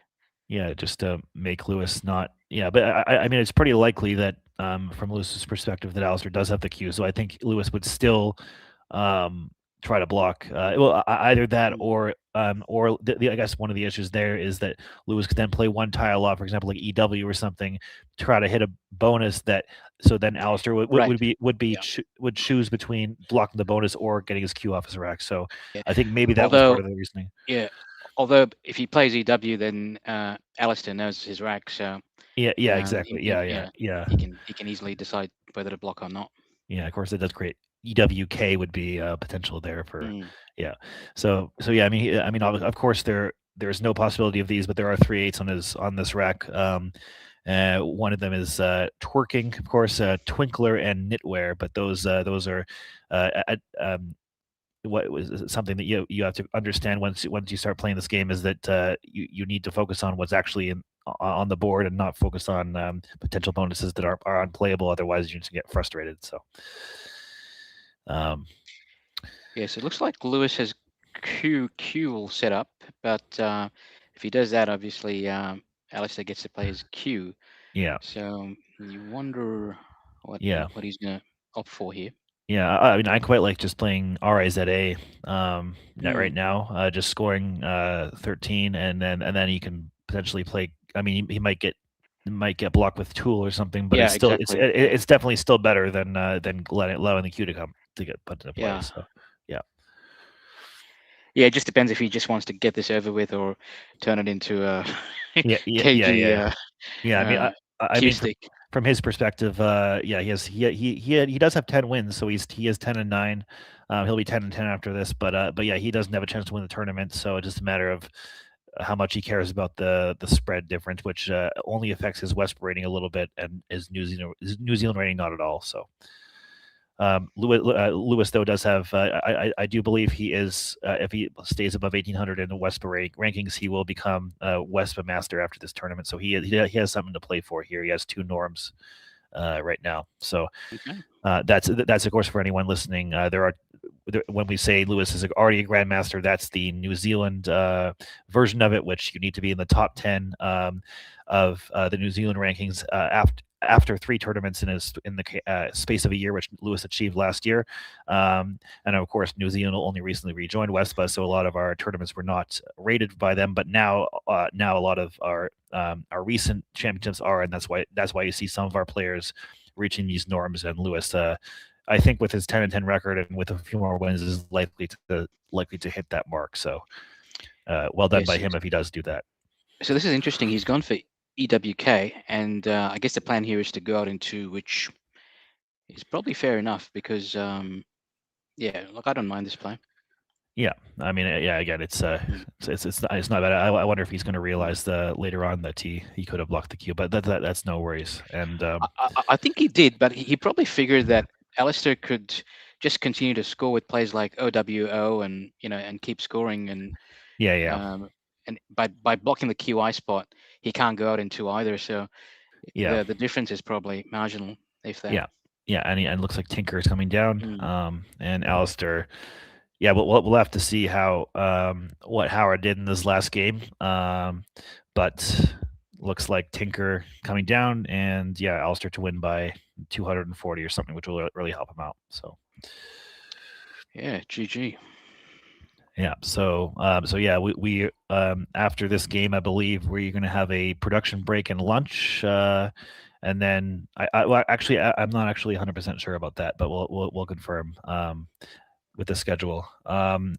Yeah, just to make Lewis not. Yeah, but I mean, it's pretty likely that from Lewis's perspective that Alastair does have the Q. So I think Lewis would still try to block. Either that or I guess one of the issues there is that Lewis could then play one tile off, for example, like EW or something, try to hit a bonus so then Alastair would choose between blocking the bonus or getting his Q off his rack. So I think maybe that was part of the reasoning. Yeah. Although if he plays EW, then Alastair knows his rack. So yeah, exactly. Yeah. He can easily decide whether to block or not. Yeah, of course it does create. EWK would be potential there for So yeah, I mean, of course there's no possibility of these, but there are 3/8s on this rack. One of them is twerking, of course, twinkler and knitwear, but those are what was something that you have to understand once you start playing this game is that you need to focus on what's actually on the board and not focus on potential bonuses that are unplayable. Otherwise, you just get frustrated. So. Yes, it looks like Lewis has Q all set up, but if he does that, obviously Alastair gets to play his Q. Yeah. So you wonder what he's gonna opt for here. Yeah, I mean, I quite like just playing RIZA right now, just scoring 13, and then you can potentially play I mean, he might get blocked with Tool or something, but Yeah, it's still exactly. it's definitely still better than allowing the queue to get put into play. Yeah. So Yeah, it just depends if he just wants to get this over with or turn it into a yeah. KG I mean, I cue mean, stick. from his perspective, he does have 10 wins, so he is 10-9. He'll be 10-10 after this, but yeah, he doesn't have a chance to win the tournament. So it's just a matter of how much he cares about the spread difference, which only affects his West rating a little bit, and his New Zealand rating not at all. So. Lewis though does have. I do believe he is. If he stays above 1800 in the WESPA rankings, he will become WESPA master after this tournament. So he has something to play for here. He has 2 norms right now. So that's of course for anyone listening. When we say Lewis is already a grandmaster, that's the New Zealand version of it, which you need to be in the top 10 of the New Zealand rankings after 3 tournaments in the space of a year, which Lewis achieved last year. And of course, New Zealand only recently rejoined WESPA, so a lot of our tournaments were not rated by them. But now a lot of our recent championships are, and that's why you see some of our players reaching these norms. And Lewis, I think, with his 10-10 record and with a few more wins, is likely to hit that mark. So, well done by him if he does do that. So this is interesting. He's gone for EWK, and I guess the plan here is to go out in 2, which is probably fair enough because, yeah, look, I don't mind this play. Yeah, I mean, yeah. Again, it's not bad. I wonder if he's going to realize later on that he could have blocked the queue, but that's no worries. And I think he did, but he probably figured that Alastair could just continue to score with plays like OWO and and keep scoring and and by blocking the QI spot, he can't go out in 2 either. So the difference is probably marginal, if that. Yeah, and it looks like Tinker is coming down. And Alastair. Yeah, but we'll have to see how what Howard did in this last game. But looks like Tinker coming down, and yeah, Alastair to win by 240 or something, which will really help him out. So yeah, GG. Yeah. So yeah, we after this game, I believe we're going to have a production break and lunch. And then I'm not actually 100% sure about that, but we'll confirm with the schedule. And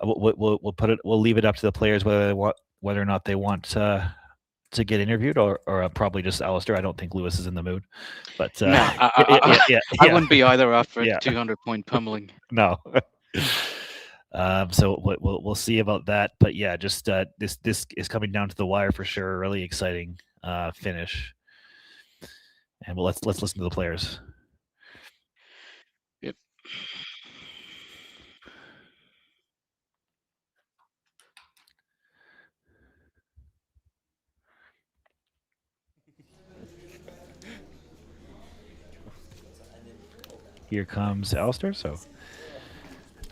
we'll leave it up to the players whether or not they want to get interviewed, or probably just Alastair. I don't think Lewis is in the mood, but no, I wouldn't be either after a 200-point pummeling. No. So we'll see about that, but yeah, just this is coming down to the wire for sure. Really exciting finish, and let's listen to the players. Yep. Here comes Alastair. So,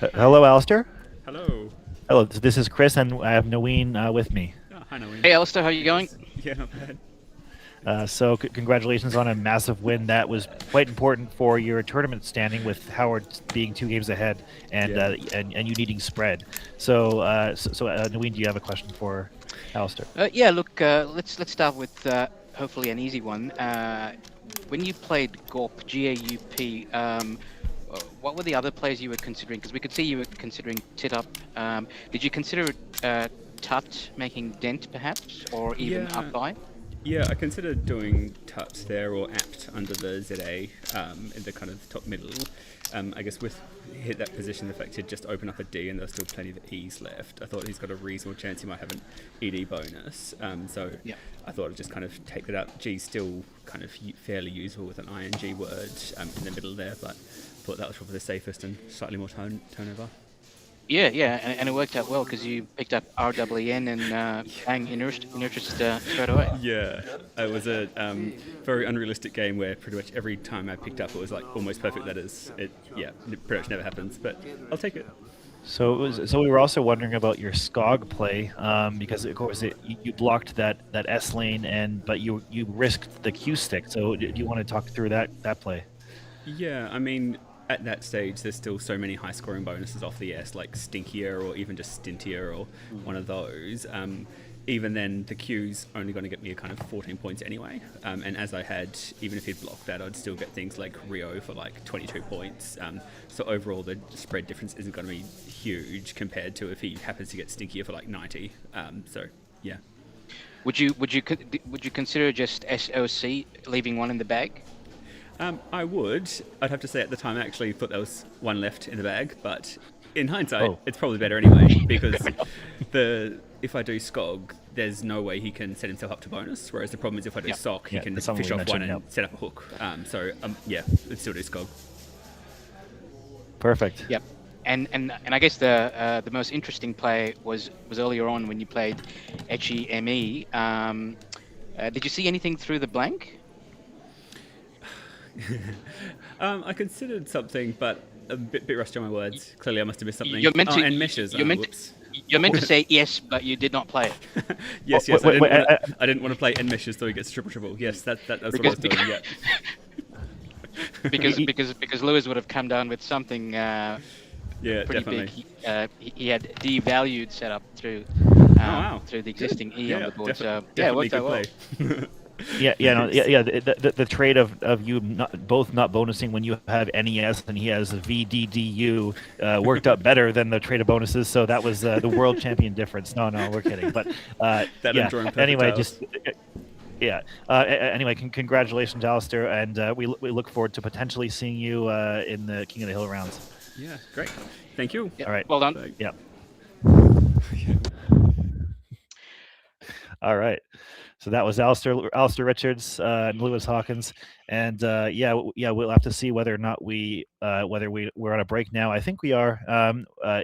hello, Alastair. Hello. Hello. This is Chris, and I have Naween with me. Oh, hi, Naween. Hey, Alastair, how are you going? Yeah, not bad. So congratulations on a massive win. That was quite important for your tournament standing, with Howard being 2 games ahead and you needing spread. So Naween, do you have a question for Alastair? Yeah, look, let's start with hopefully an easy one. When you played GAUP, G-A-U-P, what were the other players you were considering? Because we could see you were considering Tit Up. Did you consider Tut making Dent, perhaps, or even Up By? Yeah, I considered doing Tut there, or Apt under the ZA in the kind of top middle. I guess with hit that position, the fact he'd just open up a D and there's still plenty of E's left, I thought he's got a reasonable chance he might have an ED bonus. So I thought I'd just kind of take that out. G's still kind of fairly usable with an ING word in the middle there, but I thought that was probably the safest and slightly more turnover. Yeah, and it worked out well because you picked up RWN and bang, interest straight away. Yeah, it was a very unrealistic game where pretty much every time I picked up it was like almost perfect letters. It pretty much never happens, but I'll take it. So we were also wondering about your Skog play because of course you blocked that S lane but you risked the Q stick. So do you want to talk through that play? Yeah, I mean, at that stage, there's still so many high-scoring bonuses off the S, like Stinkier or even just Stintier or one of those. even then, the queue's only going to get me a kind of 14 points anyway. And as I had, even if he'd blocked that, I'd still get things like Rio for like 22 points. So overall, the spread difference isn't going to be huge compared to if he happens to get stinkier for like 90. So yeah. Would you consider just SOC leaving one in the bag? I would. I'd have to say at the time I actually thought there was one left in the bag, but in hindsight, it's probably better anyway, because if I do Skog, there's no way he can set himself up to bonus, whereas the problem is if I do Sock, he can fish off one and set up a hook. So yeah, let's still do Skog. Perfect. Yep. And I guess the most interesting play was earlier on when you played Echi ME. Did you see anything through the blank? I considered something, but a bit rusty on my words. Clearly, I must have missed something. You're meant to, and meshes. You're meant to say yes, but you did not play it. Yes. I didn't want to play end meshes, so he gets triple. Yes, that's what I was doing. Yeah. because Lewis would have come down with something. Yeah, pretty definitely. Big. He had devalued setup through through the existing E on the board. So yeah, it worked out well. The trade of you both not bonusing when you have NES and he has VDDU worked out better than the trade of bonuses. So that was the world champion difference. No, we're kidding. But anyway, anyway, congratulations, Alastair, and we look forward to potentially seeing you in the King of the Hill rounds. Yeah, great. Thank you. Yep. All right. Well done. Yeah. All right. So that was Alastair Richards and Lewis Hawkins, and we'll have to see whether or not we're on a break now. I think we are.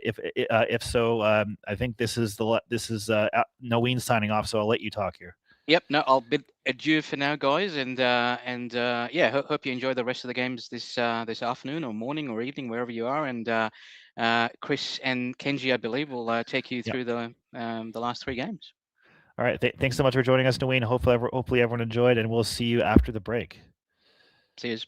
If so, I think this is Naween signing off. So I'll let you talk here. Yep. No, I'll bid adieu for now, guys, and hope you enjoy the rest of the games this afternoon or morning or evening, wherever you are. And Chris and Kenji, I believe, will take you through the last 3 games. All right. Thanks so much for joining us, Naween. Hopefully everyone enjoyed, and we'll see you after the break. See you.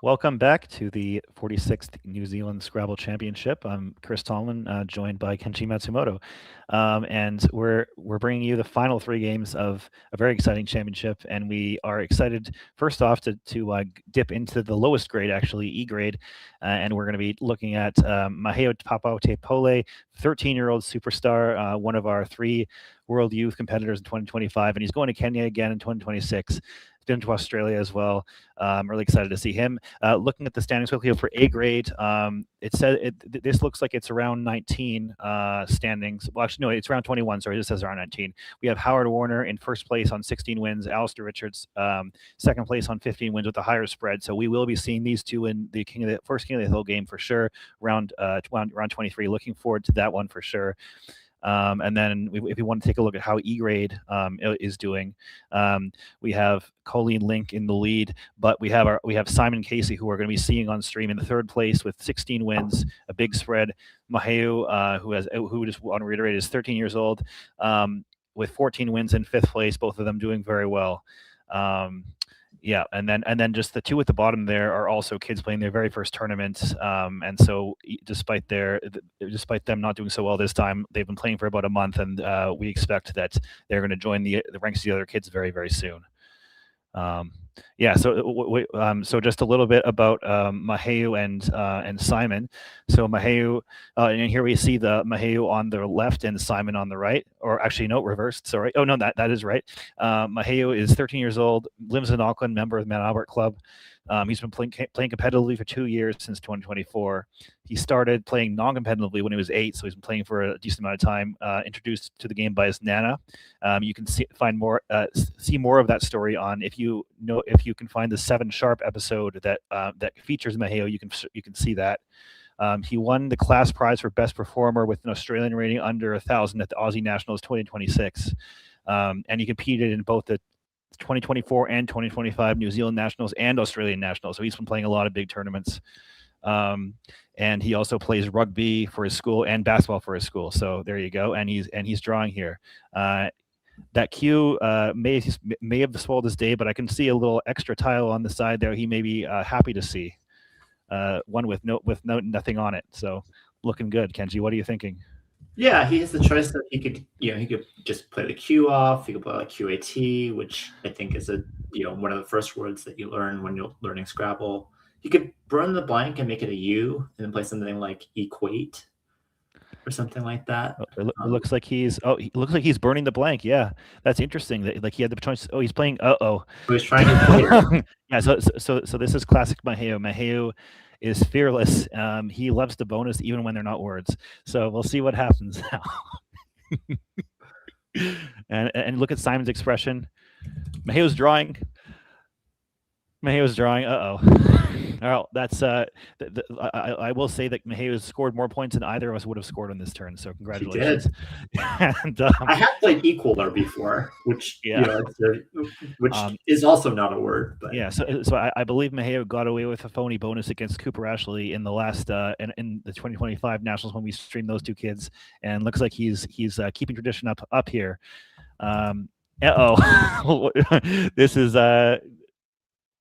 Welcome back to the 46th New Zealand Scrabble Championship. I'm Chris Tallman, joined by Kenji Matsumoto, and we're bringing you the final 3 games of a very exciting championship. And we are excited, first off, to dip into the lowest grade, actually E grade, and we're going to be looking at Maheu Papau 13-year-old superstar, one of our 3 World Youth competitors in 2025, and he's going to Kenya again in 2026. Been to Australia as well. I'm really excited to see him. Looking at the standings quickly for A grade, this looks like it's around 19 standings. Well, actually, no, it's around 21. Sorry, it says around 19. We have Howard Warner in first place on 16 wins. Alastair Richards second place on 15 wins with a higher spread. So we will be seeing these two in the first King of the Hill game for sure. Round 23. Looking forward to that one for sure. And then if we want to take a look at how E grade is doing, we have Colleen Link in the lead, but we have Simon Casey, who we're going to be seeing on stream in the 3rd place with 16 wins, a big spread. Maheu, who just want to reiterate is 13 years old, with 14 wins in 5th place, both of them doing very well. Yeah, and then just the 2 at the bottom there are also kids playing their very first tournament, and so despite them not doing so well this time, they've been playing for about a month, and we expect that they're going to join the ranks of the other kids very, very soon. Yeah, so just a little bit about Maheu and Simon. So Maheu, and here we see the Maheu on the left and Simon on the right, or actually no, reversed. Sorry. Oh no, that is right. Maheu is 13 years old, lives in Auckland, member of the Mount Albert Club. He's been playing competitively for 2 years since 2024. He started playing non-competitively when he was 8, so he's been playing for a decent amount of time. Introduced to the game by his nana. You can see more of that story on if you can find the 7 Sharp episode that features Maheu. You can see that. He won the class prize for best performer with an Australian rating under 1,000 at the Aussie Nationals 2026, and he competed in both the 2024 and 2025 New Zealand Nationals and Australian Nationals. So he's been playing a lot of big tournaments. And he also plays rugby for his school and basketball for his school. So there you go. And he's drawing here. That cue may have spoiled his day, but I can see a little extra tile on the side there. He may be happy to see one with nothing on it. So looking good. Kenji, what are you thinking? Yeah, he has the choice that he could just play the Q off. He could play like QAT, which I think is one of the first words that you learn when you're learning Scrabble. He could burn the blank and make it a U, and then play something like equate or something like that. It looks like he's burning the blank. Yeah, that's interesting. Like he had the choice. Oh, he's playing. He was trying to play. Yeah. So this is classic Maheu. Maheu is fearless. He loves the bonus even when they're not words. So we'll see what happens now. and look at Simon's expression. Maheu's drawing. Well, that's I will say that Maheu has scored more points than either of us would have scored on this turn. So congratulations. And, I have played equaler before, which is also not a word. But yeah, so I believe Maheu got away with a phony bonus against Cooper Ashley in the last in the 2025 Nationals when we streamed those 2 kids, and looks like he's keeping tradition up here.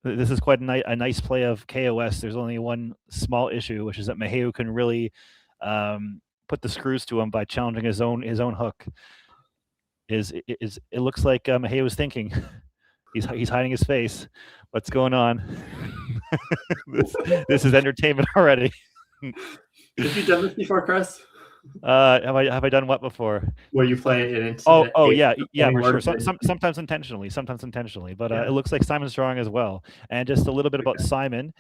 This is quite a nice play of KOS. There's only one small issue, which is that Maheu can really put the screws to him by challenging his own hook. It looks like Maheu is thinking. He's hiding his face. What's going on? This is entertainment already. Have you done this before, Chris? Have I done what before? Where you play it into yeah, for sure. Sometimes intentionally, but it looks like Simon's drawing as well. And just a little bit about Simon.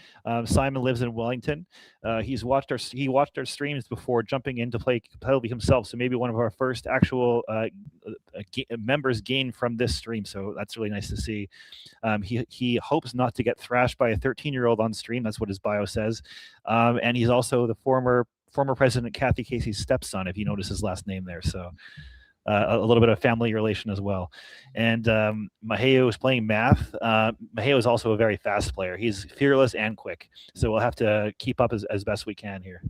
Simon lives in Wellington. He watched our streams before jumping in to play competitively himself. So maybe one of our first actual members gained from this stream. So that's really nice to see. He hopes not to get thrashed by a 13-year-old on stream. That's what his bio says. And he's also the former President Kathy Casey's stepson, if you notice his last name there. So a little bit of family relation as well. And Maheu is playing math. Maheu is also a very fast player. He's fearless and quick. So we'll have to keep up as best we can here.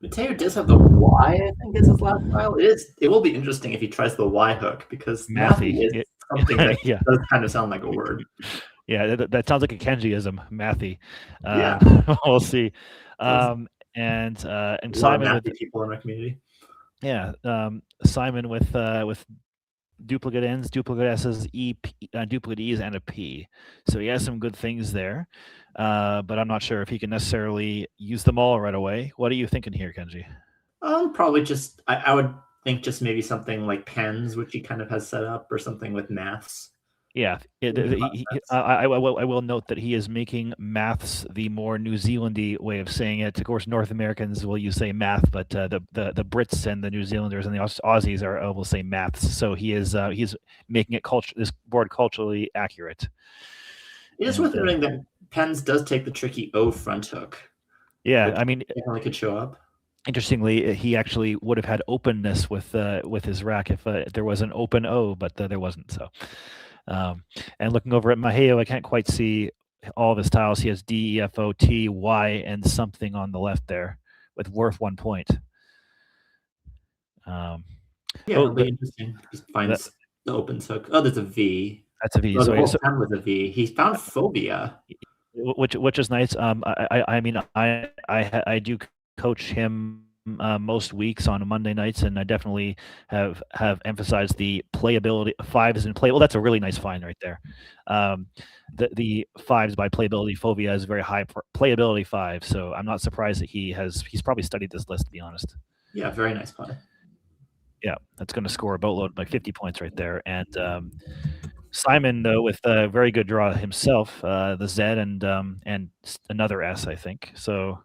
Mateo does have the Y, I think, is his last file. It will be interesting if he tries the Y hook, because mathy is something that does kind of sound like a word. Yeah, that sounds like a Kenjiism, mathy. Yeah. We'll see. Does. And A lot of Simon with mathy people in our community. Simon with duplicate N's, duplicate S's, duplicate E's, and a P. So he has some good things there, but I'm not sure if he can necessarily use them all right away. What are you thinking here, Kenji? Probably just I would think just maybe something like pens, which he kind of has set up, or something with maths. Yeah, I will note that he is making maths the more New Zealandy way of saying it. Of course, North Americans will use say math, but the Brits and the New Zealanders and the Aussies will say maths. So he's making it this board culturally accurate. It is worth noting that pens does take the tricky O front hook. Yeah, I mean, definitely could show up. Interestingly, he actually would have had openness with his rack if there was an open O, but there wasn't. So. And looking over at Maheu, I can't quite see all of his tiles. He has D, E, F, O, T, Y, and something on the left there with worth 1 point. It'll be interesting. He finds the open hook. Oh, there's a V. That's a V. Oh, the whole time was a V. He's found phobia, which is nice. I mean, I do coach him most weeks on Monday nights, and I definitely have emphasized the playability. 5s in play. Well, that's a really nice find right there. The 5s by playability phobia is very high playability 5, so I'm not surprised that he's probably studied this list, to be honest. Yeah, very nice play. Yeah, that's going to score a boatload, like 50 points right there. And Simon, though, with a very good draw himself, the Z and another S, I think. So.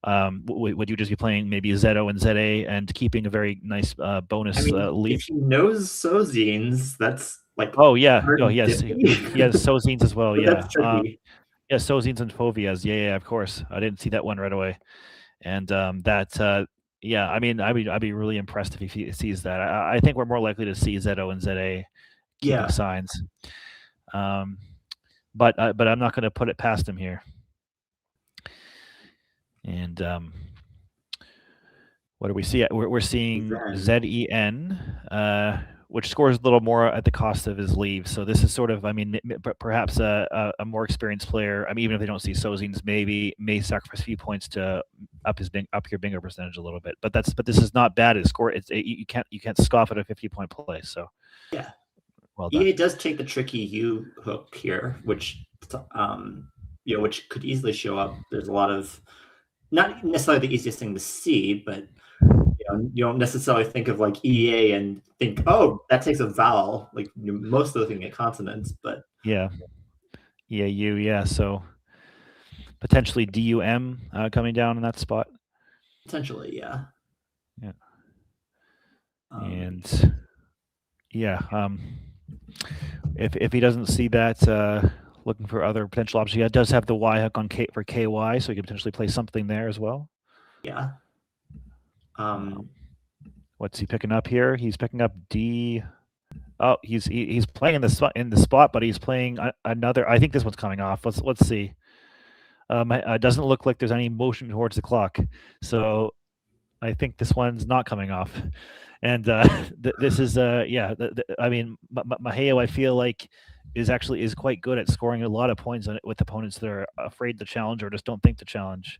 Would you just be playing maybe ZO and ZA and keeping a very nice bonus lead? If he knows Sozines, that's like he has Sozines as well. Yeah, that's tricky. Sozines and Fovias. Yeah, of course. I didn't see that one right away, and I mean, I'd be really impressed if he sees that. I think we're more likely to see ZO and ZA keeping signs, but I'm not going to put it past him here. And what do we see? We're seeing ZEN, which scores a little more at the cost of his leave. So this is sort of, I mean, perhaps a more experienced player. I mean, even if they don't see Sozines, may sacrifice a few points to up your bingo percentage a little bit. But this is not bad at score. You can't scoff at a 50-point play. So yeah, well done. EA does take the tricky U hook here, which which could easily show up. There's a lot of. Not necessarily the easiest thing to see, but you don't necessarily think of like EA and think, oh, that takes a vowel. Like most of the thing get consonants, but so potentially DUM coming down in that spot. Potentially, yeah. If he doesn't see that. Looking for other potential options. He does have the Y hook on for KY, so he could potentially play something there as well. Yeah. What's he picking up here? He's picking up D. Oh, he's playing in the spot, but he's playing another. I think this one's coming off. Let's see. It doesn't look like there's any motion towards the clock, so I think this one's not coming off. And this is I mean, Maheu, I feel like is quite good at scoring a lot of points on it with opponents that are afraid to challenge or just don't think to challenge.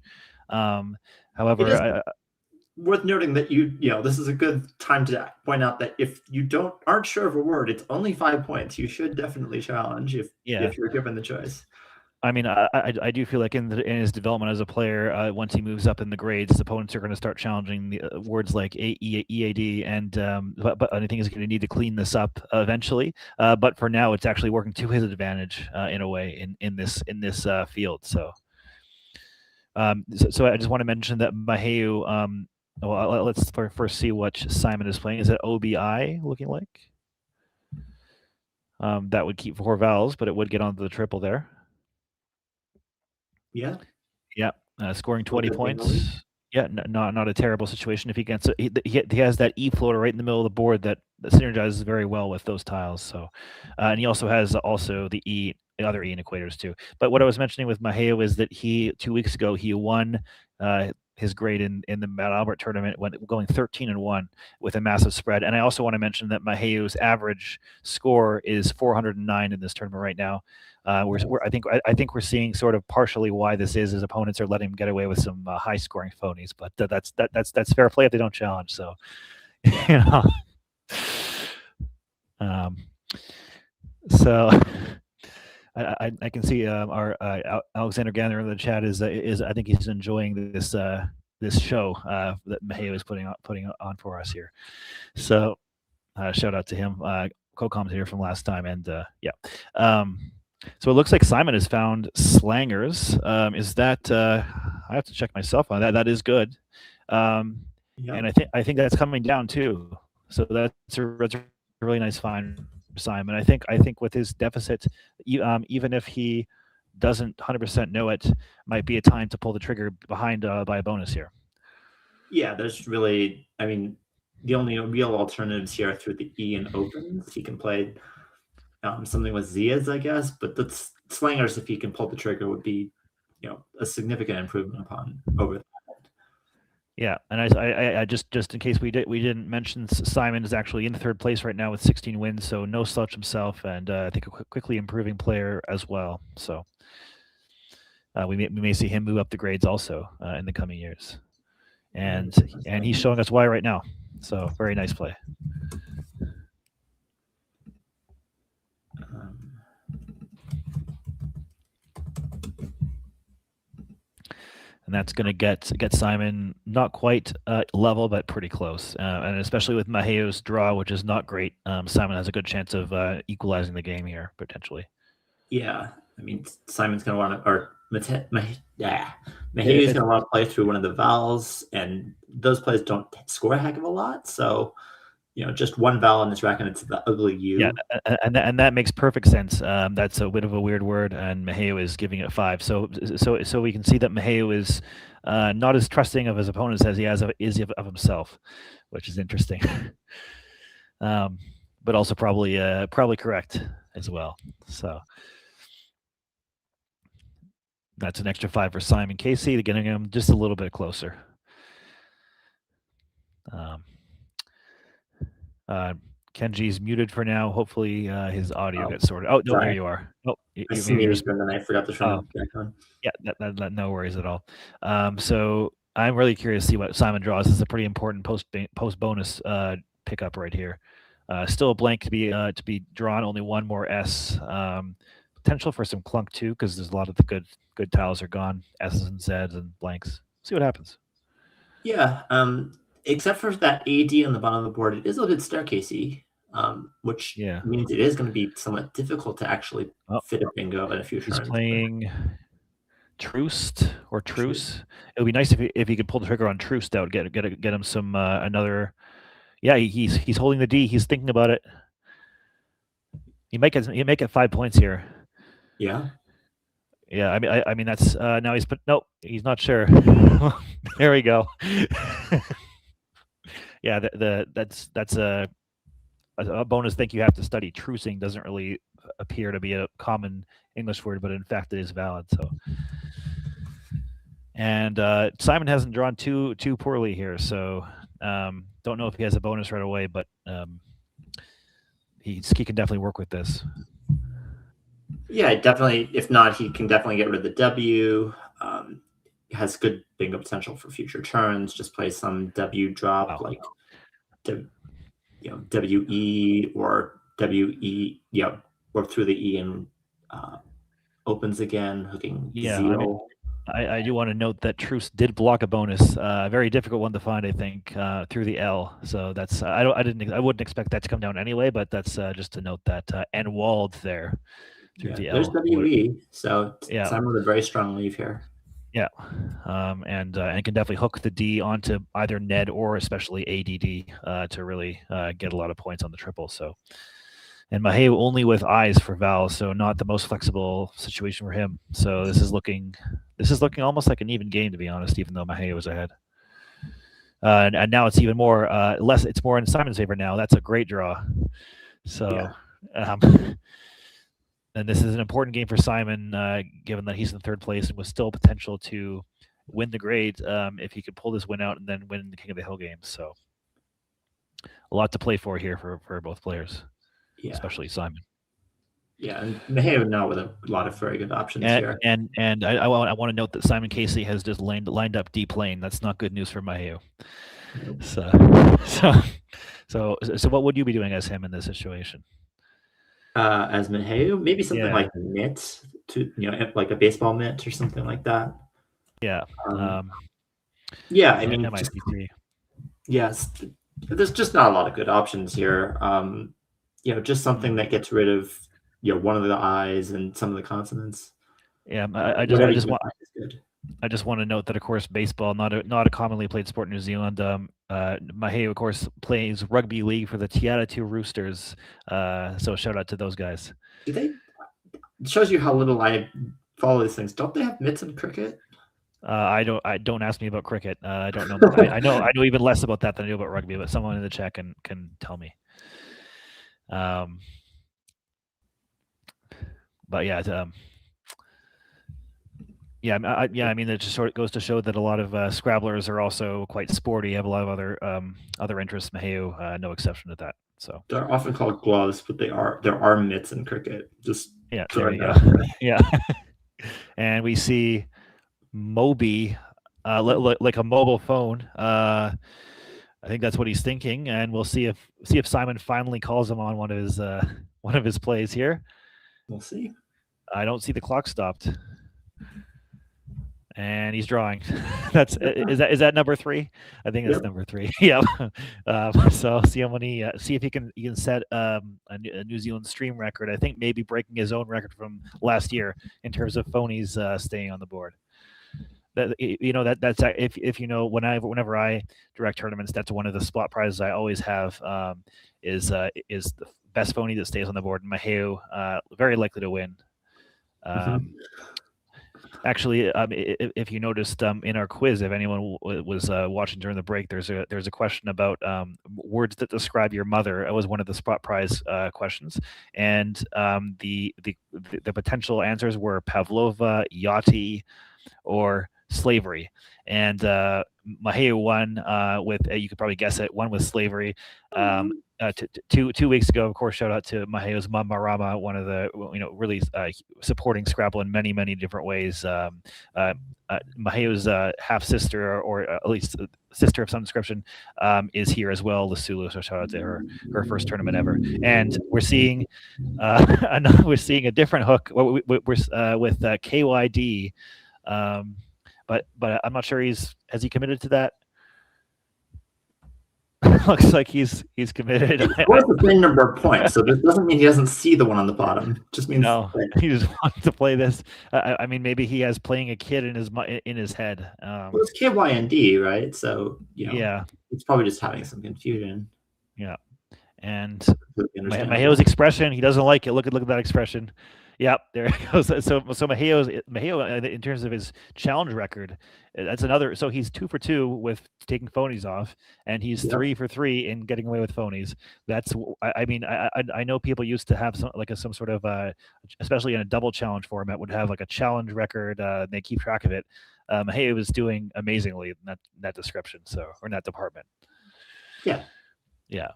However, worth noting that this is a good time to point out that if you aren't sure of a word, it's only 5 points. You should definitely challenge if you're given the choice. I mean, I do feel like in his development as a player, once he moves up in the grades, his opponents are going to start challenging the words like EAD, and but I think he's going to need to clean this up eventually. But for now, it's actually working to his advantage in a way in this field. So I just want to mention that Maheu. Well, let's first see what Simon is playing. Is it OBI looking like? That would keep 4 vowels, but it would get onto the triple there. Yeah. Scoring 20 points. Yeah, not a terrible situation if he gets it. He has that E floater right in the middle of the board that synergizes very well with those tiles. So, and he also has the other E in equators too. But what I was mentioning with Maheu is that 2 weeks ago he won his grade in the Mount Albert tournament, going 13-1 with a massive spread. And I also want to mention that Maheu's average score is 409 in this tournament right now. I think we're seeing sort of partially why this is. His opponents are letting him get away with some high scoring phonies, but that's fair play if they don't challenge. So, you know, so. I can see our Alexander Gander in the chat is I think he's enjoying this show that Maheu is putting on for us here. So shout out to him, co-commentator from last time, and yeah. So it looks like Simon has found slangers. Is that I have to check myself on that. That is good, and I think that's coming down too. So that's a really nice find. Simon, I think with his deficit, even if he doesn't 100% know it, might be a time to pull the trigger behind by a bonus here. Yeah, there's really, I mean, the only real alternatives here are through the E and opens. He can play something with Zias, I guess, but that's slangers. If he can pull the trigger, would be, a significant improvement upon over that. Yeah, and I just in case we didn't mention, Simon is actually in third place right now with 16 wins, so no slouch himself, and I think a quickly improving player as well. So we may see him move up the grades also in the coming years, and he's showing us why right now. So very nice play. And that's going to get Simon not quite level, but pretty close. And especially with Maheu's draw, which is not great, Simon has a good chance of equalizing the game here, potentially. Yeah. I mean, Simon's going to want to, or Maheu's going to want to play through one of the vowels, and those plays don't score a heck of a lot. So, just one vowel in this racket, it's the ugly U. Yeah, and that makes perfect sense. That's a bit of a weird word, and Maheu is giving it 5. So we can see that Maheu is not as trusting of his opponents as he is of himself, which is interesting. But also probably correct as well. So that's an extra 5 for Simon Casey, getting him just a little bit closer. Kenji's muted for now. Hopefully his audio gets sorted. Oh, no, there you are. Oh, I see me, and then I forgot to turn it back on. Yeah, that no worries at all. So I'm really curious to see what Simon draws. This is a pretty important post bonus pickup right here. Still a blank to be drawn. Only one more S. Potential for some clunk too, because there's a lot of the good tiles are gone. S's and Z's and blanks. See what happens. Yeah. Except for that AD on the bottom of the board, it is a little bit staircasey, which means it is going to be somewhat difficult to actually fit a bingo in a few turns. He's playing Truce. It would be nice if he could pull the trigger on Truce. That would get him some another. Yeah, he's holding the D. He's thinking about it. He make it 5 points here. Yeah. Yeah, I mean that's now he's put. Nope, he's not sure. There we go. Yeah, that's a bonus thing you have to study. Trucing doesn't really appear to be a common English word, but in fact it is valid. So, and Simon hasn't drawn too poorly here, so don't know if he has a bonus right away, but he can definitely work with this. Yeah, definitely. If not, he can definitely get rid of the W. Has good bingo potential for future turns. Just play some W drop like WE or WE, or through the E and opens again, hooking zero. I do want to note that Truce did block a bonus, a very difficult one to find, I think, through the L. So that's I wouldn't expect that to come down anyway, but that's just to note that and walled there through the L. There's WE, so Simon with a very strong leave here. Yeah, and can definitely hook the D onto either Ned or especially ADD to really get a lot of points on the triple. So, and Maheu only with eyes for vowels, so not the most flexible situation for him. So this is looking almost like an even game, to be honest, even though Maheu was ahead. And now it's even more less. It's more in Simon's favor now. That's a great draw. So. Yeah. And this is an important game for Simon, given that he's in third place and with still potential to win the grade if he could pull this win out and then win the King of the Hill games. So a lot to play for here for both players, especially Simon. Yeah, and Maheu now with a lot of very good options here. And I want to note that Simon Casey has just lined up deep lane. That's not good news for Maheu. Nope. So what would you be doing as him in this situation? As Maheu, maybe something like a mitt, like a baseball mitt or something like that. Yeah. Yeah, I mean, yes, there's just not a lot of good options here. Just something that gets rid of one of the I's and some of the consonants. Yeah, I just want to note that, of course, baseball not a commonly played sport in New Zealand. Maheu, of course, plays rugby league for the Te Atatu Roosters. So shout out to those guys. Do they? It shows you how little I follow these things. Don't they have mitts in cricket? Don't ask me about cricket. I don't know. I know even less about that than I do about rugby. But someone in the chat can tell me. But yeah. I mean, it just sort of goes to show that a lot of Scrabblers are also quite sporty, have a lot of other interests. Maheu, no exception to that. So they're often called gloves, but there are mitts in cricket. Just there you go. Yeah, and we see Moby, like a mobile phone. I think that's what he's thinking, and we'll see if Simon finally calls him on one of his plays here. We'll see. I don't see the clock stopped. And he's drawing. Is that number 3? I think that's number 3. Yeah. So see if he can set a New Zealand stream record. I think maybe breaking his own record from last year in terms of phonies staying on the board. That's if whenever I direct tournaments, that's one of the spot prizes I always have is the best phony that stays on the board. And Maheu very likely to win. Actually, if you noticed in our quiz, if anyone was watching during the break, there's a question about words that describe your mother. It was one of the spot prize questions, and the potential answers were Pavlova, Yachty, or slavery. And Maheu won with you could probably guess it. One with slavery. 2 weeks ago, of course, shout out to Maheu's mom, Marama, one of the really supporting Scrabble in many different ways. Maheu's half sister, or at least sister of some description, is here as well, Lasulu. So shout out to her first tournament ever. And we're seeing a different hook. We're with KYD, but I'm not sure has he committed to that. Looks like he's committed. Of course, the same number of points, so this doesn't mean he doesn't see the one on the bottom. It just means he just wants to play this. I mean, maybe he has playing a kid in his head. Well, it's KYND, right? So it's probably just having some confusion. Yeah, and Maheu's expression, he doesn't like it. Look at that expression. Yep, there it goes. So Maheu, in terms of his challenge record, that's another. So he's 2 for 2 with taking phonies off, and he's 3 for 3 in getting away with phonies. That's, I mean, I know people used to have some sort of, especially in a double challenge format, would have like a challenge record. And they keep track of it. Maheu was doing amazingly in that description, or in that department. Yeah. Yeah.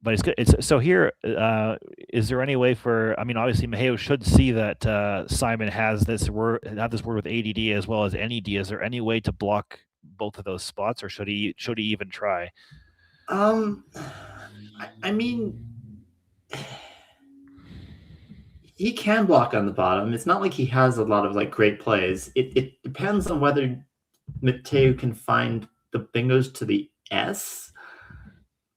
But it's good. So here, is there any way for? I mean, obviously, Maheu should see that Simon has this word with ADD as well as NED. Is there any way to block both of those spots, or should he even try? I mean, he can block on the bottom. It's not like he has a lot of great plays. It depends on whether Mateu can find the bingos to the S,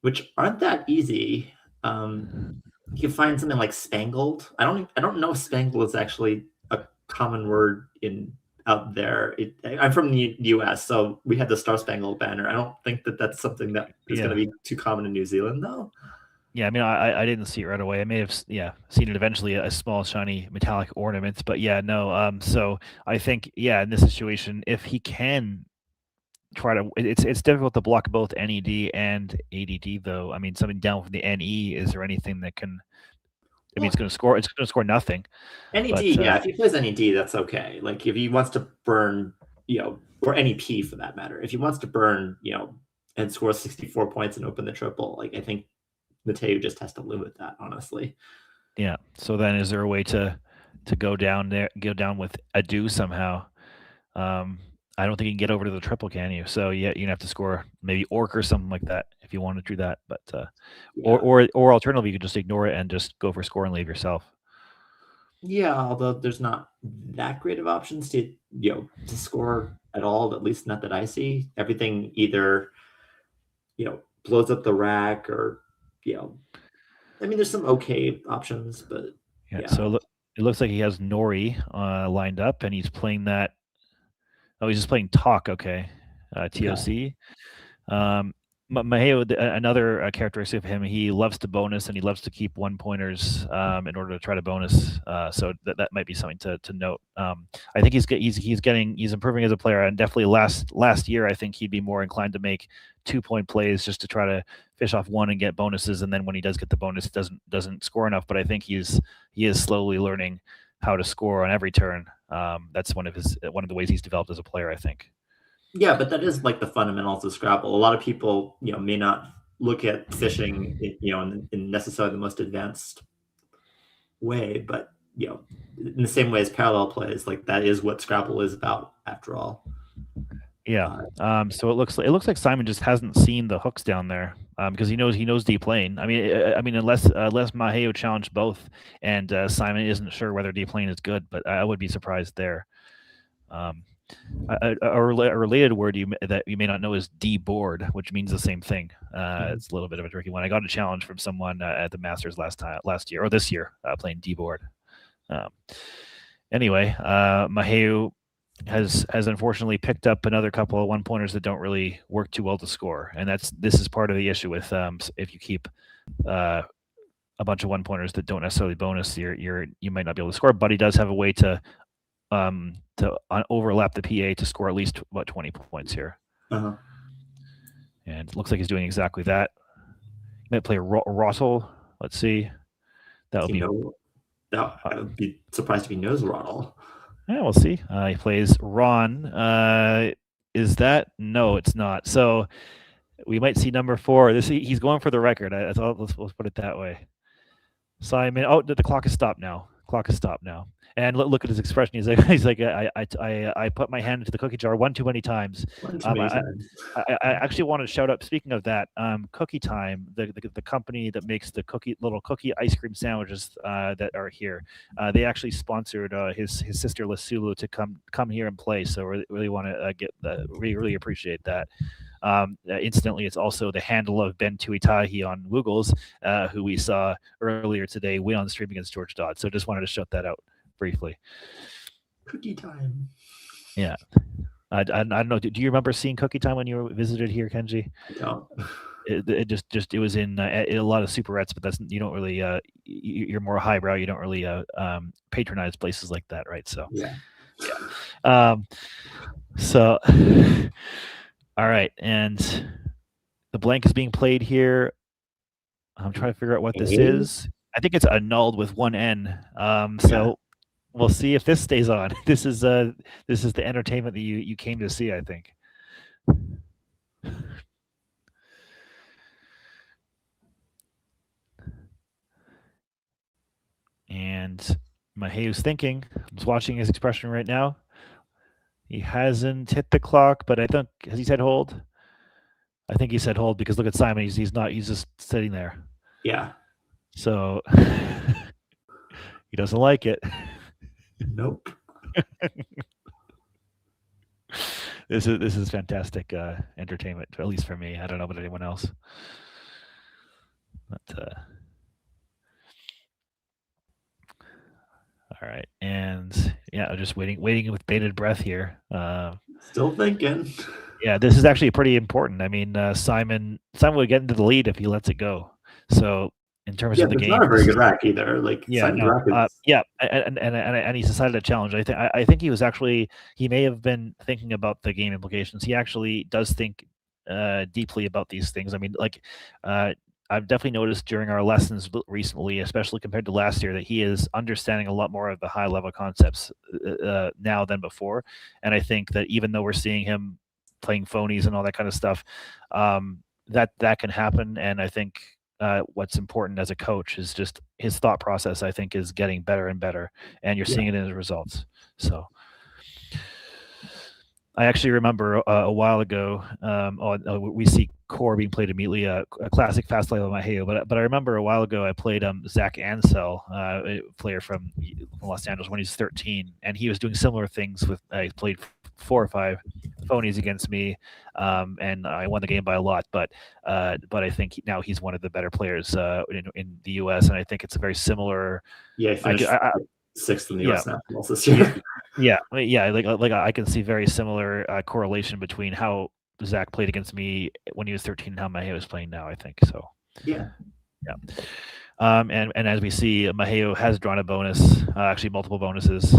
which aren't that easy. You can find something like spangled. I don't know if spangled is actually a common word out there. I'm from the U.S., so we had the Star Spangled Banner. I don't think that's something that is going to be too common in New Zealand, though. Yeah, I mean, I didn't see it right away. I may have seen it eventually, a small shiny metallic ornament, but no. So I think in this situation, if he can try to, it's difficult to block both NED and ADD, though. I mean, something down from the NE. Is there anything that can I mean, it's going to score nothing. Any But, D, yeah. If he plays any D, that's okay. Like if he wants to burn, or any P for that matter, if he wants to burn, and score 64 points and open the triple, like I think Maheu just has to live with that, honestly. Yeah. So then, is there a way to go down with a do somehow? I don't think you can get over to the triple, can you? So you have to score maybe Orc or something like that if you want to do that. But or alternatively, you could just ignore it and just go for score and leave yourself. Yeah, although there's not that great of options to score at all, at least not that I see. Everything either blows up the rack or I mean there's some okay options, but yeah. So it looks like he has Nori lined up and he's playing that. Oh, he's just playing Talk, okay. TOC. Maheu, another characteristic of him, he loves to bonus and he loves to keep 1-pointers in order to try to bonus. So that might be something to note. I think he's improving as a player, and definitely last year I think he'd be more inclined to make 2-point plays just to try to fish off one and get bonuses, and then when he does get the bonus, doesn't score enough. But I think he is slowly learning how to score on every turn. That's one of the ways he's developed as a player, I think. Yeah, but that is like the fundamentals of Scrabble. A lot of people, may not look at fishing, in necessarily the most advanced way, but in the same way as parallel plays, like that is what Scrabble is about, after all. Yeah. So it looks like Simon just hasn't seen the hooks down there because he knows deep lane. I mean, unless Maheu challenged both, and Simon isn't sure whether deep lane is good, but I would be surprised there. A related word that you may not know is D-board, which means the same thing. It's a little bit of a tricky one. I got a challenge from someone at the Masters last year or this year playing D-board. Anyway, Maheu has unfortunately picked up another couple of 1-pointers that don't really work too well to score, and this is part of the issue with if you keep a bunch of 1-pointers that don't necessarily bonus, you might not be able to score. But he does have a way to overlap the PA to score at least 20 points here. Uh-huh. And it looks like he's doing exactly that. He might play Rottle. Let's see. I would be surprised if he knows Rottle. Yeah, we'll see. He plays Ron. Is that? No, it's not. So we might see number 4. He's going for the record. Let's put it that way. Simon. Oh, the clock is stopped now. And look at his expression. He's like, I put my hand into the cookie jar one too many times. I actually want to shout out. Speaking of that, Cookie Time, the company that makes the little cookie ice cream sandwiches that are here, they actually sponsored his sister Lasulu to come here and play. So really want to really appreciate that. Incidentally, it's also the handle of Ben Tuitahi on Woogles, who we saw earlier today win on stream against George Dodd. So just wanted to shout that out briefly. Cookie Time. Yeah. I don't know. Do you remember seeing Cookie Time when you visited here, Kenji? No. It was in a lot of superettes, but you don't really you're more highbrow. You don't really patronize places like that, right? So yeah. So all right, and the blank is being played here. I'm trying to figure out what this is. I think it's annulled with one N. So we'll see if this stays on. This is the entertainment that you came to see, I think. And Maheu's thinking. I'm just watching his expression right now. He hasn't hit the clock, but I think, has he said hold? I think he said hold because look at Simon. He's not. He's just sitting there. Yeah. So he doesn't like it. Nope. This is fantastic entertainment, at least for me. I don't know about anyone else. But all right, and yeah, just waiting with bated breath here. Still thinking. Yeah, this is actually pretty important. I mean, Simon would get into the lead if he lets it go. So in terms of the game, it's not a very good rack either. Like and he's decided to challenge. I think he may have been thinking about the game implications. He actually does think deeply about these things. I mean, like I I've definitely noticed during our lessons recently, especially compared to last year, that he is understanding a lot more of the high level concepts now than before. And I think that even though we're seeing him playing phonies and all that kind of stuff, that can happen. And I think what's important as a coach is just his thought process, I think, is getting better and better, and you're seeing it in his results. So I actually remember a while ago, we see core being played immediately, a classic fast play by Maheu, but I remember a while ago I played Zach Ansell, a player from Los Angeles when he was 13, and he was doing similar things with, he played 4 or 5 phonies against me, and I won the game by a lot, but I think now he's one of the better players in the U.S., and I think it's a very similar. Yeah, he finished 6th in the U.S. Nationals this year. Yeah, like I can see very similar correlation between how Zach played against me when he was 13 and how Maheu is playing now, I think. So yeah. And as we see, Maheu has drawn a bonus, actually multiple bonuses.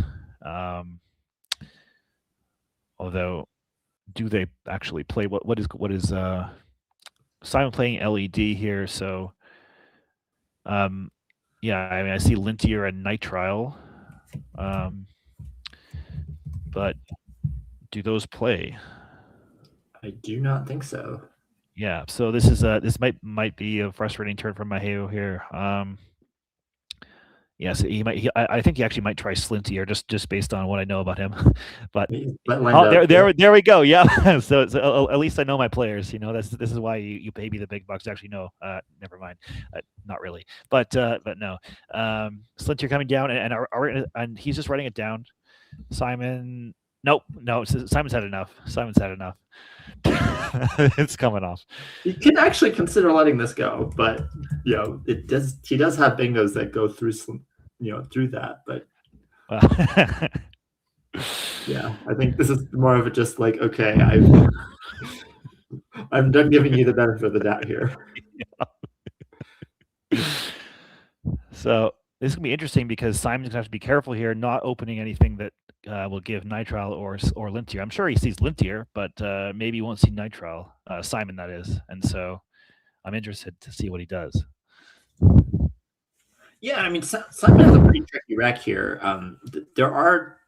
Although, do they actually play what is Simon playing LED here? So yeah, I mean I see Lintier and Nitrile. But do those play? I do not think so. Yeah, so this might be a frustrating turn for Maheu here. Yes, I think he actually might try Slinty, just based on what I know about him. But there we go. Yeah, so at least I know my players. You know, this is why you pay me the big bucks to actually know. Never mind, not really. But no, Slinty coming down, and he's just writing it down. Simon, no, Simon's had enough. It's coming off. You can actually consider letting this go, but you know, he does have bingos that go through through that, but yeah, I think this is more of a just like, okay, I'm done giving you the benefit of the doubt here. So this is gonna be interesting because Simon's gonna have to be careful here, not opening anything that will give Nitrile or Lintier. I'm sure he sees Lintier, but maybe he won't see Nitrile. Simon, that is, and so I'm interested to see what he does. Yeah, I mean, Simon has a pretty tricky rack here. There are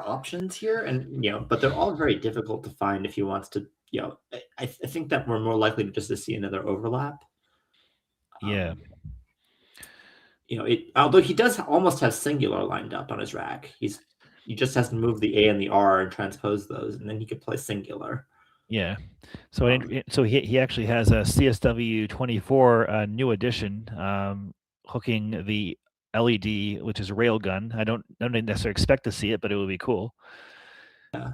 options here, and but they're all very difficult to find if he wants to. I think that we're more likely just to see another overlap. Yeah. Although he does almost have singular lined up on his rack, he just has to move the A and the R and transpose those, and then he could play singular. Yeah. So so he actually has a CSW 24 new edition, hooking the LED, which is a railgun. I don't necessarily expect to see it, but it would be cool. Yeah.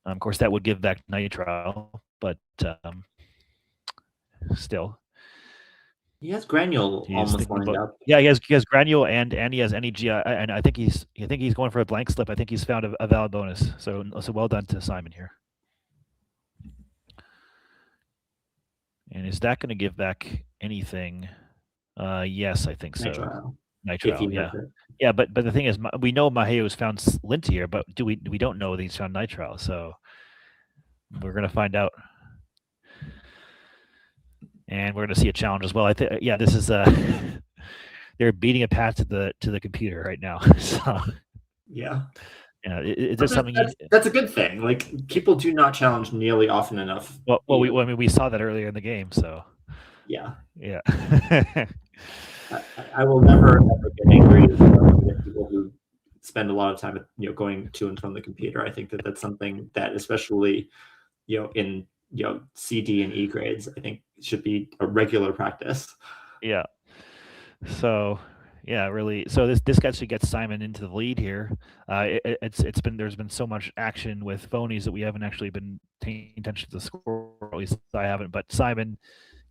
Of course, that would give back Nitrile, but still. He has Granule almost lined up. Yeah, he has Granule and he has NEG, and I think he's going for a blank slip. I think he's found a valid bonus. So well done to Simon here. And is that going to give back anything? Yes, I think so. Nitrile, yeah. Yeah, but the thing is, we know Maheu has found Lintier, but we don't know that he's found Nitrile. So we're going to find out. And we're going to see a challenge as well. I think, yeah, this is they're beating a path to the computer right now. So yeah, is this something that's a good thing? Like, people do not challenge nearly often enough. Well, we saw that earlier in the game. So yeah. I will never ever get angry with people who spend a lot of time going to and from the computer. I think that's something that, especially in CD and E grades, I think should be a regular practice. Yeah. So yeah, really. So this actually gets Simon into the lead here. There's been so much action with phonies that we haven't actually been paying attention to the score. At least I haven't. But Simon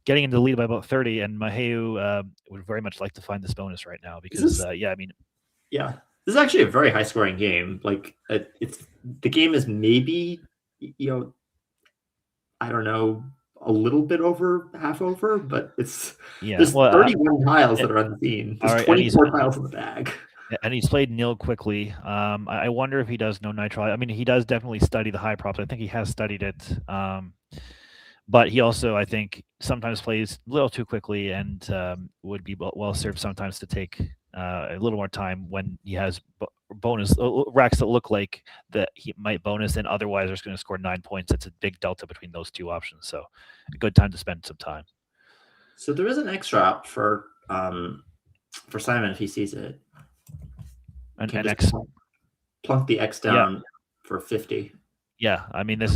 getting into the lead by about 30, and Maheu would very much like to find this bonus right now because this is actually a very high scoring game. Like, the game is maybe I don't know, a little bit over, half over, but there's 31 tiles that are unseen. There's 24 tiles in the bag. And he's played nil quickly. I wonder if he does know Nitrile. I mean, he does definitely study the high props. I think he has studied it. But he also, I think, sometimes plays a little too quickly and would be well served sometimes to take a little more time when he has bonus racks that look like that he might bonus, and otherwise there's going to score 9 points. That's a big delta between those two options. So a good time to spend some time. So there is an extra up for Simon if he sees it. An X. Plunk the X down for 50. Yeah, I mean that's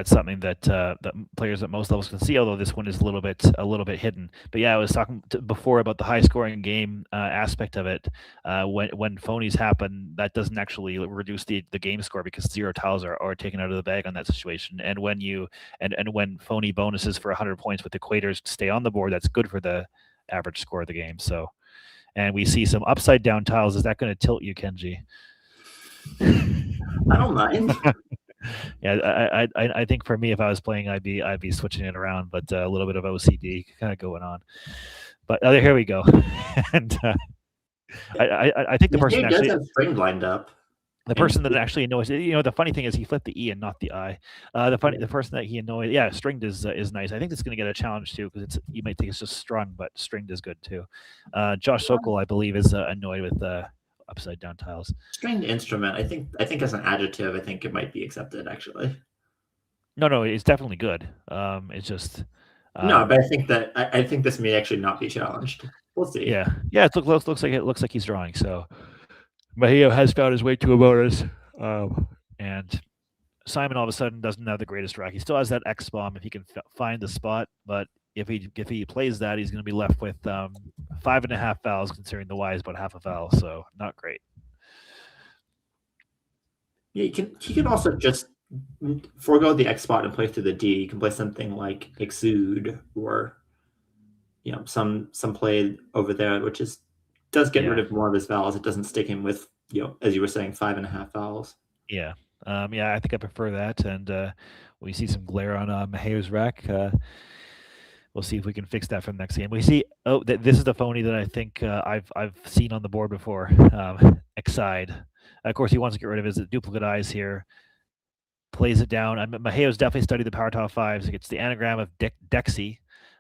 something that that players at most levels can see. Although this one is a little bit hidden. But yeah, I was talking before about the high scoring game aspect of it. When phonies happen, that doesn't actually reduce the game score because 0 tiles are taken out of the bag on that situation. And when you and when phony bonuses for 100 points with equators stay on the board, that's good for the average score of the game. So, and we see some upside down tiles. Is that going to tilt you, Kenji? I don't mind. Yeah, I think for me, if I was playing, I'd be switching it around, but a little bit of OCD kind of going on. But here we go, and I think the person actually does have string lined up. The person that actually annoys, the funny thing is he flipped the E and not the I. The person that he annoyed, stringed is nice. I think it's going to get a challenge too because you might think it's just strung, but stringed is good too. Josh Sokol, I believe, is annoyed with upside down tiles. Stringed instrument. I think as an adjective, I think it might be accepted actually. No, it's definitely good. It's just no, but I think this may actually not be challenged. We'll see. Yeah. It looks like he's drawing. So Maheu has found his way to a bonus, and Simon all of a sudden doesn't have the greatest rack. He still has that X bomb if he can find the spot, but if he plays that, he's going to be left with 5.5 fouls, considering the Y is about half a foul, so not great. Yeah, he can also just forego the X spot and play through the D. You can play something like Exude or some play over there, which does get rid of more of his fouls. It doesn't stick him with as you were saying 5.5 fouls. Yeah. I think I prefer that, and we see some glare on Maheu's rack. We'll see if we can fix that for the next game. We see. This is the phony that I think I've seen on the board before. Exide. Of course, he wants to get rid of his duplicate eyes here. Plays it down. Maheu's definitely studied the Power Top 5s. He gets the anagram of Dexy.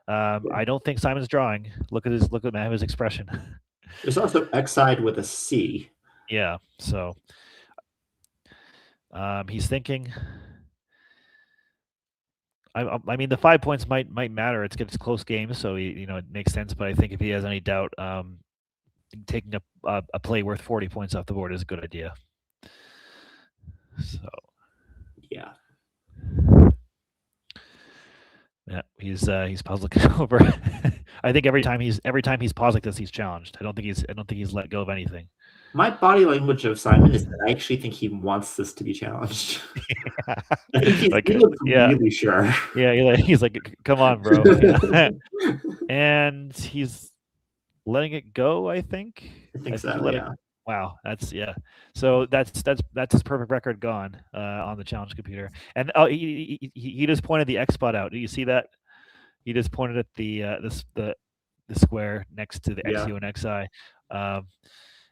I don't think Simon's drawing. Look at Maheu's expression. There's also Exide with a C. Yeah. So he's thinking. I mean, the 5 points might matter. It's close games, so it makes sense. But I think if he has any doubt, taking a play worth 40 points off the board is a good idea. So, yeah, he's paused looking over. I think every time he's paused like this, he's challenged. I don't think he's let go of anything. My body language of Simon is that I actually think he wants this to be challenged. I think he looks really sure. Yeah, he's like, come on, bro. And he's letting it go, I think. I think so, wow, that's So that's his perfect record gone on the challenge computer. And he just pointed the X spot out. Do you see that? He just pointed at the square next to the XU and XI.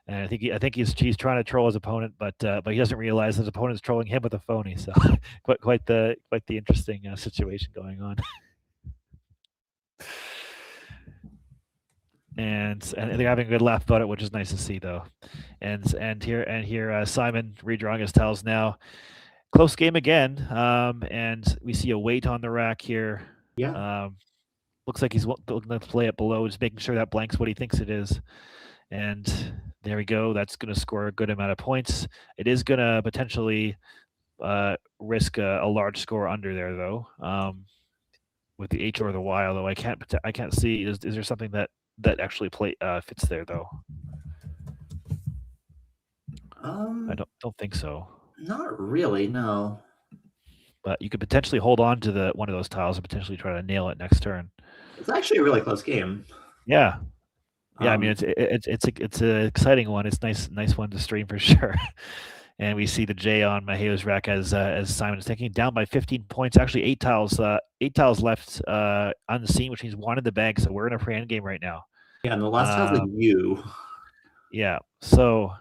And I think he's trying to troll his opponent, but he doesn't realize his opponent's trolling him with a phony. So quite the interesting situation going on. and they're having a good laugh about it, which is nice to see, though. And here Simon redrawing his tiles now. Close game again, and we see a weight on the rack here. Yeah. Looks like he's looking to play it below, just making sure that blanks what he thinks it is. And there we go. That's going to score a good amount of points. It is going to potentially risk a large score under there, though, with the H or the Y. Although I can't see. Is there something that actually fits there, though? I don't think so. Not really, no. But you could potentially hold on to one of those tiles and potentially try to nail it next turn. It's actually a really close game. Yeah. Yeah, I mean it's an exciting one. It's nice one to stream for sure. And we see the J on Maheu's rack as Simon is taking down by 15 points. Actually, 8 tiles left unseen, which means 1 in the bag. So we're in a free end game right now. Yeah, and the last tile's a U. Yeah, so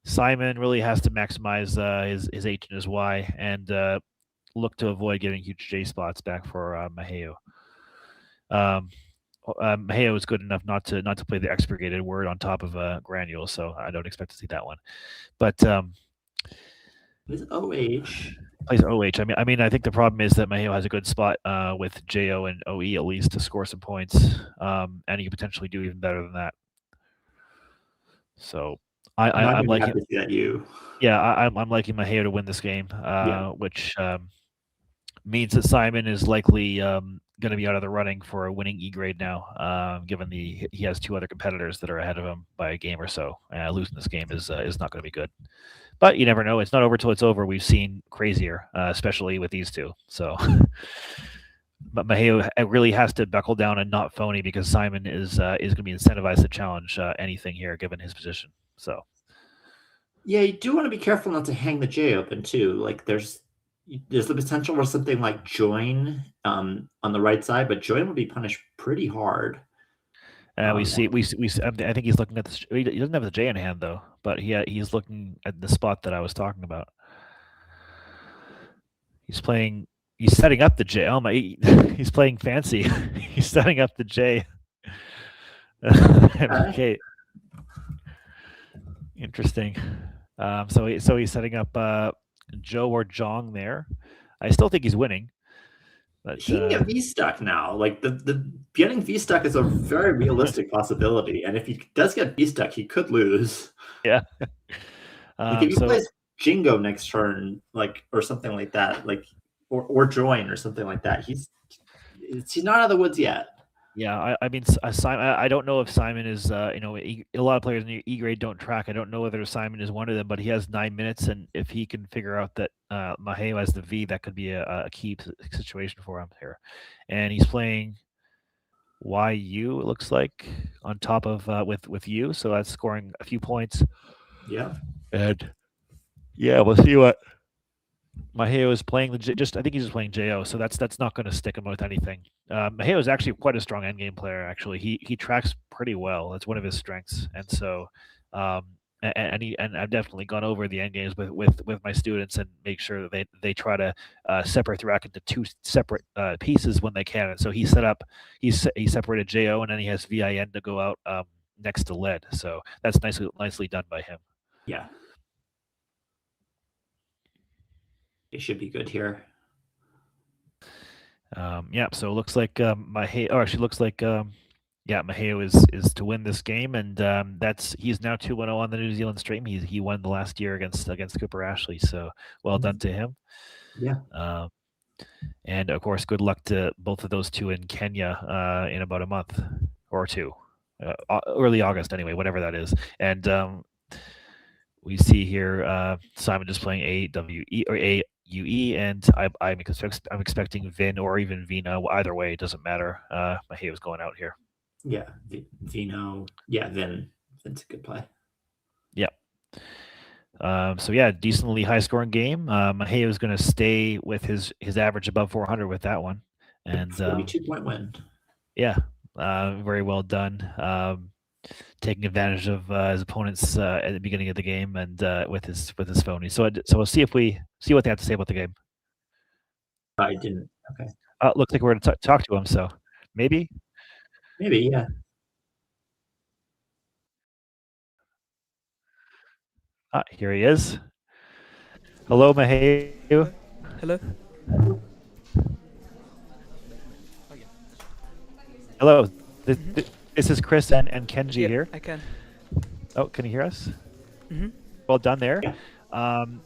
Simon really has to maximize his H and his Y, and look to avoid getting huge J spots back for Maheu. Maheu is good enough not to play the expurgated word on top of Granule, so I don't expect to see that one. But With OH. plays OH. I mean, I think the problem is that Maheu has a good spot with JO and OE at least to score some points, and he could potentially do even better than that. So I'm liking. Happy to see that you. Yeah, I'm liking Maheu to win this game, which means that Simon is likely going to be out of the running for a winning E grade now, given he has 2 other competitors that are ahead of him by a game or so. Losing this game is not going to be good. But you never know. It's not over till it's over. We've seen crazier, especially with these two. So, but Maheu really has to buckle down and not phony because Simon is going to be incentivized to challenge anything here, given his position. So, yeah, you do want to be careful not to hang the J open too. Like there's the potential for something like join on the right side, but join will be punished pretty hard. We see. I think he's looking at the. He doesn't have the J in hand though, but he's looking at the spot that I was talking about. He's setting up the J. Oh my! He's playing fancy. He's setting up the J. Okay. Interesting. So he's setting up Joe or Jong there. I still think he's winning. But, he can get V-stuck now. Like the getting V-stuck is a very realistic possibility, and if he does get V-stuck, he could lose. Yeah. Like if he plays Jingo next turn, like or something like that, like or join or something like that, he's not out of the woods yet. Yeah, I mean, Simon. I don't know if Simon is. A lot of players in the E grade don't track. I don't know whether Simon is one of them, but he has 9 minutes, and if he can figure out that Maheu has the V, that could be a key situation for him here. And he's playing YU. It looks like on top of with U, so that's scoring a few points. Yeah, and yeah, we'll see what Maheu is playing. I think he's just playing JO, so that's not going to stick him with anything. Maheu is actually quite a strong endgame player. Actually, he tracks pretty well. That's one of his strengths, and so and I've definitely gone over the endgames with my students and make sure that they try to separate the rack into 2 separate pieces when they can. And so he separated JO, and then he has VIN to go out next to lead. So that's nicely done by him. Yeah. It should be good here. Yeah, so it looks like Maheu is to win this game, and he's now 2-0 on the New Zealand stream. He won the last year against Cooper Ashley, so well done to him. Yeah. And of course, good luck to both of those two in Kenya in about a month or 2, early August anyway, whatever that is. And we see here Simon just playing AWE or AUE, and I'm expecting Vin or even Vino. Either way, it doesn't matter. Maheu is going out here. Yeah, Vino. Yeah, Vin's a good play. Yeah. So yeah, decently high scoring game. Maheu is going to stay with his average above 400 with that one, and 42-point win. Yeah, very well done. Taking advantage of his opponents at the beginning of the game and with his phony. So we'll see what they have to say about the game. I didn't. Okay. Looks like we're going to talk to him. So maybe, yeah. Here he is. Hello, Maheu. Hello. Hello. This is Chris and Kenji here. I can. Oh, can you hear us? Mm-hmm. Well done there. Yeah.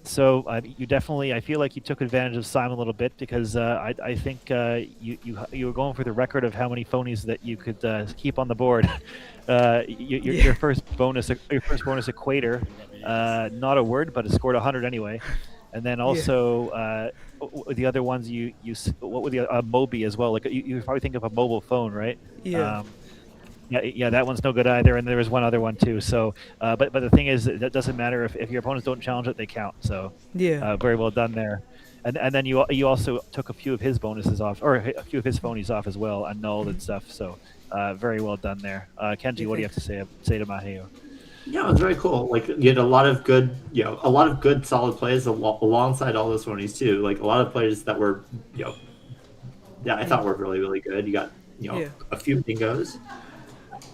So you definitely, I feel like you took advantage of Simon a little bit because I think you were going for the record of how many phonies that you could keep on the board. Your first bonus equator, not a word, but it scored 100 anyway. And then also the other ones what were the Mobi as well? Like you probably think of a mobile phone, right? Yeah. Yeah, that one's no good either, and there was one other one too. So, but the thing is, that doesn't matter if your opponents don't challenge it; they count. So, yeah, very well done there. And then you also took a few of his bonuses off, or a few of his phonies off as well, annulled and stuff. So, very well done there. Kenji, what do you have to say to Maheu? Yeah, it was very cool. Like you had a lot of good, a lot of good solid plays alongside all those phonies too. Like a lot of players that were, that I thought were really really good. You got Yeah. a few bingos,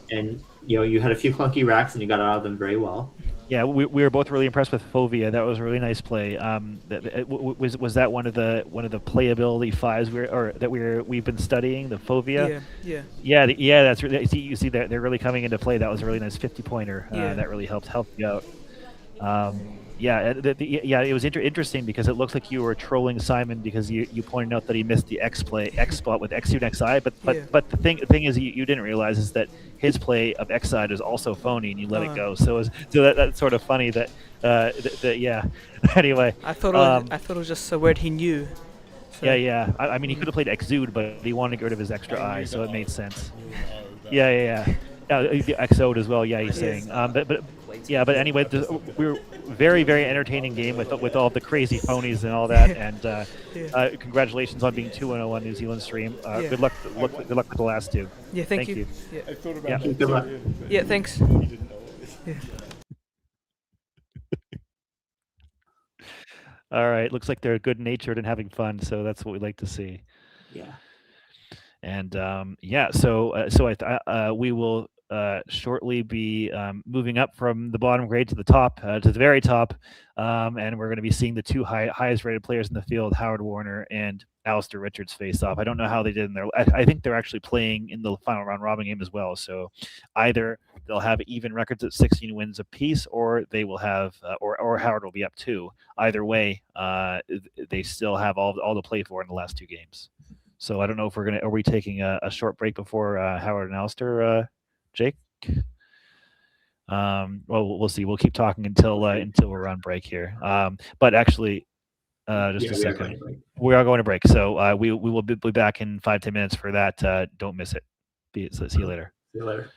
and you had a few clunky racks, and you got out of them very well. Yeah, we were both really impressed with Fovea. That was a really nice play. Was that one of the playability fives we've been studying, the Fovea? Yeah, that's really, you see that they're really coming into play. That was a really nice 50-pointer. Yeah. That really helped you out. Yeah, it was interesting because it looks like you were trolling Simon because you pointed out that he missed the X spot with X and XI, but the thing is you didn't realize is that his play of X side is also phony and you let it go. So that's sort of funny that yeah. Anyway, I thought it was just a word he knew. So. Yeah. I mean, he could have played Exude, but he wanted to get rid of his extra I, so it made sense. Yeah. The XO'd as well. Yeah, he's saying. But anyway, we were very, very entertaining game with all the crazy phonies and all that. And congratulations on being 2-0 on New Zealand stream. Good luck with the last two. Yeah, thank you. Yeah. I thought about it. Good luck. Yeah, thanks. Yeah. All right, looks like they're good-natured and having fun, so that's what we like to see. Yeah. And we will shortly be moving up from the bottom grade to the top, to the very top, and we're going to be seeing the two highest rated players in the field, Howard Warner and Alastair Richards, face off. I don't know how they did in there. I think they're actually playing in the final round robin game as well. So either they'll have even records at 16 wins apiece, or they will have, or Howard will be up 2. Either way, they still have all to play for in the last 2 games. So I don't know if are we taking a short break before Howard and Alastair, Jake? Well, we'll see. We'll keep talking until we're on break here. But actually, just a second. We are going to break. So we will be back in 5-10 minutes for that. Don't miss it. See you later. See you later.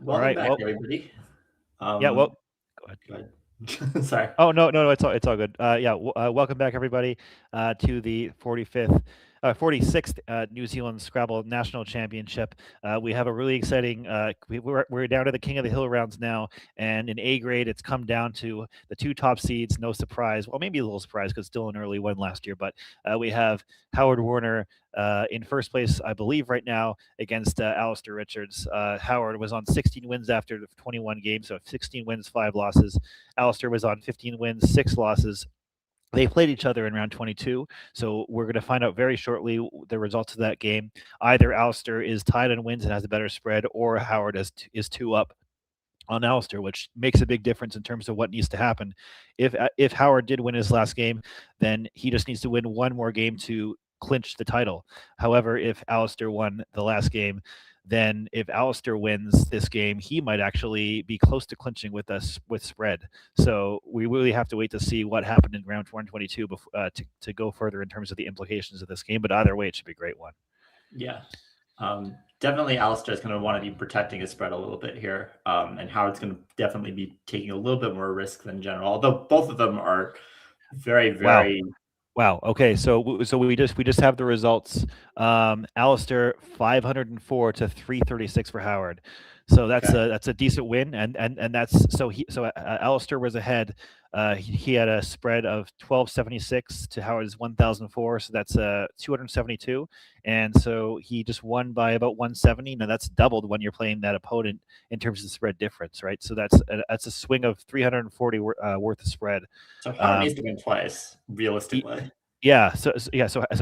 Welcome right, back, well- everybody. Yeah, well, go ahead. Go ahead. Sorry. Oh no, it's all good. Welcome back everybody to the 46th New Zealand Scrabble National Championship. We have a really exciting. We're down to the King of the Hill rounds now, and in A grade, it's come down to the two top seeds. No surprise. Well, maybe a little surprise because still an early win last year, but we have Howard Warner in first place, I believe, right now against Alastair Richards. Howard was on 16 wins after 21 games, so 16 wins, 5 losses. Alastair was on 15 wins, 6 losses. They played each other in round 22, so we're going to find out very shortly the results of that game. Either Alastair is tied in wins and has a better spread, or Howard is 2 up on Alastair, which makes a big difference in terms of what needs to happen. If Howard did win his last game, then he just needs to win one more game to clinch the title. However, if Alastair won the last game, then if Alastair wins this game, he might actually be close to clinching with us with spread. So we really have to wait to see what happened in round 122 to go further in terms of the implications of this game. But either way, it should be a great one. Yeah. Definitely Alastair's going to want to be protecting his spread a little bit here. And Howard's going to definitely be taking a little bit more risk than general, although both of them are very, very... Wow. Okay. So we just have the results. Alastair 504 to 336 for Howard. So that's a decent win, and that's so Alastair was ahead. He had a spread of 1276 to Howard's 1004, so that's 272, and so he just won by about 170. Now that's doubled when you're playing that opponent in terms of the spread difference, right? So that's a swing of 340 worth of spread. So Howard needs to win twice, realistically. So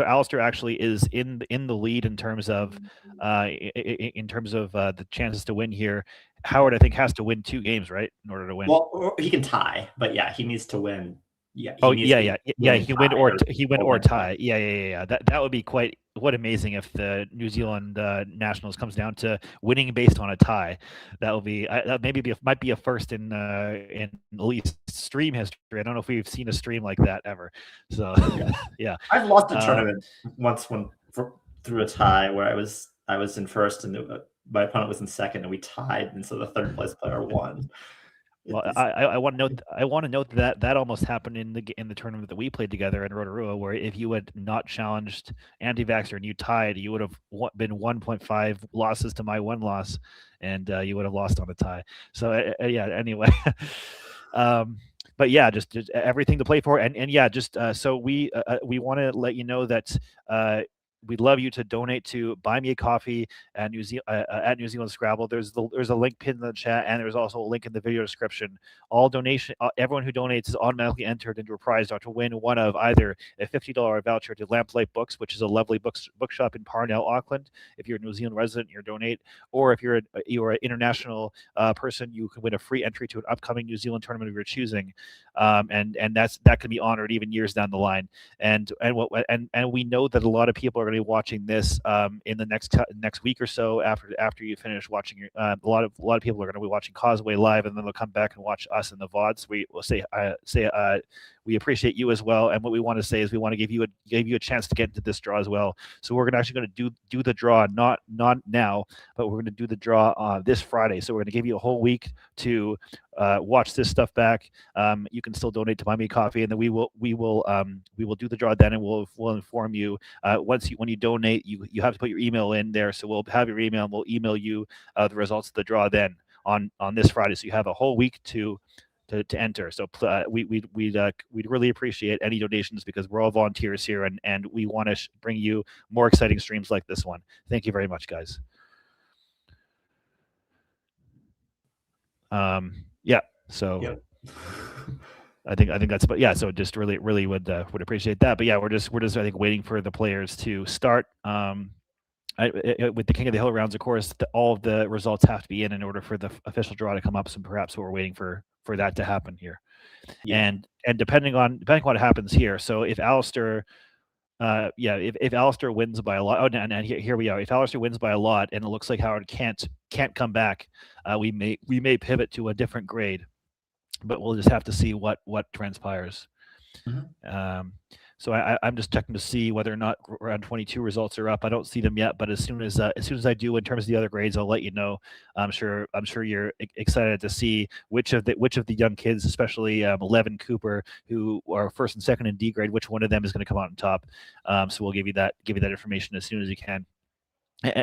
Alastair actually is in the lead in terms of the chances to win here. Howard, I think, has to win 2 games, right, in order to win. Well, he can tie, but yeah, he needs to win. Yeah. He can win or tie. Yeah. That would be quite amazing if the New Zealand Nationals comes down to winning based on a tie. That will be might be a first in at least stream history. I don't know if we've seen a stream like that ever. So yeah. I've lost a tournament once through a tie where I was in first and my opponent was in second and we tied, and so the third place player won. Well, I want to note that almost happened in the tournament that we played together in Rotorua, where if you had not challenged anti-vaxxer and you tied, you would have been 1.5 losses to my 1 loss, and you would have lost on a tie. So anyway. But yeah, just everything to play for, and yeah, just so we want to let you know that we'd love you to donate to Buy Me a Coffee at New Zealand Scrabble. There's a link pinned in the chat, and there's also a link in the video description. Everyone who donates is automatically entered into a prize draw to win one of either a $50 voucher to Lamplight Books, which is a lovely bookshop in Parnell, Auckland. If you're a New Zealand resident, you donate, or if you're an international person, you can win a free entry to an upcoming New Zealand tournament of your choosing, and that can be honored even years down the line. And we know that a lot of people are going to be watching this in the next week or so after you finish watching a lot of people are going to be watching Causeway live, and then they'll come back and watch us in the VODs. We will say we appreciate you as well, and what we want to say is we want to give you a chance to get into this draw as well. So we're actually going to do the draw not now, but we're going to do the draw this Friday. So we're going to give you a whole week to watch this stuff back. You can still donate to Buy Me a Coffee, and then we will do the draw then, and we'll inform you when you donate. You have to put your email in there, so we'll have your email, and we'll email you the results of the draw then on this Friday. So you have a whole week to enter. So we'd really appreciate any donations, because we're all volunteers here, and we want to bring you more exciting streams like this one. Thank you very much, guys. So yep. I think that's, but yeah, so just really would appreciate that. But yeah, we're just I think waiting for the players to start. With the King of the Hill rounds, of course, all of the results have to be in order for the official draw to come up. So perhaps we're waiting for that to happen here. Yeah. And depending on what happens here. So if Alastair, if Alastair wins by a lot, and here we are. If Alastair wins by a lot, and it looks like Howard can't come back, we may pivot to a different grade, but we'll just have to see what transpires. Mm-hmm. So I'm just checking to see whether or not round 22 results are up. I don't see them yet, but as soon as I do, in terms of the other grades, I'll let you know. I'm sure you're excited to see which of the young kids, especially 11 Cooper, who are first and second in D grade, which one of them is going to come out on top. So we'll give you that information as soon as you can.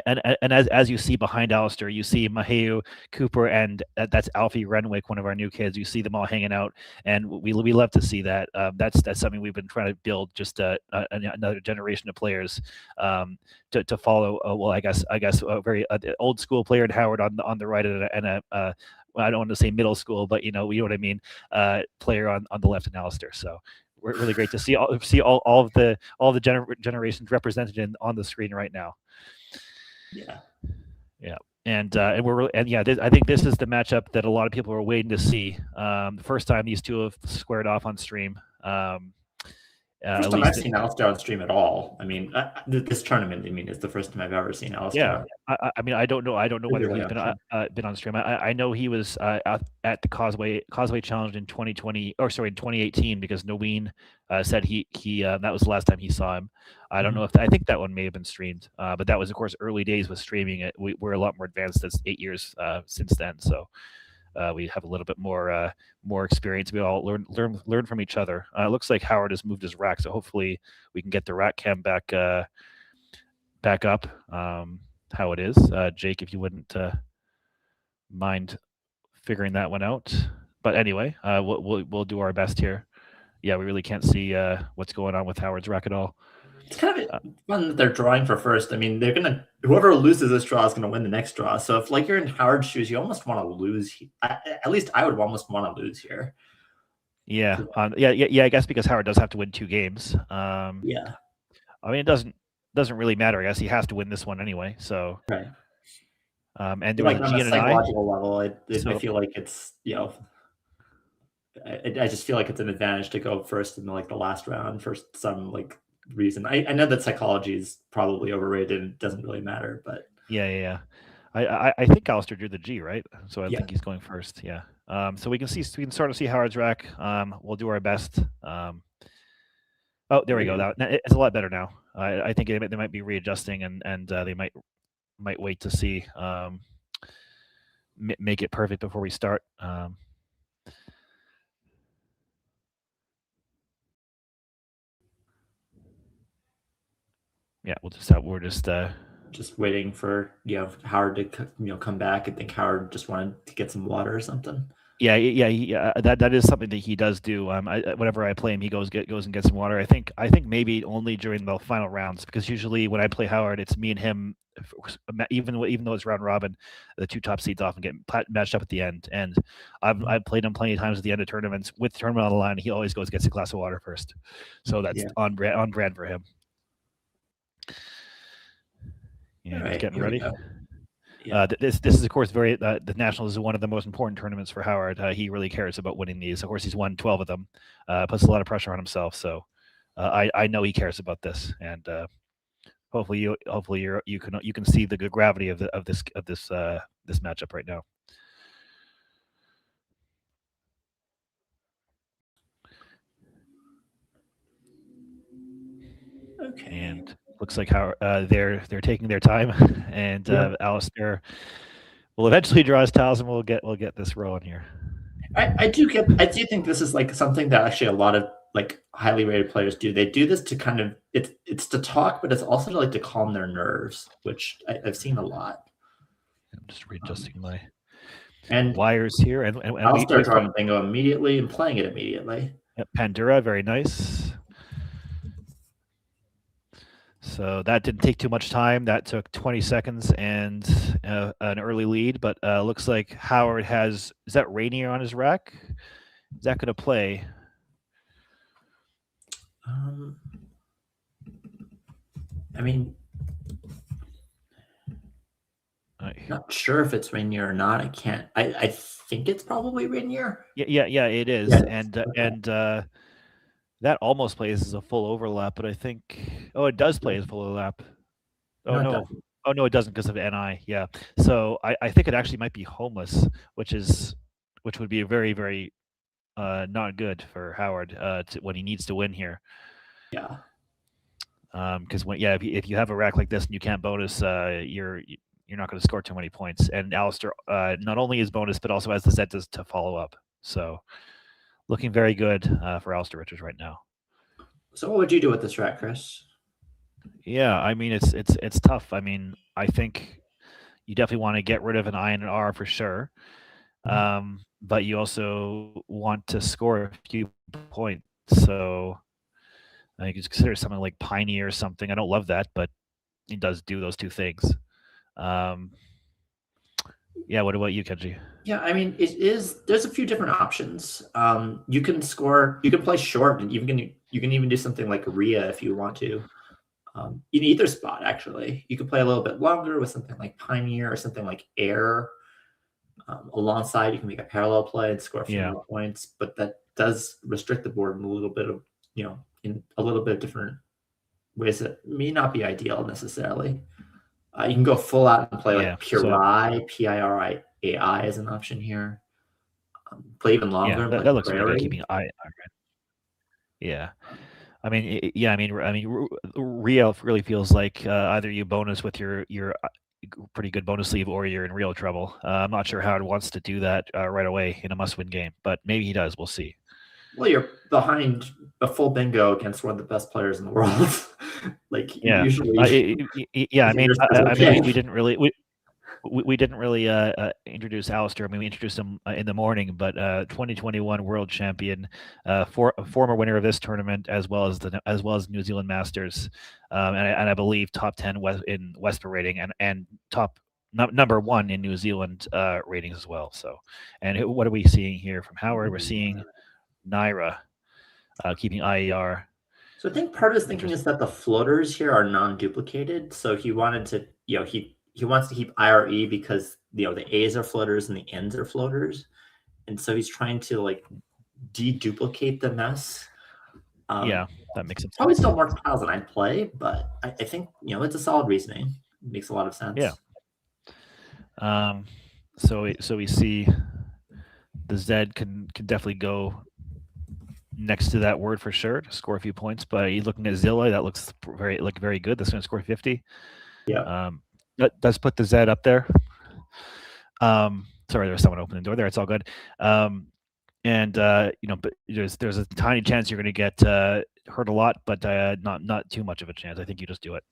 And as you see behind Alastair, you see Maheu, Cooper, and that's Alfie Renwick, one of our new kids. You see them all hanging out, and we love to see that. That's something we've been trying to build, just another generation of players to follow. Well, I guess a very old school player in Howard on the right, and a I don't want to say middle school, but you know what I mean, player on the left in Alastair. So really great to see all of the generations represented on the screen right now. Yeah, and I think this is the matchup that a lot of people are waiting to see. The first time these two have squared off on stream. First time I've seen Alastair on stream at all. I mean, this tournament, is the first time I've ever seen Alastair. Yeah, I mean, I don't know whether he's been on stream. I know he was at the Causeway Challenge in 2020, or sorry, in 2018, because Naween said he that was the last time he saw him. I don't know if I think that one may have been streamed, but that was, of course, early days with streaming. We're a lot more advanced. That's 8 years since then, so. We have a little bit more experience. We all learn from each other. It looks like Howard has moved his rack, so hopefully we can get the rack cam back up how it is. Jake, if you wouldn't mind figuring that one out. But anyway, we'll do our best here. Yeah, we really can't see what's going on with Howard's rack at all. It's kind of fun that they're drawing for first. I mean, whoever loses this draw is gonna win the next draw. So if you're in Howard's shoes, you almost want to lose. At least I would almost want to lose here. Yeah, I guess because Howard does have to win 2 games. Yeah. I mean, it doesn't really matter. I guess he has to win this one anyway. So right. And there was on a psychological level, I feel like it's I just feel like it's an advantage to go first in the last round for some reason. I know that psychology is probably overrated and doesn't really matter, but yeah. I think Alastair drew the G, right? So I think he's going first. Yeah. So we can start to see Howard's rack. We'll do our best. Oh, there we go. It's a lot better now. I think they might be readjusting and they might wait to see make it perfect before we start. Yeah, we're just waiting for Howard to come back. I think Howard just wanted to get some water or something. Yeah. That is something that he does do. Whenever I play him, he goes and gets some water. I think maybe only during the final rounds, because usually when I play Howard, it's me and him. Even though it's round robin, the 2 top seeds often get matched up at the end. And I've played him plenty of times at the end of tournaments. With the tournament on the line, he always goes and gets a glass of water first. So that's on brand for him. Yeah, right, getting ready. Yeah. This is, of course, the Nationals is one of the most important tournaments for Howard. He really cares about winning these. Of course, he's won 12 of them. Puts a lot of pressure on himself. So I know he cares about this, and hopefully you can see the good gravity of this matchup right now. Okay. And looks like how they're taking their time, and Alastair will eventually draw his tiles, and we'll get this rolling here. I do think this is something that actually a lot of highly rated players do. They do this to kind of it's to talk, but it's also to calm their nerves, which I've seen a lot. I'm just readjusting my wires here, and Alastair drawing bingo immediately and playing it immediately. Yep, Pandura, very nice. So that didn't take too much time. That took 20 seconds and an early lead. But looks like Howard is that Rainier on his rack? Is that going to play? I mean, not sure if it's Rainier or not. I can't. I think it's probably Rainier. Yeah, it is. Yeah, and that almost plays as a full overlap, but I think it does play as full overlap. No, it doesn't because of NI. Yeah, so I think it actually might be homeless, which would be very, very not good for Howard when he needs to win here. Yeah. Because if you have a rack like this and you can't bonus, you're not going to score too many points. And Alastair not only is bonus, but also has the Zetas to follow up. So looking very good for Alastair Richards right now. So what would you do with this rack, Chris? Yeah, I mean it's tough. I mean, I think you definitely want to get rid of an I and an R for sure. But you also want to score a few points. So I think you consider something like Piney or something. I don't love that, but it does do those two things. Yeah, what about you, Kenji? Yeah, I mean, there's a few different options. You can play short, and you can even do something like Rhea if you want to. In either spot, actually. You could play a little bit longer with something like Pioneer or something like Air. Alongside, you can make a parallel play and score a few more points, but that does restrict the board in a little bit of, in a little bit of different ways that may not be ideal necessarily. You can go full out and play like Pirai, P-I-R-I-A-I as an option here. Play even longer. Yeah, that looks really good, keeping I. Yeah. I mean, Rio really feels like either you bonus with your pretty good bonus sleeve or you're in real trouble. I'm not sure Howard wants to do that right away in a must-win game, but maybe he does. We'll see. Well, you're behind a full bingo against one of the best players in the world. Usually. I mean, we didn't really. We didn't really introduce Alastair. I mean, we introduced him in the morning, but 2021 world champion, former winner of this tournament, as well as New Zealand Masters, and I believe top 10 in Wesper rating and top number 1 in New Zealand ratings as well. So, and what are we seeing here from Howard? We're seeing Naira keeping IER. So I think part of his thinking is that the floaters here are non-duplicated. So he wanted to, he wants to keep IRE because the A's are floaters and the N's are floaters, and so he's trying to like deduplicate the mess. Yeah, that makes sense. Probably still more tiles than I'd play, but I think it's a solid reasoning. It makes a lot of sense. Yeah. So we see the Z can definitely go next to that word for sure to score a few points. But he's looking at Zilla. That looks very good. That's going to score 50. Yeah. Let's put the Z up there. Sorry, there's someone opening the door there. It's all good. But there's a tiny chance you're going to get hurt a lot, but not too much of a chance. I think you just do it.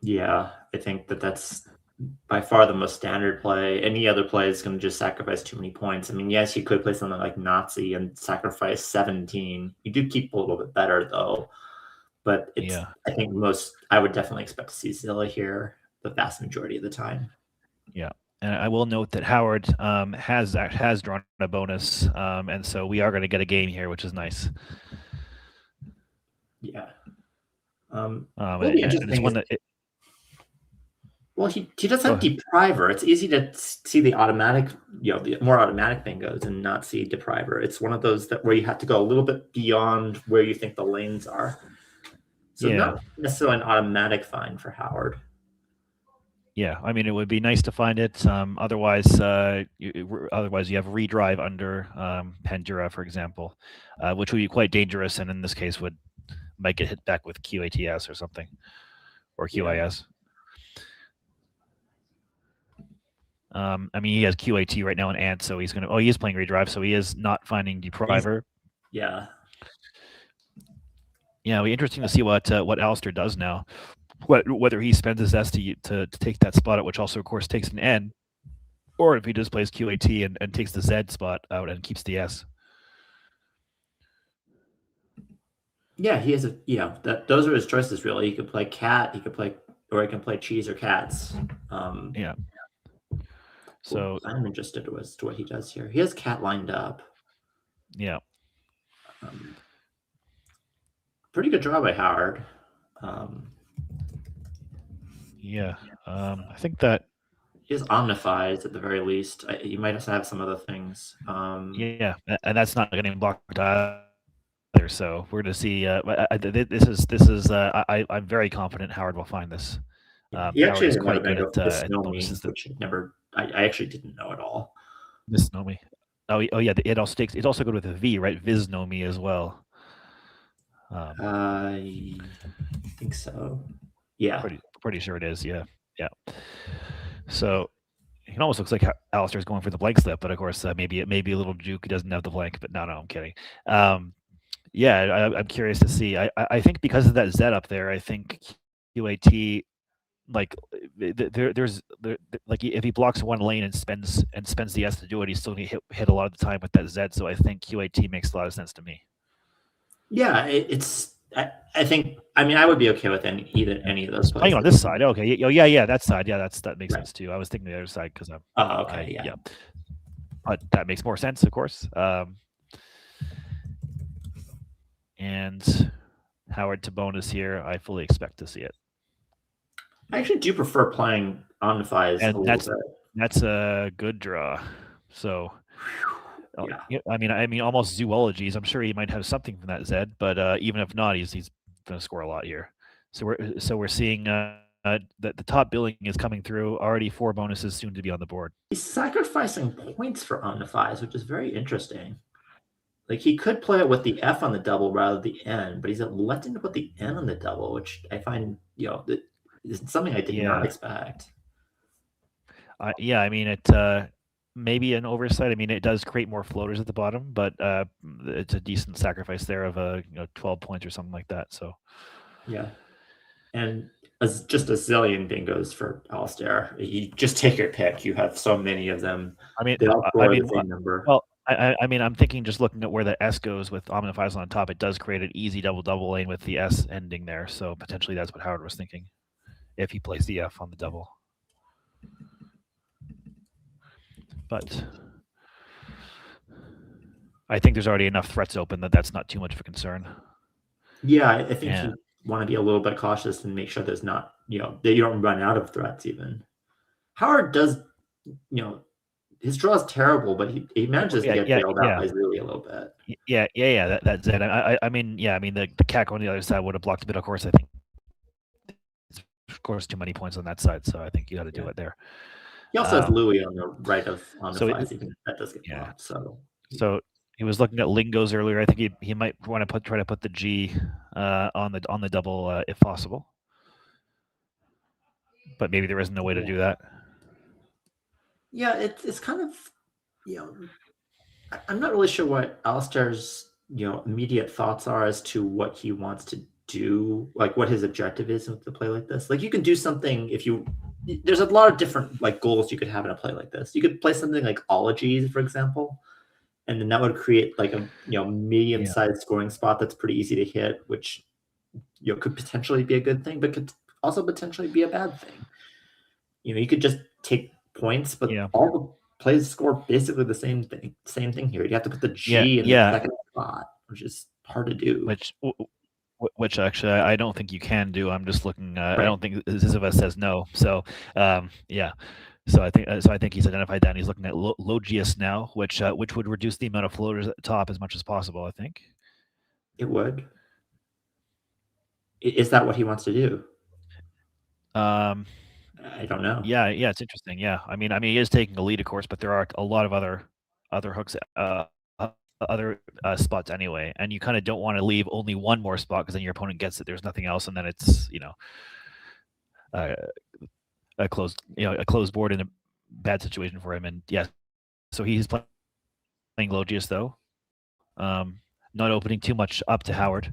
Yeah, I think that's by far the most standard play. Any other play is going to just sacrifice too many points. I mean, yes, you could play something like Nazi and sacrifice 17. You do keep a little bit better though, but I think I would definitely expect to see Zilla here the vast majority of the time. Yeah. And I will note that Howard has drawn a bonus, and so we are going to get a game here, which is nice. Yeah. He does have Depriver. It's easy to see the automatic, the more automatic bingos and not see Depriver. It's one of those where you have to go a little bit beyond where you think the lanes are. So not necessarily an automatic find for Howard. Yeah, I mean, it would be nice to find it. Otherwise, you have redrive under Pandura, for example, which would be quite dangerous, and in this case might get hit back with QATS or something, or QIS. I mean, he has QAT right now in Ant, so he's he is playing redrive, so he is not finding Depriver. Yeah. Yeah, it'll be interesting to see what Alastair does now. Whether he spends his S to take that spot out, which also, of course, takes an N, or if he just plays QAT and takes the Z spot out and keeps the S. Yeah, he has those are his choices, really. He could play Cat, he can play Cheese or Cats. Yeah. So I'm interested as to what he does here. He has Cat lined up. Yeah. Pretty good draw by Howard. I think that he has Omnifies at the very least. He might also have some other things. And that's not getting blocked either. So we're going to see. This is. I'm very confident Howard will find this. He actually is quite good at bonuses, which I actually didn't know at all. Visnomi. Oh yeah. It also goes with a V, right? Visnomi as well. I think so. Yeah. Pretty sure it is. Yeah. So it almost looks like Alastair's going for the blank slip, but of course, maybe it may be a little juke. He doesn't have the blank, but no, I'm kidding. Yeah, I'm curious to see. I think because of that Z up there, I think QAT like there's like if he blocks one lane and spends the S to do it, he's still gonna hit a lot of the time with that Z. So I think QAT makes a lot of sense to me. Yeah, I think. I mean, I would be okay with any of those. Playing on this side, okay. Yeah, that side. Yeah, that makes sense too. I was thinking the other side because I'm. Oh, okay, yeah. But that makes more sense, of course. And Howard to bonus here. I fully expect to see it. I actually do prefer playing Omnifies a little bit. That's a good draw. So. Yeah. I mean, almost zoologies. I'm sure he might have something from that Z, but even if not, he's going to score a lot here. So we're seeing that the top billing is coming through. Already 4 bonuses soon to be on the board. He's sacrificing points for Omnifies, which is very interesting. Like he could play it with the F on the double rather than the N, but he's electing to put the N on the double, which I find that is something I did not expect. Yeah, I mean it. Maybe an oversight. I mean, it does create more floaters at the bottom, but it's a decent sacrifice there of 12 points or something like that. So, yeah, and just a zillion bingos for Alastair. You just take your pick. You have so many of them. I mean, the same number. Well, I mean, I'm thinking just looking at where the S goes with Omnifies on top, it does create an easy double lane with the S ending there. So potentially that's what Howard was thinking if he plays the F on the double. But I think there's already enough threats open that's not too much of a concern. Yeah, I think you want to be a little bit cautious and make sure there's not, that you don't run out of threats even. Howard does, his draw is terrible, but he manages to get bailed out by Zooey a little bit. Yeah, that's it. I mean, the Cack on the other side would have blocked a bit, of course. I think it's, of course, too many points on that side, so I think you got to do it there. He also has Louis on the right of Omnifies, even if that does get blocked. So he was looking at Lingos earlier. I think he might want to try to put the G on the double if possible. But maybe there isn't a way to do that. Yeah, it's kind of, I'm not really sure what Alastair's immediate thoughts are as to what he wants to do, like what his objective is with the play like this. Like you can do something there's a lot of different like goals you could have in a play like this. You could play something like Ologies, for example, and then that would create like a medium-sized scoring spot that's pretty easy to hit, which could potentially be a good thing, but could also potentially be a bad thing. You could just take points, but all the plays score basically the same thing here. You have to put the G in the second spot, which is hard to do. Which actually I don't think you can do. I'm just looking. Right. I don't think Zizova says no. So yeah. So I think he's identified that. And he's looking at Logius now, which would reduce the amount of floaters at the top as much as possible. I think it would. Is that what he wants to do? I don't know. Yeah, it's interesting. Yeah, I mean, he is taking a lead, of course, but there are a lot of other hooks, other spots anyway, and you kind of don't want to leave only one more spot because then your opponent gets it. There's nothing else, and then it's a closed board in a bad situation for him. And so he's playing Logius though, not opening too much up to Howard,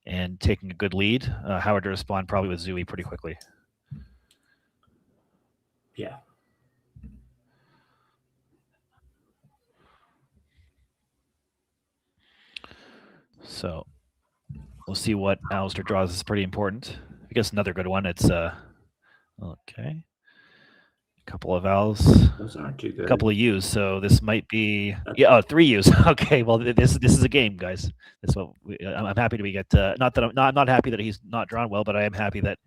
and taking a good lead. Howard to respond probably with Zooey pretty quickly. Yeah. So we'll see what Alastair draws. Is pretty important. I guess another good one. It's okay. A couple of L's. Those aren't too good. A couple of U's. So this might be 3 U's. Okay. Well, this is a game, guys. That's what I'm happy to get. Not that I'm not happy that he's not drawn well, but I am happy that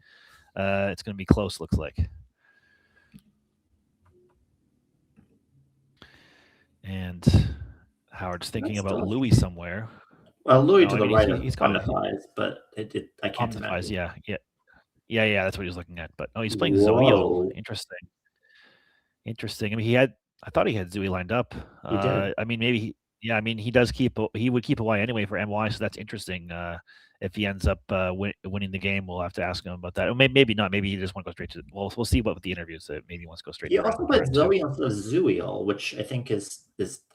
it's going to be close. Looks like. And Howard's thinking about Louis somewhere. Well, Louis to the right he's Omnifies, but I can't Omnifies, imagine. Yeah, that's what he was looking at. But he's playing Zoe. Interesting. I mean, I thought he had Zooey lined up. He did. I mean, maybe Yeah, I mean, he would keep Hawaii anyway for MY, so that's interesting. If he ends up winning the game, we'll have to ask him about that. Or maybe not. Maybe he just want to go straight to. Well, we'll see what with the interviews. Maybe he wants to go straight. He to also played Zoe instead of Zuiel, which I think is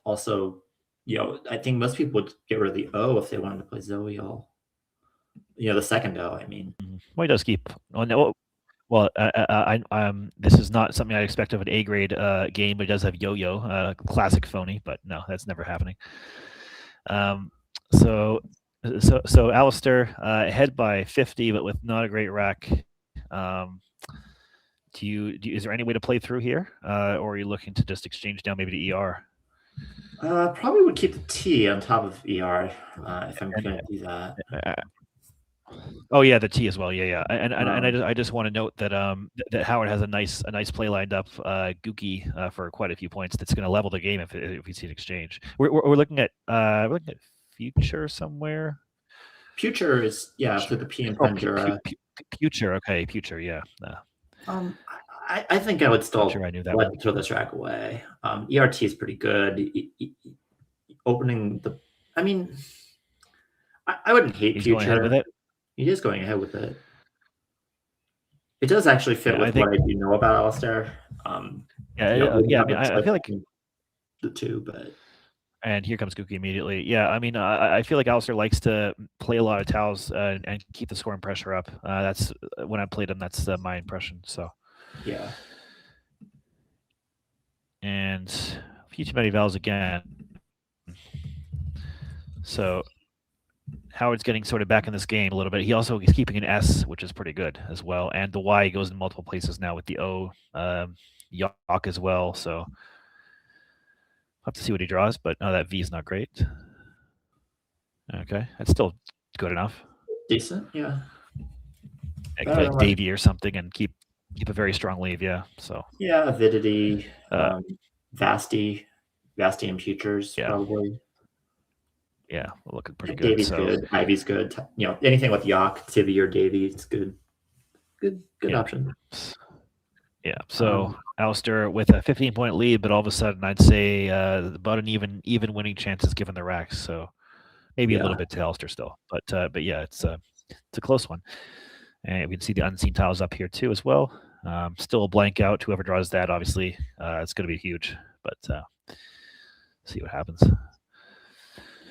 also, I think most people would get rid of the O if they wanted to play Zoiel. The second O, I mean. Well, he does keep. Well, this is not something I expect of an A grade game, but it does have Yo-Yo, classic phony, but no, that's never happening. So Alastair ahead by 50, but with not a great rack. Is there any way to play through here, or are you looking to just exchange down maybe to ER? Probably would keep the T on top of ER if I'm going to do that. Oh yeah, the T as well. Yeah. And I just want to note that that Howard has a nice play lined up, Gookie for quite a few points. That's going to level the game if we see an exchange. We're looking at Future somewhere. Future is for the P and Pandura. Future, okay, Future, yeah. I think I would still sure I knew that let throw this rack away. ERT is pretty good. Opening the, I mean, I wouldn't hate Future. Going ahead with it. He is going ahead with it. It does actually fit with what I do know about Alastair. I mean, I feel like the two, but. And here comes Gookie immediately. Yeah, I mean, I feel like Alastair likes to play a lot of towels and keep the scoring pressure up. That's when I played him. That's my impression. So. Yeah. And Future many vowels again. So Howard's getting sort of back in this game a little bit. He also is keeping an S, which is pretty good as well. And the Y goes in multiple places now with the O, Yok as well. So I'll have to see what he draws, but that V is not great. Okay, that's still good enough. Decent, yeah. Like Davey or something, and keep a very strong leave, yeah. So yeah, Avidity, Vasty and Futures probably. Yeah, looking pretty good. Davy's good. Ivy's good. Anything with Yok, Tivy, or Davy, it's good. Good option. Yeah. So Alastair with a 15-point lead, but all of a sudden, I'd say about an even winning chances given the racks. So maybe a little bit to Alastair still, but yeah, it's a close one. And we can see the unseen tiles up here too as well. Still a blank out. Whoever draws that, obviously, it's going to be huge. But see what happens.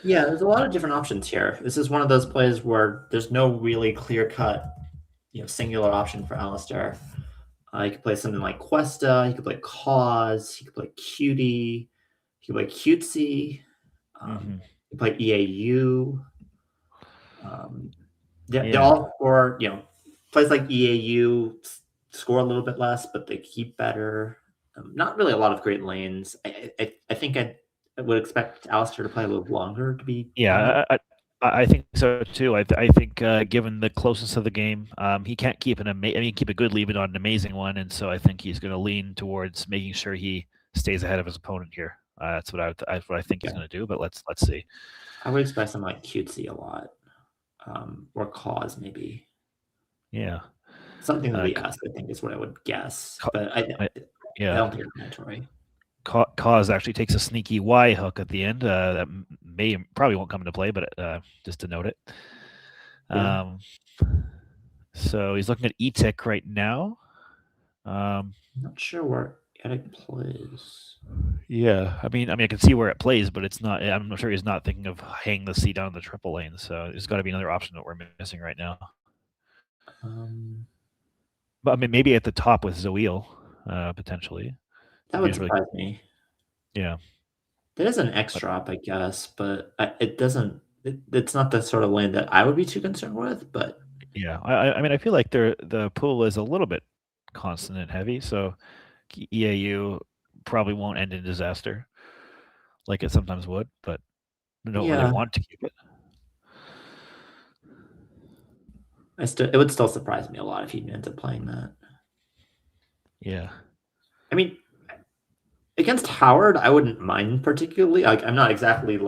Yeah, there's a lot of different options here. This is one of those plays where there's no really clear-cut, singular option for Alastair. You could play something like Questa. You could play KOTH. You could play Cutie. You could play Cutesy. You could play EAU. They're all for plays like EAU score a little bit less, but they keep better. Not really a lot of great lanes. I think I would expect Alastair to play a little longer to be. Yeah, I think so too. I think given the closeness of the game, he can't keep keep a good lead, but not an amazing one, and so I think he's going to lean towards making sure he stays ahead of his opponent here. That's what I think he's going to do. But let's see. I would expect something like Cutesy a lot, or KOTH maybe. Yeah, something like yes, I think is what I would guess. But I don't think it's mandatory. KOTH actually takes a sneaky Y hook at the end. That probably won't come into play, but just to note it. Yeah. So he's looking at E-Tech right now. Not sure where it plays. Yeah, I mean, I can see where it plays, but it's not. I'm not sure he's not thinking of hanging the C down the triple lane. So there's got to be another option that we're missing right now. But I mean, maybe at the top with Zoiel, potentially. That would surprise me. Yeah. There's an X drop, I guess, but it doesn't. It's not the sort of lane that I would be too concerned with. But yeah, I mean, I feel like the pool is a little bit consonant heavy, so EAU probably won't end in disaster like it sometimes would, but I don't really want to keep it. It would still surprise me a lot if he ends up playing that. Yeah. I mean, against Howard, I wouldn't mind particularly. Like, I'm not exactly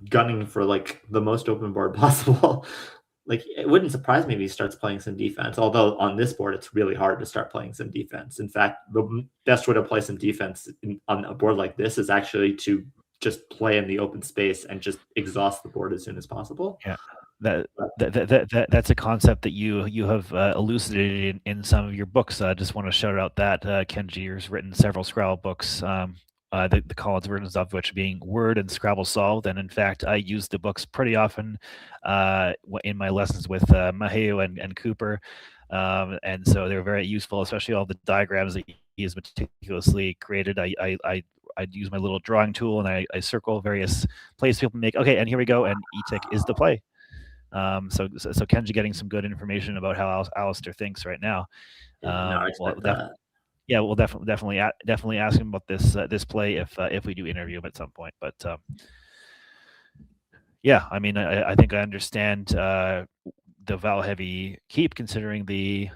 gunning for the most open board possible. It wouldn't surprise me if he starts playing some defense. Although on this board, it's really hard to start playing some defense. In fact, the best way to play some defense on a board like this is actually to just play in the open space and just exhaust the board as soon as possible. Yeah. That's a concept that you have elucidated in some of your books. I just want to shout out that Kenji has written several Scrabble books. The Collins versions of which being Word and Scrabble Solved, and in fact, I use the books pretty often in my lessons with Maheu and Cooper, and so they're very useful, especially all the diagrams that he has meticulously created. I use my little drawing tool and I circle various plays people make. Okay, and here we go, and E-tick is the play. So Kenji getting some good information about how Alastair thinks right now. We'll definitely ask him about this play if we do interview him at some point. But yeah, I mean, I think I understand the vowel heavy keep considering the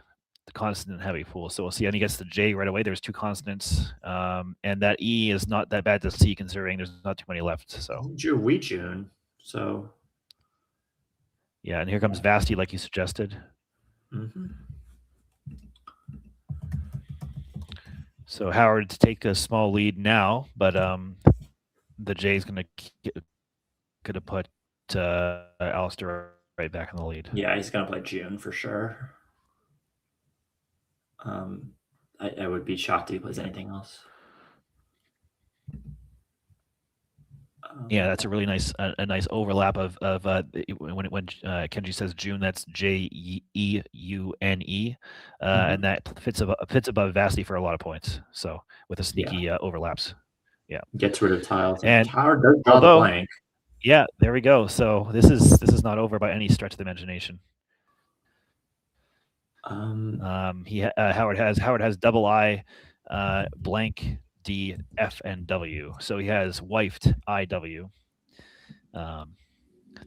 consonant heavy pool. So we'll see. And he gets the J right away. There's 2 consonants, and that E is not that bad to see considering there's not too many left. So June. So yeah, and here comes Vasti, like you suggested. Mm-hmm. So Howard to take a small lead now, but the J is going to put Alastair right back in the lead. Yeah, he's going to play June for sure. I would be shocked if he plays anything else. Yeah, that's a really nice overlap of when Kenji says June, that's Jeune, and that fits above Vasti for a lot of points. So with the sneaky overlaps, yeah, gets rid of tiles. And Howard does draw the blank. Yeah, there we go. So this is not over by any stretch of the imagination. Howard has double I, blank, D, F, and W. So he has wifed IW.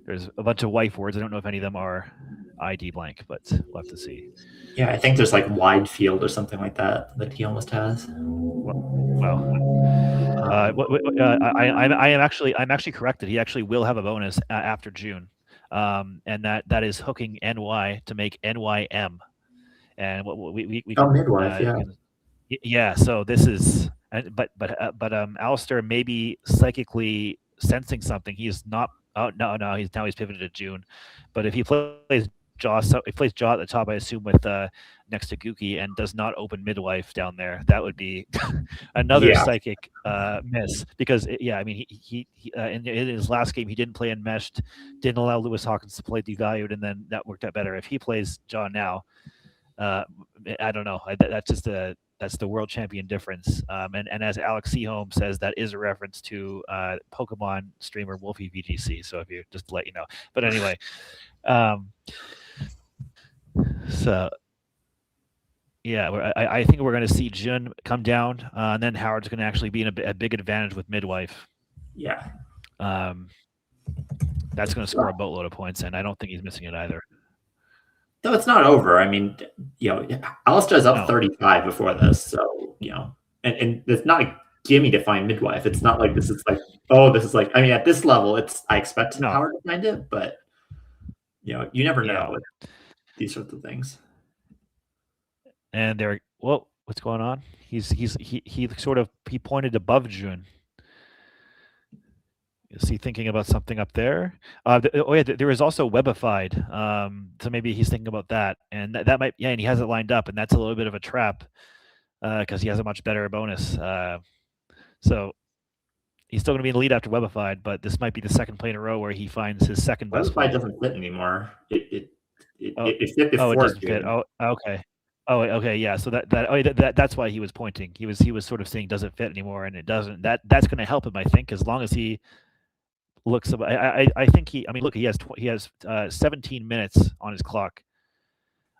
There's a bunch of wife words. I don't know if any of them are ID blank, but we'll have to see. Yeah, I think there's like wide field or something like that he almost has. I'm actually corrected. He actually will have a bonus after June, and that is hooking NY to make NYM, and we midwife, yeah. So this is. But Alastair may be psychically sensing something. He's not. Oh no! He's pivoted to June, but if he plays Jaw, at the top, I assume with next to Gookie and does not open midwife down there, that would be another psychic miss. Because I mean he in his last game he didn't play enmeshed, didn't allow Lewis Hawkins to play devalued, and then that worked out better. If he plays Jaw now, I don't know. That's the world champion difference. And as Alex Seaholm says, that is a reference to Pokemon streamer Wolfie VGC. So if you just to let you know. But anyway, so yeah, I think we're going to see Jun come down, and then Howard's going to actually be in a big advantage with midwife. Yeah. That's going to score a boatload of points, and I don't think he's missing it either. No, it's not over. I mean, Alastair's up 35 before this, so and it's not a gimme to find midwife. It's not like this is like, I mean, at this level, I expect Howard to find it, but you never know with these sorts of things. And what's going on? He pointed above June. Is he thinking about something up there? There is also webified. So maybe he's thinking about that, and that might and he has it lined up, and that's a little bit of a trap because he has a much better bonus. So he's still going to be in the lead after webified, but this might be the second play in a row where he finds his second best play. Webified doesn't fit anymore. It fit before. It doesn't fit. Oh, okay. Oh, okay, yeah. So that's why he was pointing. He was sort of saying, does it fit anymore? And it doesn't. That's going to help him, I think, as long as he looks. I think he. I mean, look, he has 17 minutes on his clock.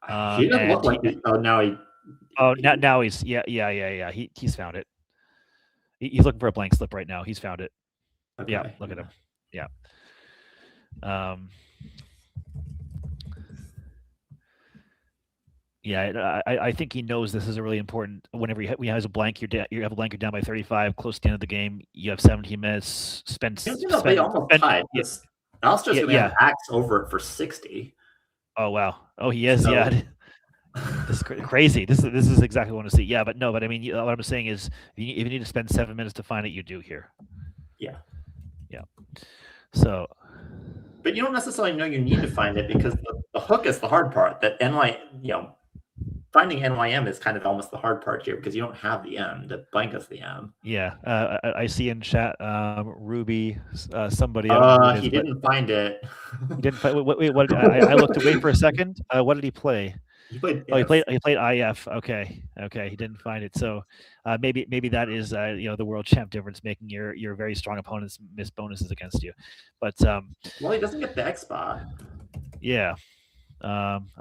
He doesn't look like. Now he's He's found it. He's looking for a blank slip right now. He's found it. Okay. Yeah, look at him. Yeah. I think he knows this is a really important. Whenever he has a blank, you have a blank. You're down by 35, close to the end of the game. You have 17 minutes. They almost tied. Alastair's going to have axe over it for 60. Oh wow! Oh, he is. So, yeah. This is crazy. This is exactly what I want to see. But I mean, what I'm saying is, if you need to spend 7 minutes to find it, you do here. Yeah. So, but you don't necessarily know you need to find it because the hook is the hard part. That finding NYM is kind of almost the hard part here because you don't have the M. The blank is the M. yeah, I see in chat, Ruby, somebody. I don't know who it is, He didn't find it. He didn't find. Wait, what? I looked away for a second. What did he play? He played. Oh, he played IF. Okay. He didn't find it. So maybe that is the world champ difference, making your very strong opponents miss bonuses against you. But well, he doesn't get the X spot. Yeah.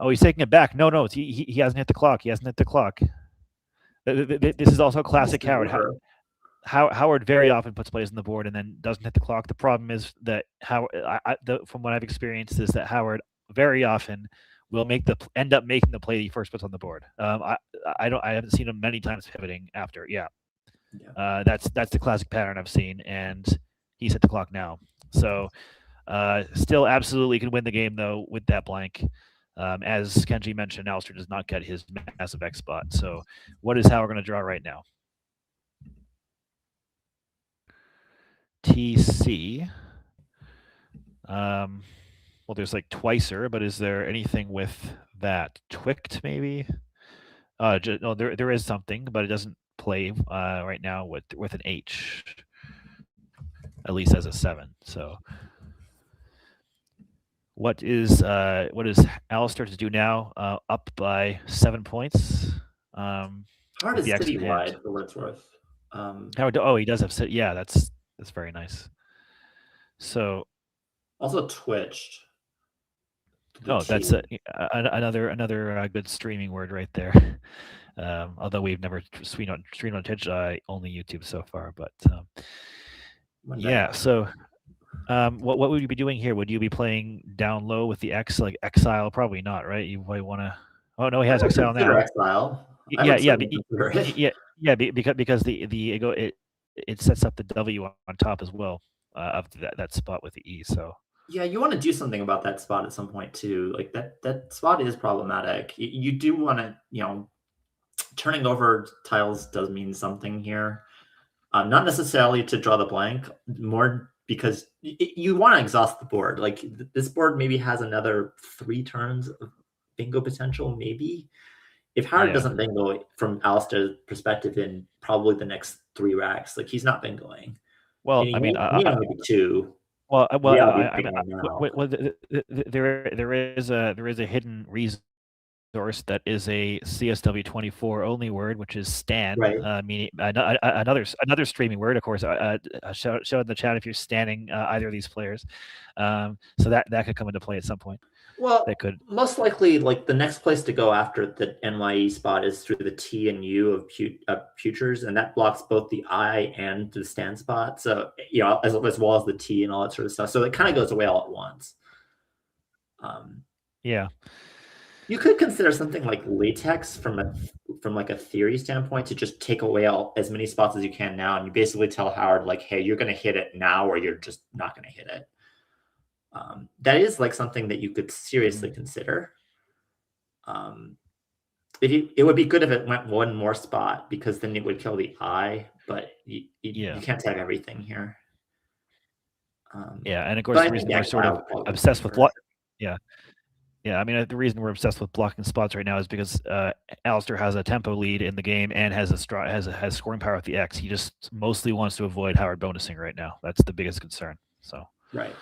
He's taking it back. No, he hasn't hit the clock. This is also classic Howard. Howard very often puts plays on the board and then doesn't hit the clock. The problem is that from what I've experienced, is that Howard very often will end up making the play he first puts on the board. I haven't seen him many times pivoting after. Yeah. That's the classic pattern I've seen, and he's hit the clock now. So still absolutely can win the game though with that blank. As Kenji mentioned, Alastair does not get his massive X spot. So what is Howard going to draw right now? TC. Well, there's like Twicer, but is there anything with that? Twicked, maybe? No, there is something, but it doesn't play right now with an H, at least as a 7. So what is Alastair to do now? Up by 7 points. Hard is citywide for what it's worth. Howard, he does have city. Yeah, that's very nice. So also twitched. That's another good streaming word right there. Although we've never streamed on Twitch, only YouTube so far. But yeah. So what would you be doing here? Would you be playing down low with the X, like Exile? Probably not, right? You might want to. Oh no, he has Exile now. Exile. Because it sets up the W on top as well of that spot with the E. So. Yeah, you want to do something about that spot at some point too. Like that spot is problematic. You do want to, turning over tiles does mean something here. Not necessarily to draw the blank, more because you want to exhaust the board. Like this board maybe has another 3 turns of bingo potential, maybe. If Howard doesn't bingo from Alastair's perspective in probably the next 3 racks, like he's not bingoing. Well, maybe 2. There is a hidden resource that is a CSW 24 only word, which is stan, right. Meaning another streaming word. Of course, show in the chat if you're standing either of these players. So that could come into play at some point. Well, that could most likely, like the next place to go after the NYE spot is through the T and U of futures, and that blocks both the I and the stand spot. So as well as the T and all that sort of stuff. So it kind of goes away all at once. Yeah. You could consider something like latex from like a theory standpoint to just take away as many spots as you can now, and you basically tell Howard like, hey, you're going to hit it now, or you're just not going to hit it. That is like something that you could seriously consider. It would be good if it went one more spot, because then it would kill the I, but you can't tag everything here. And of course the reason we're sort of obsessed with I mean, the reason we're obsessed with blocking spots right now is because Alastair has a tempo lead in the game and has scoring power with the X. He just mostly wants to avoid Howard bonusing right now. That's the biggest concern. So right.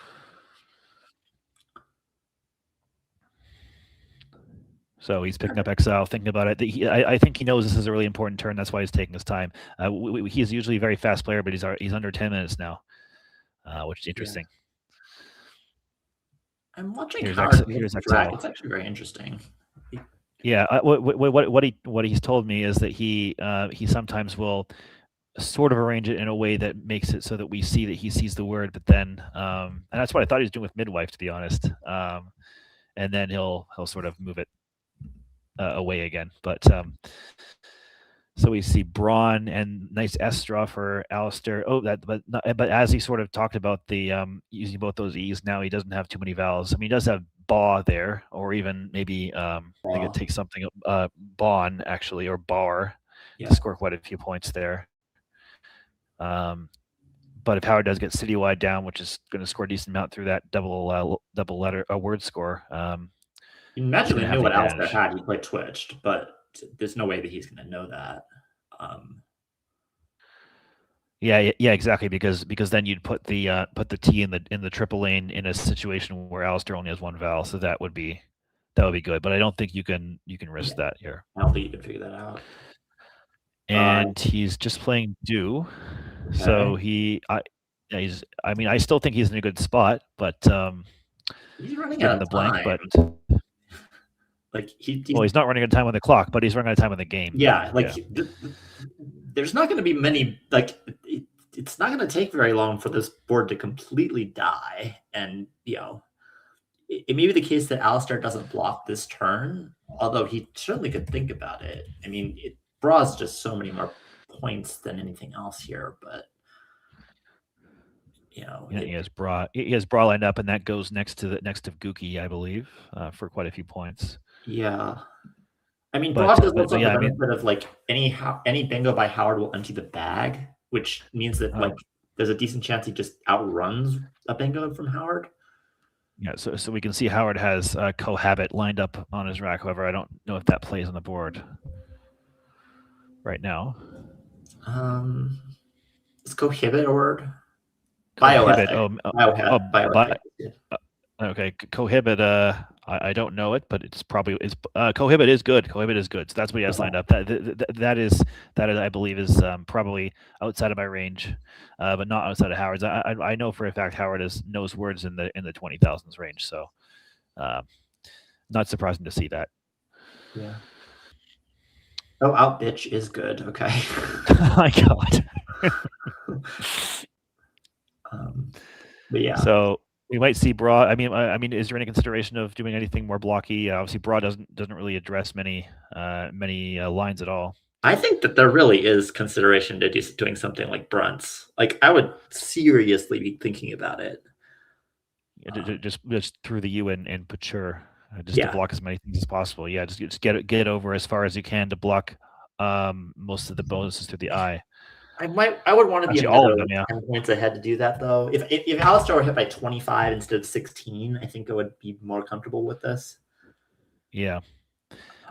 So he's picking up Exile, thinking about it. I think he knows this is a really important turn. That's why he's taking his time. He's usually a very fast player, but he's under 10 minutes now, which is interesting. I'm watching here's Exile. It's actually very interesting. Yeah, what he's told me is that he sometimes will sort of arrange it in a way that makes it so that we see that he sees the word, but then and that's what I thought he was doing with Midwife, to be honest. And then he'll sort of move it away again. But so we see Braun and nice S draw for Alastair. But as he sort of talked about the using both those E's, now he doesn't have too many vowels. I mean, he does have Ba there, or even maybe I could take something Bon actually, or Bar to score quite a few points there. But but if Howard does get citywide down, which is going to score a decent amount through that double letter word score, You magically gonna have knew the what Alastair advantage. had. He played Twitched, but there's no way that he's going to know that. Yeah, exactly. Because then you'd put the T in the triple lane in a situation where Alastair only has one vowel, so that would be good. But I don't think you can risk that here. I don't think you can figure that out. And he's just playing do, so I still think he's in a good spot, but he's running given out the of blank, time. but like he's not running out of time on the clock, but he's running out of time on the game. Yeah, there's not going to be many. It's not going to take very long for this board to completely die, and it may be the case that Alastair doesn't block this turn, although he certainly could think about it. I mean, it draws just so many more points than anything else here, but he has Bra lined up, and that goes next of Gookie, I believe, for quite a few points. Yeah, I mean, Bra is also the benefit of any bingo by Howard will empty the bag, which means that there's a decent chance he just outruns a bingo from Howard. Yeah, so we can see Howard has Cohabit lined up on his rack. However, I don't know if that plays on the board right now. Is Cohabit a word? Bioethic. Okay, Cohabit. I don't know it, but it's probably Cohabit is good. Cohabit is good. So that's what he has lined up. That is I believe is probably outside of my range, but not outside of Howard's. I know for a fact Howard knows words in the 20,000s range. So, not surprising to see that. Yeah. Oh, out bitch is good. Okay. Oh my God. But yeah. So we might see Bra. I mean, is there any consideration of doing anything more blocky? Obviously, Bra doesn't really address many lines at all. I think that there really is consideration to doing something like Brunts. Like, I would seriously be thinking about it. Just through the U and Patur, to block as many things as possible. Yeah, just get it over as far as you can to block most of the bonuses through the I. I would want to be all of them, 10 points ahead to do that, though. If Alastair were hit by 25 instead of 16, I think I would be more comfortable with this. Yeah.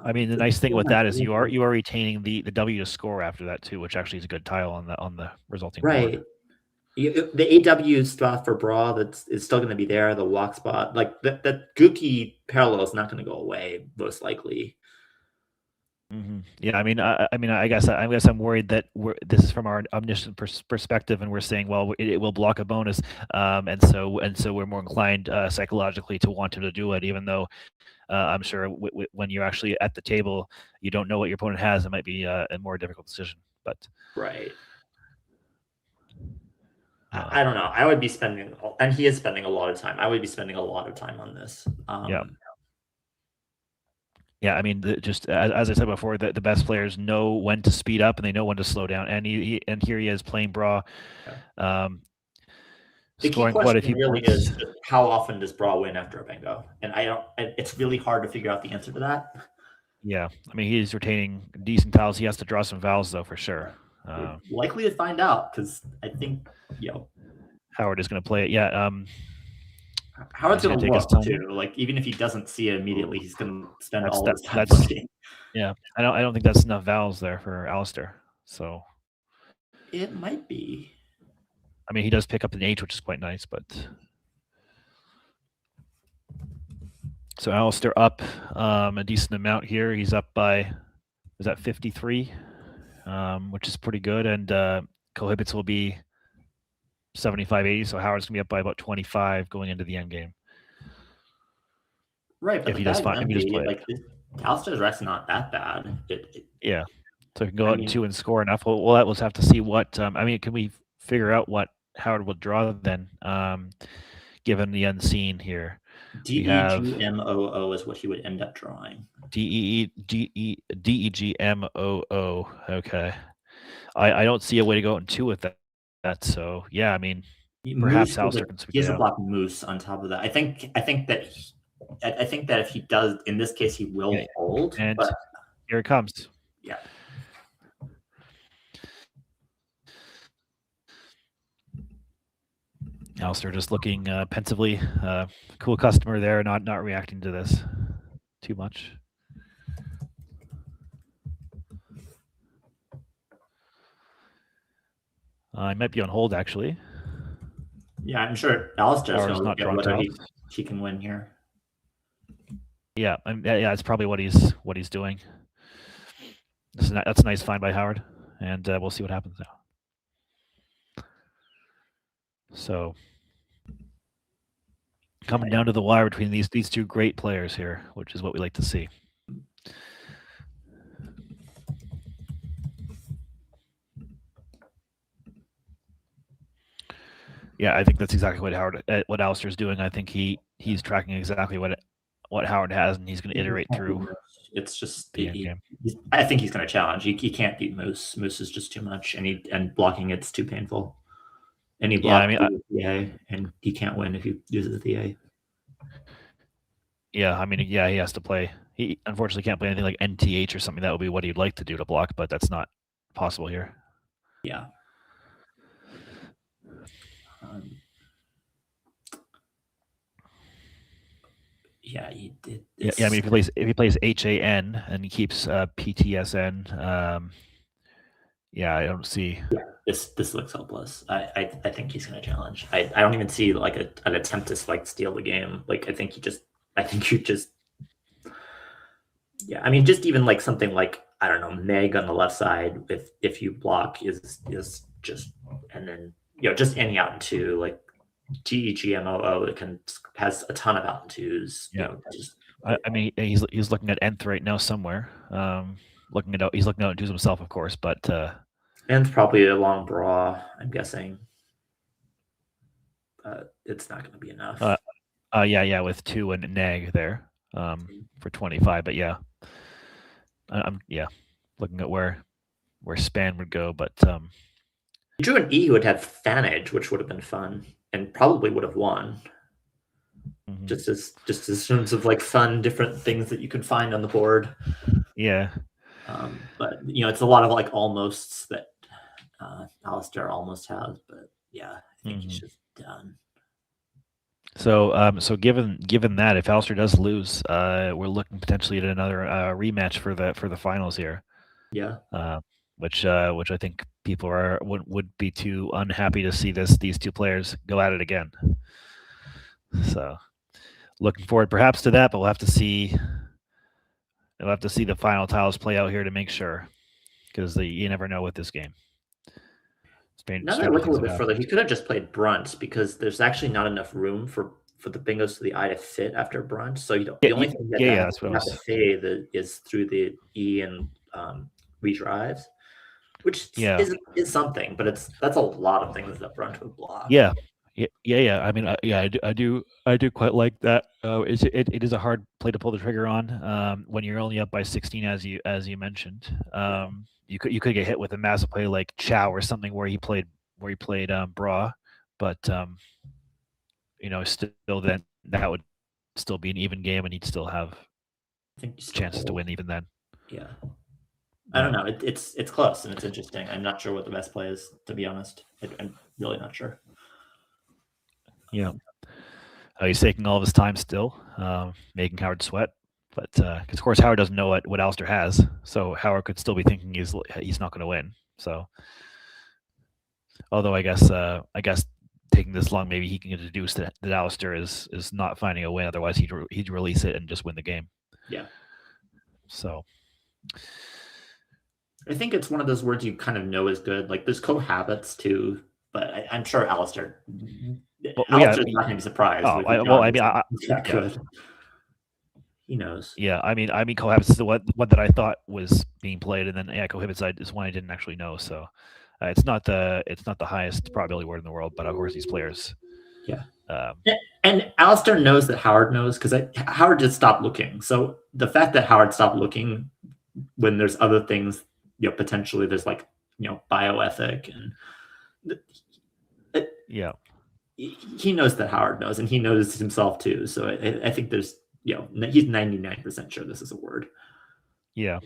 I mean, the nice thing with that is you are retaining the W to score after that too, which actually is a good tile on the resulting board. The AW spot for Bra is still going to be there. The walk spot, like that Gookie parallel, is not going to go away most likely. Mm-hmm. Yeah, I guess I'm worried that this is from our omniscient perspective, and we're saying, well, it will block a bonus, and so we're more inclined psychologically to want him to do it, even though I'm sure when you're actually at the table, you don't know what your opponent has. It might be a more difficult decision, but right. I don't know. I would be spending, and he is spending a lot of time. I would be spending a lot of time on this. Yeah, I mean, just as I said before, the best players know when to speed up and they know when to slow down. And here he is playing Bra, scoring quite a few points. Is how often does Bra win after a bingo? And it's really hard to figure out the answer to that. Yeah, I mean, he's retaining decent tiles. He has to draw some vowels though, for sure. Likely to find out, because I think Howard is going to play it. Yeah. Howard's going to look too. Like, even if he doesn't see it immediately, he's going to spend all his time looking. Yeah, I don't think that's enough vowels there for Alastair. So it might be. I mean, he does pick up an H, which is quite nice, but so Alastair up a decent amount here. He's up by 53, which is pretty good, and Cohabits will be 75, 80, so Howard's going to be up by about 25 going into the end game. Right, but if he does play like, Alastair's rack's not that bad. Yeah, so he can go out and 2 and score enough. We'll have to see what. Can we figure out what Howard will draw then, given the unseen here? DEGMOO is what he would end up drawing. DEGMOO. Okay, I don't see a way to go out and 2 with that. So yeah, I mean, perhaps Alastair can sweep it out. He has a block Moose on top of that. I think that if he does, in this case, he will hold. And here it comes. Yeah. Alastair just looking pensively. Cool customer there, not reacting to this too much. I might be on hold actually. Yeah, I'm sure Alastair's Howard's going to not look at drunk whether enough. he can win here. Yeah, yeah, it's probably what he's doing. That's a nice find by Howard, and we'll see what happens now. So coming down to the wire between these two great players here, which is what we like to see. Yeah, I think that's exactly what Alastair's doing. I think he's tracking exactly what Howard has, and he's going to iterate through. It's just the end game. I think he's going to challenge. He can't beat Moose. Moose is just too much, and blocking it's too painful. And he blocks the A, and he can't win if he uses the A. Yeah, I mean, yeah, he has to play. He unfortunately can't play anything like NTH or something. That would be what he'd like to do to block, but that's not possible here. Yeah. Yeah, he did. Yeah, I mean, if he plays HAN and he keeps PTSN, yeah, I don't see. Yeah, this looks hopeless. I think he's going to challenge. I don't even see like an attempt to like steal the game. Like I think you just. Yeah, I mean, just even like something like I don't know, Meg on the left side. If you block is just, and then just any out in two like GEGMOO. It has a ton of out in twos. Yeah, I mean, he's looking at nth right now somewhere. He's looking out twos himself, of course, but nth probably a long bra. I'm guessing. It's not going to be enough. Yeah, with 2 and neg there for 25, but yeah, I'm looking at where span would go, but he drew an E who would have Fanage, which would have been fun and probably would have won. Mm-hmm. Just as terms of like fun, different things that you can find on the board. Yeah. But it's a lot of like almosts that Alastair almost has, but yeah, I think he's just done. So given that, if Alastair does lose, we're looking potentially at another rematch for the finals here. Yeah. Which I think people would be too unhappy to see these two players go at it again. So looking forward perhaps to that, but we'll have to see. We'll have to see the final tiles play out here to make sure, because you never know with this game. Now that I look a little bit further, he could have just played Brunt because there's actually not enough room for the bingos to the I to fit after Brunt. So the only thing that has to fade is through the E and redrives, which is something, but that's a lot of things that Brunt would block. Yeah. I mean, I do quite like that. It is a hard play to pull the trigger on when you're only up by 16, as you mentioned. You could get hit with a massive play like Chow or something where he played Bra, but still then that would still be an even game and he'd still have chances to win even then. Yeah. I don't know. It's close and it's interesting. I'm not sure what the best play is, to be honest. I'm really not sure. Yeah. He's taking all of his time still, making Howard sweat. But because of course Howard doesn't know what Alastair has, so Howard could still be thinking he's not going to win. So, although I guess taking this long, maybe he can deduce that Alastair is not finding a win. Otherwise, he'd release it and just win the game. Yeah. So, I think it's one of those words you kind of know is good. Like there's cohabits too, but I'm sure Alastair's not going to be surprised. Good. He knows. Yeah, I mean, cohabits is the one that I thought was being played, and then cohabits is one I didn't actually know. So it's not the highest probability word in the world, but of course these players. Yeah. And Alastair knows that Howard knows because Howard just stopped looking. So the fact that Howard stopped looking when there's other things, potentially there's like bioethic and he knows that Howard knows, and he knows himself too. So I think there's. He's 99% sure this is a word. Yeah.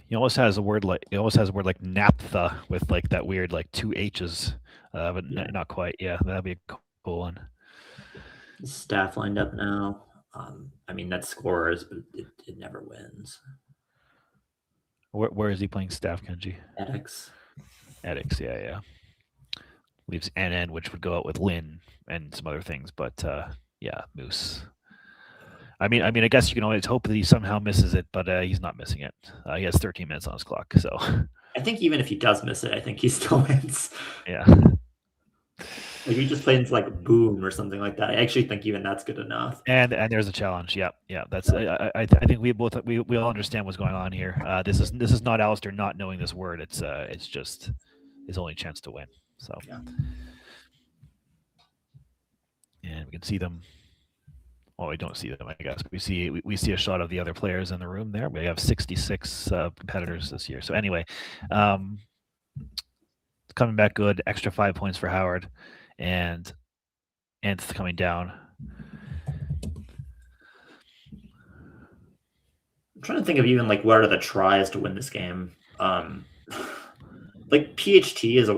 He almost has a word like naphtha with like that weird like 2 H's, but not quite. Yeah, that'd be a cool one. Staff lined up now. I mean, that scores, but it never wins. Where is he playing staff, Kenji? Edix. Edix, yeah. Leaves NN, which would go out with Lin and some other things, but yeah, Moose. I mean, I guess you can always hope that he somehow misses it, but he's not missing it. He has 13 minutes on his clock, so. I think even if he does miss it, I think he still wins. Yeah. Like he just plays like boom or something like that. I actually think even that's good enough. And there's a challenge. Yeah. That's I think we all understand what's going on here. This is not Alastair not knowing this word. It's just his only chance to win. So. Yeah. And we can see them. Well, we don't see them, I guess. We see a shot of the other players in the room there. We have 66 competitors this year. So anyway, coming back good. Extra 5 points for Howard, and Nth coming down. I'm trying to think of even like what are the tries to win this game. Like PHT is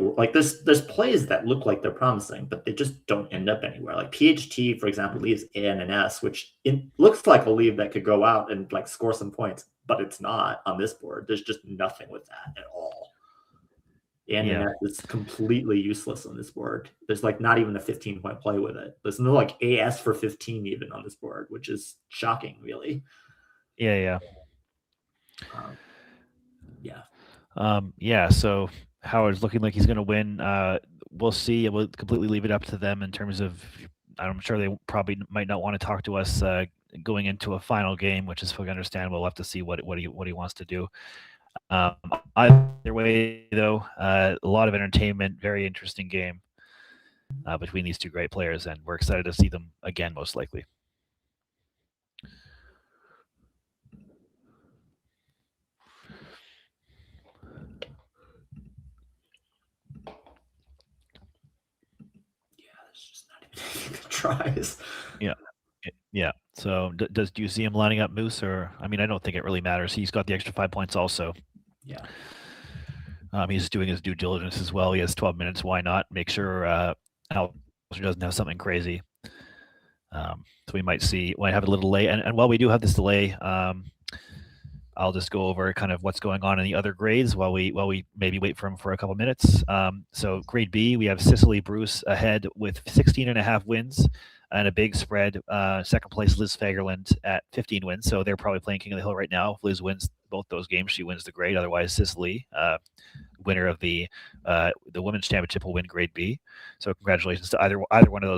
there's plays that look like they're promising, but they just don't end up anywhere. Like PHT, for example, leaves N and S, which it looks like a lead that could go out and like score some points, but it's not on this board. There's just nothing with that at all. N and S is completely useless on this board. There's like not even a 15-point play with it. There's no like AS for 15 even on this board, which is shocking, really. Yeah. Yeah. So Howard's looking like he's going to win. We'll see. We'll completely leave it up to them in terms of. I'm sure they probably might not want to talk to us going into a final game, which is fully understandable. We'll have to see what he wants to do. Either way, though, a lot of entertainment. Very interesting game between these two great players, and we're excited to see them again, most likely. Tries. Yeah. So do you see him lining up Moose, or I mean, I don't think it really matters. He's got the extra 5 points also. Yeah. He's doing his due diligence as well. He has 12 minutes. Why not make sure Alastair doesn't have something crazy? So we might have a little delay. And while we do have this delay, I'll just go over kind of what's going on in the other grades while we maybe wait for him for a couple minutes. So grade B, we have Cicely Bruce ahead with 16.5 wins and a big spread. Second place, Liz Fagerland at 15 wins. So they're probably playing King of the Hill right now. If Liz wins both those games, she wins the grade. Otherwise, Cicely, winner of the women's championship, will win grade B. So congratulations to either one of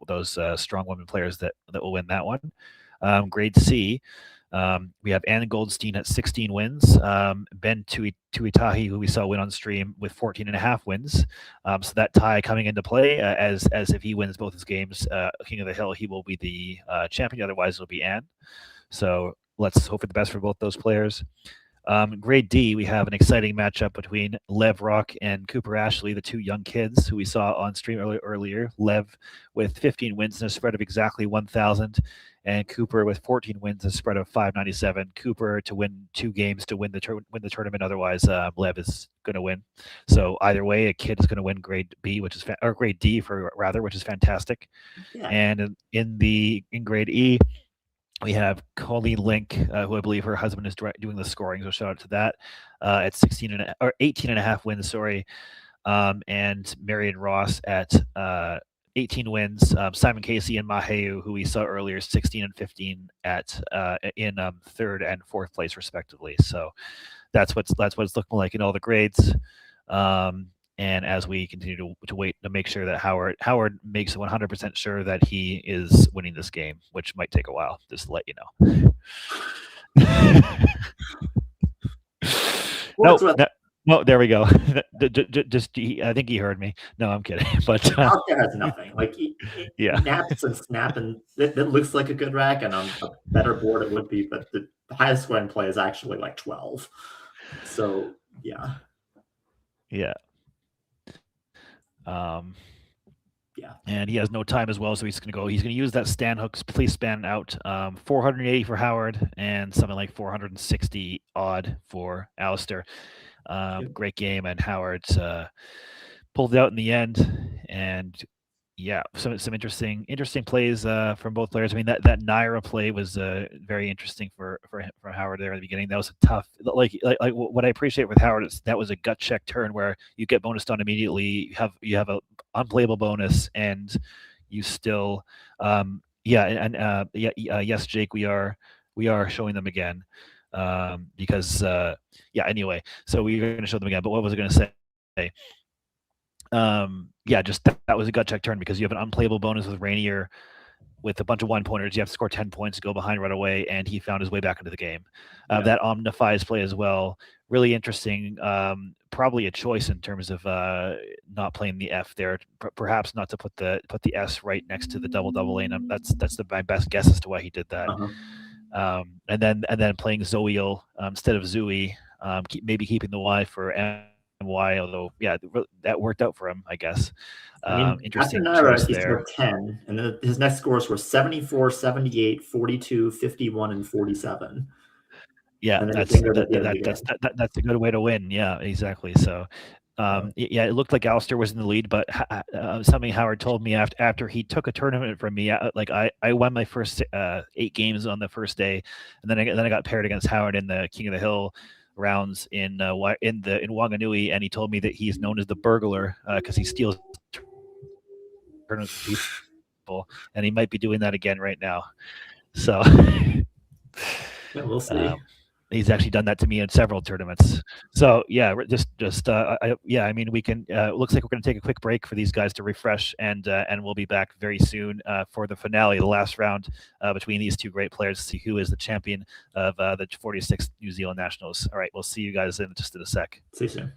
those strong women players that will win that one. Grade C. We have Ann Goldstein at 16 wins. Ben Tuitahi, who we saw win on stream, with 14.5 wins. So that tie coming into play, as if he wins both his games, King of the Hill, he will be the champion. Otherwise, it'll be Ann. So let's hope for the best for both those players. Grade D, we have an exciting matchup between Lev Rock and Cooper Ashley, the two young kids who we saw on stream earlier. Lev with 15 wins and a spread of exactly 1,000, and Cooper with 14 wins and a spread of 597. Cooper to win 2 games to win the tournament. Otherwise, Lev is going to win. So either way, a kid is going to win grade B, which is or grade D which is fantastic. Yeah. And in grade E, we have Colleen Link, who I believe her husband is doing the scoring, so shout out to that, at 18.5 wins, sorry. And Marion Ross at 18 wins. Simon Casey and Maheu, who we saw earlier, 16 and 15 in third and fourth place respectively. So that's what it's looking like in all the grades. And as we continue to wait to make sure that Howard makes 100% sure that he is winning this game, which might take a while, just to let you know. No, there we go. I think he heard me. No, I'm kidding. But Alastair has nothing. Like he naps and snap, and it looks like a good rack, and on a better board it would be, but the highest scoring play is actually like 12. So yeah. Yeah. And he has no time as well, so he's going to go. He's going to use that stand hook, please span out. 480 for Howard and something like 460 odd for Alastair. Great game, and Howard pulled it out in the end. And yeah, some interesting plays from both players. I mean, that Naira play was very interesting for Howard there at the beginning. That was a tough, like what I appreciate with Howard is that was a gut check turn where you get bonused on immediately. You have a unplayable bonus, and you still yes, Jake, we are showing them again because anyway, so we're going to show them again. But what was I going to say? Just that was a gut check turn because you have an unplayable bonus with Rainier with a bunch of 1-pointers. You have to score 10 points to go behind right away, and he found his way back into the game. That Omnifies play as well, really interesting. Probably a choice in terms of not playing the F there, perhaps not to put the S right next to the double lane. That's my best guess as to why he did that. And then playing Zoiel instead of Zooey, maybe keeping the Y for MY, although that worked out for him, I guess. Interesting choice he there. scored 10, and then his next scores were 74, 78, 42, 51, and 47. Yeah, that's a good way to win. Yeah, exactly. So, it looked like Alastair was in the lead, but something Howard told me after he took a tournament from me, like I won my first 8 games on the first day, and then I got paired against Howard in the King of the Hill rounds in Wanganui, and he told me that he's known as the burglar because he steals tournaments from people, and he might be doing that again right now. So, we'll see. He's actually done that to me in several tournaments. So I mean, we can. Looks like we're going to take a quick break for these guys to refresh, and we'll be back very soon for the finale, the last round between these two great players to see who is the champion of the 46th New Zealand Nationals. All right, we'll see you guys in just a sec. See you soon.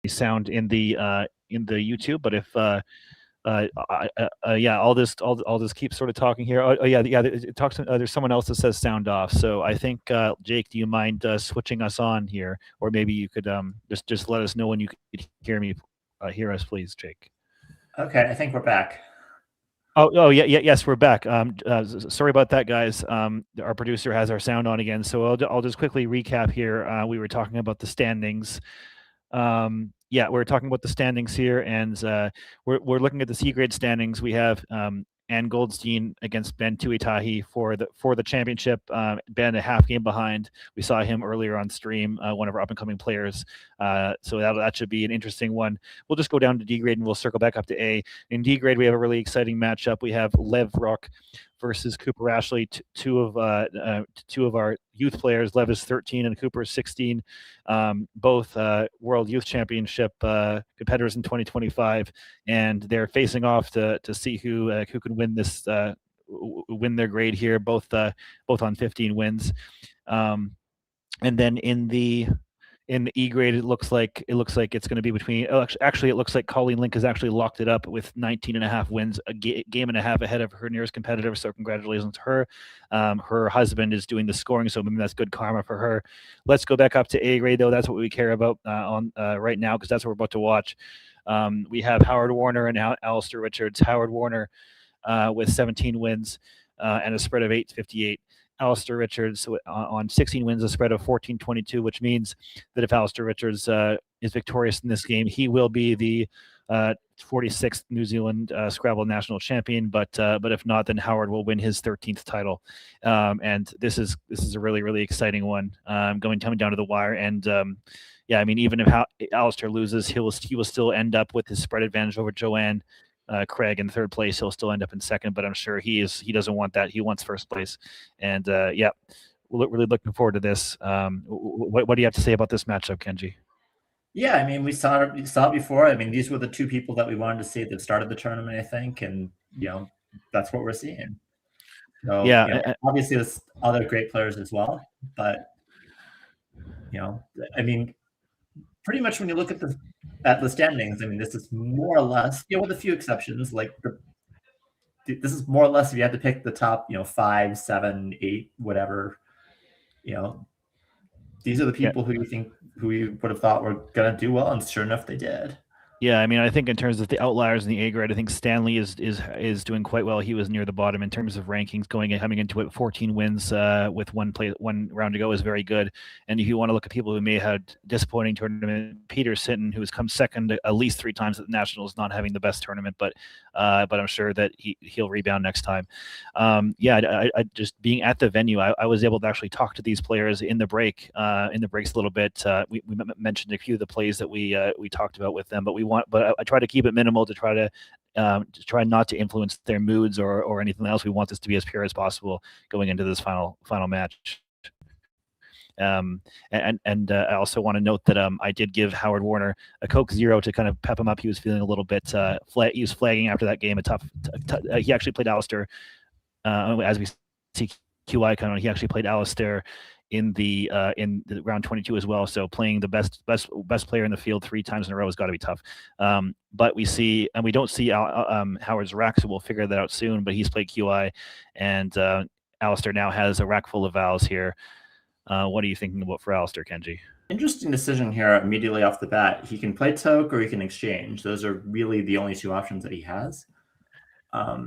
sound in the YouTube, but if yeah, I'll just keep sort of talking here. Yeah, it talks. There's someone else that says sound off. So I think Jake, do you mind switching us on here, or maybe you could just let us know when you could hear us, please, Jake. Okay, I think we're back. Oh yeah, yes, we're back. Sorry about that, guys. Our producer has our sound on again, so I'll just quickly recap here. We were talking about the standings. Yeah, we're talking about the standings here, and we're looking at the C grade standings. We have Ann Goldstein against Ben Tuitahi for the championship. Ben a half game behind. We saw him earlier on stream, one of our up and coming players. So that should be an interesting one. We'll just go down to D grade and we'll circle back up to A. In D grade, we have a really exciting matchup. We have Lev Rock versus Cooper Ashley, two of our youth players. Lev is 13 and Cooper is 16. Both World Youth Championship competitors in 2025, and they're facing off to see who can win this win their grade here. Both on 15 wins, and then in the E grade, it looks like it's going to be between. Oh, actually, it looks like Colleen Link has actually locked it up with 19.5 wins, a game and a half ahead of her nearest competitor. So congratulations to her. Her husband is doing the scoring, so maybe that's good karma for her. Let's go back up to A grade, though. That's what we care about on right now, because that's what we're about to watch. We have Howard Warner and Alastair Richards. Howard Warner with 17 wins and a spread of 858. Alastair Richards on 16 wins, a spread of 14-22, which means that if Alastair Richards is victorious in this game, he will be the 46th New Zealand Scrabble national champion. But if not, then Howard will win his 13th title. And this is a really, really exciting one, coming down to the wire. And yeah, I mean, even if Alastair loses, he will still end up with his spread advantage over Joanne. Craig in third place. He'll still end up in second, but I'm sure he doesn't want that. He wants first place. And yeah, really looking forward to this. What do you have to say about this matchup, Kenji? Yeah, I mean, we saw it before. I mean, these were the two people that we wanted to see at the start of the tournament, I think, and that's what we're seeing. So yeah, obviously there's other great players as well, but I mean, pretty much when you look at the standings, I mean, this is more or less, with a few exceptions, like this is more or less if you had to pick the top, 5, 7, 8, whatever, these are the people who you would have thought were going to do well, and sure enough, they did. Yeah, I mean, I think in terms of the outliers in the A grade, I think Stanley is doing quite well. He was near the bottom in terms of rankings coming into it. 14 wins with one round to go is very good. And if you want to look at people who may have had disappointing tournament, Peter Sinton, who has come second at least 3 times at the Nationals, not having the best tournament, but I'm sure that he'll rebound next time. Yeah, I just being at the venue, I was able to actually talk to these players in the breaks a little bit. We mentioned a few of the plays that we talked about with them, but I try to keep it minimal to try not to influence their moods or anything else. We want this to be as pure as possible going into this final match. And I also want to note that I did give Howard Warner a Coke Zero to kind of pep him up. He was feeling a little bit he was flagging after that game. He actually played Alastair as we see QI kind of. He actually played Alastair in the round 22 as well. So playing the best player in the field 3 times in a row has got to be tough. But we don't see Howard's rack, so we'll figure that out soon. But he's played QI, and Alastair now has a rack full of vowels here. What are you thinking about for Alastair, Kenji? Interesting decision here immediately off the bat. He can play Toke or he can exchange. Those are really the only 2 options that he has.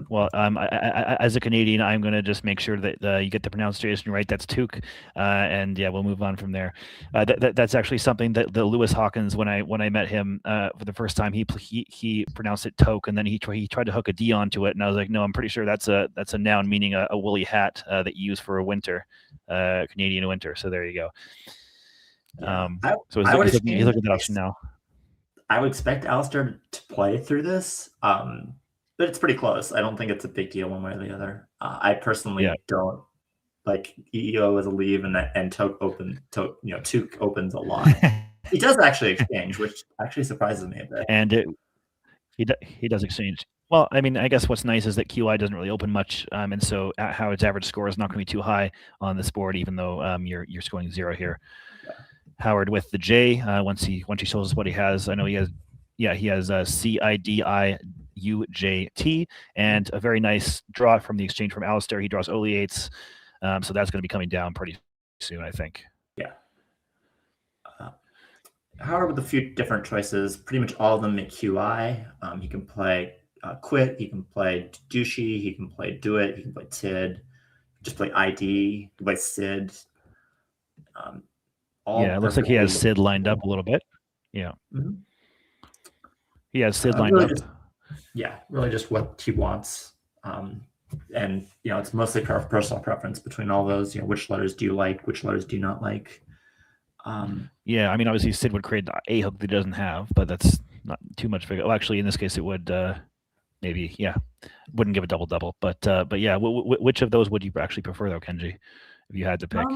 Well, as a Canadian, I'm going to just make sure that you get the pronunciation right. That's Took, and yeah, we'll move on from there. That's actually something that the Lewis Hawkins, when I met him for the first time, he pronounced it Toke, and then he tried to hook a D onto it, and I was like, no, I'm pretty sure that's a noun meaning a woolly hat that you use for a winter, Canadian winter. So there you go. So he's looking at that option now. I would expect Alastair to play through this. But it's pretty close. I don't think it's a big deal one way or the other. I personally don't like EO as a leave, and Toke opens a lot. He does actually exchange, which actually surprises me a bit. And he does exchange. Well, I mean, I guess what's nice is that QI doesn't really open much, and so Howard's average score is not going to be too high on this board, even though you're scoring 0 here. Howard with the J. Once he shows us what he has, I know he has. Yeah, he has CIDIUJT and a very nice draw from the exchange from Alastair. He draws only 8s, so that's going to be coming down pretty soon, I think. Yeah. Howard with a few different choices. Pretty much all of them make QI. He can play Quit. He can play Douchey. He can play Do It. He can play Tid. Just play ID. He can play Sid. It looks like he has Sid lined up a little bit. Yeah. Mm-hmm. He has Sid lined really up. Really just what he wants. And, it's mostly personal preference between all those. Which letters do you like? Which letters do you not like? Obviously Sid would create a hook that he doesn't have, but that's not too much bigger. Well, actually, in this case, it would maybe, wouldn't give a double. But yeah, which of those would you actually prefer, though, Kenji, if you had to pick?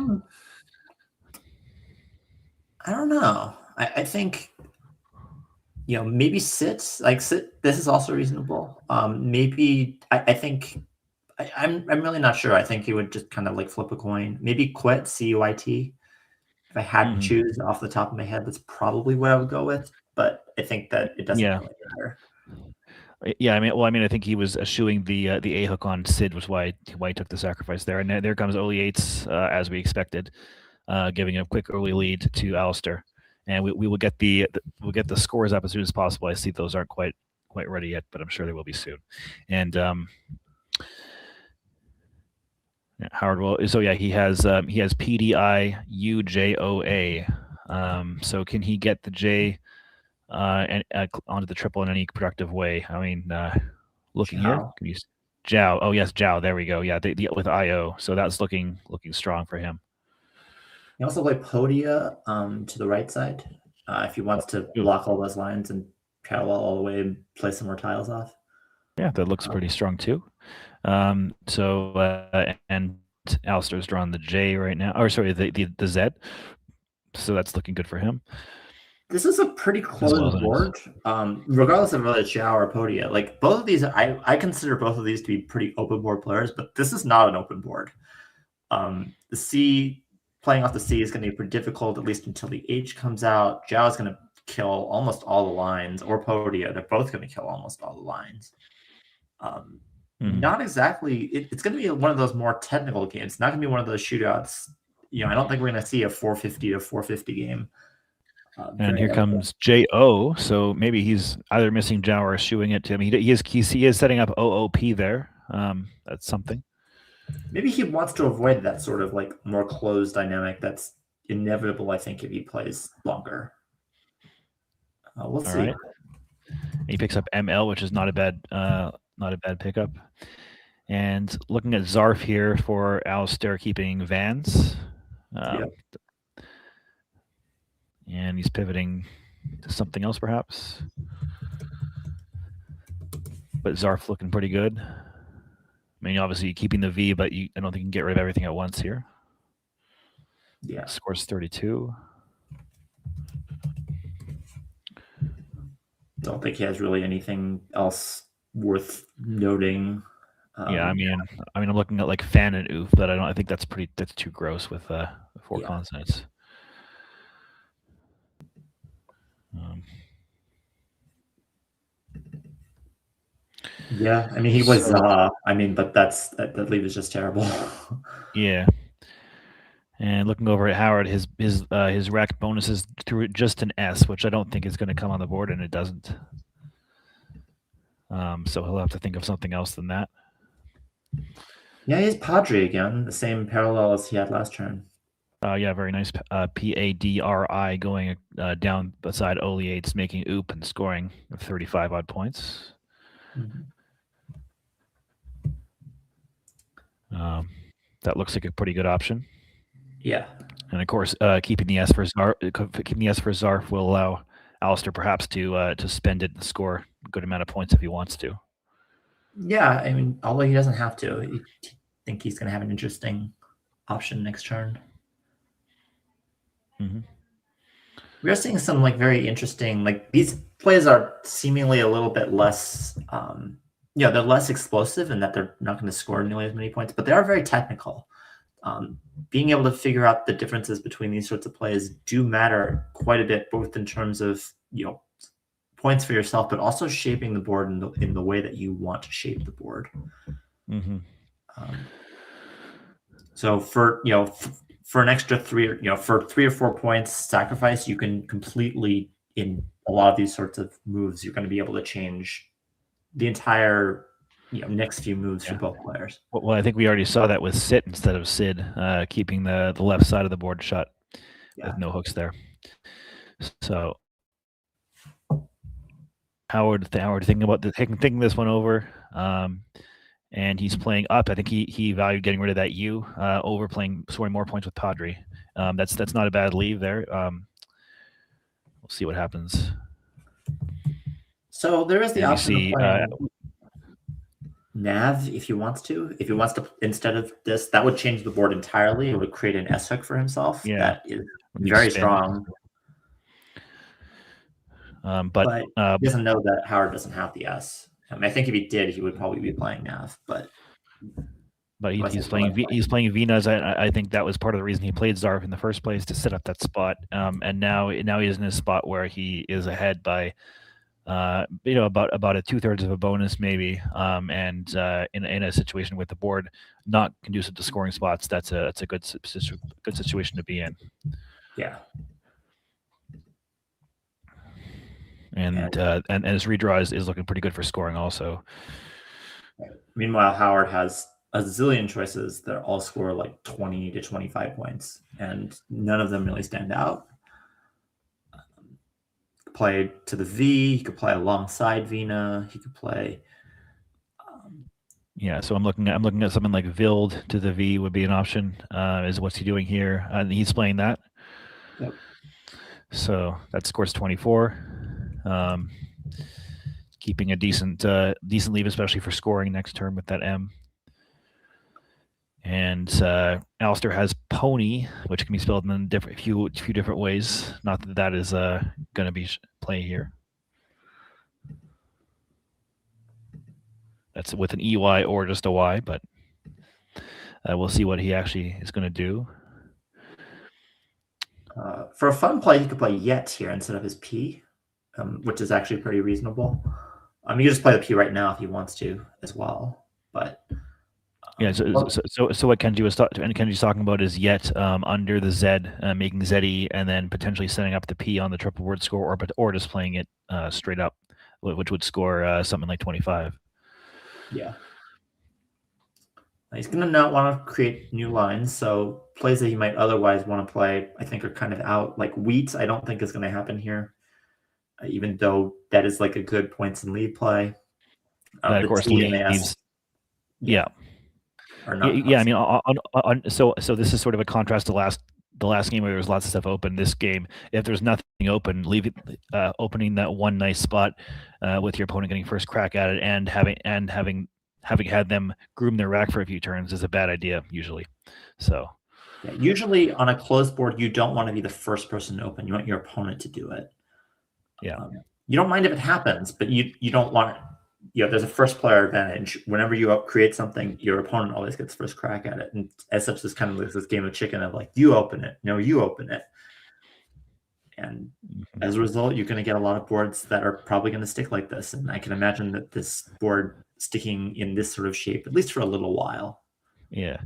I don't know. I think, maybe Sit. Sit. This is also reasonable. Maybe I think I'm really not sure. I think he would just kind of like flip a coin. Maybe Quit, CUIT. If I had to choose off the top of my head, that's probably what I would go with. But I think that it doesn't really matter. Yeah, I think he was eschewing the A hook on Sid, was why he took the sacrifice there. And there comes only 8s as we expected, giving a quick early lead to Alastair. And we will get the scores up as soon as possible. I see those aren't quite ready yet, but I'm sure they will be soon. And Howard will. So yeah, he has PDIUJOA. So can he get the J and onto the triple in any productive way? I mean, looking here, can you Jiao? Oh yes, Jiao. There we go. Yeah, with IO. So that's looking strong for him. He also play Podia to the right side if he wants to block all those lines and parallel all the way and play some more tiles off. Yeah, that looks pretty strong too. And Alastair's drawn the J right now. Or sorry, the Z. So that's looking good for him. This is a pretty close board, regardless of whether it's Jiao or Podia. Like both of these, I consider both of these to be pretty open board players, but this is not an open board. The C, playing off the C is going to be pretty difficult, at least until the H comes out. Jiao is going to kill almost all the lines, or Podia. They're both going to kill almost all the lines. Not exactly. It's going to be one of those more technical games. It's not going to be one of those shootouts. I don't think we're going to see a 450 to 450 game. And here comes JO. So maybe he's either missing Jiao or eschewing it to him. He is setting up OOP there. That's something. Maybe he wants to avoid that sort of like more closed dynamic that's inevitable, I think, if he plays longer. We'll see. Right. He picks up ML, which is not a bad pickup. And looking at Zarf here for Alastair keeping Vans. And he's pivoting to something else, perhaps. But Zarf looking pretty good. I mean, obviously keeping the V, but I don't think you can get rid of everything at once here. Yeah. Scores 32. Don't think he has really anything else worth noting. I'm looking at like fan and oof, but I think that's too gross with 4 consonants. Yeah, I mean he was. But that lead is just terrible. Yeah. And looking over at Howard, his rack bonuses through just an S, which I don't think is going to come on the board, and it doesn't. So he'll have to think of something else than that. Yeah, he has Padre again, the same parallel as he had last turn. Very nice. PADRI going down beside Oleates, making oop and scoring 35 odd points. That looks like a pretty good option. Yeah. And of course, keeping the S for Zarf will allow Alastair perhaps to spend it and score a good amount of points if he wants to. Yeah, I mean, although he doesn't have to, I think he's going to have an interesting option next turn. We are seeing some like very interesting, like these plays are seemingly a little bit less, they're less explosive in that they're not going to score nearly as many points, but they are very technical. Being able to figure out the differences between these sorts of plays do matter quite a bit, both in terms of points for yourself, but also shaping the board in the way that you want to shape the board. Mm-hmm. So for an extra 3 for 3 or 4 points sacrifice, you can completely, in a lot of these sorts of moves, you're going to be able to change the entire next few moves for both players. Well, I think we already saw that with sit instead of Sid, keeping the left side of the board shut with no hooks there. So Howard thinking this one over, and he's playing up. I think he valued getting rid of that U over scoring more points with Padre. That's not a bad leave there. We'll see what happens. So there is the option of playing Nav if he wants to. If he wants to, instead of this, that would change the board entirely. It would create an S hook for himself. Yeah. That is very strong. But he doesn't know that Howard doesn't have the S. I think if he did, he would probably be playing Nav. But he's playing Venus. I think that was part of the reason he played Zarf in the first place, to set up that spot. And now he's in a spot where he is ahead by about a 2/3 of a bonus maybe. And in a situation with the board not conducive to scoring spots, that's a good situation to be in. Yeah. And his redraw is looking pretty good for scoring also. Meanwhile, Howard has a zillion choices that all score like 20 to 25 points, and none of them really stand out. Play to the V. He could play alongside Vina. He could play. So I'm looking at something like Vild to the V would be an option. Is what's he doing here? And he's playing that. Yep. So that scores 24. Keeping a decent leave, especially for scoring next turn with that M. And Alastair has Pony, which can be spelled in a few different ways. Not that is going to be play here. That's with an EY or just a Y, but we'll see what he actually is going to do. For a fun play, he could play Yet here instead of his P, which is actually pretty reasonable. You can just play the P right now if he wants to as well. But so what Kenji's talking about is Yet under the Z, making ZE, and then potentially setting up the P on the triple word score, or just playing it straight up, which would score something like 25. Yeah. He's going to not want to create new lines, so plays that he might otherwise want to play, I think, are kind of out. Like Wheat, I don't think is going to happen here, even though that is like a good points and lead play. Of course, leaves. Yeah. Are not so this is sort of a contrast to the last game where there was lots of stuff open. This game, if there's nothing open, leave it opening that one nice spot with your opponent getting first crack at it, and having had them groom their rack for a few turns is a bad idea usually. So usually on a closed board, you don't want to be the first person to open. You want your opponent to do it. Yeah. You don't mind if it happens, but you don't want it. There's a first player advantage. Whenever you create something, your opponent always gets first crack at it. And as such, this kind of this game of chicken of like, you open it. No, you open it. And as a result, you're going to get a lot of boards that are probably going to stick like this. And I can imagine that this board sticking in this sort of shape, at least for a little while. Yeah.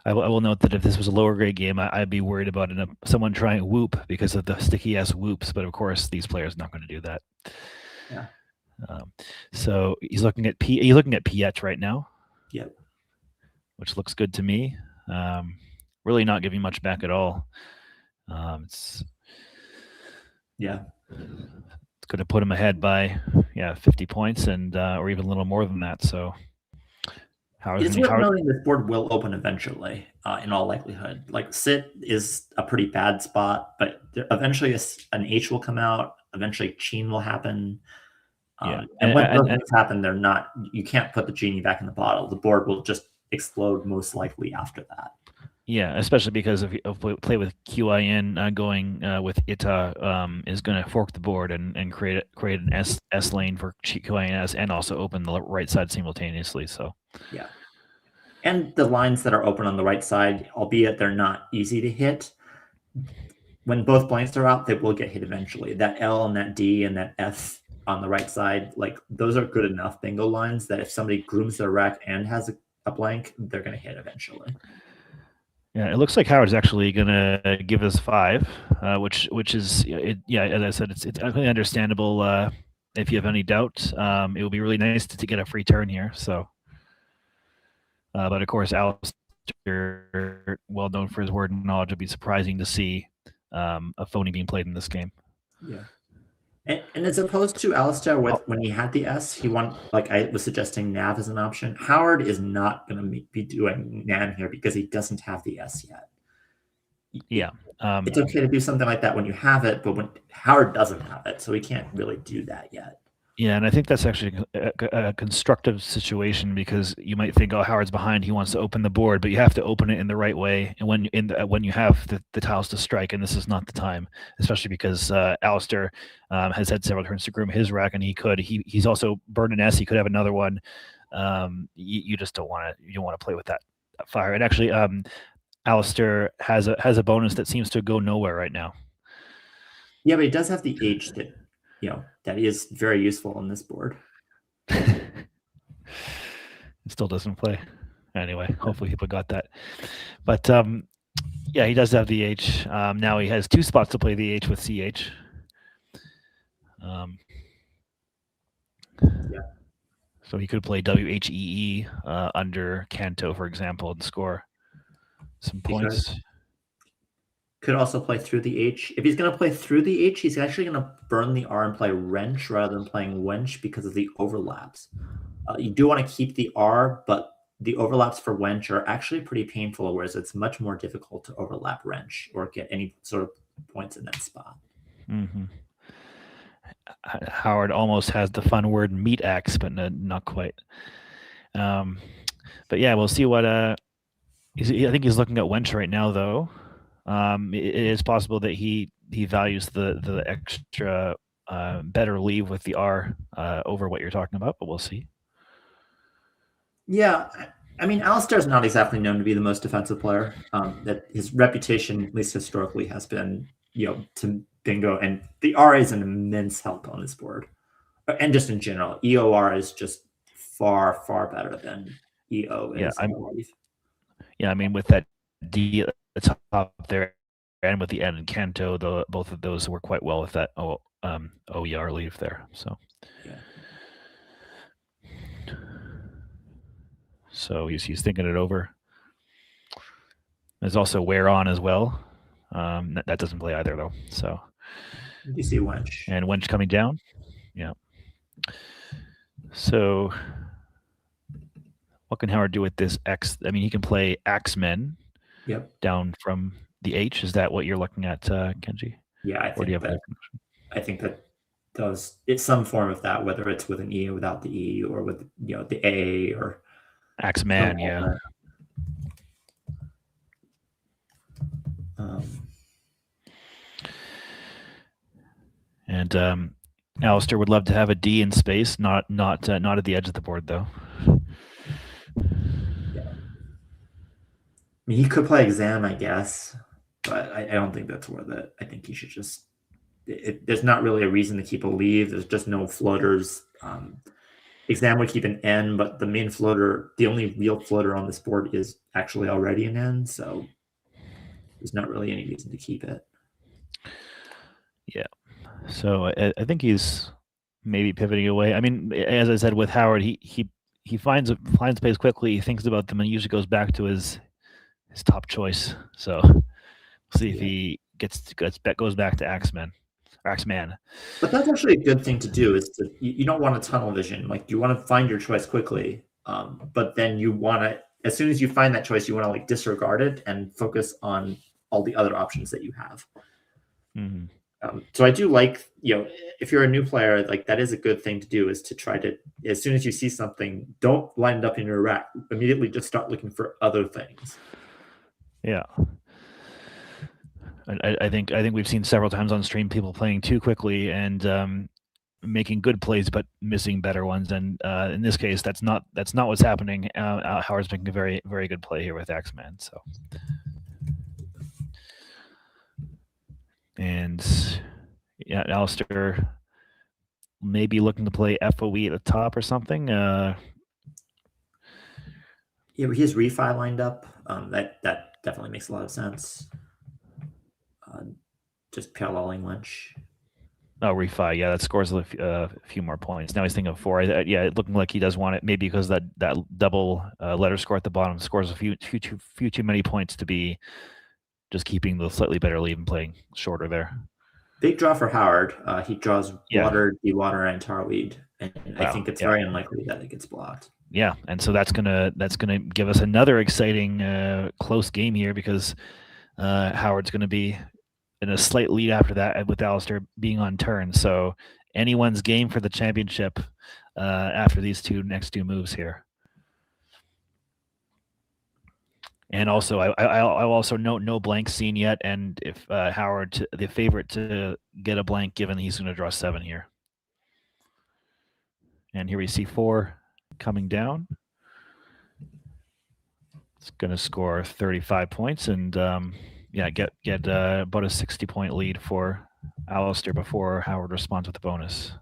I will note that if this was a lower grade game, I'd be worried about someone trying Whoop because of the sticky ass whoops. But of course, these players are not going to do that. Yeah. So he's looking at Piet right now. Yep. Which looks good to me. Really not giving much back at all. It's going to put him ahead by 50 points and or even a little more than that. So it's worth noting this board will open eventually, in all likelihood. Like Sit is a pretty bad spot, but eventually an H will come out. Eventually Cheen will happen. And when those things happen, you can't put the genie back in the bottle. The board will just explode most likely after that. Yeah, especially because if play with QIN going with ITA is going to fork the board and create an S lane for QINS and also open the right side simultaneously. So and the lines that are open on the right side, albeit they're not easy to hit, when both blanks are out, they will get hit eventually. That L and that D and that F on the right side, like those are good enough bingo lines that if somebody grooms their rack and has a blank, they're going to hit eventually. Yeah, it looks like Howard's actually going to give us 5, which is as I said, it's completely understandable. If you have any doubt, it would be really nice to get a free turn here. So, but of course, Alastair, well known for his word and knowledge, would be surprising to see a phony being played in this game. Yeah. And as opposed to Alastair, when he had the S, he like I was suggesting nav as an option. Howard is not going to be doing NAM here because he doesn't have the S yet. Yeah. It's okay to do something like that when you have it, but when Howard doesn't have it, so he can't really do that yet. Yeah, and I think that's actually a constructive situation because you might think, oh, Howard's behind, he wants to open the board, but you have to open it in the right way. And when you have the tiles to strike, and this is not the time, especially because Alastair has had several turns to groom his rack, and he's also burned an S. He could have another one. You just don't want to play with that fire. And actually, Alastair has a bonus that seems to go nowhere right now. Yeah, but he does have the H that is very useful on this board. It still doesn't play. Anyway, hopefully people got that. But yeah, he does have the H. Now he has 2 spots to play the H with CH. So he could play WHEE under Canto, for example, and score some points. Could also play through the H. If he's going to play through the H, he's actually going to burn the R and play wrench rather than playing wench because of the overlaps. You do want to keep the R, but the overlaps for wench are actually pretty painful, whereas it's much more difficult to overlap wrench or get any sort of points in that spot. Mm-hmm. Howard almost has the fun word meat axe, but not quite. But yeah, we'll see what. I think he's looking at wench right now, though. It is possible that he values the extra better leave with the R over what you're talking about, but we'll see. Yeah, I mean, Alastair's not exactly known to be the most defensive player. That his reputation, at least historically, has been to bingo, and the R is an immense help on this board, and just in general, EOR is just far better than EO. I mean, with that D at the top there and with the N and Canto, both of those work quite well with that OER leave there. So, yeah. So he's thinking it over. There's also wear on as well. That doesn't play either though. So you see wench and wench coming down. Yeah. So what can Howard do with this X? I mean, he can play Axemen. Yep. Down from the H. Is that what you're looking at, Kenji? Yeah, I think that does it's some form of that, whether it's with an E or without the E, or with the A or Axeman. Yeah. And Alastair would love to have a D in space, not at the edge of the board though. Yeah. I mean, he could play exam, I guess, but I don't think that's worth it. I think he should just. There's not really a reason to keep a leave. There's just no floaters. Exam would keep an N, but the main floater, the only real floater on this board is actually already an N, so there's not really any reason to keep it. Yeah. So I think he's maybe pivoting away. I mean, as I said with Howard, he finds space quickly. He thinks about them and usually goes back to his top choice. So we'll see if he goes back to Axeman. But that's actually a good thing to do. Is you don't want a tunnel vision. Like you want to find your choice quickly, but then you want to, as soon as you find that choice, you want to like disregard it and focus on all the other options that you have. Mm-hmm. So I do like, if you're a new player, like that is a good thing to do, is to try to, as soon as you see something, don't line it up in your rack. Immediately just start looking for other things. Yeah. I think we've seen several times on stream people playing too quickly, and making good plays but missing better ones. And in this case, that's not what's happening. Howard's making a very, very good play here with Axeman. So, and yeah, Alastair maybe looking to play FOE at the top or something. Yeah, but he has refi lined up. That definitely makes a lot of sense. Just paralleling Lynch. Oh, refi. Yeah, that scores a few more points. Now he's thinking of 4. Yeah, looking like he does want it. Maybe because that double letter score at the bottom scores a few too many points to be just keeping the slightly better lead and playing shorter there. Big draw for Howard. He draws water, dewater, and tarweed, and I think it's very unlikely that it gets blocked. Yeah, and so that's gonna give us another exciting close game here, because Howard's gonna be in a slight lead after that with Alastair being on turn. So anyone's game for the championship after these next two moves here. And also, I'll also note no blank seen yet, and if Howard the favorite to get a blank, given he's going to draw 7 here. And here we see 4 coming down. It's going to score 35 points, and yeah, get about a 60-point lead for Alastair before Howard responds with a bonus.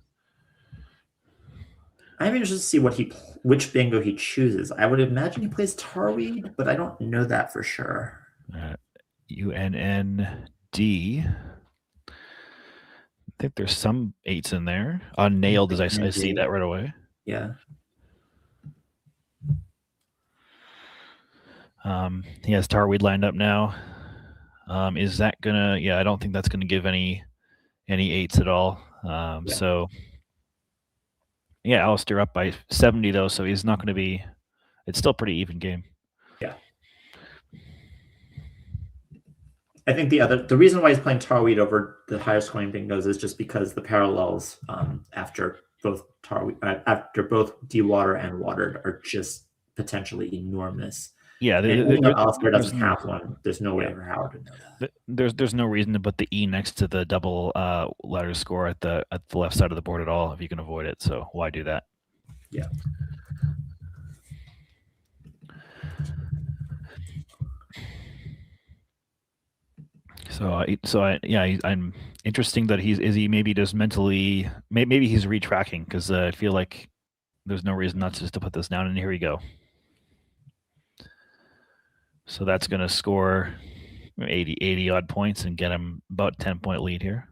I'm interested to see which bingo he chooses. I would imagine he plays tarweed, but I don't know that for sure. UNND. I think there's some 8s in there. Nailed, as I see that right away. Yeah. He has tarweed lined up now. Is that gonna? Yeah, I don't think that's gonna give any 8s at all. So. Yeah, Alastair up by 70 though, so he's not going to be. It's still a pretty even game. Yeah. I think the reason why he's playing tarweed over the higher scoring bingos is just because the parallels after both dewater and watered are just potentially enormous. Yeah, Alastair doesn't have one. There's no way for Howard to know that. There's no reason to put the E next to the double letter score at the left side of the board at all if you can avoid it. So why do that? Yeah. I'm interesting that he maybe just mentally maybe he's retracking, because I feel like there's no reason not just to put this down. And here we go. So that's going to score 80 odd points and get him about 10-point lead here.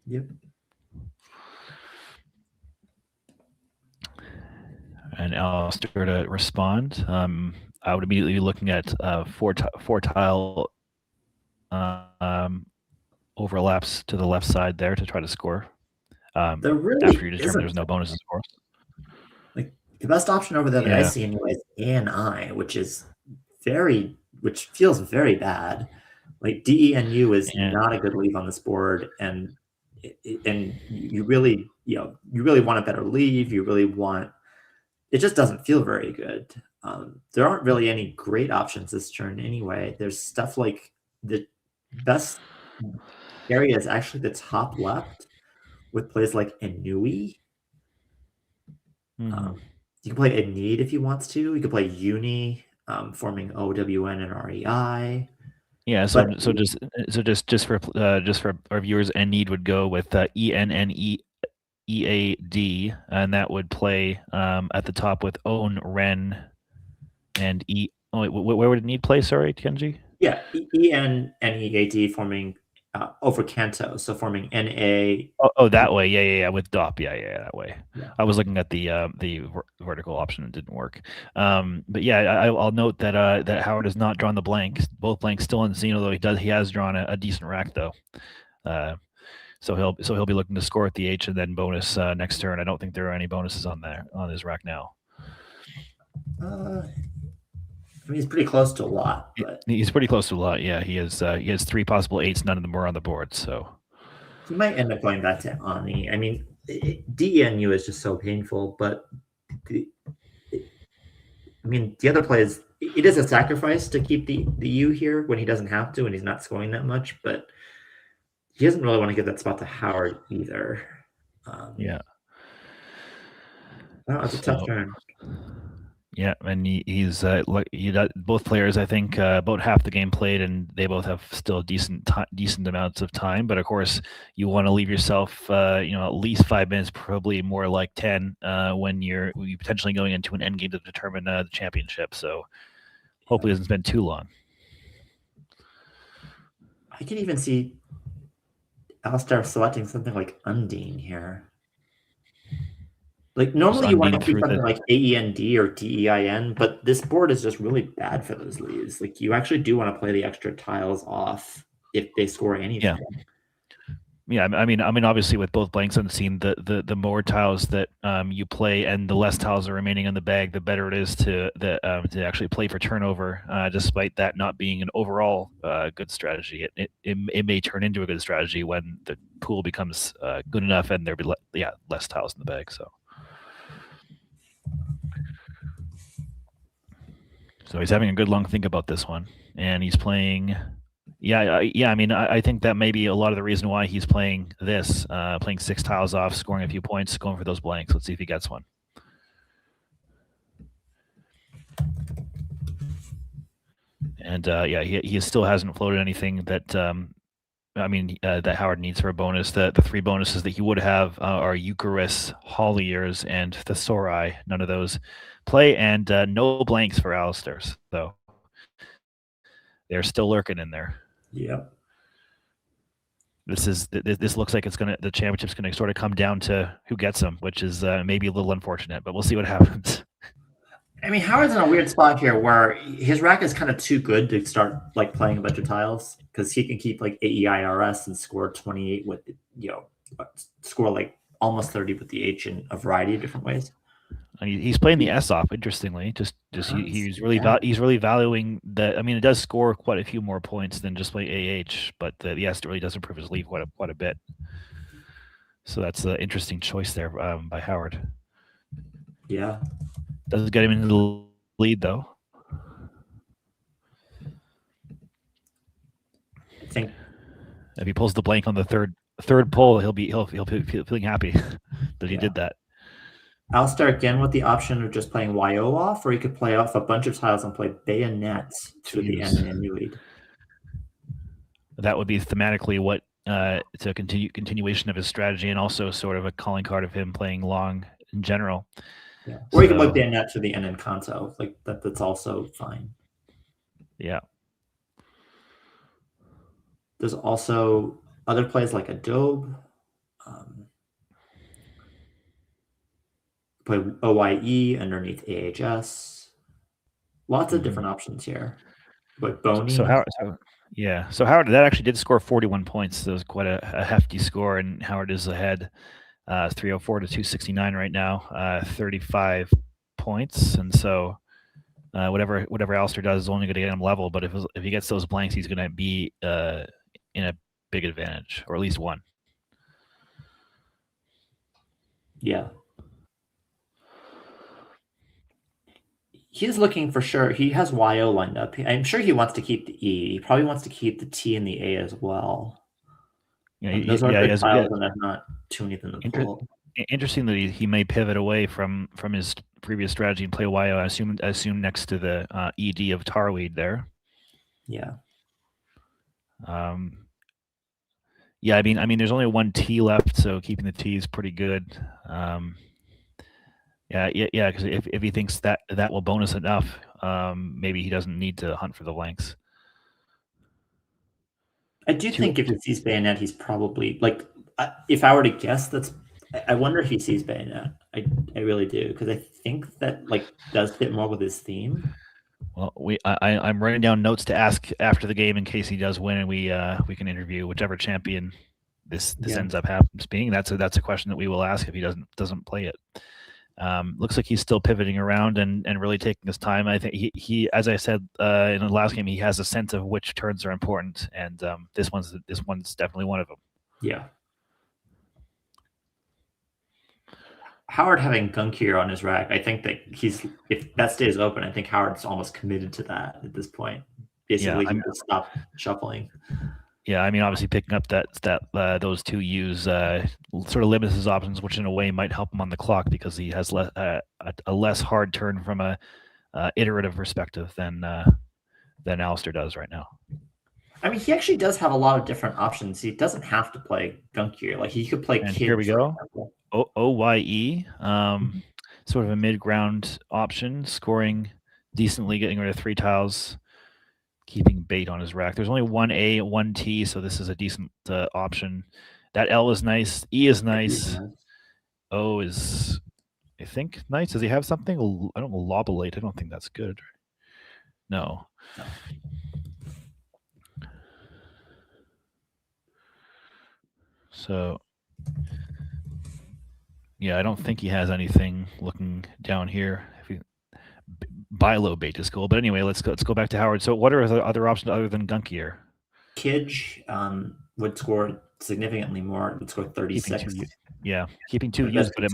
Yep. And Alastair to respond. I would immediately be looking at four tile overlaps to the left side there to try to score. There really after you determine there's no bonuses, of course. Like the best option over there that I see anyway is ANI, which feels very bad. Like DENU is not a good leave on this board, and you really want a better leave. You really want. It just doesn't feel very good. There aren't really any great options this turn anyway. There's stuff like the best area is actually the top left with plays like Inui. Mm-hmm. You can play Need if you want to. You can play Uni, forming OWN and REI. Yeah, so just for our viewers, Need would go with ENNEAD, and that would play at the top with Own, Ren, and E. Oh, wait, where would Need play? Sorry, Kenji. Yeah, ENNEAD forming over Kanto, so forming NA. Oh, that way. Yeah, with DOP. Yeah, that way. Yeah. I was looking at the vertical option. It didn't work. But yeah, I'll note that Howard has not drawn the blanks. Both blanks still unseen, although he has drawn a decent rack though. So he'll be looking to score at the H and then bonus next turn. I don't think there are any bonuses on his rack now. I mean, he's pretty close to a lot. But he's pretty close to a lot. Yeah, he has 3 possible 8s. None of them are on the board. So he might end up going back to Ani. I mean, DENU is just so painful. But the other play is it is a sacrifice to keep the U here when he doesn't have to and he's not scoring that much. But he doesn't really want to give that spot to Howard either. Yeah. Oh, it's a tough turn. Yeah, and both players, I think, about half the game played, and they both have still decent amounts of time. But of course, you want to leave yourself, at least 5 minutes, probably more like 10, when you're potentially going into an end game to determine the championship. So hopefully, it doesn't spend too long. I can even see Alastair selecting something like Undine here. Like normally you want to do something like AEND or DEIN, but this board is just really bad for those leaves. Like you actually do want to play the extra tiles off if they score anything. Yeah, I mean, obviously with both blanks unseen, the more tiles that you play and the less tiles are remaining in the bag, the better it is to actually play for turnover. Despite that not being an overall good strategy, it may turn into a good strategy when the pool becomes good enough and there be less tiles in the bag. So he's having a good long think about this one, and he's playing. Yeah. I mean, I think that may be a lot of the reason why he's playing this, playing 6 tiles off, scoring a few points, going for those blanks. Let's see if he gets one. And he still hasn't floated anything that. That Howard needs for a bonus. The 3 bonuses that he would have are Eucharist, Holliers, and Thesauri. None of those play, and no blanks for Alastair. So they're still lurking in there. Yeah. This looks like the championship's gonna sort of come down to who gets them, which is maybe a little unfortunate, but we'll see what happens. I mean, Howard's in a weird spot here where his rack is kind of too good to start like playing a bunch of tiles because he can keep like AEIRS and score 28 with, score like almost 30 with the H in a variety of different ways. And he's playing the S off, interestingly. He's really valuing that. I mean, it does score quite a few more points than just play AH, but the S really does improve his lead quite a bit. So that's an interesting choice there by Howard. Yeah. Doesn't get him into the lead though. I think if he pulls the blank on the third pull, he'll be feeling happy that he did that. Alastair again with the option of just playing YO off, or he could play off a bunch of tiles and play bayonets to the end and you lead. That would be thematically what it's a continuation of his strategy, and also sort of a calling card of him playing long in general. Yeah. Or you can play bayonet to the end in Kanto. Like that's also fine. Yeah. There's also other plays like Adobe. Play OYE underneath AHS. Lots of different options here. But Boney. So Howard, that actually did score 41 points. So it was quite a hefty score, and Howard is ahead 304 to 269 right now, 35 points. And so whatever Alastair does is only going to get him level, but if he gets those blanks, he's going to be in a big advantage, or at least one. Yeah. He's looking for sure. He has YO lined up. I'm sure he wants to keep the E. He probably wants to keep the T and the A as well. Those are big tiles, and there's not too many in the pool. Interesting that he may pivot away from his previous strategy and play YO. I assume next to the ED of Tarweed there. Yeah. Yeah, I mean, there's only 1 T left, so keeping the T is pretty good. Yeah, because if he thinks that will bonus enough, maybe he doesn't need to hunt for the blanks. I do think if he sees bayonet, he's probably like. If I were to guess, I wonder if he sees bayonet. I really do, because I think that does fit more with his theme. Well, I'm writing down notes to ask after the game in case he does win, and we can interview whichever champion this ends up being. That's a question that we will ask if he doesn't play it. Looks like he's still pivoting around and really taking his time. I think he as I said in the last game, he has a sense of which turns are important, and this one's definitely one of them. Yeah. Howard having Gunkier on his rack, I think that if that stays open, I think Howard's almost committed to that at this point. Basically, he will stop shuffling. Yeah, I mean, obviously picking up those two U's sort of limits his options, which in a way might help him on the clock because he has a less hard turn from a iterative perspective than Alastair does right now. I mean, he actually does have a lot of different options. He doesn't have to play gunkier. Like he could play And kid. here we go. Example. OYE, sort of a mid-ground option, scoring decently, getting rid of 3 tiles, keeping bait on his rack. There's only one A, one T, so this is a decent option. That L is nice. E is nice. O is, I think, nice. Does he have something? I don't know, Lobolate. I don't think that's good. No. So, yeah, I don't think he has anything looking down here. Buy low bait is cool, but anyway, let's go back to Howard. So, what are the other options other than Gunkier? Kidge would score significantly more. Would score 36. Keeping 2 U's, but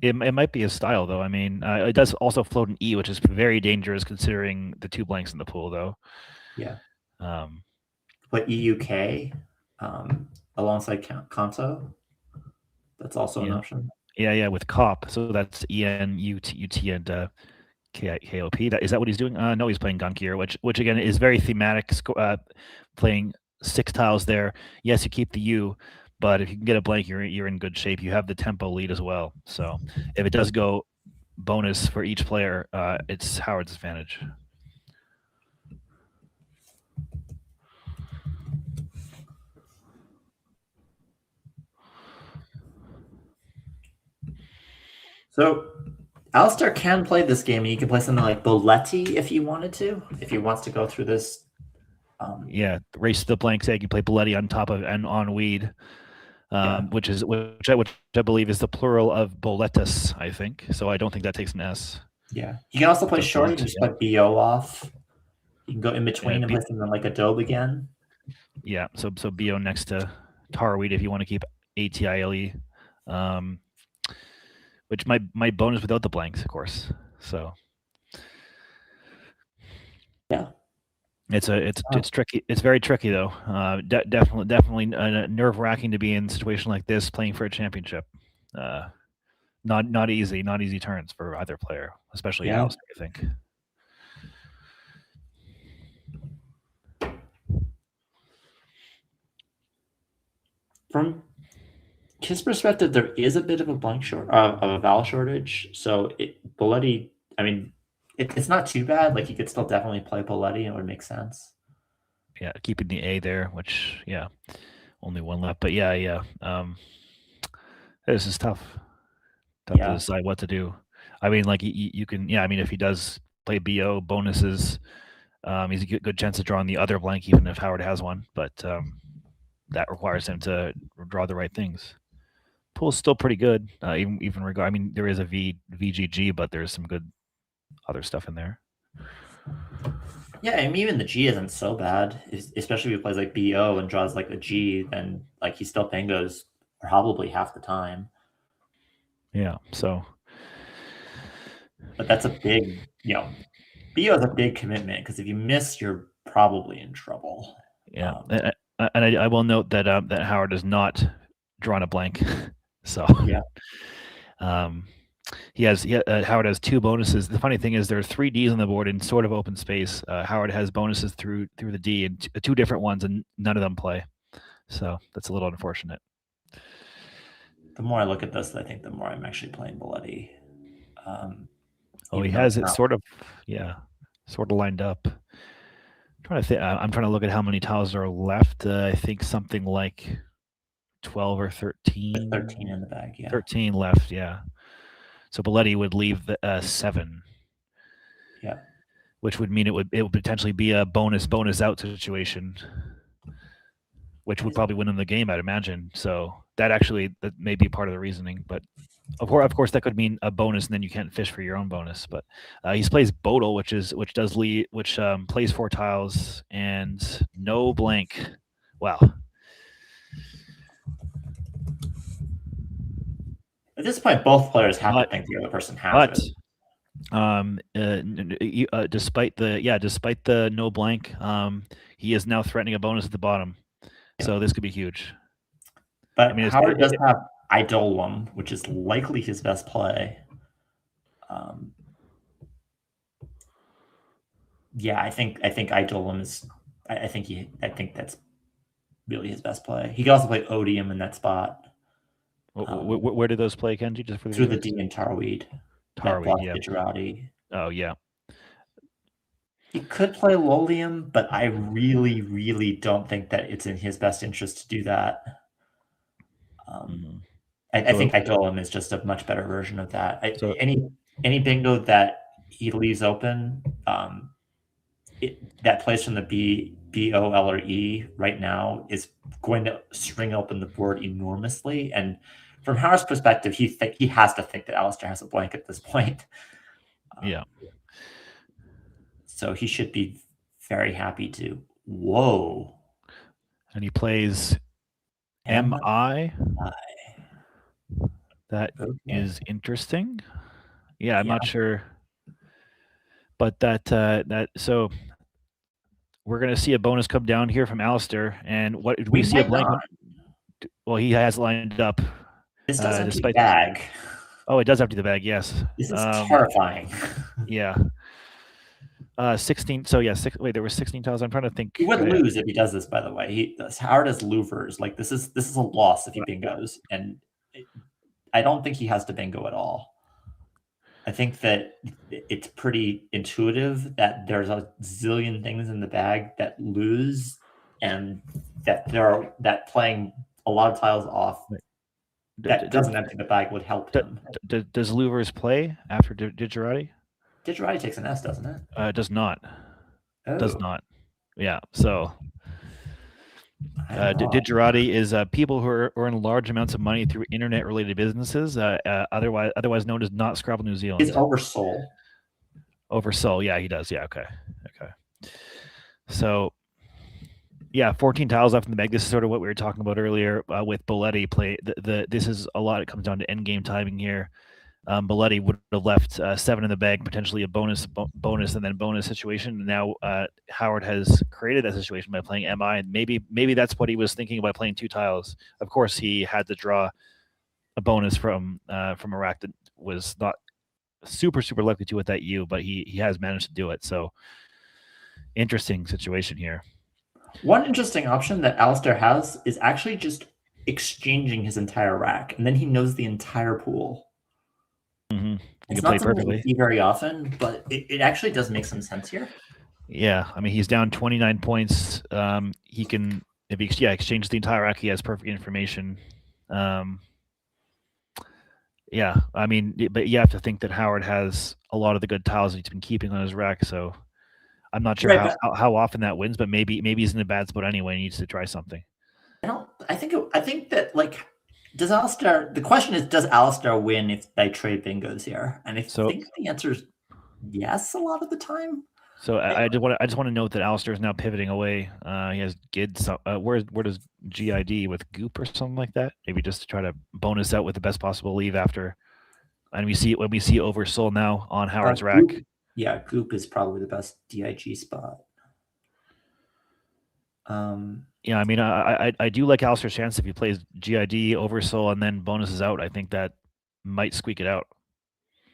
it might be a style though. I mean, it does also float an E, which is very dangerous considering the 2 blanks in the pool, though. Yeah. But EUK alongside Kanto, that's also an option. Yeah, with COP. So that's EN, UT, and KOP. Is that what he's doing? No, he's playing Gunkier, which again is very thematic. Playing 6 tiles there. Yes, you keep the U, but if you can get a blank, you're in good shape. You have the tempo lead as well. So if it does go bonus for each player, it's Howard's advantage. So Alastair can play this game, and you can play something like Boletti if you wanted to, if he wants to go through this. Race to the blank egg. You play Boletti on top of and on weed, which I believe is the plural of boletus, I think. So I don't think that takes an S. Yeah, you can also play short. You can just put BO off. You can go in between and play something like Adobe again. Yeah, so BO next to Tarweed if you want to keep ATILE, which might bonus without the blanks, of course. So yeah, it's tricky. It's very tricky though. Definitely nerve-wracking to be in a situation like this, playing for a championship. Not easy turns for either player, especially Alastair, I think. From his perspective, there is a bit of a of a vowel shortage. So Boletti, I mean, it's not too bad. Like, you could still definitely play Boletti, and it would make sense. Yeah, keeping the A there, which only one left. But this is tough. To decide what to do. I mean, like you can, I mean, if he does play BO bonuses, he's a good chance of drawing the other blank, even if Howard has one. But that requires him to draw the right things. Pool's still pretty good, even regard. I mean, there is a VGG, but there's some good other stuff in there. Yeah, I mean, even the G isn't so bad, especially if he plays like BO and draws like a G, then like he still bingos probably half the time. Yeah, so. But that's a big, BO is a big commitment, because if you miss, you're probably in trouble. Yeah, and I will note that that Howard has not drawn a blank, so Howard has 2 bonuses. The funny thing is there are 3 Ds on the board in sort of open space. Howard has bonuses through the D and 2 different ones, and none of them play. So that's a little unfortunate. The more I look at this, I think the more I'm actually playing Boletti. He has it sort of lined up. I'm trying to look at how many tiles are left. I think something like 12 or 13. 13 in the bag, 13 left, So Boletti would leave the 7. Yeah. Which would mean it would potentially be a bonus out situation, which would probably win him the game, I'd imagine. So that may be part of the reasoning, but of course that could mean a bonus, and then you can't fish for your own bonus. But he plays Bodal, which plays 4 tiles and no blank. Wow. At this point, both players have to think the other person has it. Despite the no blank, he is now threatening a bonus at the bottom. So this could be huge. But I mean, Howard does have Idolum, which is likely his best play. Yeah, I think Idolum is. I think that's really his best play. He can also play Odium in that spot. Where do those play, Kenji? Just for through the D and Tarweed. Tarweed, yeah. Gujarati. Oh yeah. He could play Lolium, but I really, really don't think that it's in his best interest to do that. I think Idolum is just a much better version of that. Any bingo that he leaves open, that plays from the B, O, L, or E right now is going to string open the board enormously. And from Howard's perspective, he has to think that Alastair has a blank at this point. Yeah. So he should be very happy to. Whoa. And he plays MI. That is interesting. Yeah, I'm not sure. But so we're going to see a bonus come down here from Alastair. And what did we see a blank? Well, he has lined up. This does empty the bag. Oh, it does empty the bag, yes. This is terrifying. Yeah. 16. So yeah, wait, there were 16 tiles. I'm trying to think. He would lose if he does this, by the way. Howard has louvers. Like this is a loss if he bingos. And I don't think he has to bingo at all. I think that it's pretty intuitive that there's a zillion things in the bag that lose, and that playing a lot of tiles off that doesn't empty the bag would help him. Does louvers play after Digerati? Digerati takes an S, doesn't it? It does not. Oh. Does not. Yeah. So Digerati is people who earn large amounts of money through internet-related businesses, otherwise known as not Scrabble New Zealand. He's Oversoul. Oversoul, yeah, he does. Yeah, okay. So, yeah, 14 tiles left in the bag. This is sort of what we were talking about earlier with Boletti play. This is a lot. It comes down to end game timing here. Boletti would have left 7 in the bag, potentially a bonus, and then bonus situation. Now Howard has created that situation by playing MI, and maybe that's what he was thinking by playing 2 tiles. Of course, he had to draw a bonus from a rack that was not super likely to with that U, but he has managed to do it. So interesting situation here. One interesting option that Alastair has is actually just exchanging his entire rack, and then he knows the entire pool. Mm-hmm. It's not something we see very often, but it actually does make some sense here. Yeah, I mean, he's down 29 points. He can, if he exchanges the entire rack, he has perfect information. Yeah, I mean, but you have to think that Howard has a lot of the good tiles he's been keeping on his rack, so I'm not sure how often that wins, but maybe he's in a bad spot anyway. He needs to try something. I think that like. Does Alastair? The question is, does Alastair win if they trade bingos here? And I think the answer is yes a lot of the time. So I just want to note that Alastair is now pivoting away. He has GID. Where does GID with Goop or something like that? Maybe just to try to bonus out with the best possible leave after. And we see Oversoul now on Howard's rack. Goop, yeah, Goop is probably the best DIG spot. Yeah, I mean, I do like Alastair's chance if he plays GID, Oversoul, and then bonuses out. I think that might squeak it out.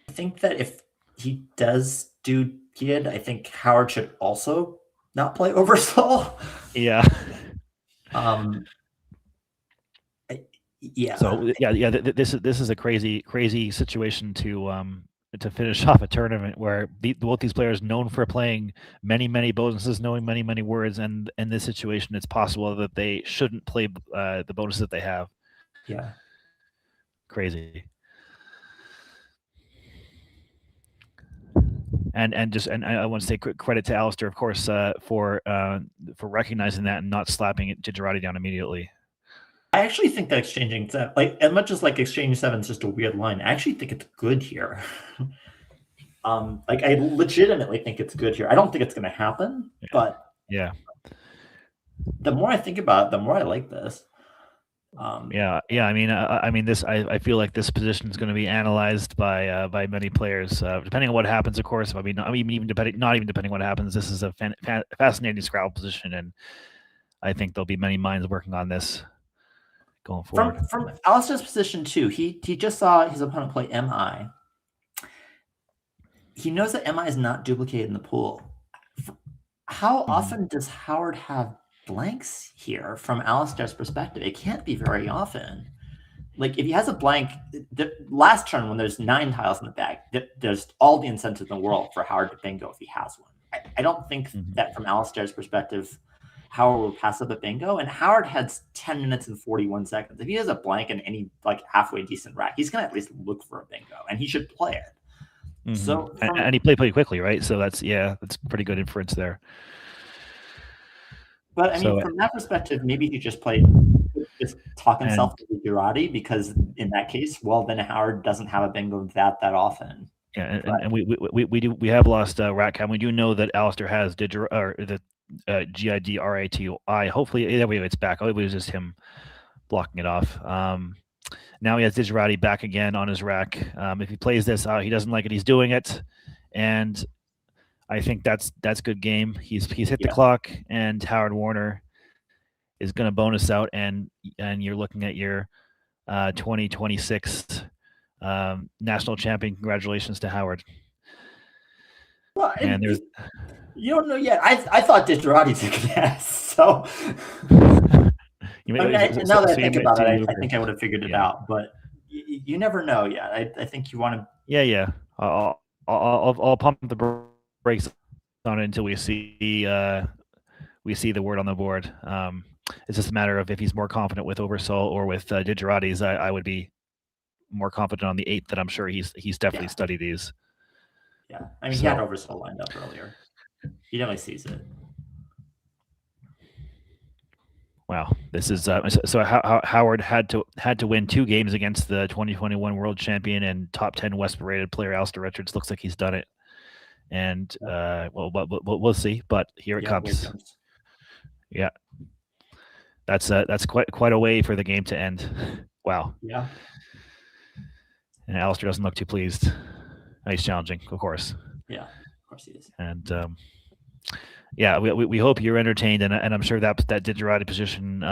I think that if he does do GID, I think Howard should also not play Oversoul. Yeah. Yeah. So yeah. This is a crazy situation to finish off a tournament where both these players known for playing many bonuses, knowing many words, and in this situation, it's possible that they shouldn't play the bonuses that they have. Yeah. Crazy. And I want to say credit to Alastair, of course, for recognizing that and not slapping Digerati down immediately. I actually think that exchanging like as much as like exchanging 7 is just a weird line. I actually think it's good here. Like I legitimately think it's good here. I don't think it's going to happen, but yeah. The more I think about it, the more I like this. Yeah. I mean, this. I feel like this position is going to be analyzed by many players, depending on what happens. Of course, not even depending what happens. This is a fascinating Scrabble position, and I think there'll be many minds working on this going forward. From Alastair's position too, he just saw his opponent play MI. He knows that MI is not duplicated in the pool. How often does Howard have blanks here from Alastair's perspective? It can't be very often. Like, if he has a blank, the last turn when there's 9 tiles in the bag, there's all the incentive in the world for Howard to bingo if he has one. I don't think that from Alastair's perspective, Howard will pass up a bingo. And Howard has 10 minutes and 41 seconds. If he has a blank in any like halfway decent rack, he's gonna at least look for a bingo, and he should play it. So and he played pretty quickly, right? So that's pretty good inference there. But I mean, from that perspective, maybe he just talk himself to Girardi, because in that case, well, then Howard doesn't have a bingo that often. Yeah, and we have lost Ratcam. We do know that Alastair has the GIDRATI. Hopefully, it's back. It was just him blocking it off. Now he has Digirati back again on his rack. If he plays this out, he doesn't like it. He's doing it, and I think that's good game. He's hit the clock, and Howard Warner is going to bonus out, and you're looking at your 2026 national champion. Congratulations to Howard. Well, and there's you don't know yet. I thought Digirati took an S, so. Now that I think about it, I think I would have figured it out, but you never know yet. I think you want to. Yeah. I'll pump the brakes on it until we see the word on the board. It's just a matter of if he's more confident with Oversoul or with Digirati's. I would be more confident on the 8th, that I'm sure he's definitely studied these. Yeah, I mean, he had Oversoul lined up earlier. He definitely sees it. Wow, this is so. Howard had to win 2 games against the 2021 world champion and top 10 West-rated player Alastair Richards. Looks like he's done it, and we'll see. But here it comes. Yeah, that's quite a way for the game to end. Wow. Yeah. And Alastair doesn't look too pleased. He's challenging, of course. Yeah, of course he is. And yeah, we hope you're entertained, and I'm sure that Digirati position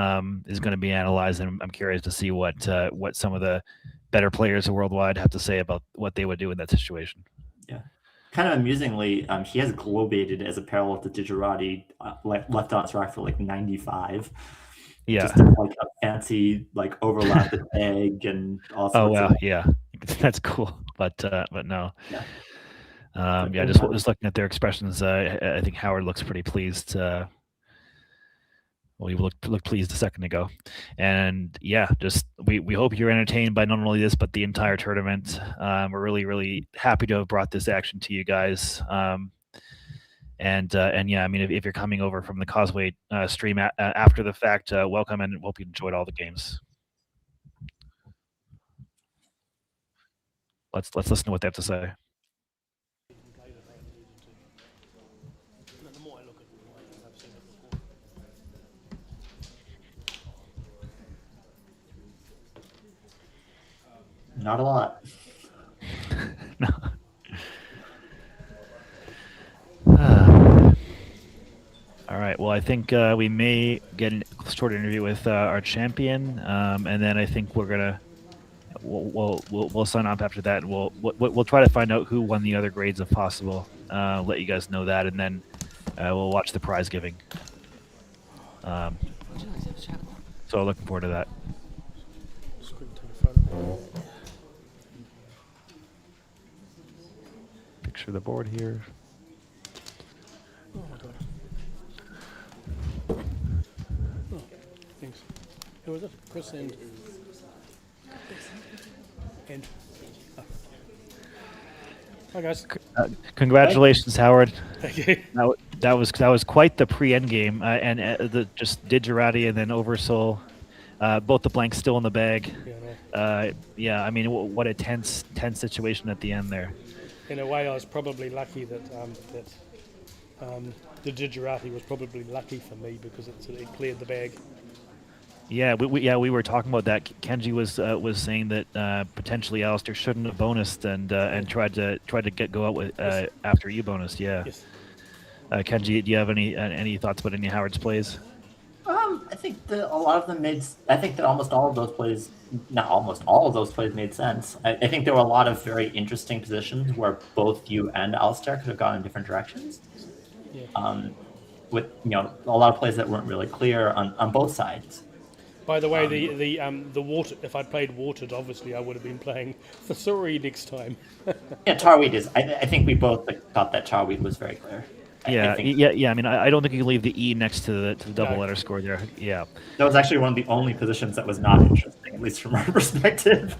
is going to be analyzed, and I'm curious to see what some of the better players worldwide have to say about what they would do in that situation. Yeah, kind of amusingly, he has globated as a parallel to Digirati, left on his rack for like 95. Yeah, just like a fancy like overlap with egg and all sorts. Oh wow, yeah, that's cool, but no. Yeah. Just looking at their expressions, I think Howard looks pretty pleased. Well, he looked pleased a second ago, and yeah, just we hope you're entertained by not only this but the entire tournament. We're really happy to have brought this action to you guys. And yeah, I mean, if you're coming over from the Causeway stream after the fact, welcome, and hope you enjoyed all the games. Let's listen to what they have to say. Not a lot. No. All right. Well, I think we may get a short interview with our champion, and then I think we'll sign off after that. And we'll try to find out who won the other grades if possible. Let you guys know that, and then we'll watch the prize giving. So looking forward to that. Picture the board here. Oh my god. Oh, thanks. Who was it? Chris and hi guys. Congratulations, Howard. Thank you. That was quite the pre-end game, and the just Digirati and then Oversoul, both the blanks still in the bag. Yeah, I mean, what a tense situation at the end there. In a way, I was probably lucky that the Digirati was probably lucky for me because it cleared the bag. Yeah, we were talking about that. Kenji was saying that potentially Alastair shouldn't have bonused and tried to go out with after you bonused. Yeah. Yes. Kenji, do you have any thoughts about any Howard's plays? think that a lot of them made. I think that almost all of those plays, not almost all of those plays, made sense. I think there were a lot of very interesting positions where both you and Alastair could have gone in different directions. Yeah. With a lot of plays that weren't really clear on both sides. By the way, the water. If I'd played watered, obviously I would have been playing Thesauri next time. Yeah, Tarweed is. I think we both thought that Tarweed was very clear. Yeah, yeah. I mean, I don't think you can leave the E next to the double letter score there. Yeah. That was actually one of the only positions that was not interesting, at least from our perspective.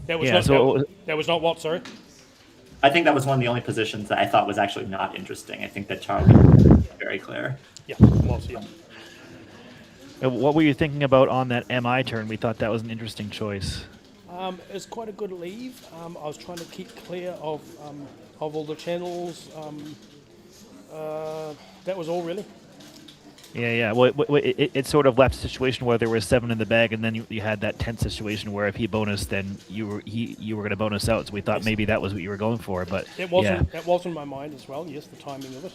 That was Yeah, not. so- that was not what. Sorry. I think that was one of the only positions that I thought was actually not interesting. I think that Tarweed was very clear. Yeah, it was. Yeah. What were you thinking about on that MI turn? We thought that was an interesting choice. It's quite a good leave. I was trying to keep clear of all the channels. That was all really. Yeah. Well, it sort of left a situation where there were 7 in the bag, and then you had that tense situation where if he bonused, then you were going to bonus out. So we thought maybe that was what you were going for, but It wasn't. That was in my mind as well. Yes, the timing of it.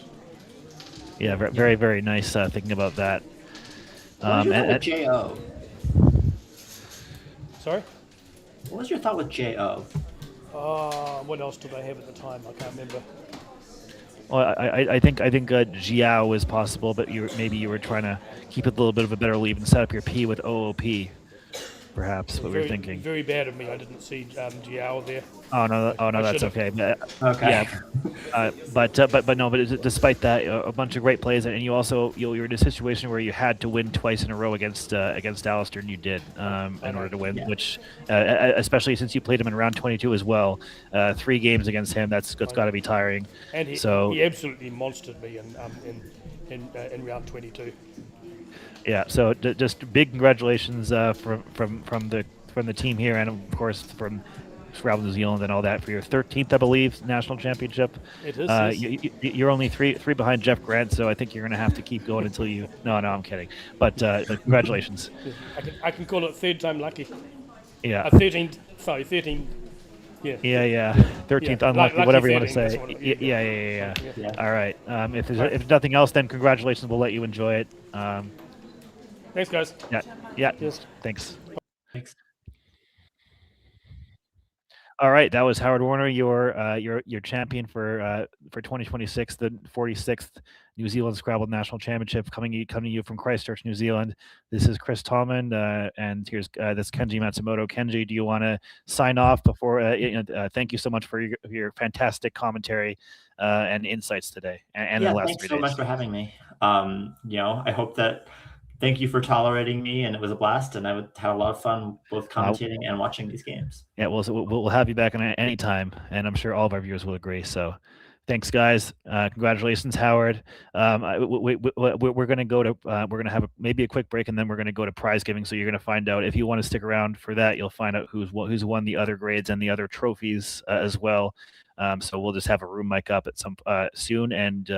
Yeah, very very nice thinking about that. What was your thought with J.O.? Sorry? What was your thought with J.O.? What else did I have at the time? I can't remember. Well, I think Jiao is possible, but maybe you were trying to keep it a little bit of a better leave and set up your P with OOP, perhaps. What we were thinking. Very bad of me. I didn't see Jiao there. Oh no, that's okay. Okay. Yeah, but despite that, a bunch of great plays, and you were in a situation where you had to win twice in a row against Alastair, and you did in order to win. Yeah. Which, especially since you played him in round 22 as well, 3 games against him, that's got to be tiring. And he absolutely monstered me in round 22. Yeah, so just big congratulations from the team here, and of course from Scrabble New Zealand and all that for your 13th, I believe, national championship. It is. Yes. You're only three behind Jeff Grant, so I think you're going to have to keep going until you. No, I'm kidding. But congratulations. I can call it third time lucky. Yeah. 13. Sorry, 13. Yeah. Yeah. 13th Yeah, unlucky, lucky whatever you want 13, to that's say. what Yeah. All right. If there's nothing else, then congratulations. We'll let you enjoy it. Thanks, guys. Yeah. Cheers. Thanks. Thanks. All right, that was Howard Warner, your champion for 2026, the 46th New Zealand Scrabble National Championship, coming to you from Christchurch, New Zealand. This is Chris Tallman, and here's this Kenji Matsumoto. Kenji, do you want to sign off before? Thank you so much for your fantastic commentary and insights today, and the last 3 days. Thanks so much for having me. I hope that. Thank you for tolerating me, and it was a blast, and I had a lot of fun both commentating and watching these games. Yeah, we'll have you back any time, and I'm sure all of our viewers will agree. So, thanks, guys. Congratulations, Howard. We're going to go to we're going to have maybe a quick break, and then we're going to go to prize giving. So you're going to find out, if you want to stick around for that, you'll find out who's won the other grades and the other trophies as well. So we'll just have a room mic up at some soon, and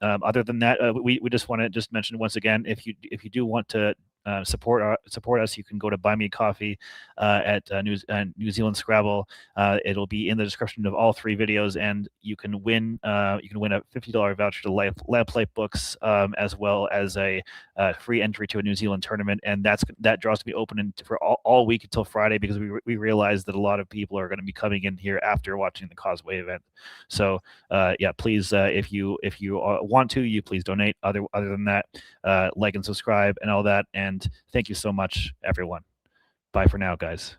other than that, we just want to mention once again, if you do want to support us, you can go to Buy Me Coffee at New Zealand Scrabble. It'll be in the description of all 3 videos, and you can win a $50 voucher to Lab Play Books, as well as a free entry to a New Zealand tournament, and that draws to be open for all week until Friday, because we realize that a lot of people are going to be coming in here after watching the Causeway event. So please, if you want to, you please donate. Other than that, like and subscribe and all that. And thank you so much, everyone. Bye for now, guys.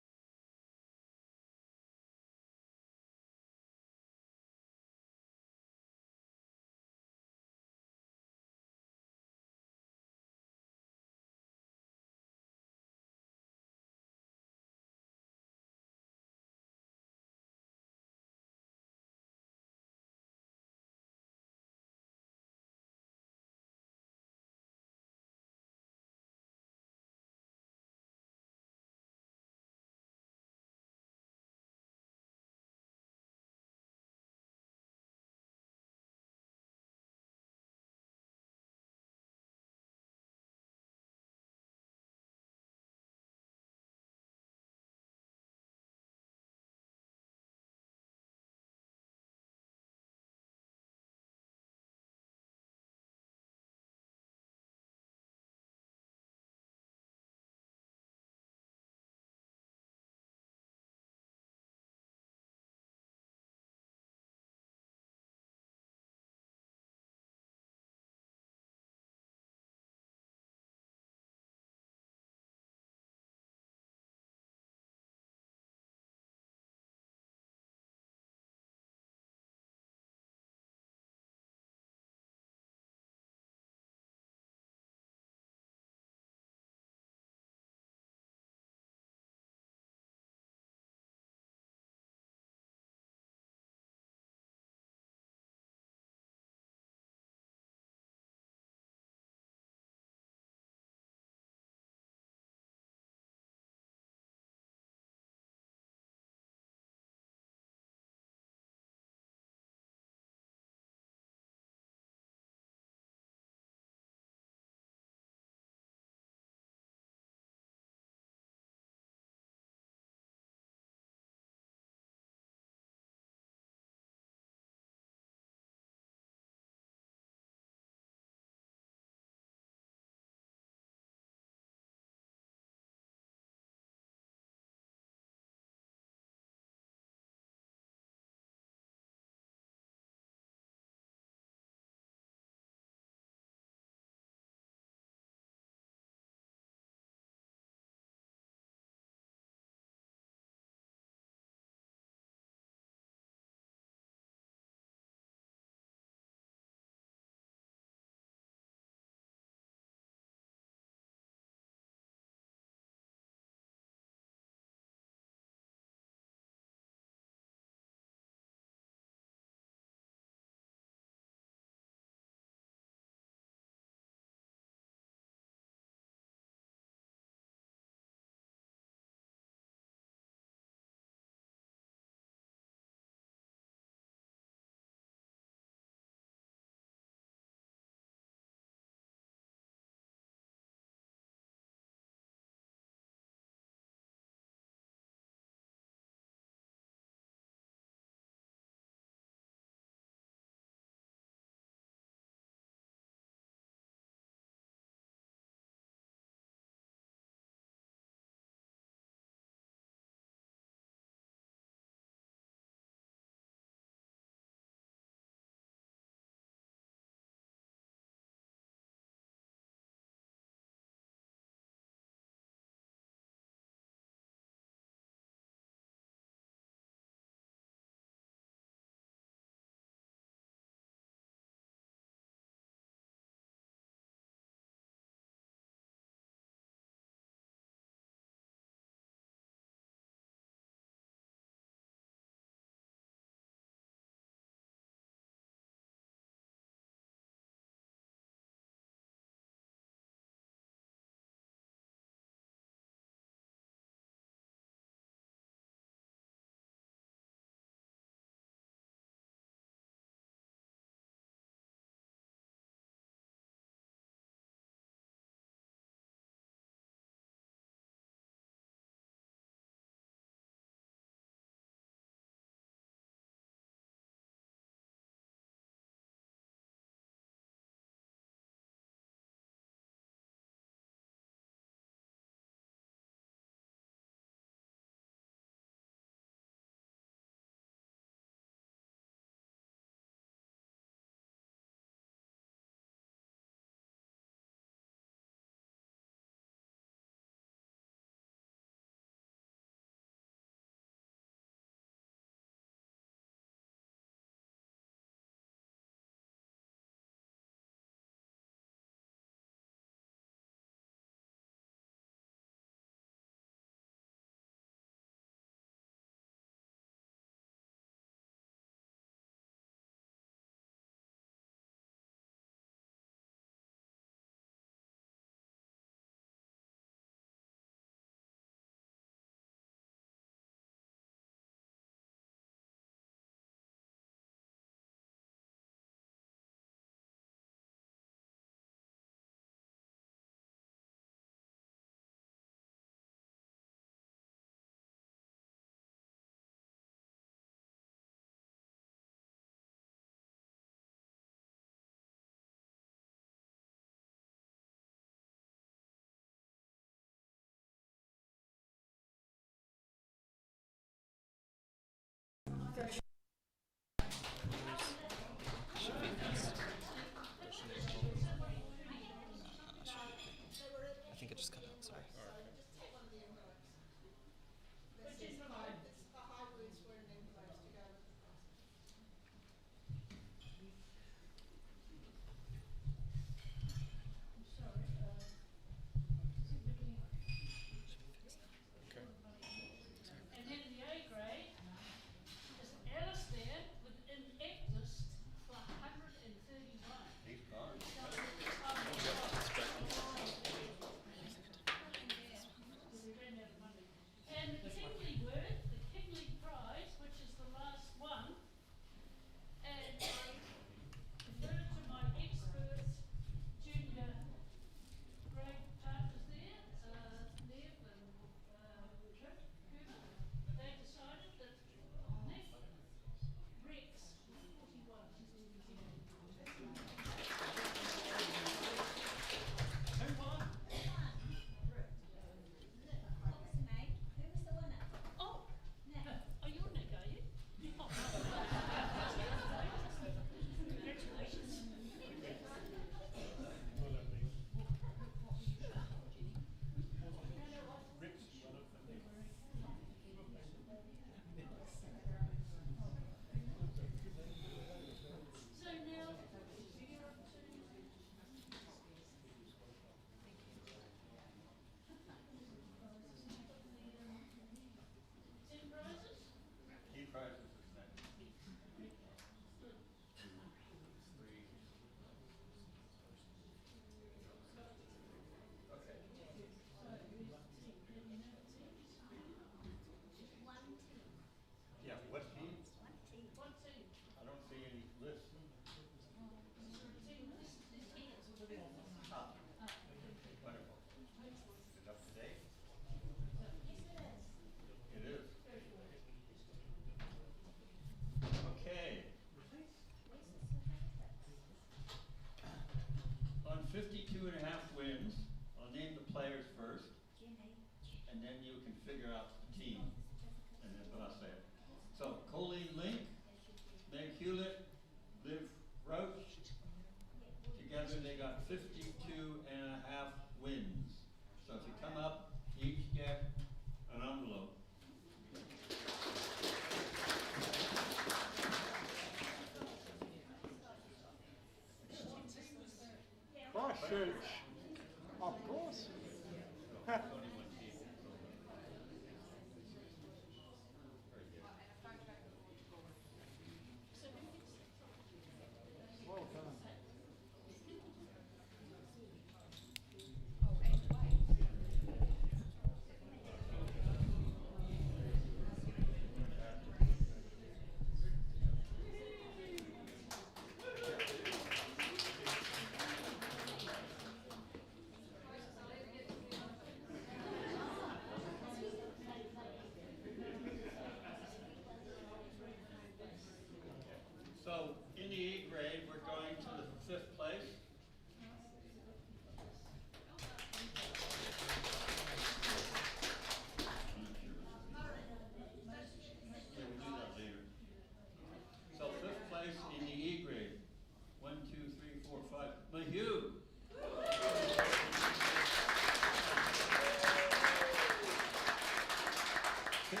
16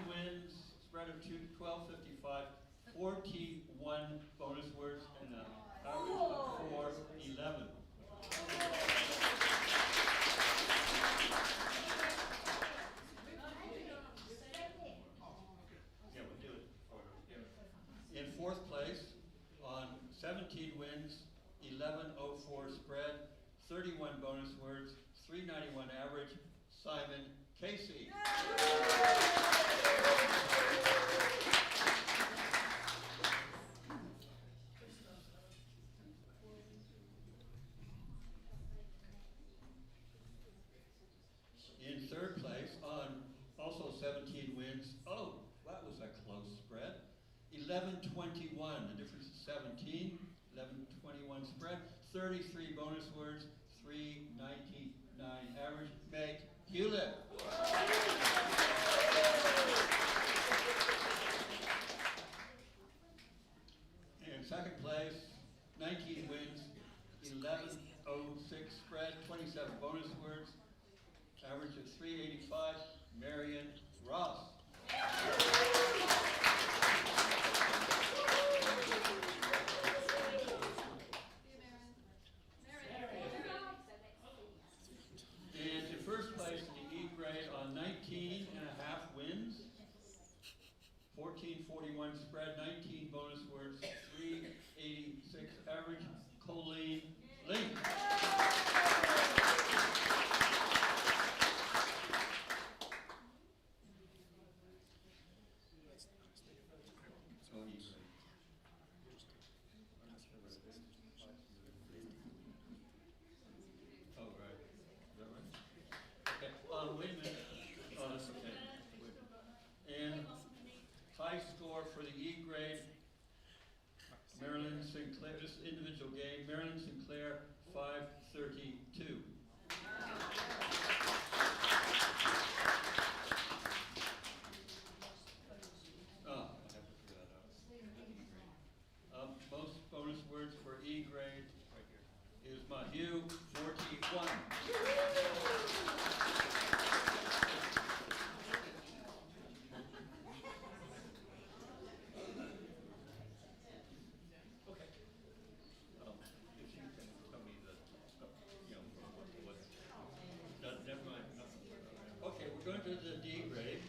wins, spread of 1255, 41 bonus words, and an average of 411. Yeah, we'll do it. In fourth place, on 17 wins, 1104 spread, 31 bonus words, 391 average, Simon Casey. In third place, on also 17 wins, oh, that was a close spread, 1121, the difference is 17, 1121 spread, 33 bonus words, 399 average, Meg Hewlett. In second place, 19 wins, 1106 spread, 27 bonus words, average of 385, Marion Ross. And in first place in the E grade on 19 and a half wins, 1441 spread, 19 bonus words, 386 average, Colleen Link. Oh, right. Is that right? Okay. Wait a minute. Oh, that's okay. And high score for the E grade, Marilyn Sinclair, this individual game, Marilyn Sinclair, 532. Oh, I have to figure that out. Most bonus words for E grade is Maheu, 41. Okay. If you can tell me never mind. Okay, we're going to the D grade.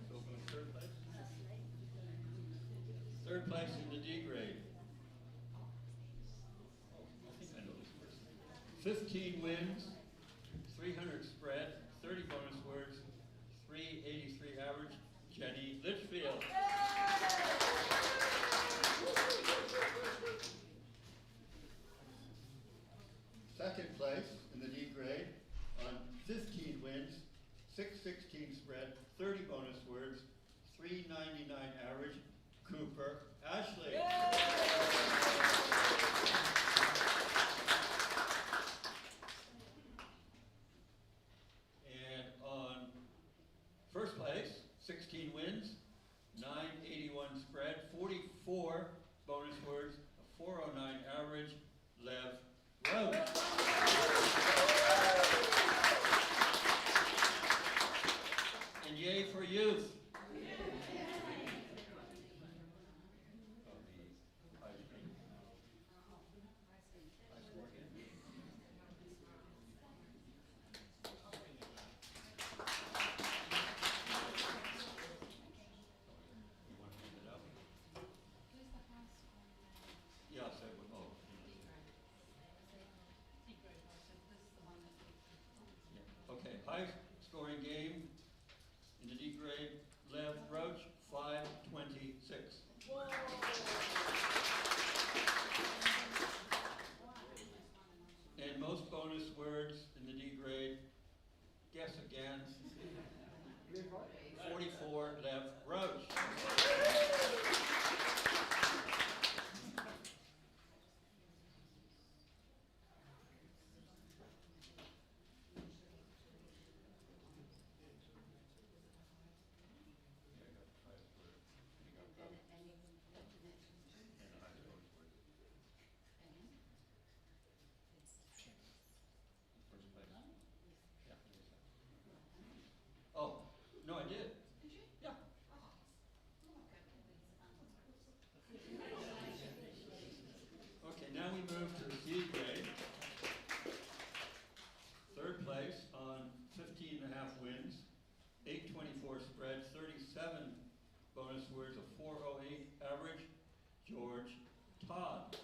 So we're going to third place. Third place in the D grade. I think I know this person. 15 wins, 300 spread, 30 bonus words, 383 average, Jenny Litchfield. Second place in the D grade on 15 wins, 616 spread, 30 bonus words, 399 average, Cooper Ashley. And on first place, 16 wins, 981 spread, 44 bonus words, a 409 average, Lev Roach. And yay for youth. Okay, high scoring game in the D grade, Lev Roach, 526. And most bonus words in the D grade, guess again, 44, Lev Roach. Oh, no, I did. bonus words, a 408 average, George Todd.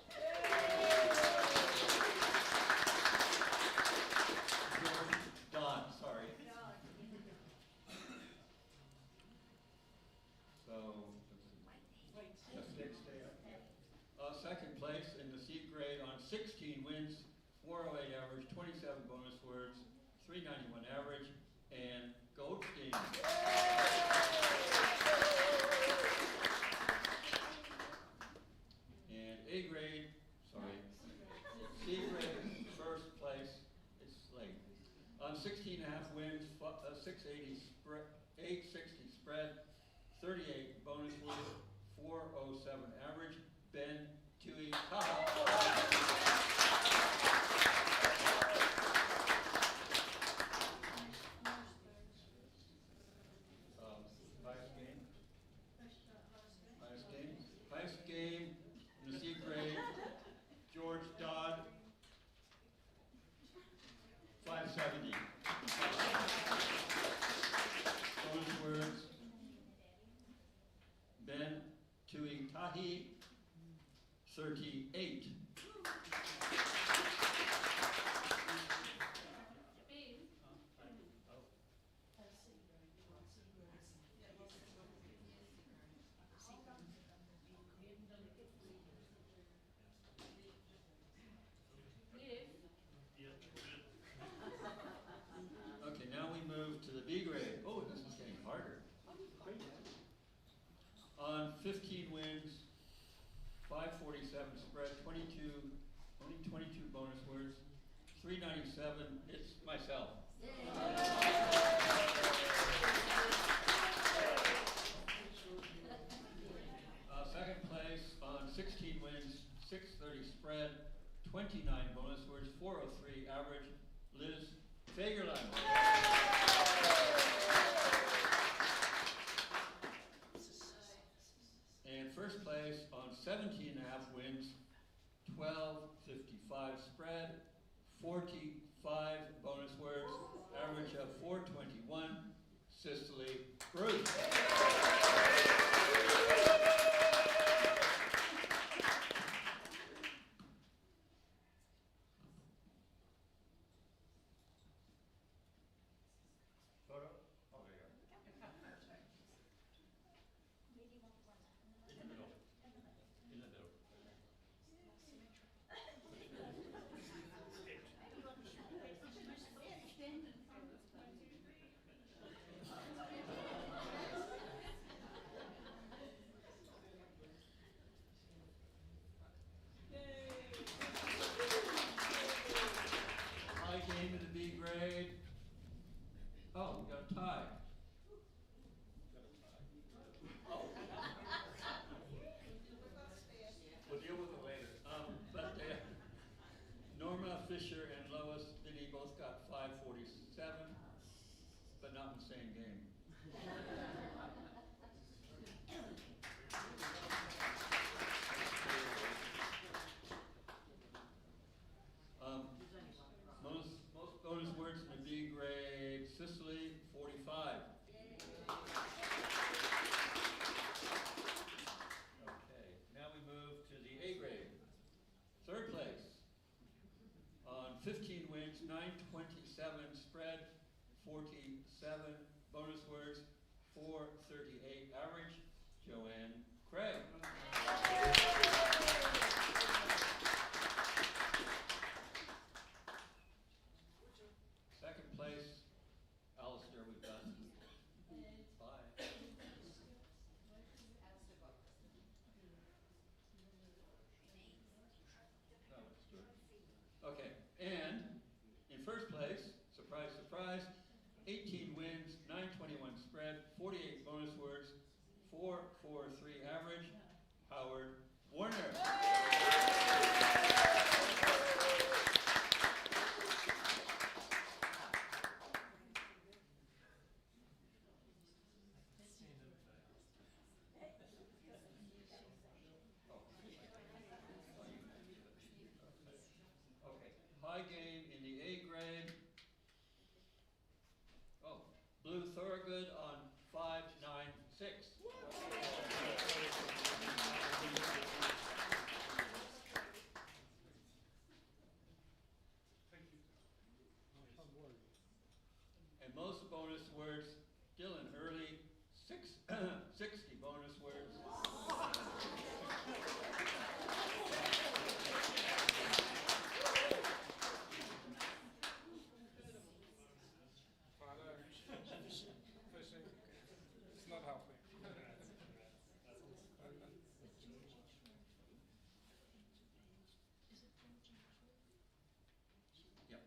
George Dodd, sorry. So, just stay up. Second place in the C grade on 16 wins, 408 average, 27 bonus words, 391 average, and Goldstein. And A grade, sorry, C grade, first place, it's late. On 16.5 wins, 680 spread, 860 spread, 38 bonus words, 407 average, Ben Tui Taha. Highest game in the C grade, George Dodd, 570. Bonus words, Ben Tui Tahi, 38. Okay, now we move to the B grade. Oh, this is getting harder. On 15 wins, 547 spread, 22, only 22 bonus words, 397, it's myself. Second place on 16 wins, 630 spread, 29 bonus words, 403 average, Liz Fagerland. And first place on 17.5 wins, 1255 spread, 45 bonus words, average of 421, Cicely Bruce. Game in the B grade. Oh, we got a tie. Oh. We'll deal with it later. But Norma Fisher and Lois Binney both got 547, but not in the same game. Most bonus words in the B grade, Cicely, 45. Okay, now we move to the A grade. Third place, on 15 wins, 927 spread, 47 bonus words, 438 average, Joanne Craig. Second place, Alastair, we've done 5. Okay, and in first place, surprise, surprise, 18 wins, 921 spread, 48 bonus words, 443 average, Howard Warner. High game in the A grade. Oh, Blue Thorogood on 596. 60 bonus words. Fishing. It's not healthy. Yep.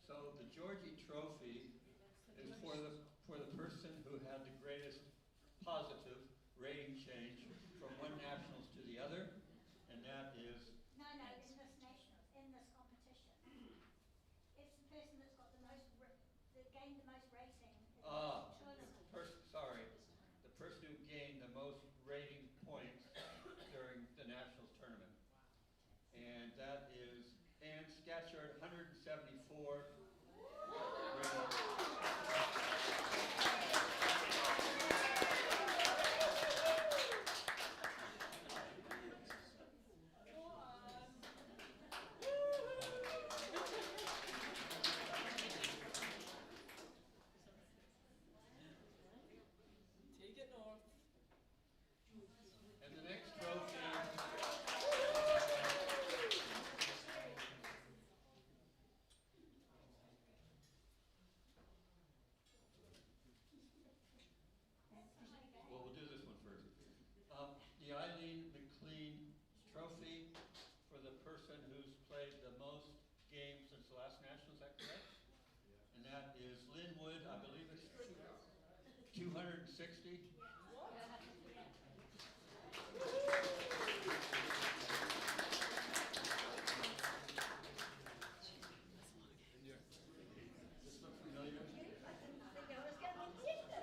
So the Georgie Trophy is for the person who had the greatest positive rating change from one nationals to the other, and that is. No, in this nationals, in this competition, it's the person that's got the most, that gained the most rating. Sorry, the person who gained the most rating points during the nationals tournament, and that is Ann Scatchard, 174. Take it north. And the next trophy. Well, we'll do this one first. The Eileen McLean Trophy for the person who's played the most games since the last national, is that correct? And that is Lynn Wood, I believe it's 260. This look familiar?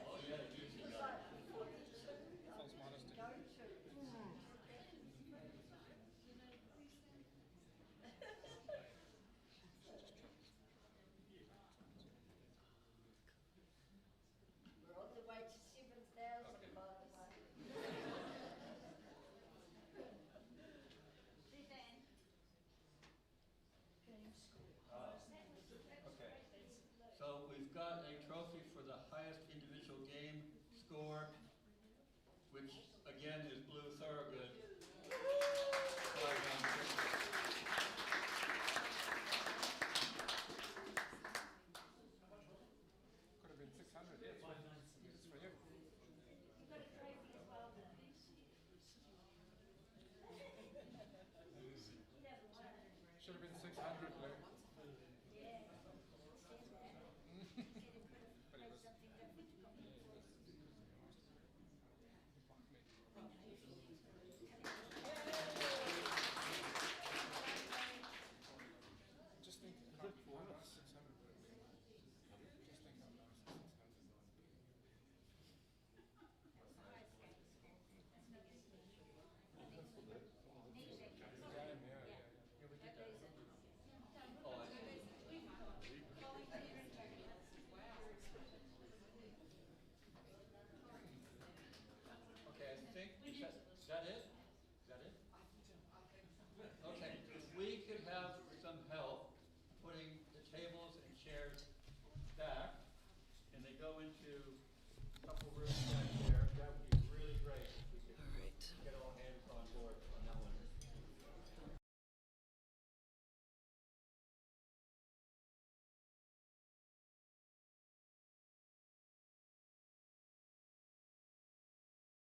Oh yeah, it usually does. False modesty. We're on the way to 7,000, by the way. Okay. So we've got a trophy for the highest individual game score, which again is Blue Thorogood. Could have been 600. It's for you. Should have been 600. Yeah. But it was. Just think how nice 600 would be. Just think how nice 600 would be. Yeah. Oh, I see. Okay, I think, is that it? Is that it? Okay, if we could have some help putting the tables and chairs back, and they go into a couple rooms back